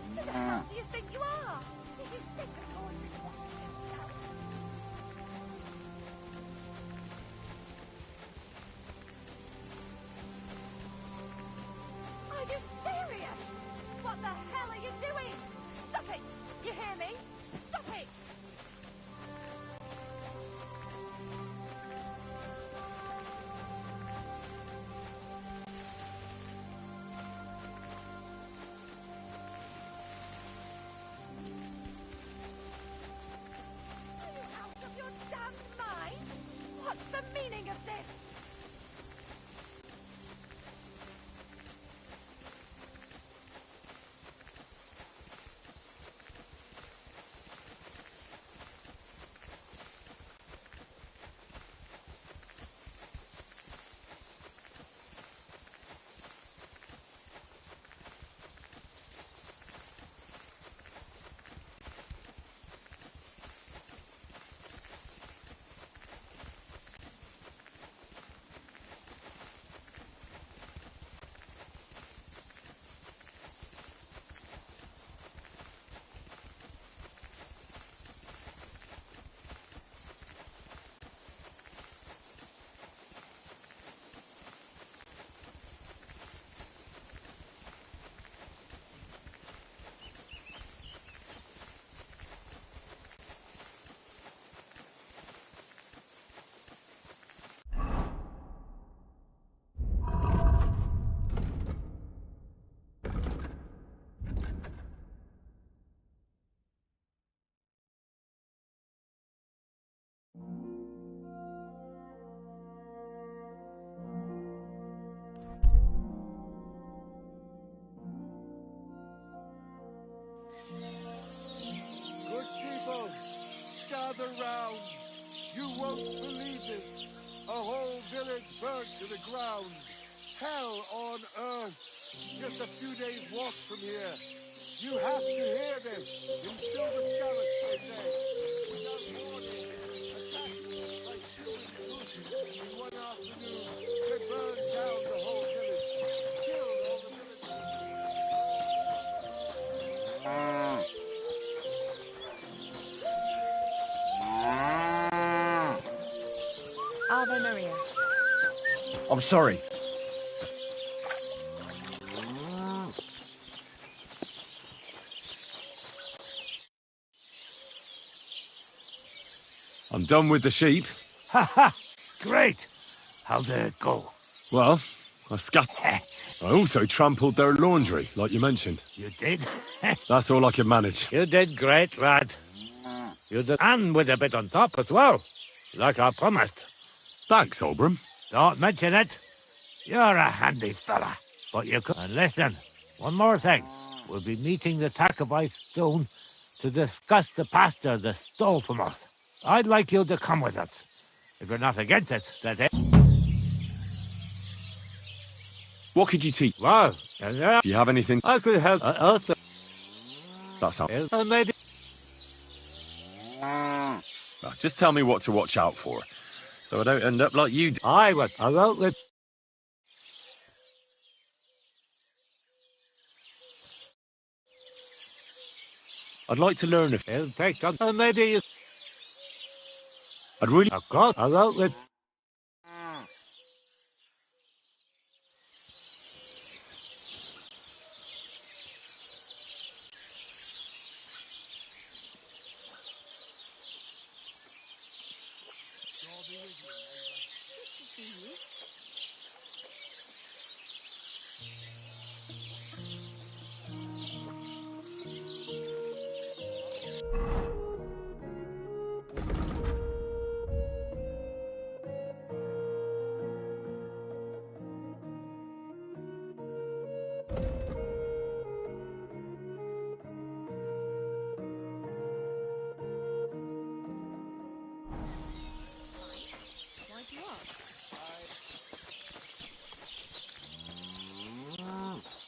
Who the hell do you think you are? Do you think of going to yourself? Are you serious? What the hell are you doing? Stop it! You hear me? Stop it! Are you out of your damned mind? What's the meaning of this? Good people, gather round. You won't believe this. A whole village burnt to the ground. Hell on earth. Just a few days' walk from here. You have to hear this. In Silver Scarlet, they say. Without warning, attacked by human brutes. In one afternoon, they burned down the whole village. Killed all the Ave Maria. I'm sorry. I'm done with the sheep. Ha ha! Great! How did it go? Well, I also trampled their laundry, like you mentioned. You did? That's all I could manage. You did great, lad. You did, and with a bit on top as well, like I promised. Thanks, Oberon. Don't mention it. You're a handy fella. But you could... And listen, one more thing. We'll be meeting the Takovite soon to discuss the pasta they stole from us. I'd like you to come with us. If you're not against it, that is. What could you teach? Well, do you have anything? I could help us. That's how. Maybe. Just tell me what to watch out for, so I don't end up like you. I wrote with. I'd like to learn if. It'll take on. Maybe you. I'd really. Of course, I wrote with.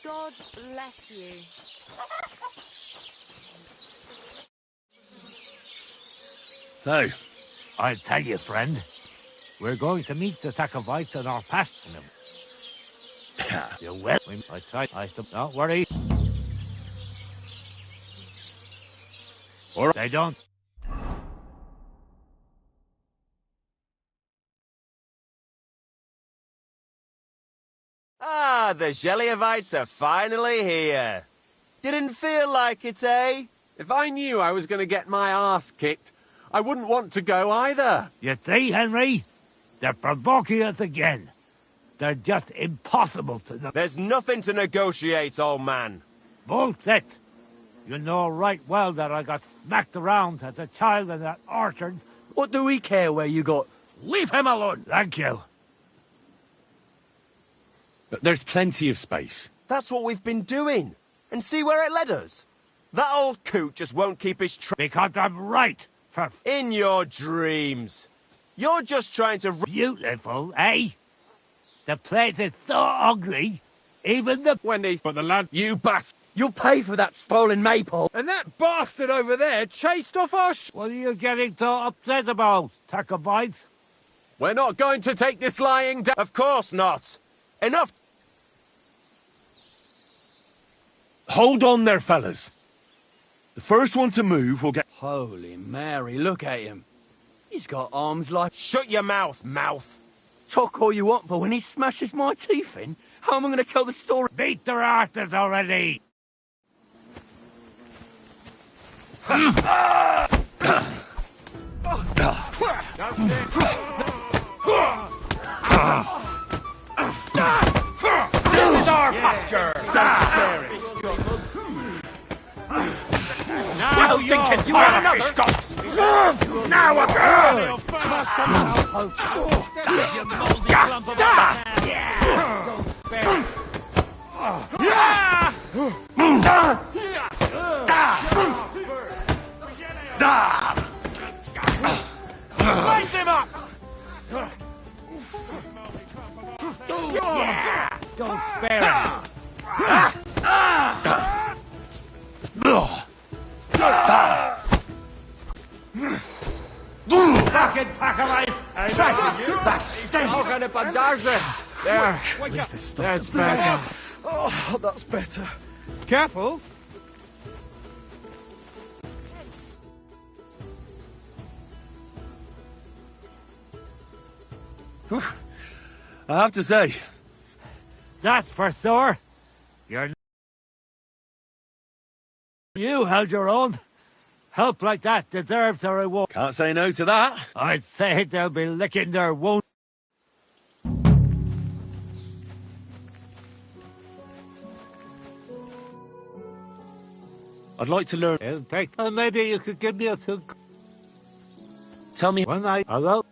God bless you. So? I'll tell you, friend. We're going to meet the Takovites on our path to them. You will? Don't worry. Or they don't. Ah, the Geliovites are finally here. Didn't feel like it, eh? If I knew I was going to get my arse kicked, I wouldn't want to go either. You see, Henry? They're provoking us again. They're just impossible to... There's nothing to negotiate, old man. Bullshit! You know right well that I got smacked around as a child in that orchard. What do we care where you got? Leave him alone! Thank you. But there's plenty of space. That's what we've been doing. And see where it led us. That old coot just won't keep his Because I'm right, for... In your dreams. You're just trying to... Beautiful, eh? The place is so ugly, even the... But the lad... You bastard! You'll pay for that stolen maple! And that bastard over there chased off our What are you getting so upset about, Takovites? We're not going to take this lying down. Of course not. Enough. Hold on there, fellas. The first one to move will get... Holy Mary, look at him. He's got arms like... Shut your mouth, mouth. Talk all you want, but when he smashes my teeth in, how am I going to tell the story? Beat their asses already! This is our pasture! Now stinking you are another! Now a girl! You moldy lump of Raise him up! Yeah! Don't spare him! Fucking Takovites! That stinks! Auch eine Bandage! There. That's better. Oh, that's better. Careful! I have to say... That's for sure. You held your own. Help like that deserves a reward. Can't say no to that. I'd say they'll be licking their wounds. I'd like to learn... Maybe you could give me a few... Tell me... When I... Hello?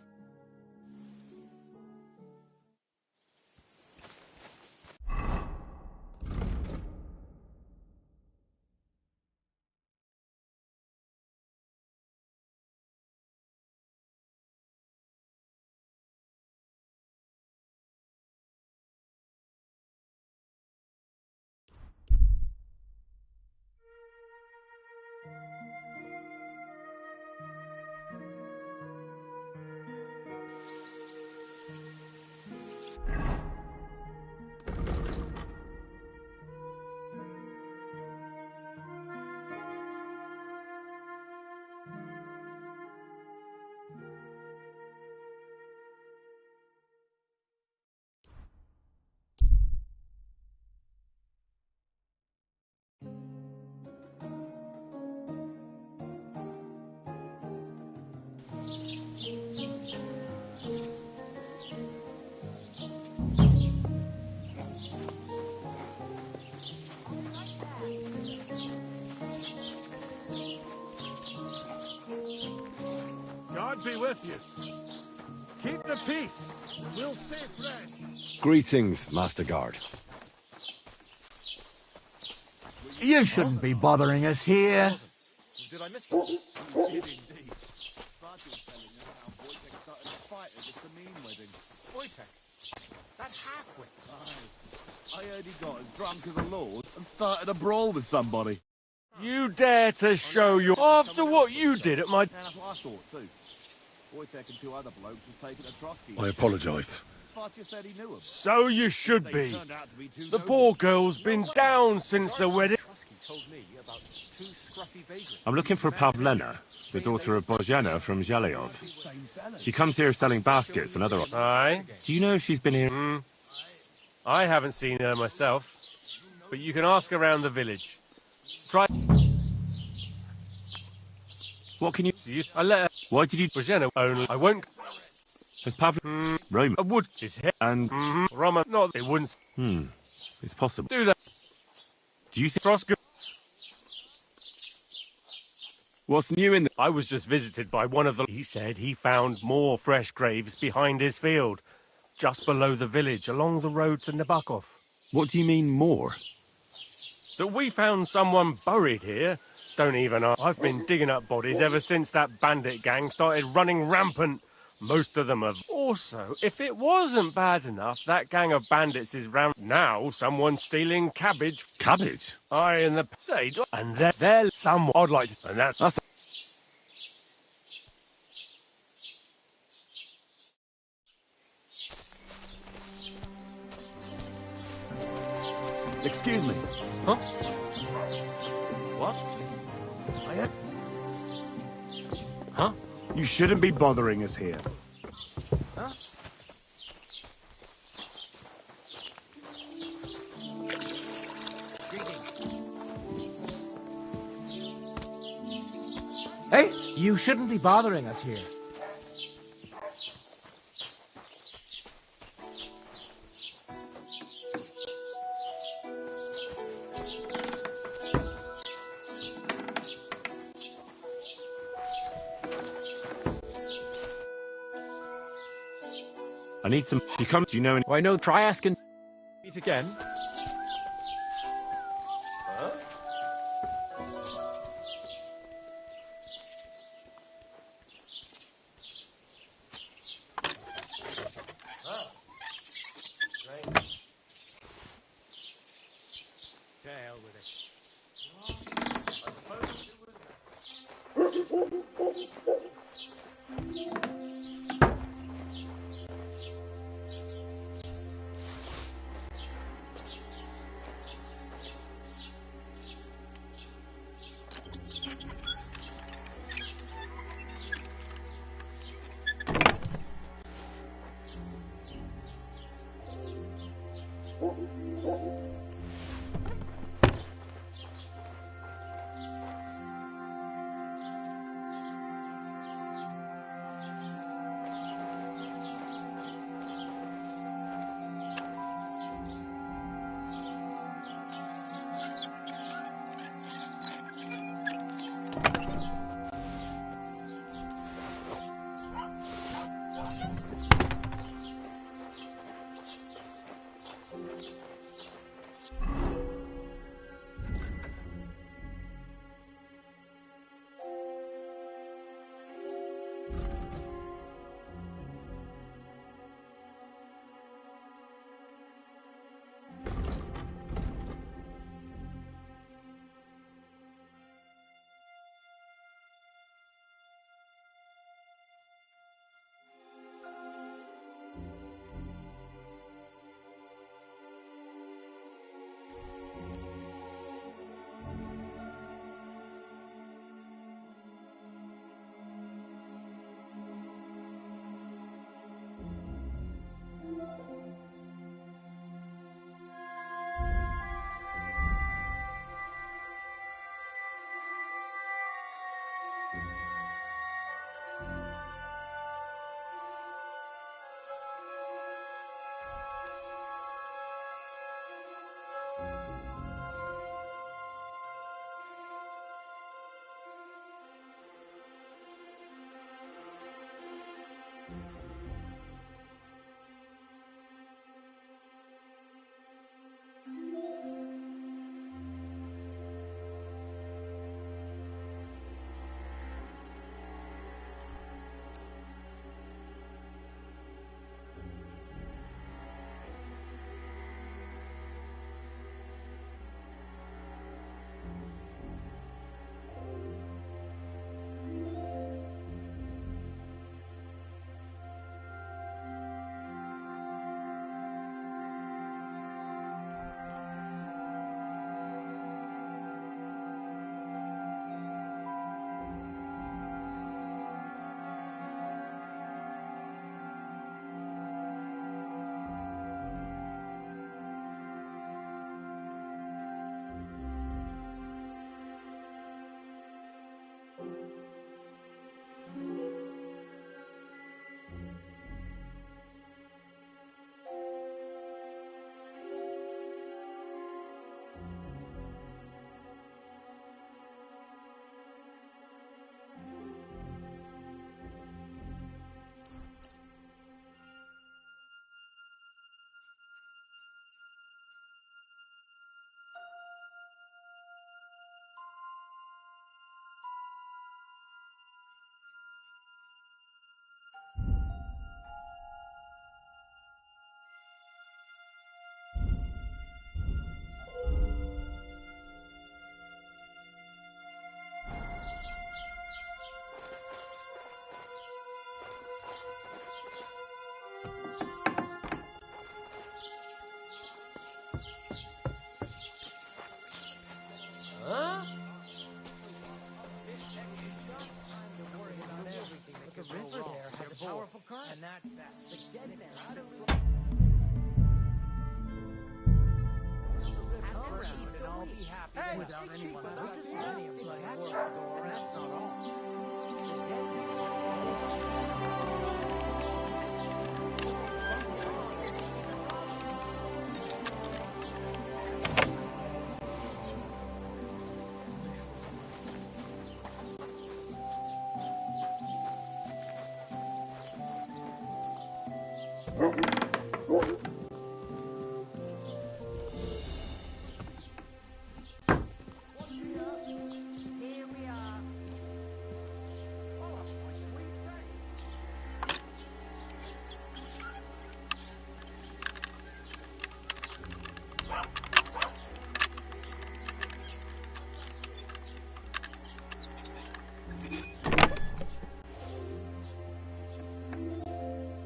God be with you. Keep the peace. We'll stay fresh. Greetings, Master Guard. You shouldn't be bothering us here. Did I miss it? You did indeed. Sergeant telling us how Wojtek started a fight at the Samine wedding. Wojtek? That halfwit? Aye. I heard he got as drunk as a lord and started a brawl with somebody. You dare to show your... After what you did at my... That's what I thought too. Wojtek and two other blokes was taken to Trotsky. I apologise. Spot said he knew him. So you should be. The poor girl's been down since the wedding. I'm looking for Pavlena, the daughter of Bozhena from Zhelyov. She comes here selling baskets and other... Aye? Do you know if she's been here? I haven't seen her myself, but you can ask around the village. Try... What can you... I let her... Why did you... Bozhena only... I won't... Has Pavlena... Roma... I would... His head... And... Roma... Not... It wouldn't... It's possible. Do that. Do you think... Troska... What's new in the... I was just visited by one of the... He said he found more fresh graves behind his field, just below the village, along the road to Nabokov. What do you mean, more? That we found someone buried here. Don't even ask. I've been digging up bodies ever since that bandit gang started running rampant. Most of them have... Also, if it wasn't bad enough, that gang of bandits is round... Now someone's stealing cabbage. Cabbage? Aye, and the... Say, and they're someone... I'd like to... And that's... Excuse me. Huh? What? Huh? You shouldn't be bothering us here. Huh? Hey, you shouldn't be bothering us here. I need some... She comes... Do you know any... Why, no, try asking... Meet again. Huh? Oh. Right. To hell with it.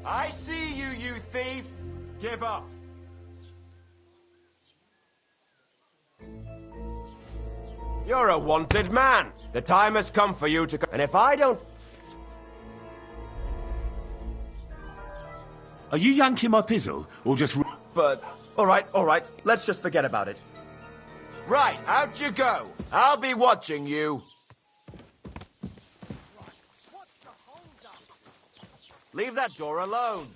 I see you, you thief! Give up! You're a wanted man! The time has come for you to... And if I don't... Are you yanking my pizzle, or just... But... Alright, let's just forget about it. Right, out you go! I'll be watching you! Leave that door alone!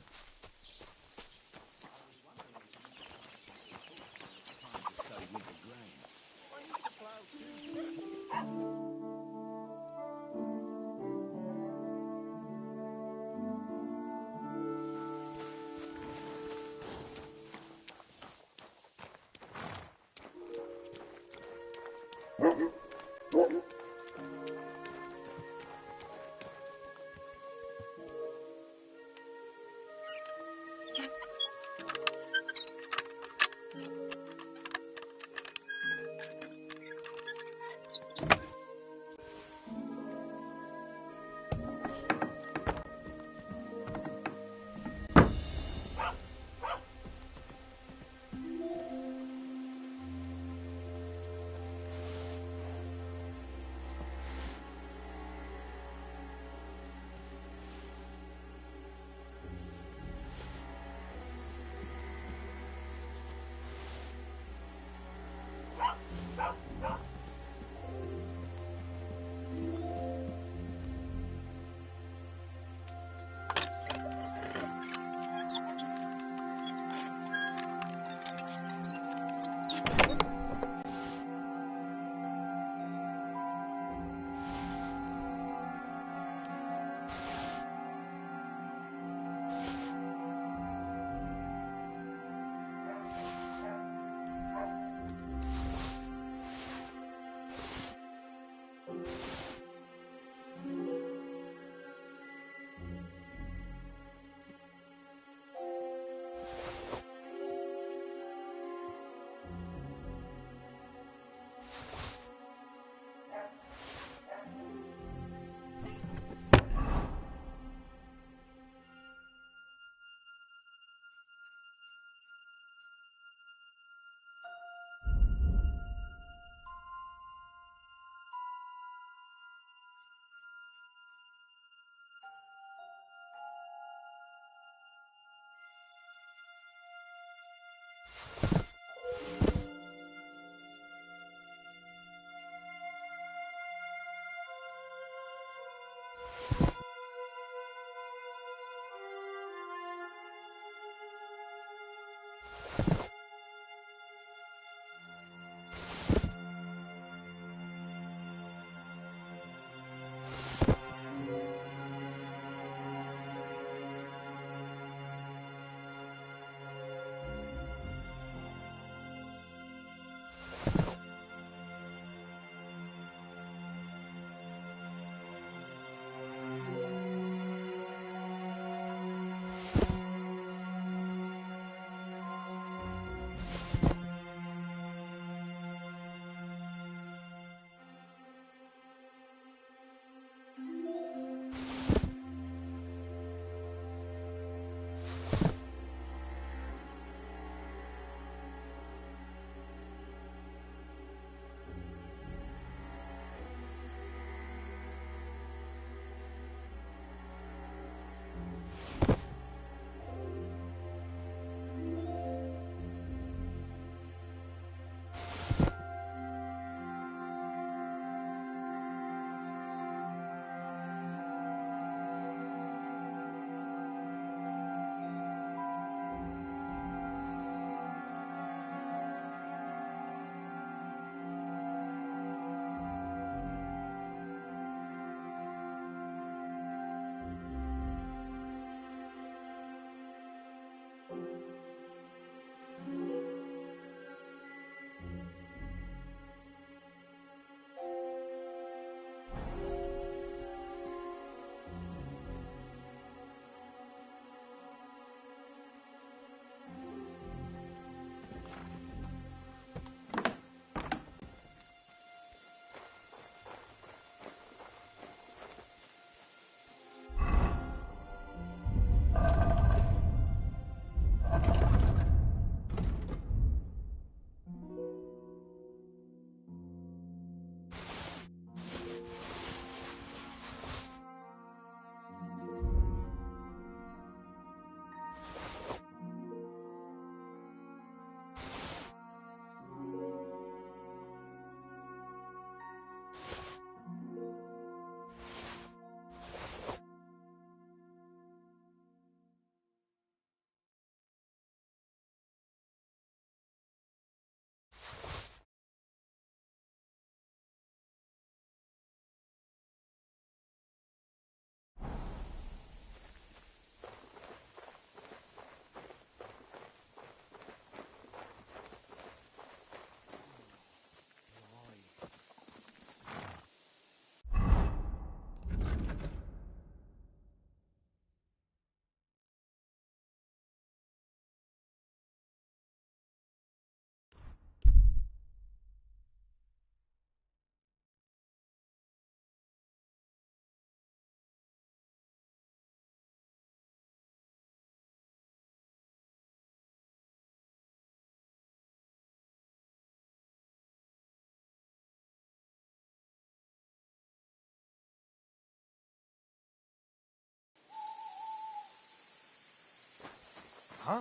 Huh?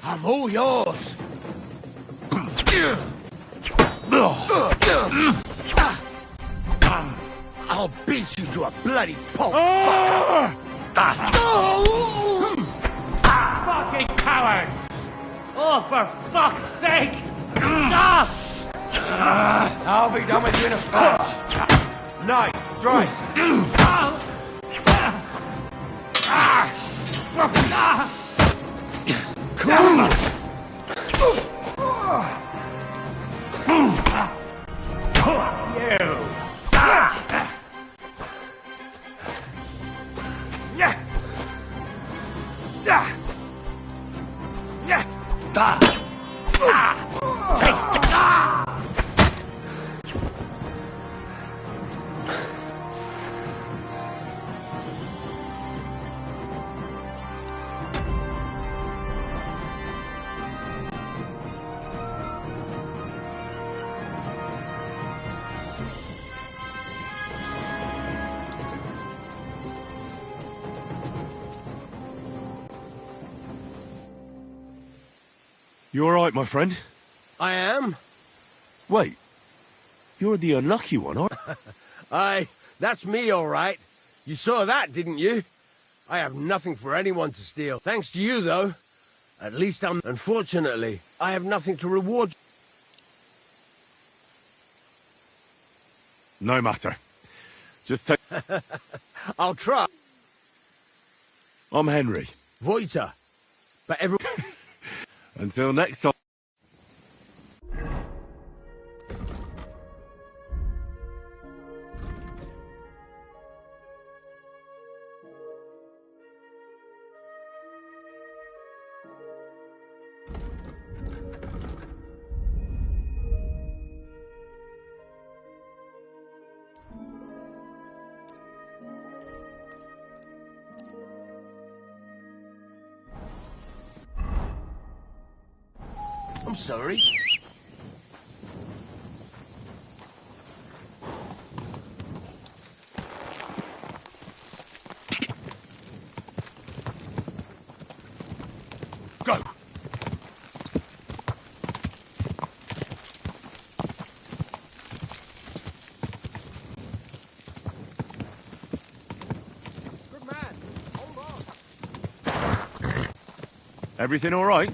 I'm all yours. I'll beat you to a bloody pulp. Fucking cowards! Oh, for fuck's sake! Stop! I'll be done with you in a flash. Nice strike. You alright, my friend? I am. Wait. You're the unlucky one, aren't you? Aye, that's me, all right. You saw that, didn't you? I have nothing for anyone to steal. Thanks to you, though. At least I'm... Unfortunately, I have nothing to reward. No matter. Just take... I'll try. I'm Henry. Voita. But every... Until next time. I'm sorry. Go! Good man. Hold on. Everything alright?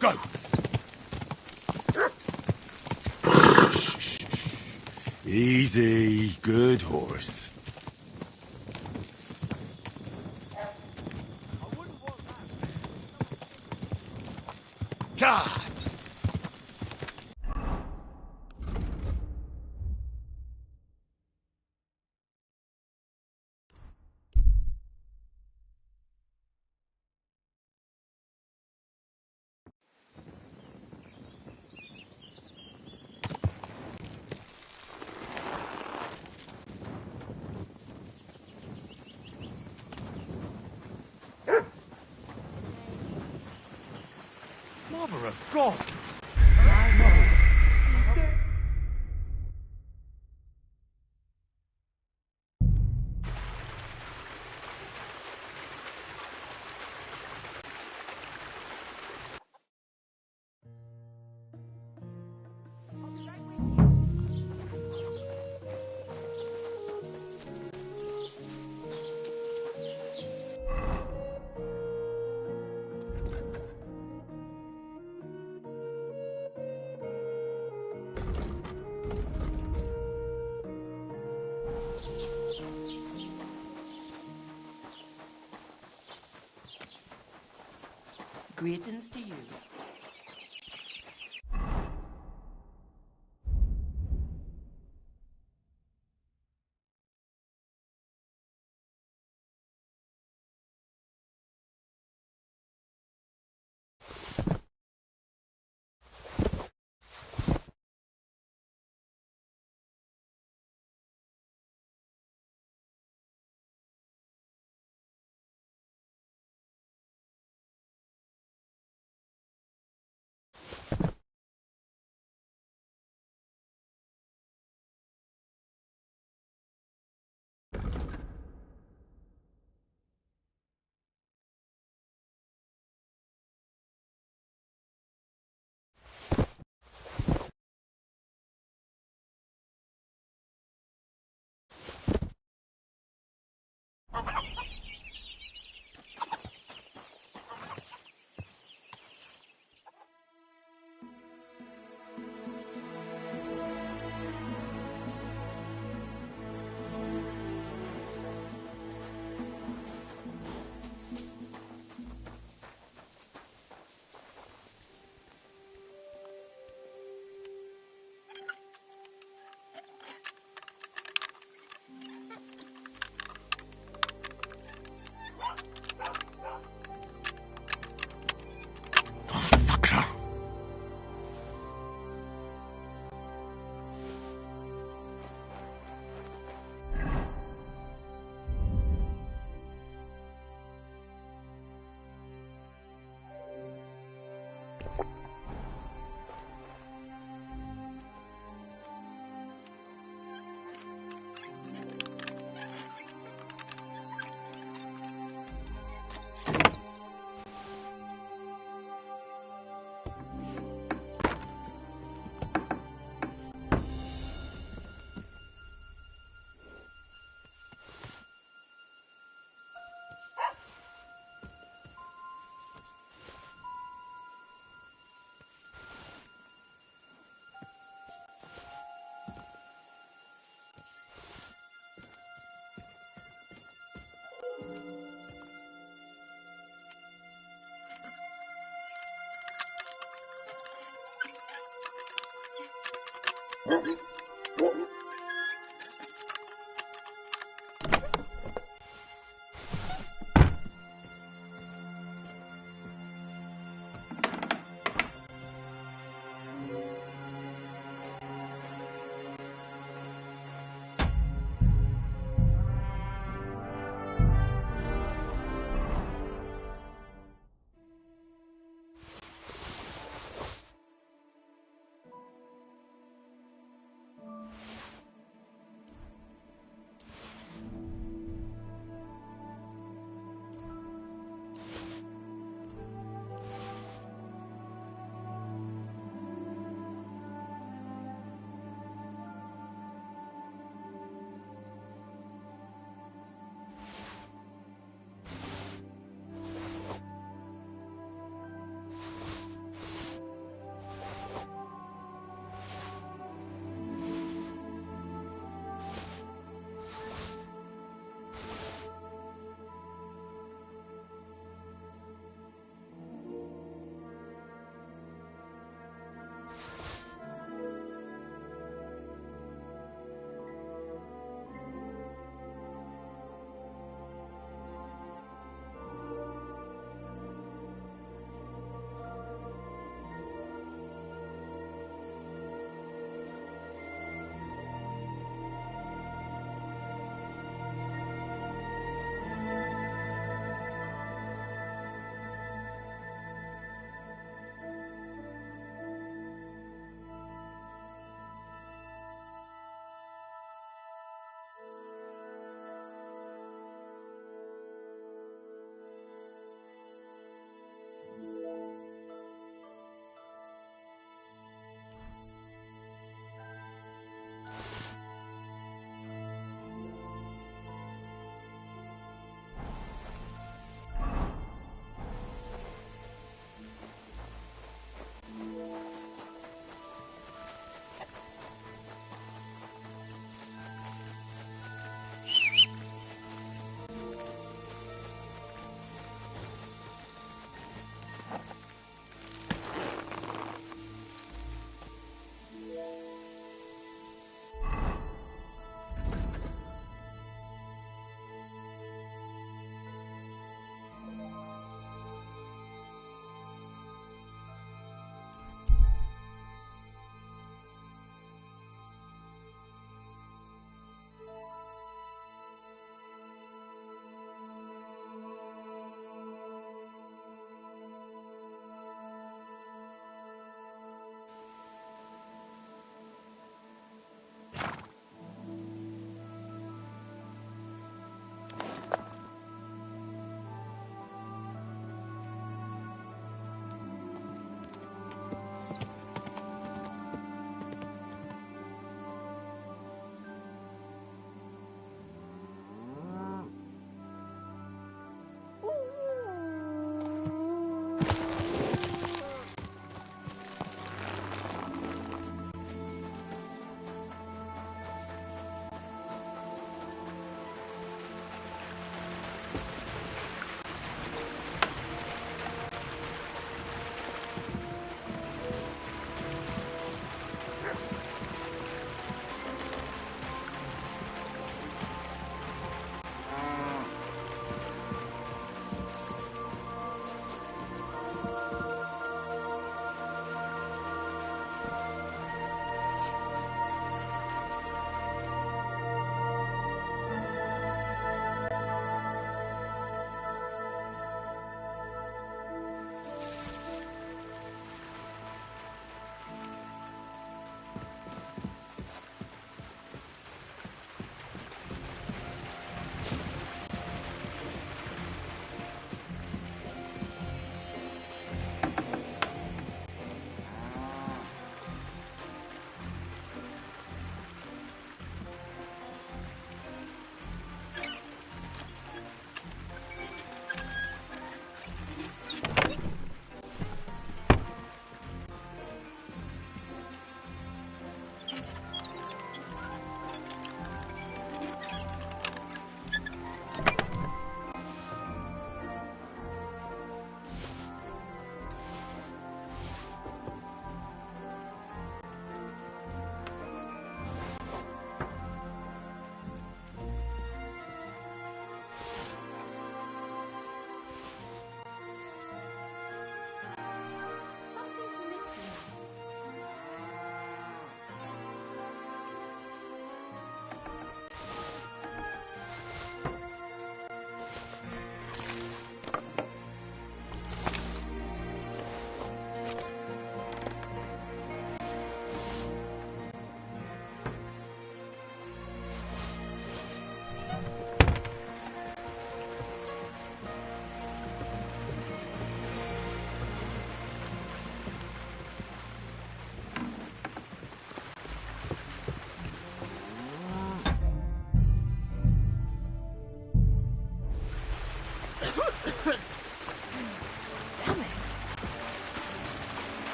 Go! Easy. Good horse. God! Mother of God! Greetings to you.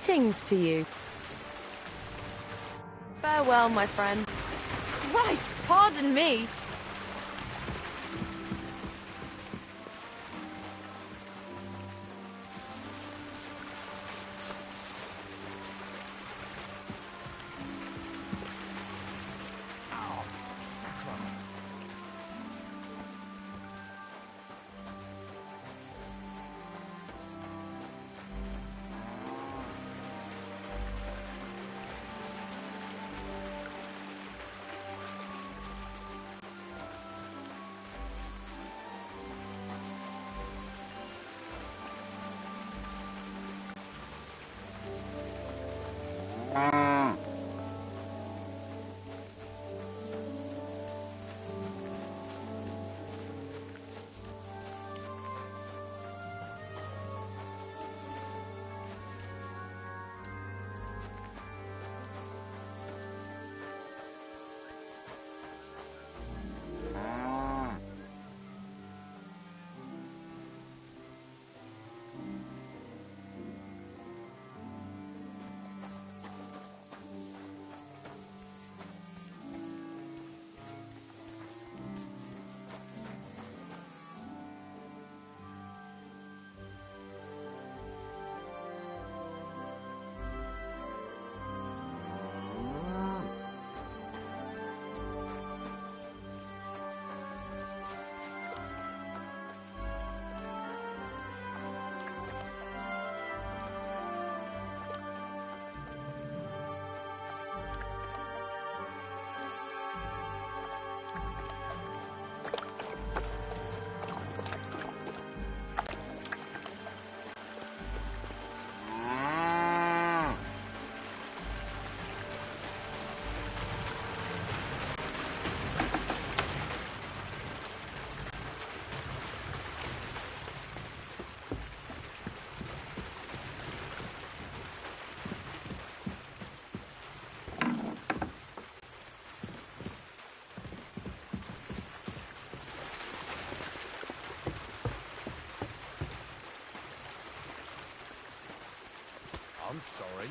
Greetings to you. Farewell, my friend. Christ, pardon me. I'm sorry.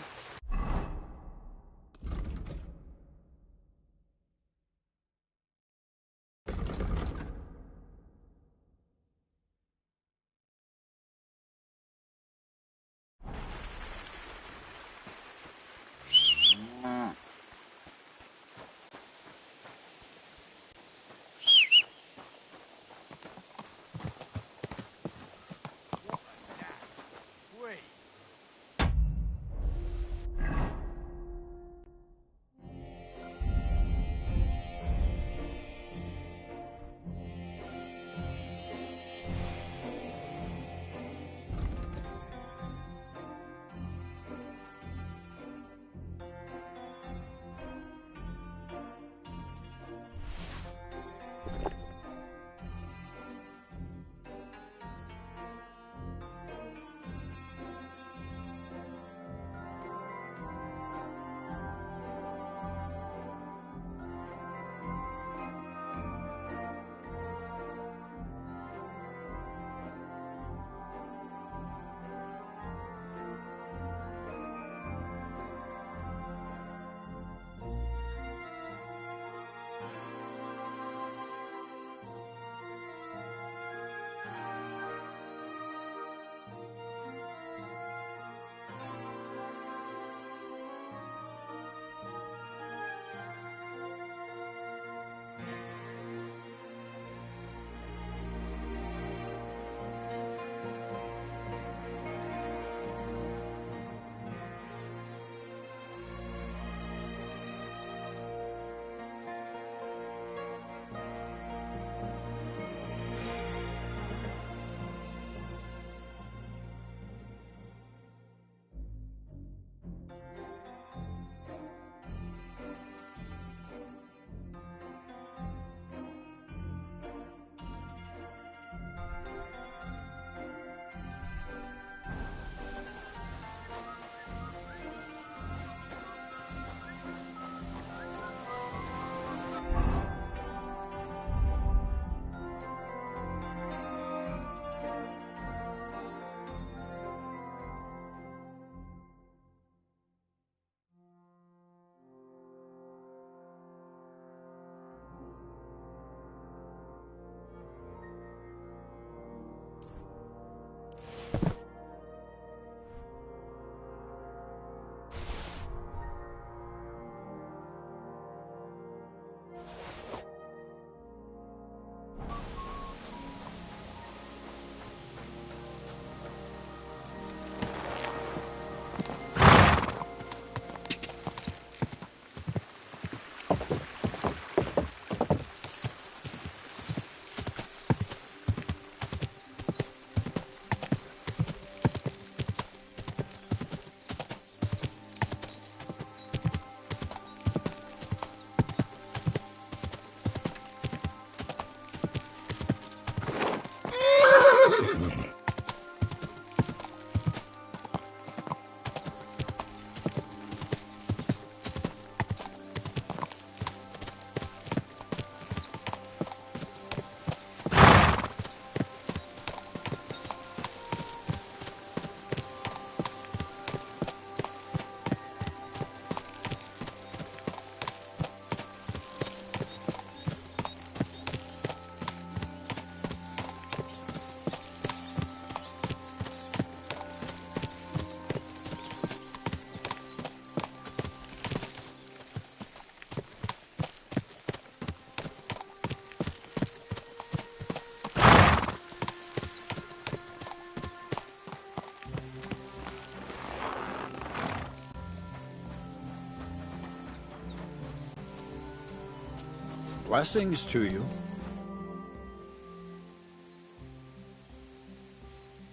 Blessings to you.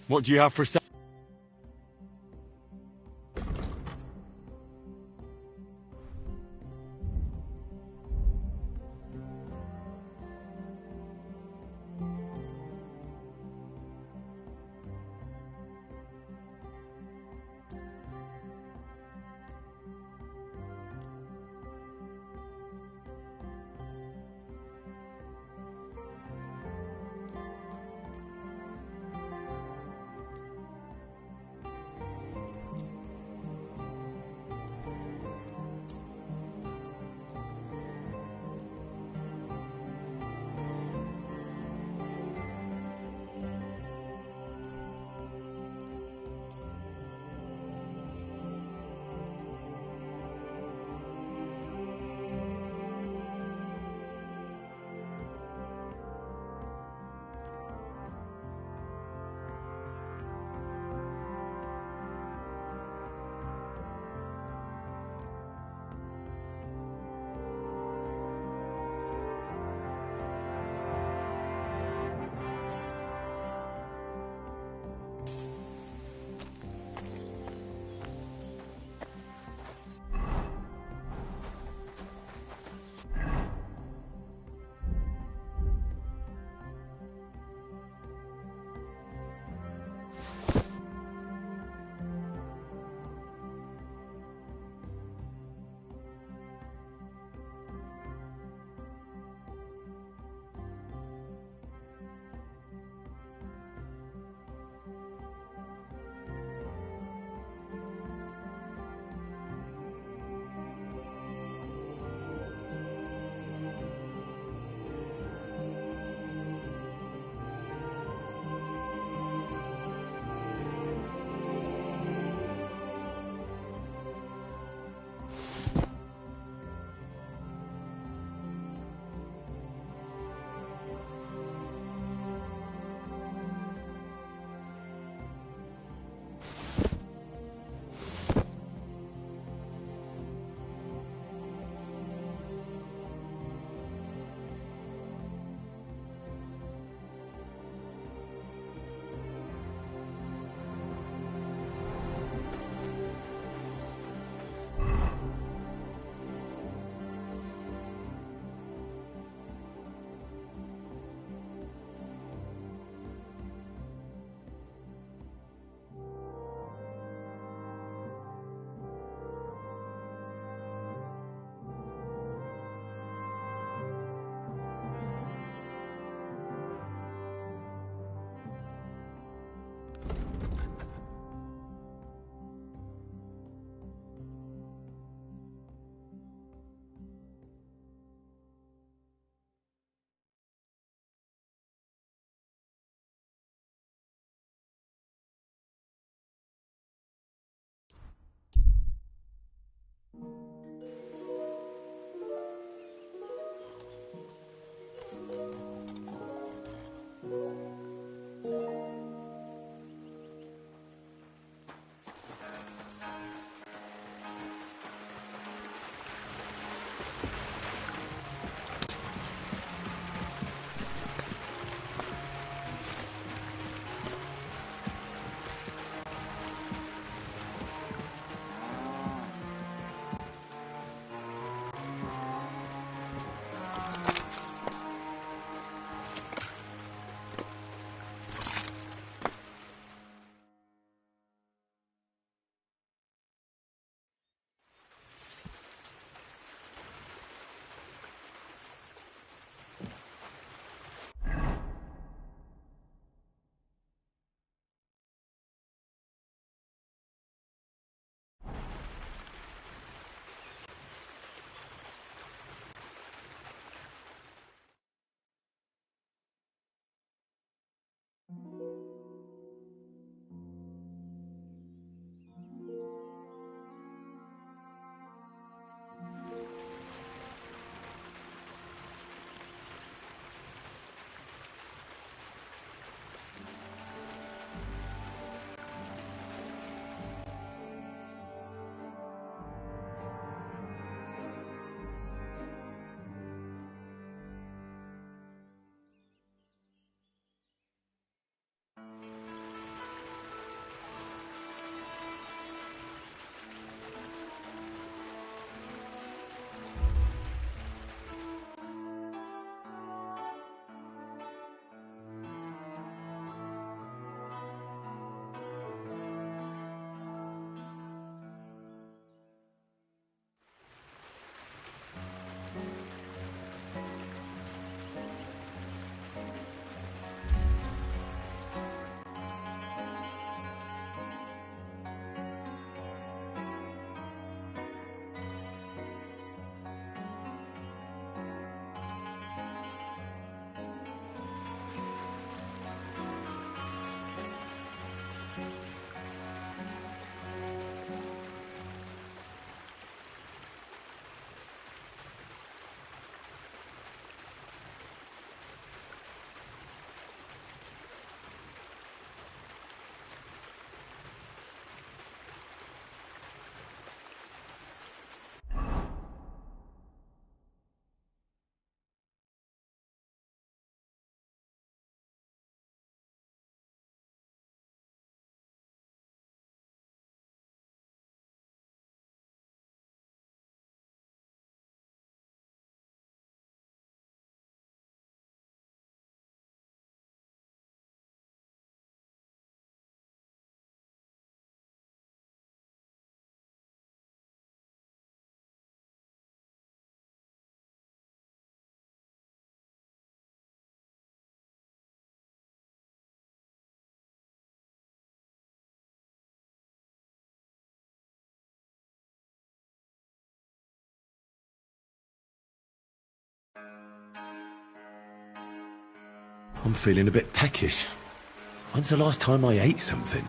What do you have for sale? I'm feeling a bit peckish. When's the last time I ate something?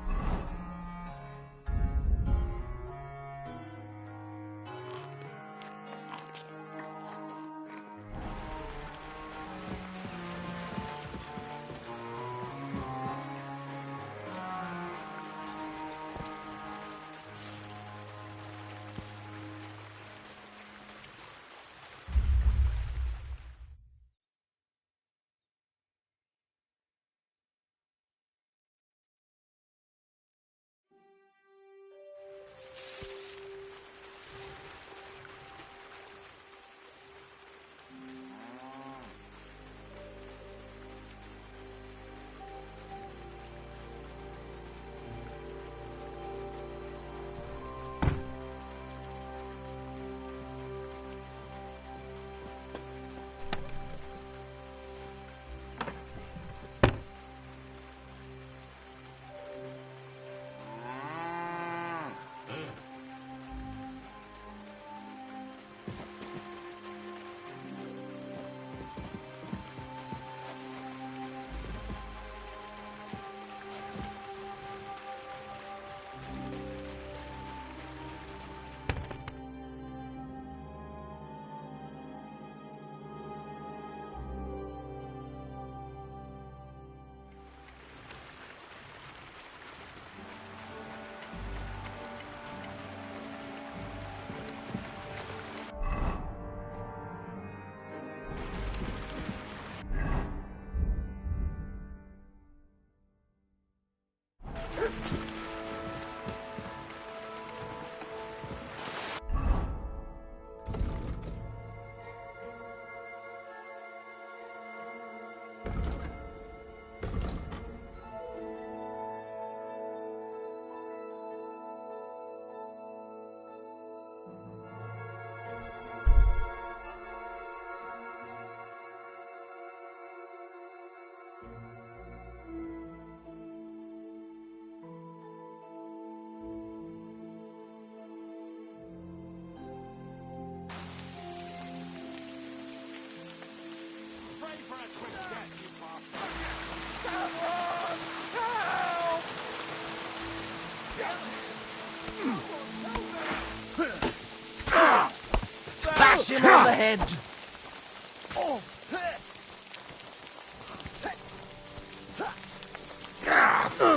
Bash him on the head!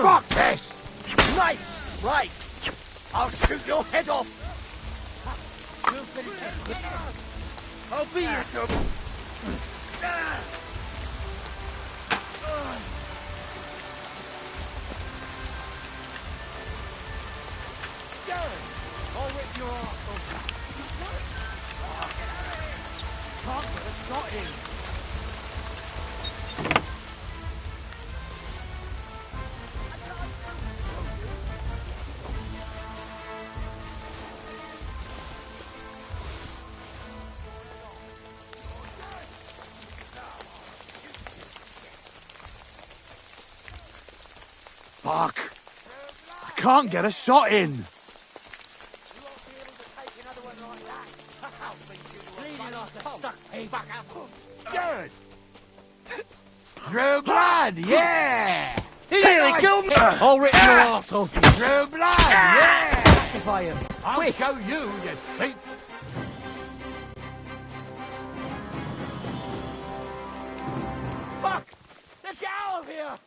Fuck this! Nice! Right! I'll shoot your head off! I'll beat you to... I'll rip your arse off. Can't get a shot in. Fuck! I can't get a shot in! Good! True blood, yeah! Nearly killed me! I'll rip your arse off. True blood, yeah! Pacify him. I'll show you, you thief! Fuck! Let's get out of here!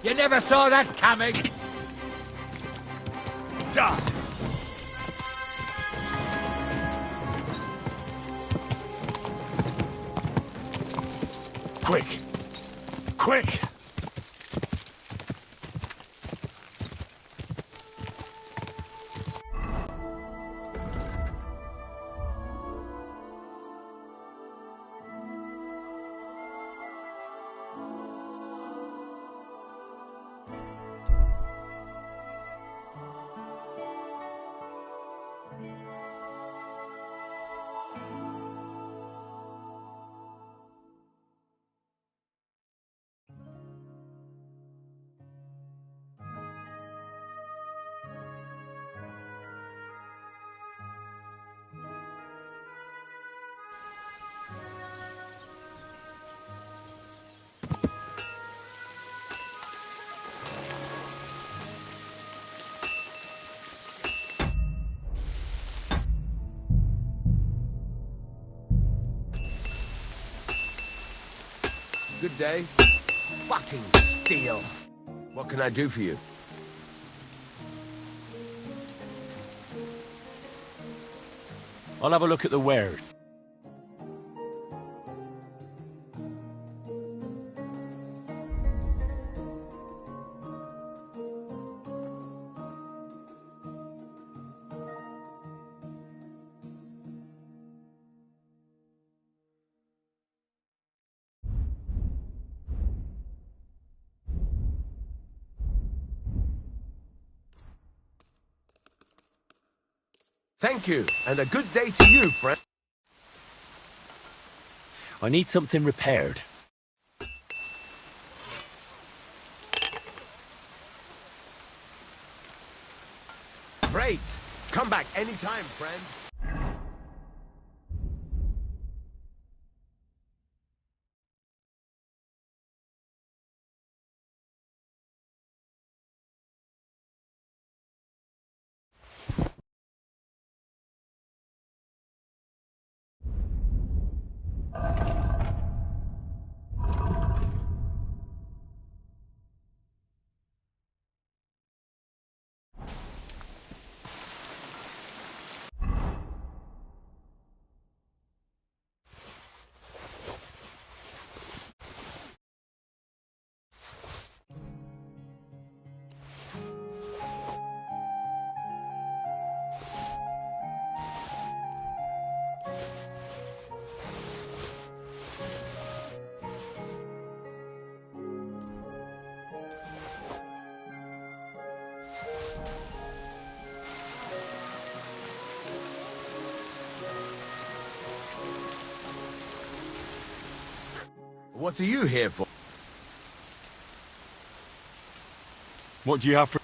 You never saw that coming. Quick! Quick! Good day. Fucking steel. What can I do for you? I'll have a look at the wares. Thank you, and a good day to you, friend. I need something repaired. Great. Come back anytime, friend. What are you here for? What do you have for...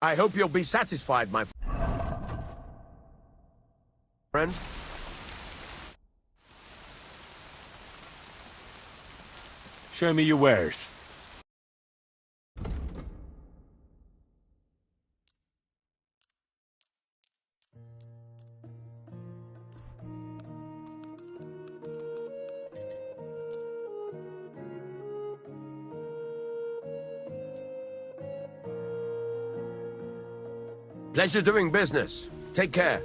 I hope you'll be satisfied, my friend. Show me your wares. Pleasure doing business. Take care.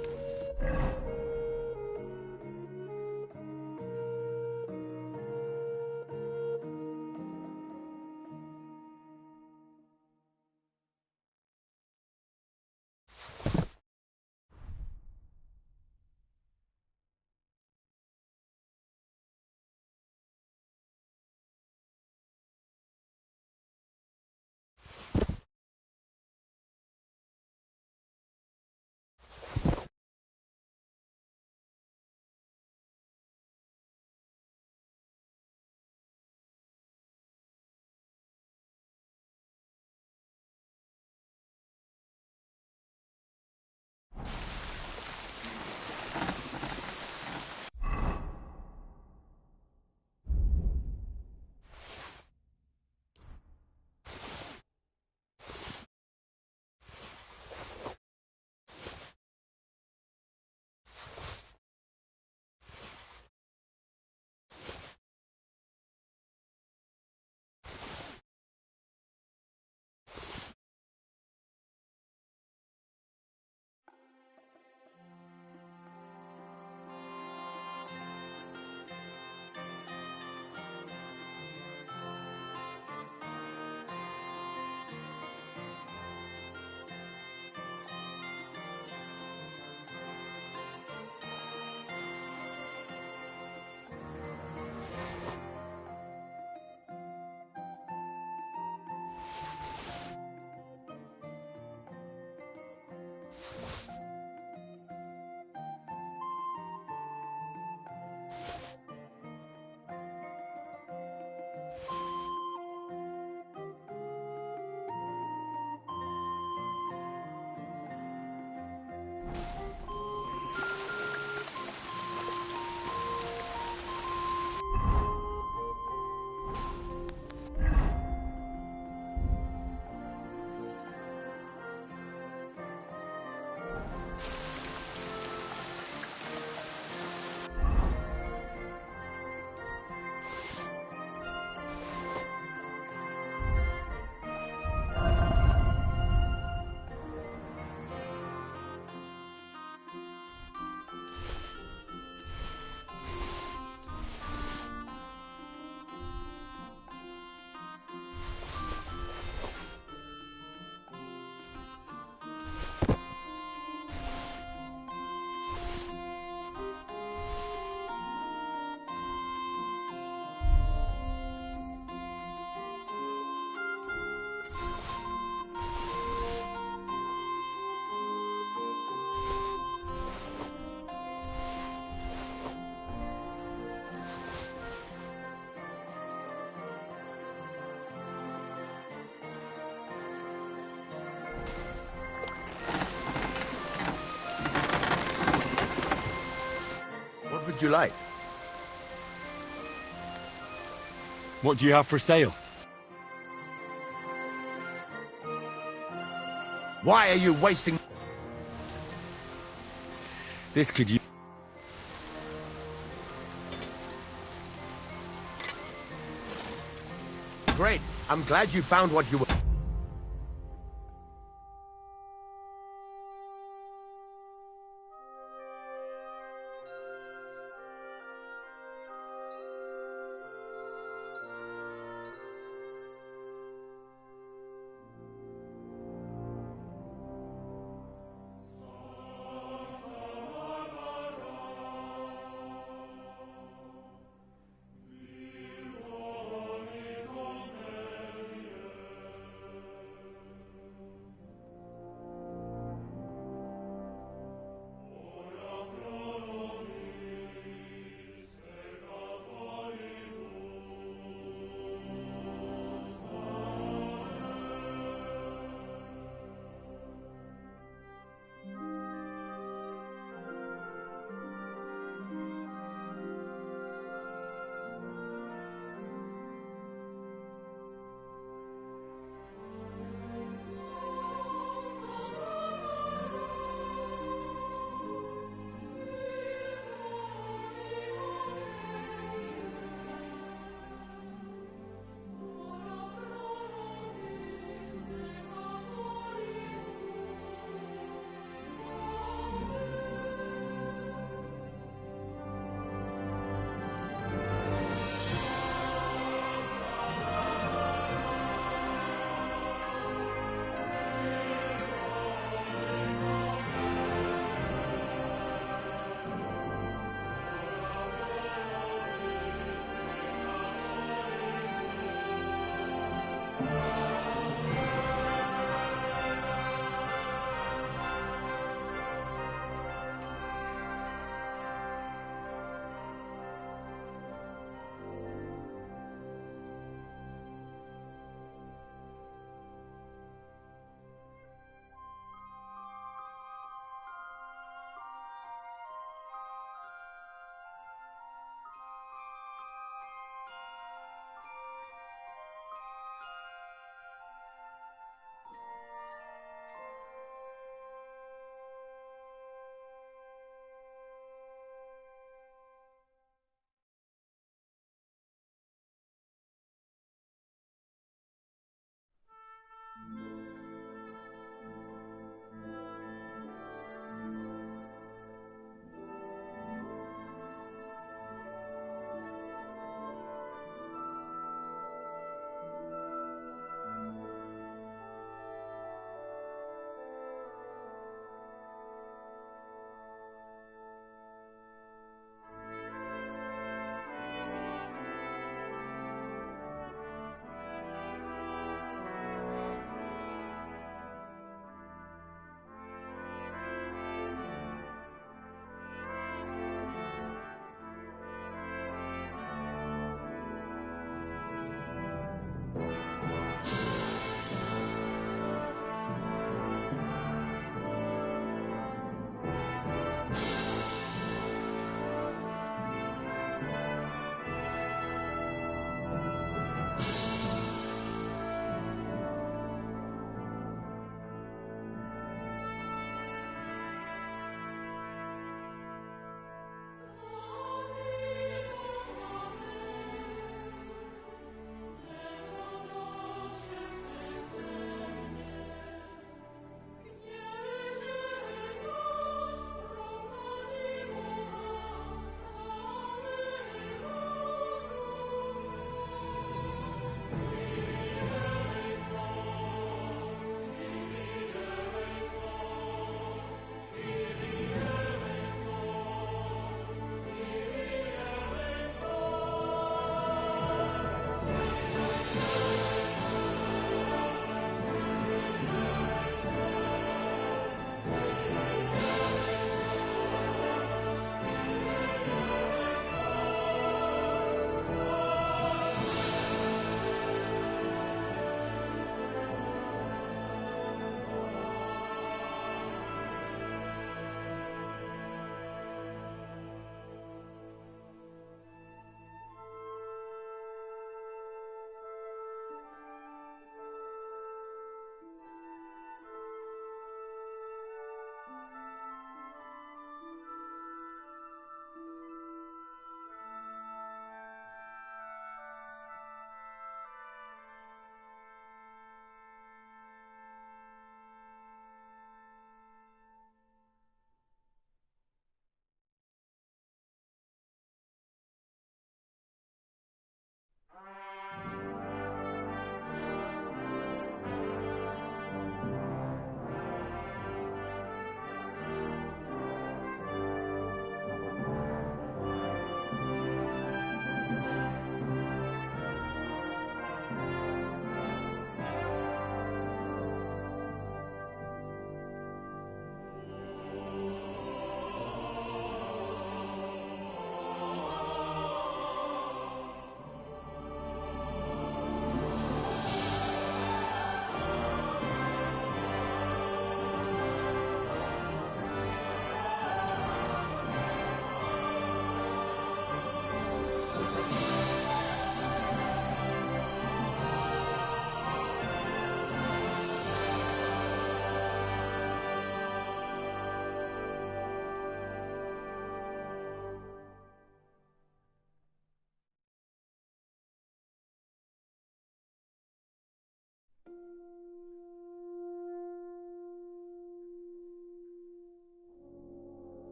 would you like? What do you have for sale? Why are you wasting... This could you... Great. I'm glad you found what you were...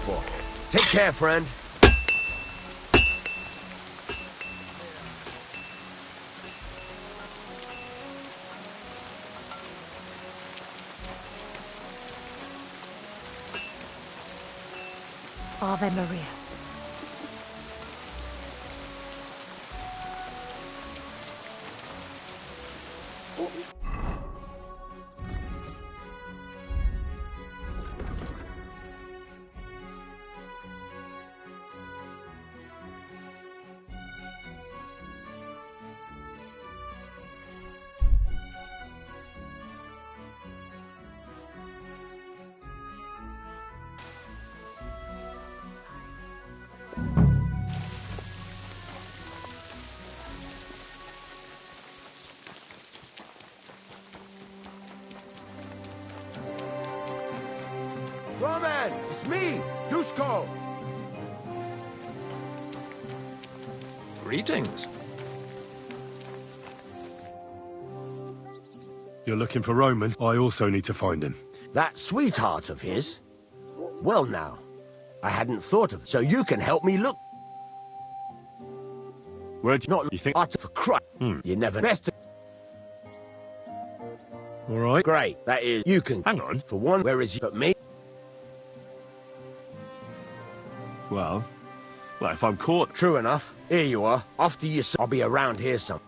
for. Take care, friend. Ave Maria. Roman, it's me, Dushko. Greetings. You're looking for Roman? I also need to find him. That sweetheart of his? Well now, I hadn't thought of it, so you can help me look. Where'd you think? Utter for Christ. You never best. All right. Great, that is, you can. Hang on. For one, where is you but me? Well, if I'm caught... True enough. Here you are. After you, I'll be around here some.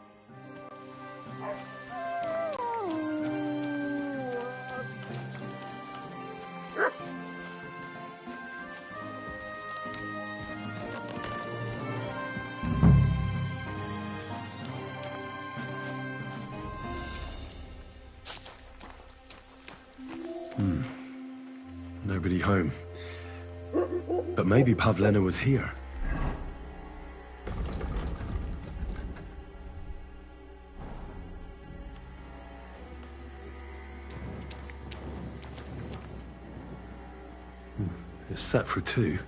Nobody home. But maybe Pavlena was here. It's set for two.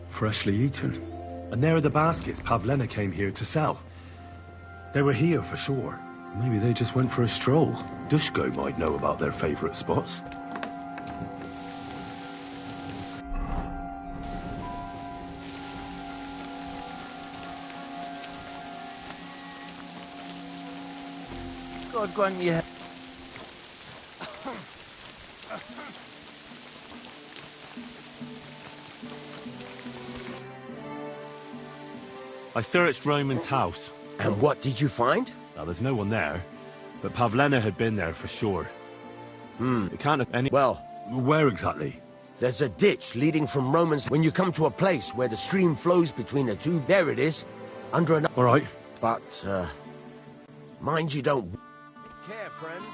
Freshly eaten. And there are the baskets Pavlena came here to sell. They were here for sure. Maybe they just went for a stroll. Dushko might know about their favorite spots. God, go on, yeah. I searched Roman's house. And what did you find? Well, there's no one there. But Pavlena had been there for sure. It can't have any... Well... Where exactly? There's a ditch leading from Romans. When you come to a place where the stream flows between the two, there it is. Under an... All right. But, mind you don't... Care, friend.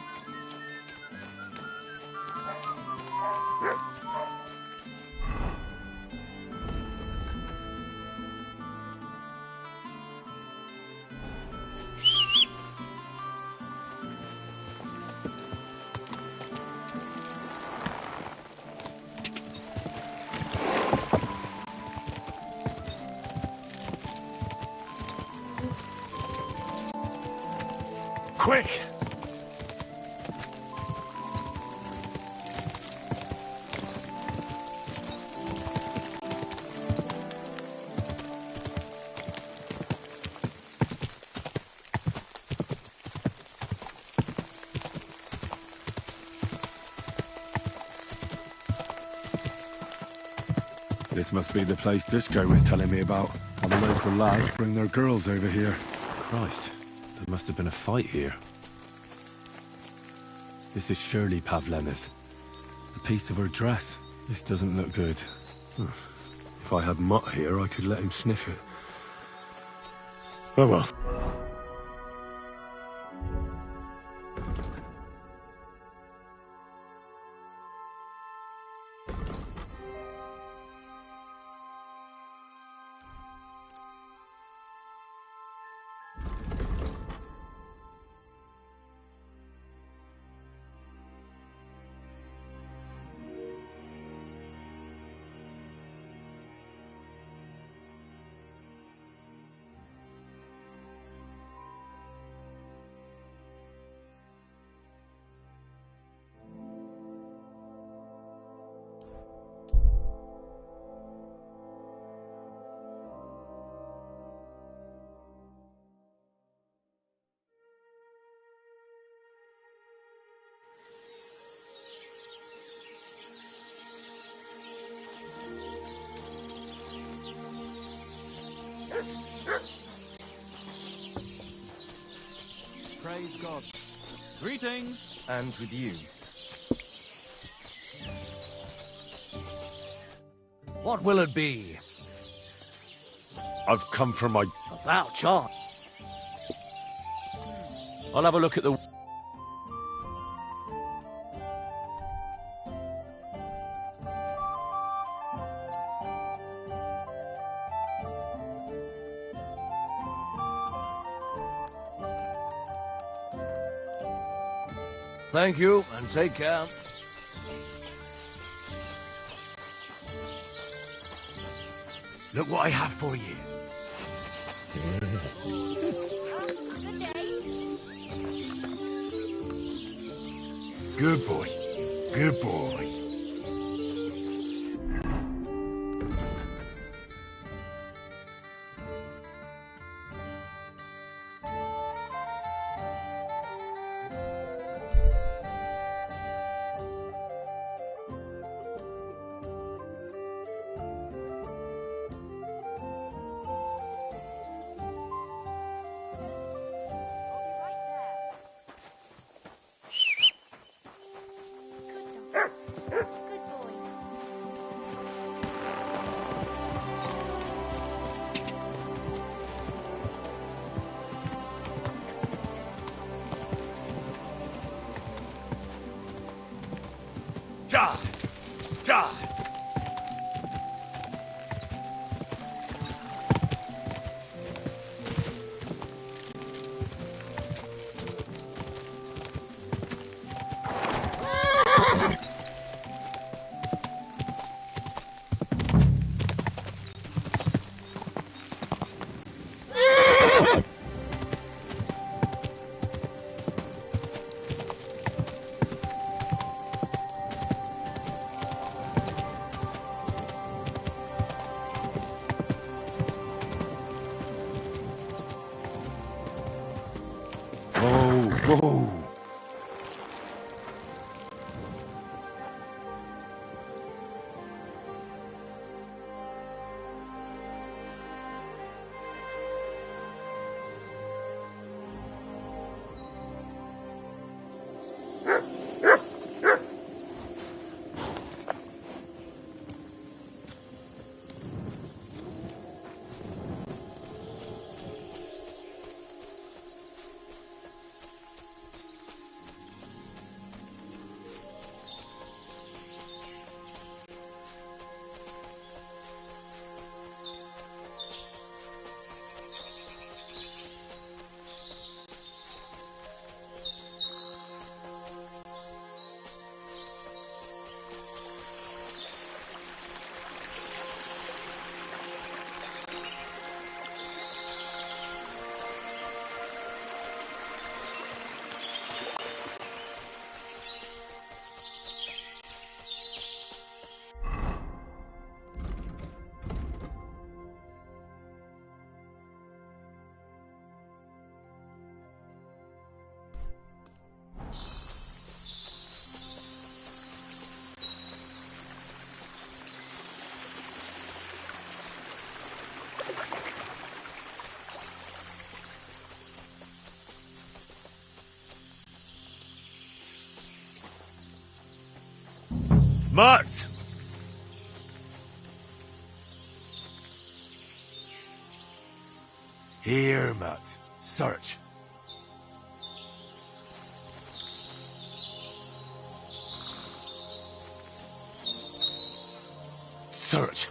Quick! This must be the place Dushko was telling me about. How the local lads bring their girls over here. Christ, there must have been a fight here. This is surely Pavlena's. A piece of her dress. This doesn't look good. If I had Mutt here, I could let him sniff it. Oh well. Praise God. Greetings. And with you. What will it be? I've come from my... About John. I'll have a look at the... Thank you, and take care. Look what I have for you. Good boy. Good boy. Ja! Ja! Whoa! Mutt! Here, Mutt. Search. Search.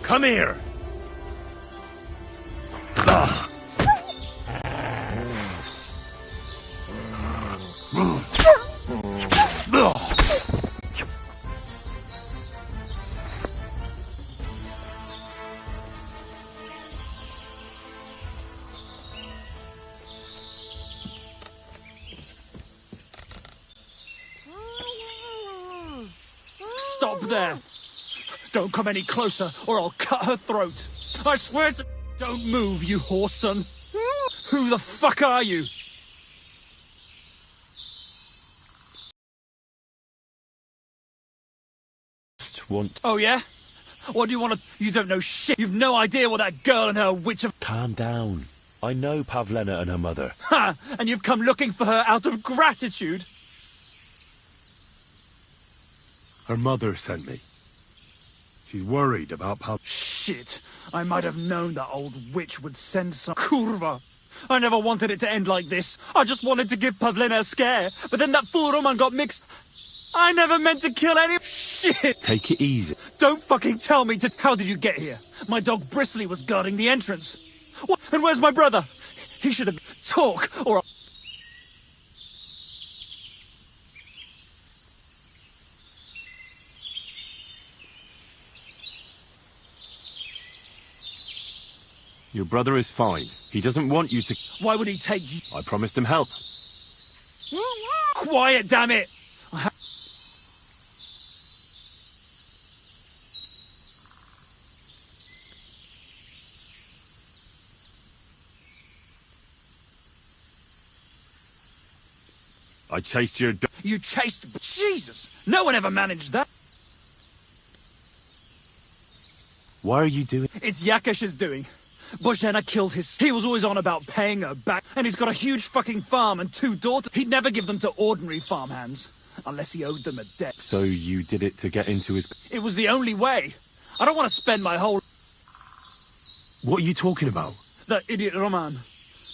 Come here! Stop there! Don't come any closer, or I'll cut her throat. I swear to... Don't move, you whoreson. Who the fuck are you? Oh, yeah? What do you want to... You don't know shit. You've no idea what that girl and her witch of... Calm down. I know Pavlena and her mother. Ha! And you've come looking for her out of gratitude? Her mother sent me. She's worried about Shit. I might have known that old witch would send some... Kurva! I never wanted it to end like this. I just wanted to give Pavlena a scare. But then that fool Roman got mixed... I never meant to kill any... Shit! Take it easy. Don't fucking tell me to... How did you get here? My dog Bristly was guarding the entrance. What? And where's my brother? He should have... Talk, or... Your brother is fine. He doesn't want you to... Why would he take you? I promised him help. Quiet, damn it! I chased your... You chased... Jesus! No one ever managed that! Why are you doing... It's Yakash's doing. Bozhena killed his... He was always on about paying her back, and he's got a huge fucking farm and 2 daughters. He'd never give them to ordinary farmhands, unless he owed them a debt. So you did it to get into his... It was the only way. I don't want to spend my whole... What are you talking about? That idiot Roman.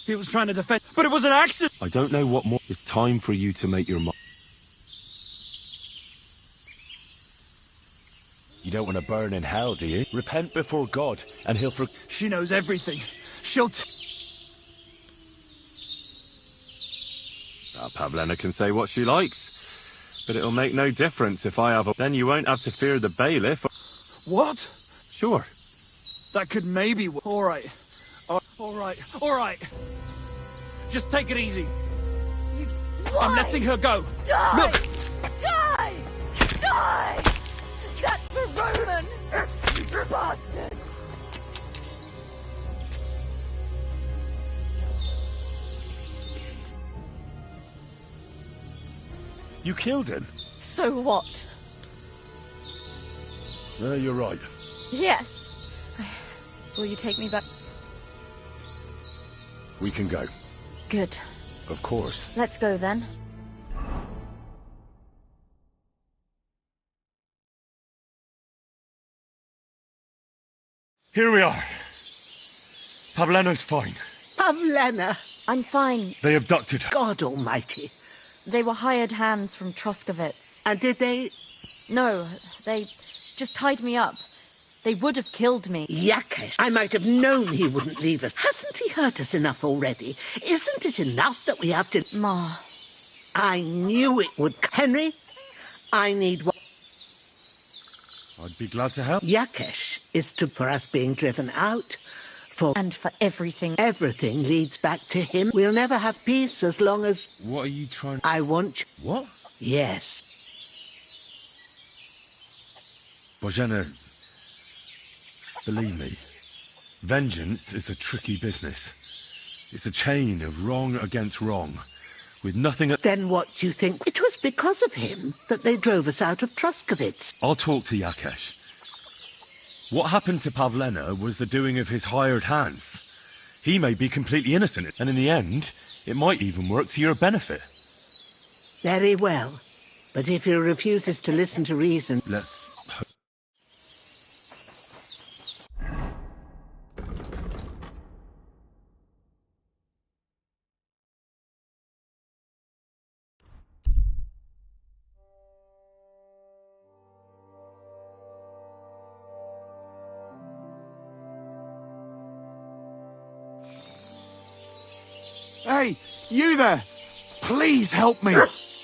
He was trying to defend... But it was an accident! I don't know what more... It's time for you to make your mind. You don't want to burn in hell, do you? Repent before God, and he'll for... She knows everything. She'll Pavlena can say what she likes, but it'll make no difference if I have a... Then you won't have to fear the bailiff. What? Sure. That could maybe... All right. All right. Just take it easy. You swine! I'm letting her go. Die! Look! Die! Die! That's for Roman! You bastard! You killed him? So what? You're right. Yes. Will you take me back? We can go. Good. Of course. Let's go then. Here we are. Pavlena's fine. Pavlena! I'm fine. They abducted her. God almighty. They were hired hands from Troskovitz. And did they... No, they just tied me up. They would have killed me. Yakesh, I might have known he wouldn't leave us. Hasn't he hurt us enough already? Isn't it enough that we have to... Ma. I knew it would... Henry, I need one... I'd be glad to help. Yakesh is for us being driven out. And for everything. Everything leads back to him. We'll never have peace as long as... What are you trying... I want... What? Yes. Bozhena, believe me, vengeance is a tricky business. It's a chain of wrong against wrong, with nothing at... Then what do you think? It was because of him that they drove us out of Troskovitz. I'll talk to Yakesh. What happened to Pavlena was the doing of his hired hands. He may be completely innocent, and in the end, it might even work to your benefit. Very well. But if he refuses to listen to reason... Let's... Hey, you there! Please help me!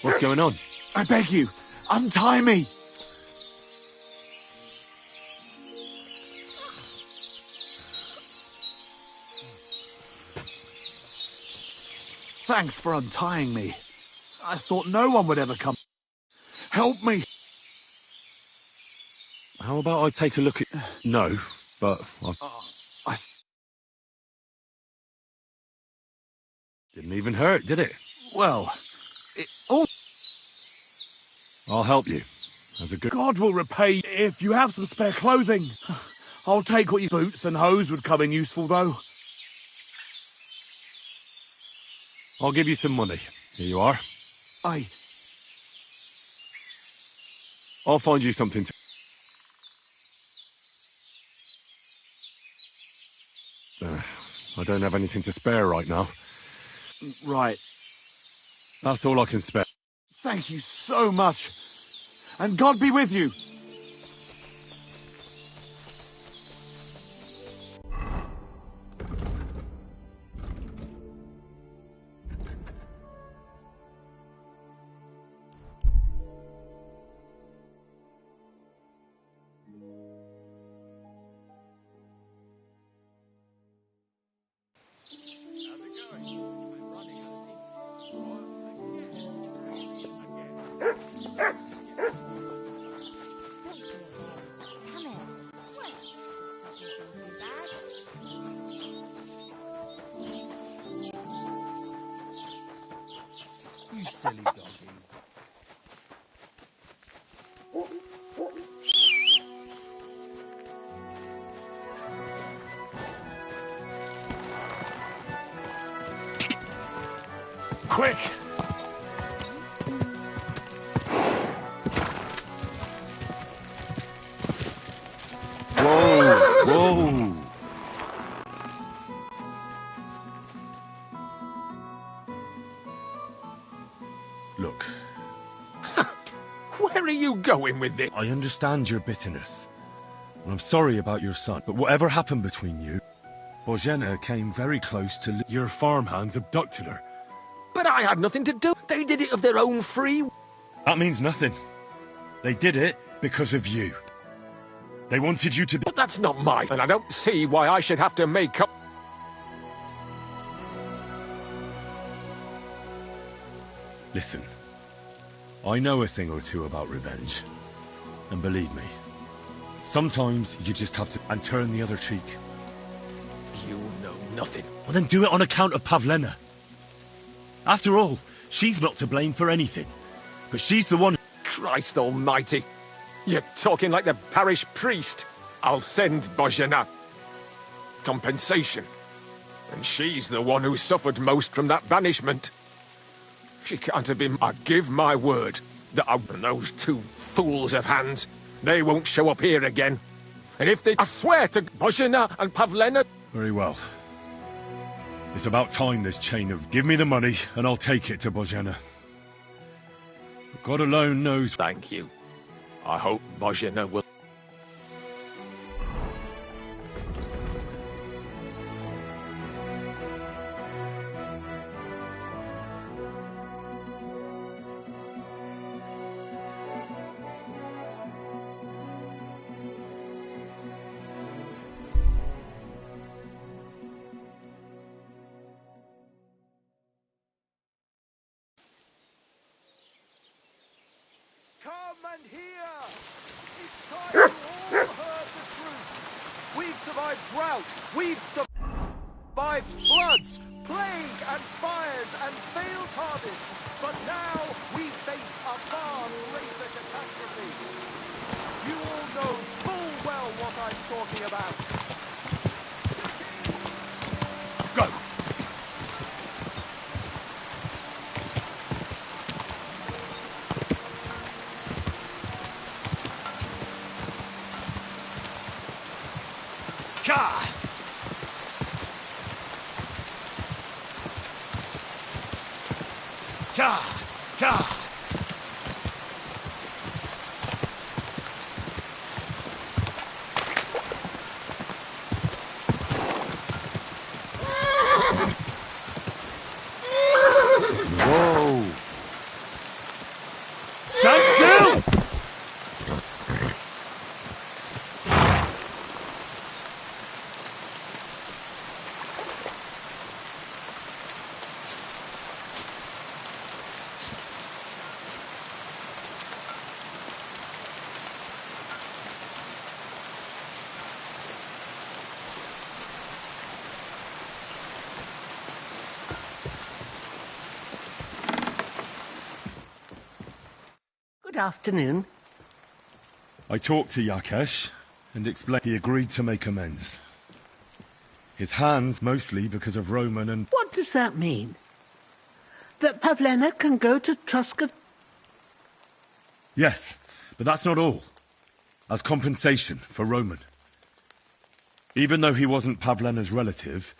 What's going on? I beg you, untie me! Thanks for untying me. I thought no one would ever come. Help me! How about I take a look at... No, but... I Didn't even hurt, did it? Well, it all... I'll help you. As a good... God will repay if you have some spare clothing. I'll take what you... Boots and hose would come in useful, though. I'll give you some money. Here you are. I'll find you something to... I don't have anything to spare right now. Right. That's all I can spare. Thank you so much. And God be with you. You silly doggy. Quick! Whoa! Whoa! Look. Where are you going with this? I understand your bitterness. And I'm sorry about your son. But whatever happened between you, Bozhena came very close to... Your farmhands abducted her. But I had nothing to do. They did it of their own free... That means nothing. They did it because of you. They wanted you to be... But that's not my... And I don't see why I should have to make up... Listen. I know a thing or two about revenge. And believe me, sometimes you just have to... And turn the other cheek. You know nothing. Well, then do it on account of Pavlena. After all, she's not to blame for anything. But she's the one... Christ almighty. You're talking like the parish priest. I'll send Bozhena compensation. And she's the one who suffered most from that banishment. She can't have been... I give my word that those two fools of hands, they won't show up here again. And if they... I swear to Bozhena and Pavlena... Very well. It's about time this chain of... Give me the money, and I'll take it to Bozhena. God alone knows... Thank you. I hope Bozhena will... And here, it's time you all heard the truth. We've survived drought, we've survived floods, plague and fires and failed harvests, but now we face a far greater catastrophe. You all know full well what I'm talking about. Go! afternoon. I talked to Yakesh and explained he agreed to make amends. His hands, mostly because of Roman and... What does that mean? That Pavlena can go to Truskov? Yes, but that's not all. As compensation for Roman. Even though he wasn't Pavlena's relative,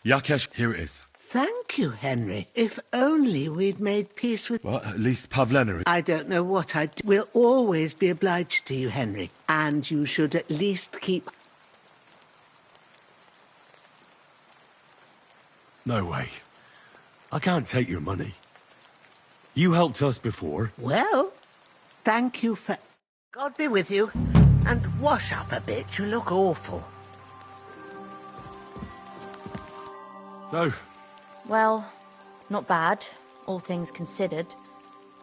Yakesh... Here it is. Thank you, Henry. If only we'd made peace with... Well, at least Pavlena... I don't know what I'd do. We'll always be obliged to you, Henry. And you should at least keep... No way. I can't take your money. You helped us before. Well, thank you for... God be with you. And wash up a bit. You look awful. So... Well, not bad, all things considered.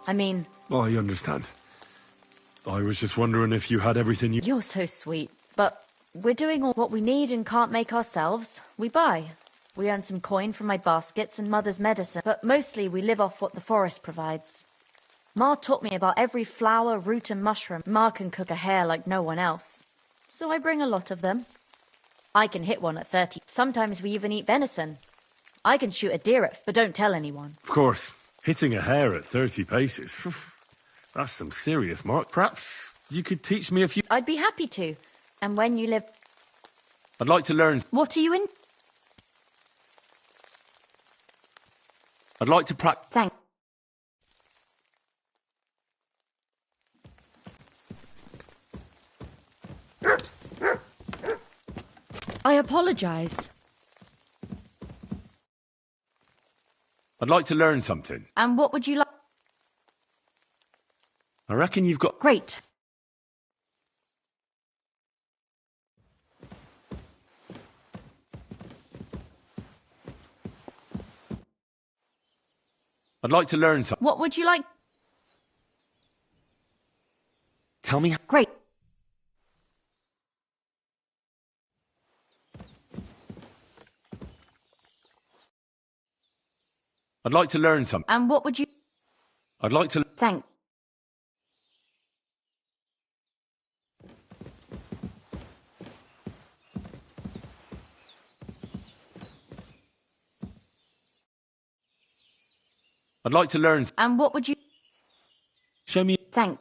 I mean... I understand. I was just wondering if you had everything you... You're so sweet, but we're doing all what we need and can't make ourselves. We buy. We earn some coin from my baskets and Mother's medicine, but mostly we live off what the forest provides. Ma taught me about every flower, root and mushroom. Ma can cook a hare like no one else. So I bring a lot of them. I can hit one at 30. Sometimes we even eat venison. I can shoot a deer but don't tell anyone. Of course. Hitting a hare at 30 paces. That's some serious mark. Perhaps you could teach me a few... I'd be happy to. And when you live... I'd like to learn... What are you in? I'd like to practice... Thanks. I apologize. I'd like to learn something. And what would you like? I reckon you've got... Great. I'd like to learn something. What would you like? Tell me... Great. I'd like to learn something. And what would you... I'd like to... Thank... I'd like to learn... And what would you... Show me... Thank...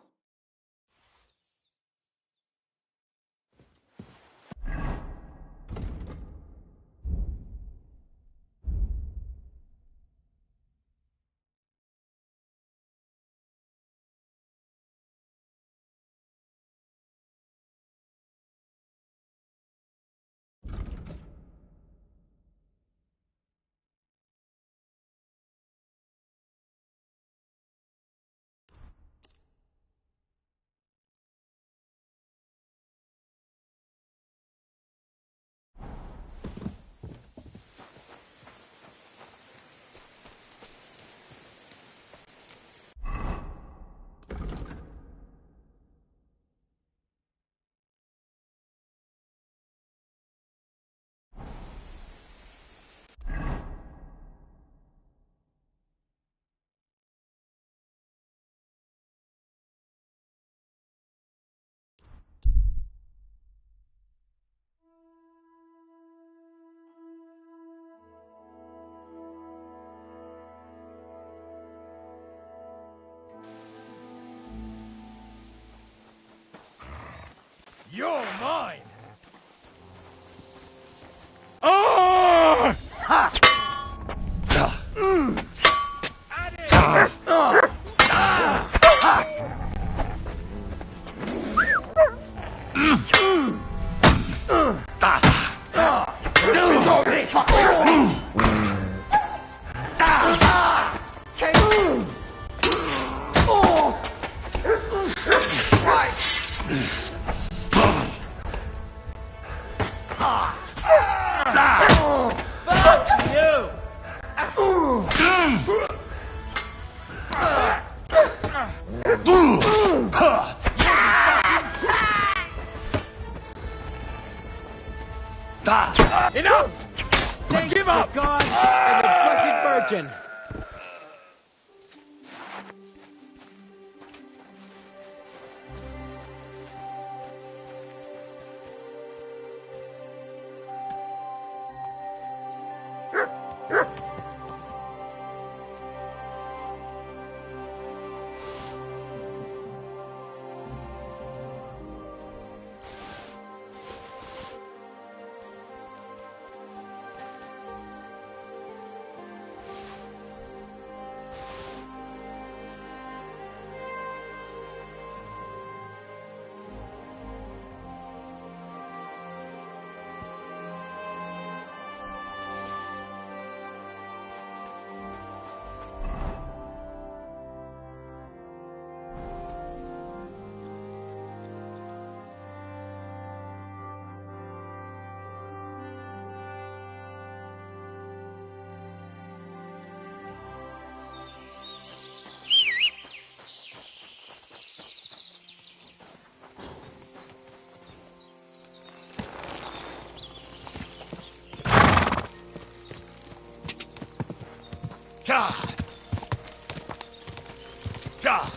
You're mine! Oh! Ha! Enough! Thanks give up! God and the Blessed Virgin. Cha! Cha!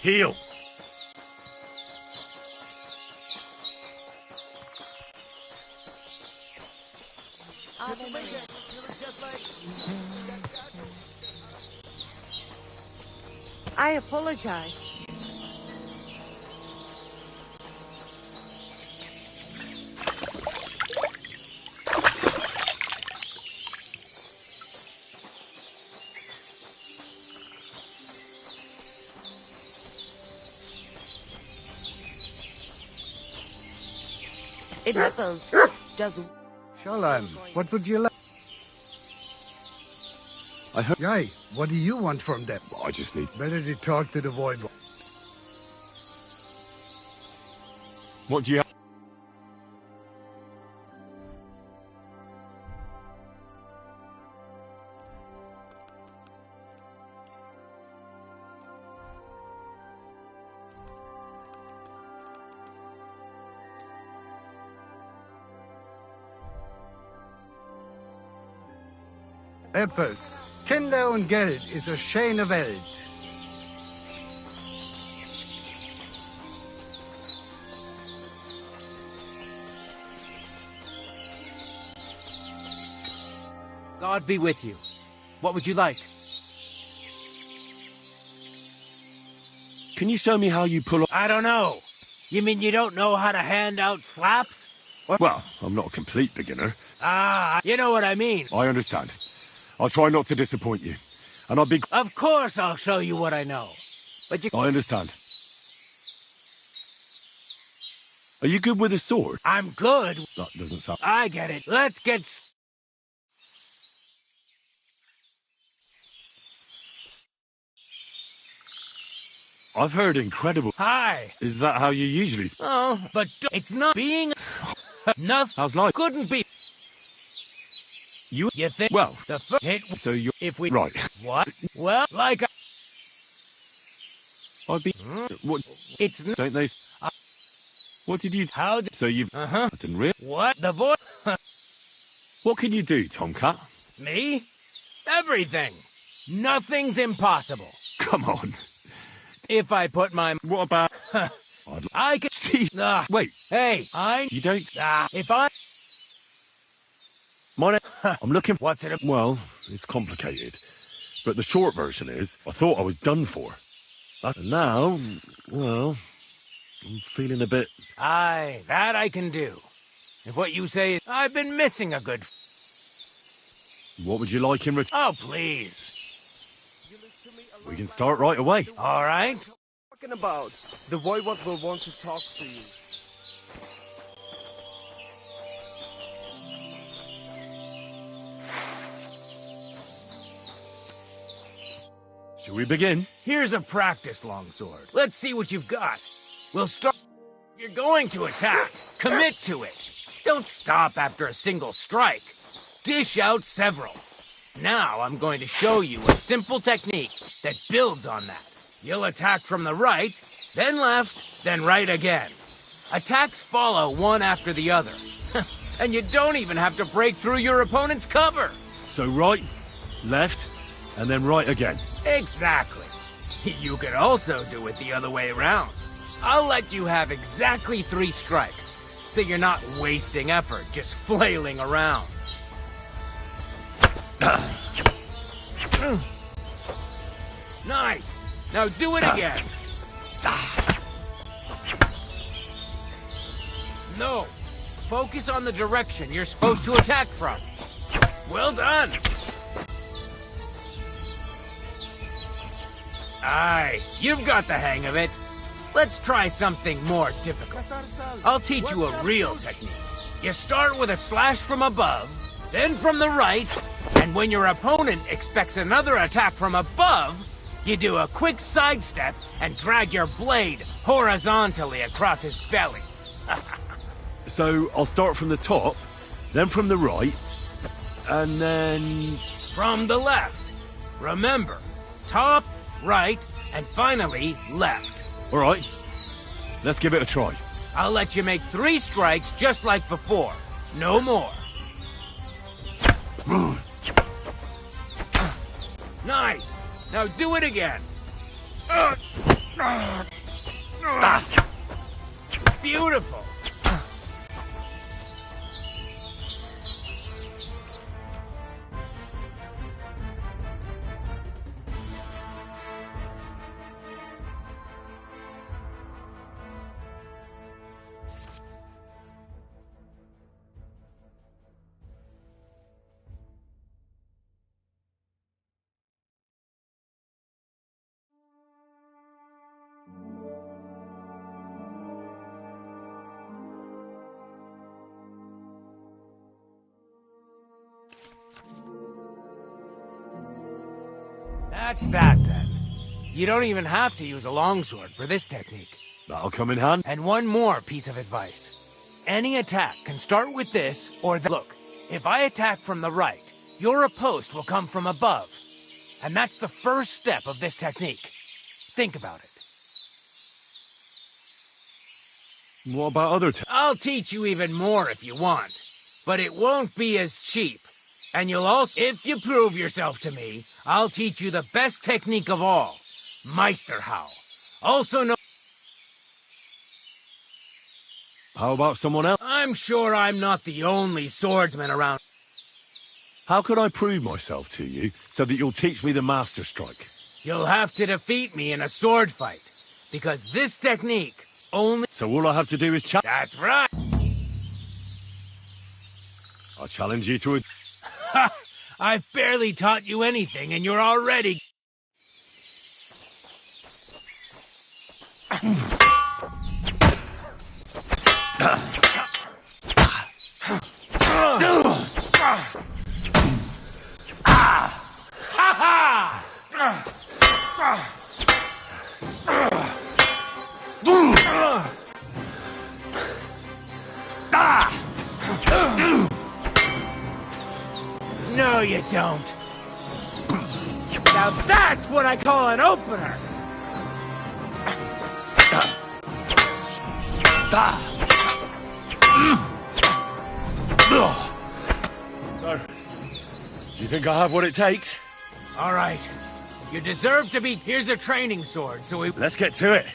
Heal! I apologize. It happens. Just Shalom, what would you like? I heard. Yay, what do you want from them? I just need. Better to talk to the void. What do you have? Etwas. Kinder und Geld ist eine schöne Welt. God be with you. What would you like? Can you show me how you pull off? I don't know. You mean you don't know how to hand out slaps? Or Well, I'm not a complete beginner. you know what I mean. I understand. I'll try not to disappoint you. And I'll be... Of course I'll show you what I know. But you... I understand. Are you good with a sword? I'm good. That doesn't sound... I get it. Let's get... I've heard incredible... Hi. Is that how you usually... Oh, but it's not being... Nothing. How's life? Couldn't be... You think... Well, the first hit... so you... If we... Right. What? Well, like... I'd be... What... It's... Don't they... What did you... How did... So you've... Uh-huh. I didn't realize... What? The voice... What can you do, Tomcat? Me? Everything. Nothing's impossible. Come on. If I put my... What about... I can... Jeez. Wait. Hey, You don't... if I... My name... I'm looking... What's it... Well, it's complicated. But the short version is, I thought I was done for. And now, well, I'm feeling a bit... Aye, that I can do. If what you say is, I've been missing a good... What would you like in return? Oh, please. We can start right away. All right. Talking about the voivod will want to talk to you. Shall we begin? Here's a practice longsword. Let's see what you've got. We'll start... You're going to attack. Commit to it. Don't stop after a single strike. Dish out several. Now I'm going to show you a simple technique that builds on that. You'll attack from the right, then left, then right again. Attacks follow one after the other. And you don't even have to break through your opponent's cover. So right, left, and then right again. Exactly. You could also do it the other way around. I'll let you have exactly 3 strikes, so you're not wasting effort just flailing around. Nice. Now do it again. No. Focus on the direction you're supposed to attack from. Well done! Aye, you've got the hang of it. Let's try something more difficult. I'll teach you a real technique. You start with a slash from above, then from the right, and when your opponent expects another attack from above, you do a quick sidestep and drag your blade horizontally across his belly. So I'll start from the top, then from the right, and then... From the left. Remember, top, right, and finally, left. All right, let's give it a try. I'll let you make 3 strikes just like before. No more. Nice. Now do it again. Beautiful. That's that, then. You don't even have to use a longsword for this technique. That'll come in handy. And one more piece of advice. Any attack can start with this or that. Look, if I attack from the right, your post will come from above. And that's the first step of this technique. Think about it. What about other I'll teach you even more if you want. But it won't be as cheap. And you'll also, if you prove yourself to me, I'll teach you the best technique of all. Meisterhow. Also known... How about someone else? I'm sure I'm not the only swordsman around. How could I prove myself to you so that you'll teach me the master strike? You'll have to defeat me in a sword fight. Because this technique only... So all I have to do is That's right! I challenge you to a... Ha! I've barely taught you anything and you're already... No, you don't. Now that's what I call an opener. So, do you think I have what it takes? All right. You deserve to be... Here's a training sword, so we... Let's get to it.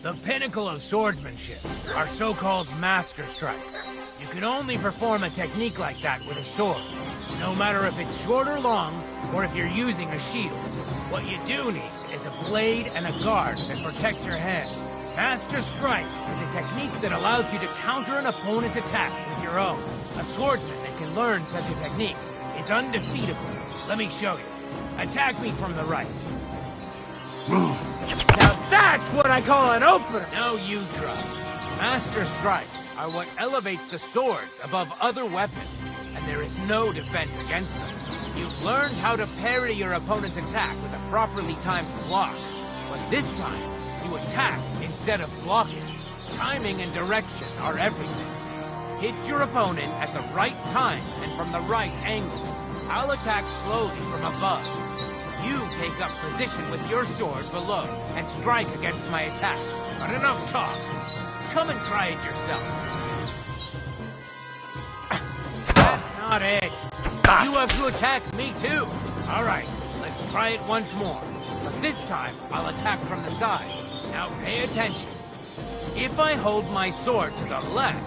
The pinnacle of swordsmanship are so-called master strikes. You can only perform a technique like that with a sword, no matter if it's short or long, or if you're using a shield. What you do need is a blade and a guard that protects your hands. Master strike is a technique that allows you to counter an opponent's attack with your own. A swordsman that can learn such a technique is undefeatable. Let me show you. Attack me from the right. Now that's what I call an opener! Now you try. Master strikes are what elevates the swords above other weapons, and there is no defense against them. You've learned how to parry your opponent's attack with a properly timed block. But this time, you attack instead of blocking. Timing and direction are everything. Hit your opponent at the right time and from the right angle. I'll attack slowly from above. You take up position with your sword below and strike against my attack. But enough talk. Come and try it yourself. That's not it. You have to attack me too. All right, let's try it once more. But this time, I'll attack from the side. Now pay attention. If I hold my sword to the left,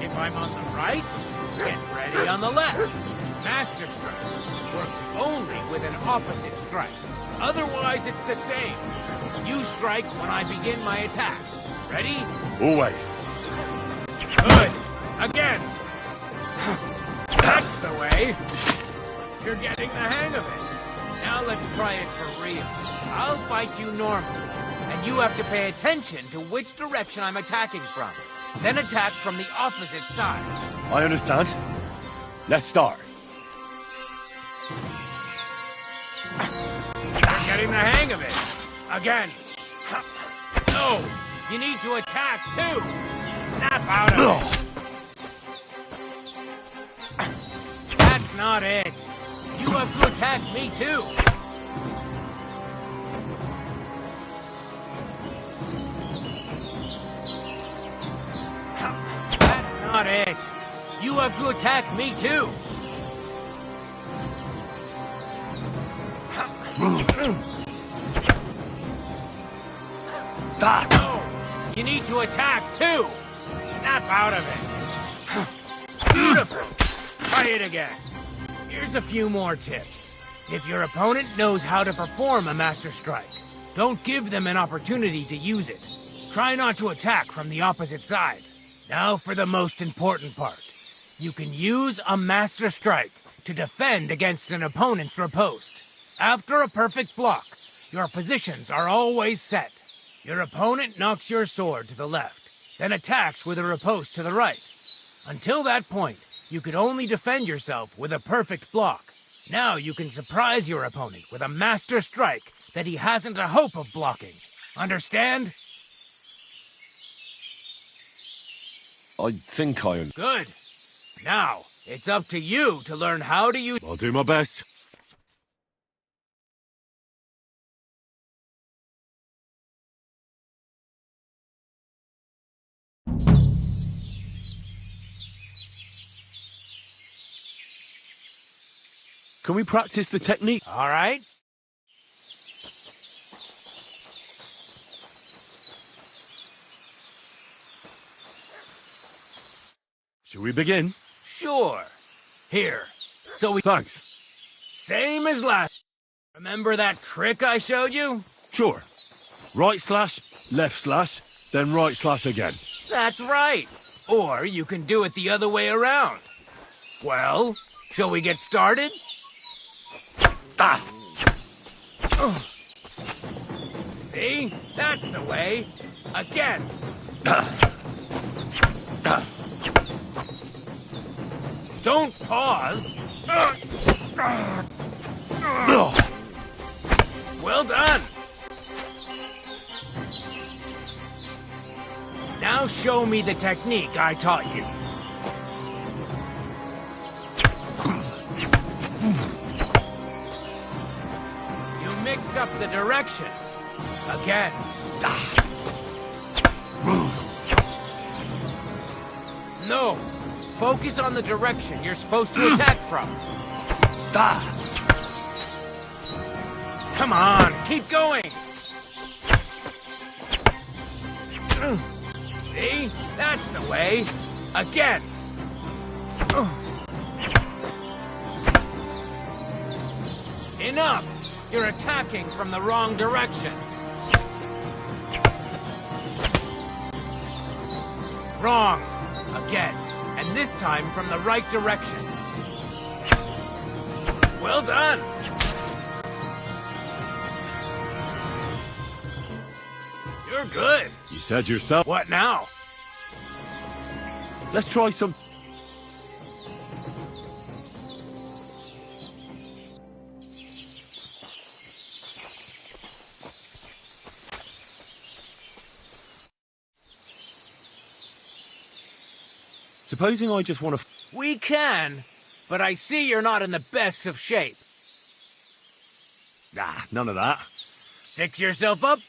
if I'm on the right, get ready on the left. Master strike works only with an opposite strike. Otherwise, it's the same. You strike when I begin my attack. Ready? Always. Good. Again. the way. You're getting the hang of it. Now let's try it for real. I'll fight you normally, and you have to pay attention to which direction I'm attacking from. Then attack from the opposite side. I understand. Let's start. You're getting the hang of it. Again. No, you need to attack too. Snap out of it. That's not it. You have to attack me too. That's not it. You have to attack me too. No, you need to attack too. Snap out of it. Beautiful. Try it again. Here's a few more tips. If your opponent knows how to perform a Master Strike, don't give them an opportunity to use it. Try not to attack from the opposite side. Now for the most important part. You can use a Master Strike to defend against an opponent's riposte. After a perfect block, your positions are always set. Your opponent knocks your sword to the left, then attacks with a riposte to the right. Until that point, you could only defend yourself with a perfect block. Now you can surprise your opponent with a Master Strike that he hasn't a hope of blocking. Understand? I think I... Good. Now, it's up to you to learn how to use... I'll do my best. Can we practice the technique? All right. Shall we begin? Sure. Here. So we... Thanks. Same as last. Remember that trick I showed you? Sure. Right slash, left slash, then right slash again. That's right. Or you can do it the other way around. Well, shall we get started? See? That's the way. Again. Don't pause. Well done. Now show me the technique I taught you. You mixed up the directions. Again. No. Focus on the direction you're supposed to attack from. Come on, keep going. See? That's the way. Again. Enough. You're attacking from the wrong direction. Wrong. Again. And this time from the right direction. Well done. You're good. You said yourself. What now? Let's try some... Supposing I just want to... We can, but I see you're not in the best of shape. Nah, none of that. Fix yourself up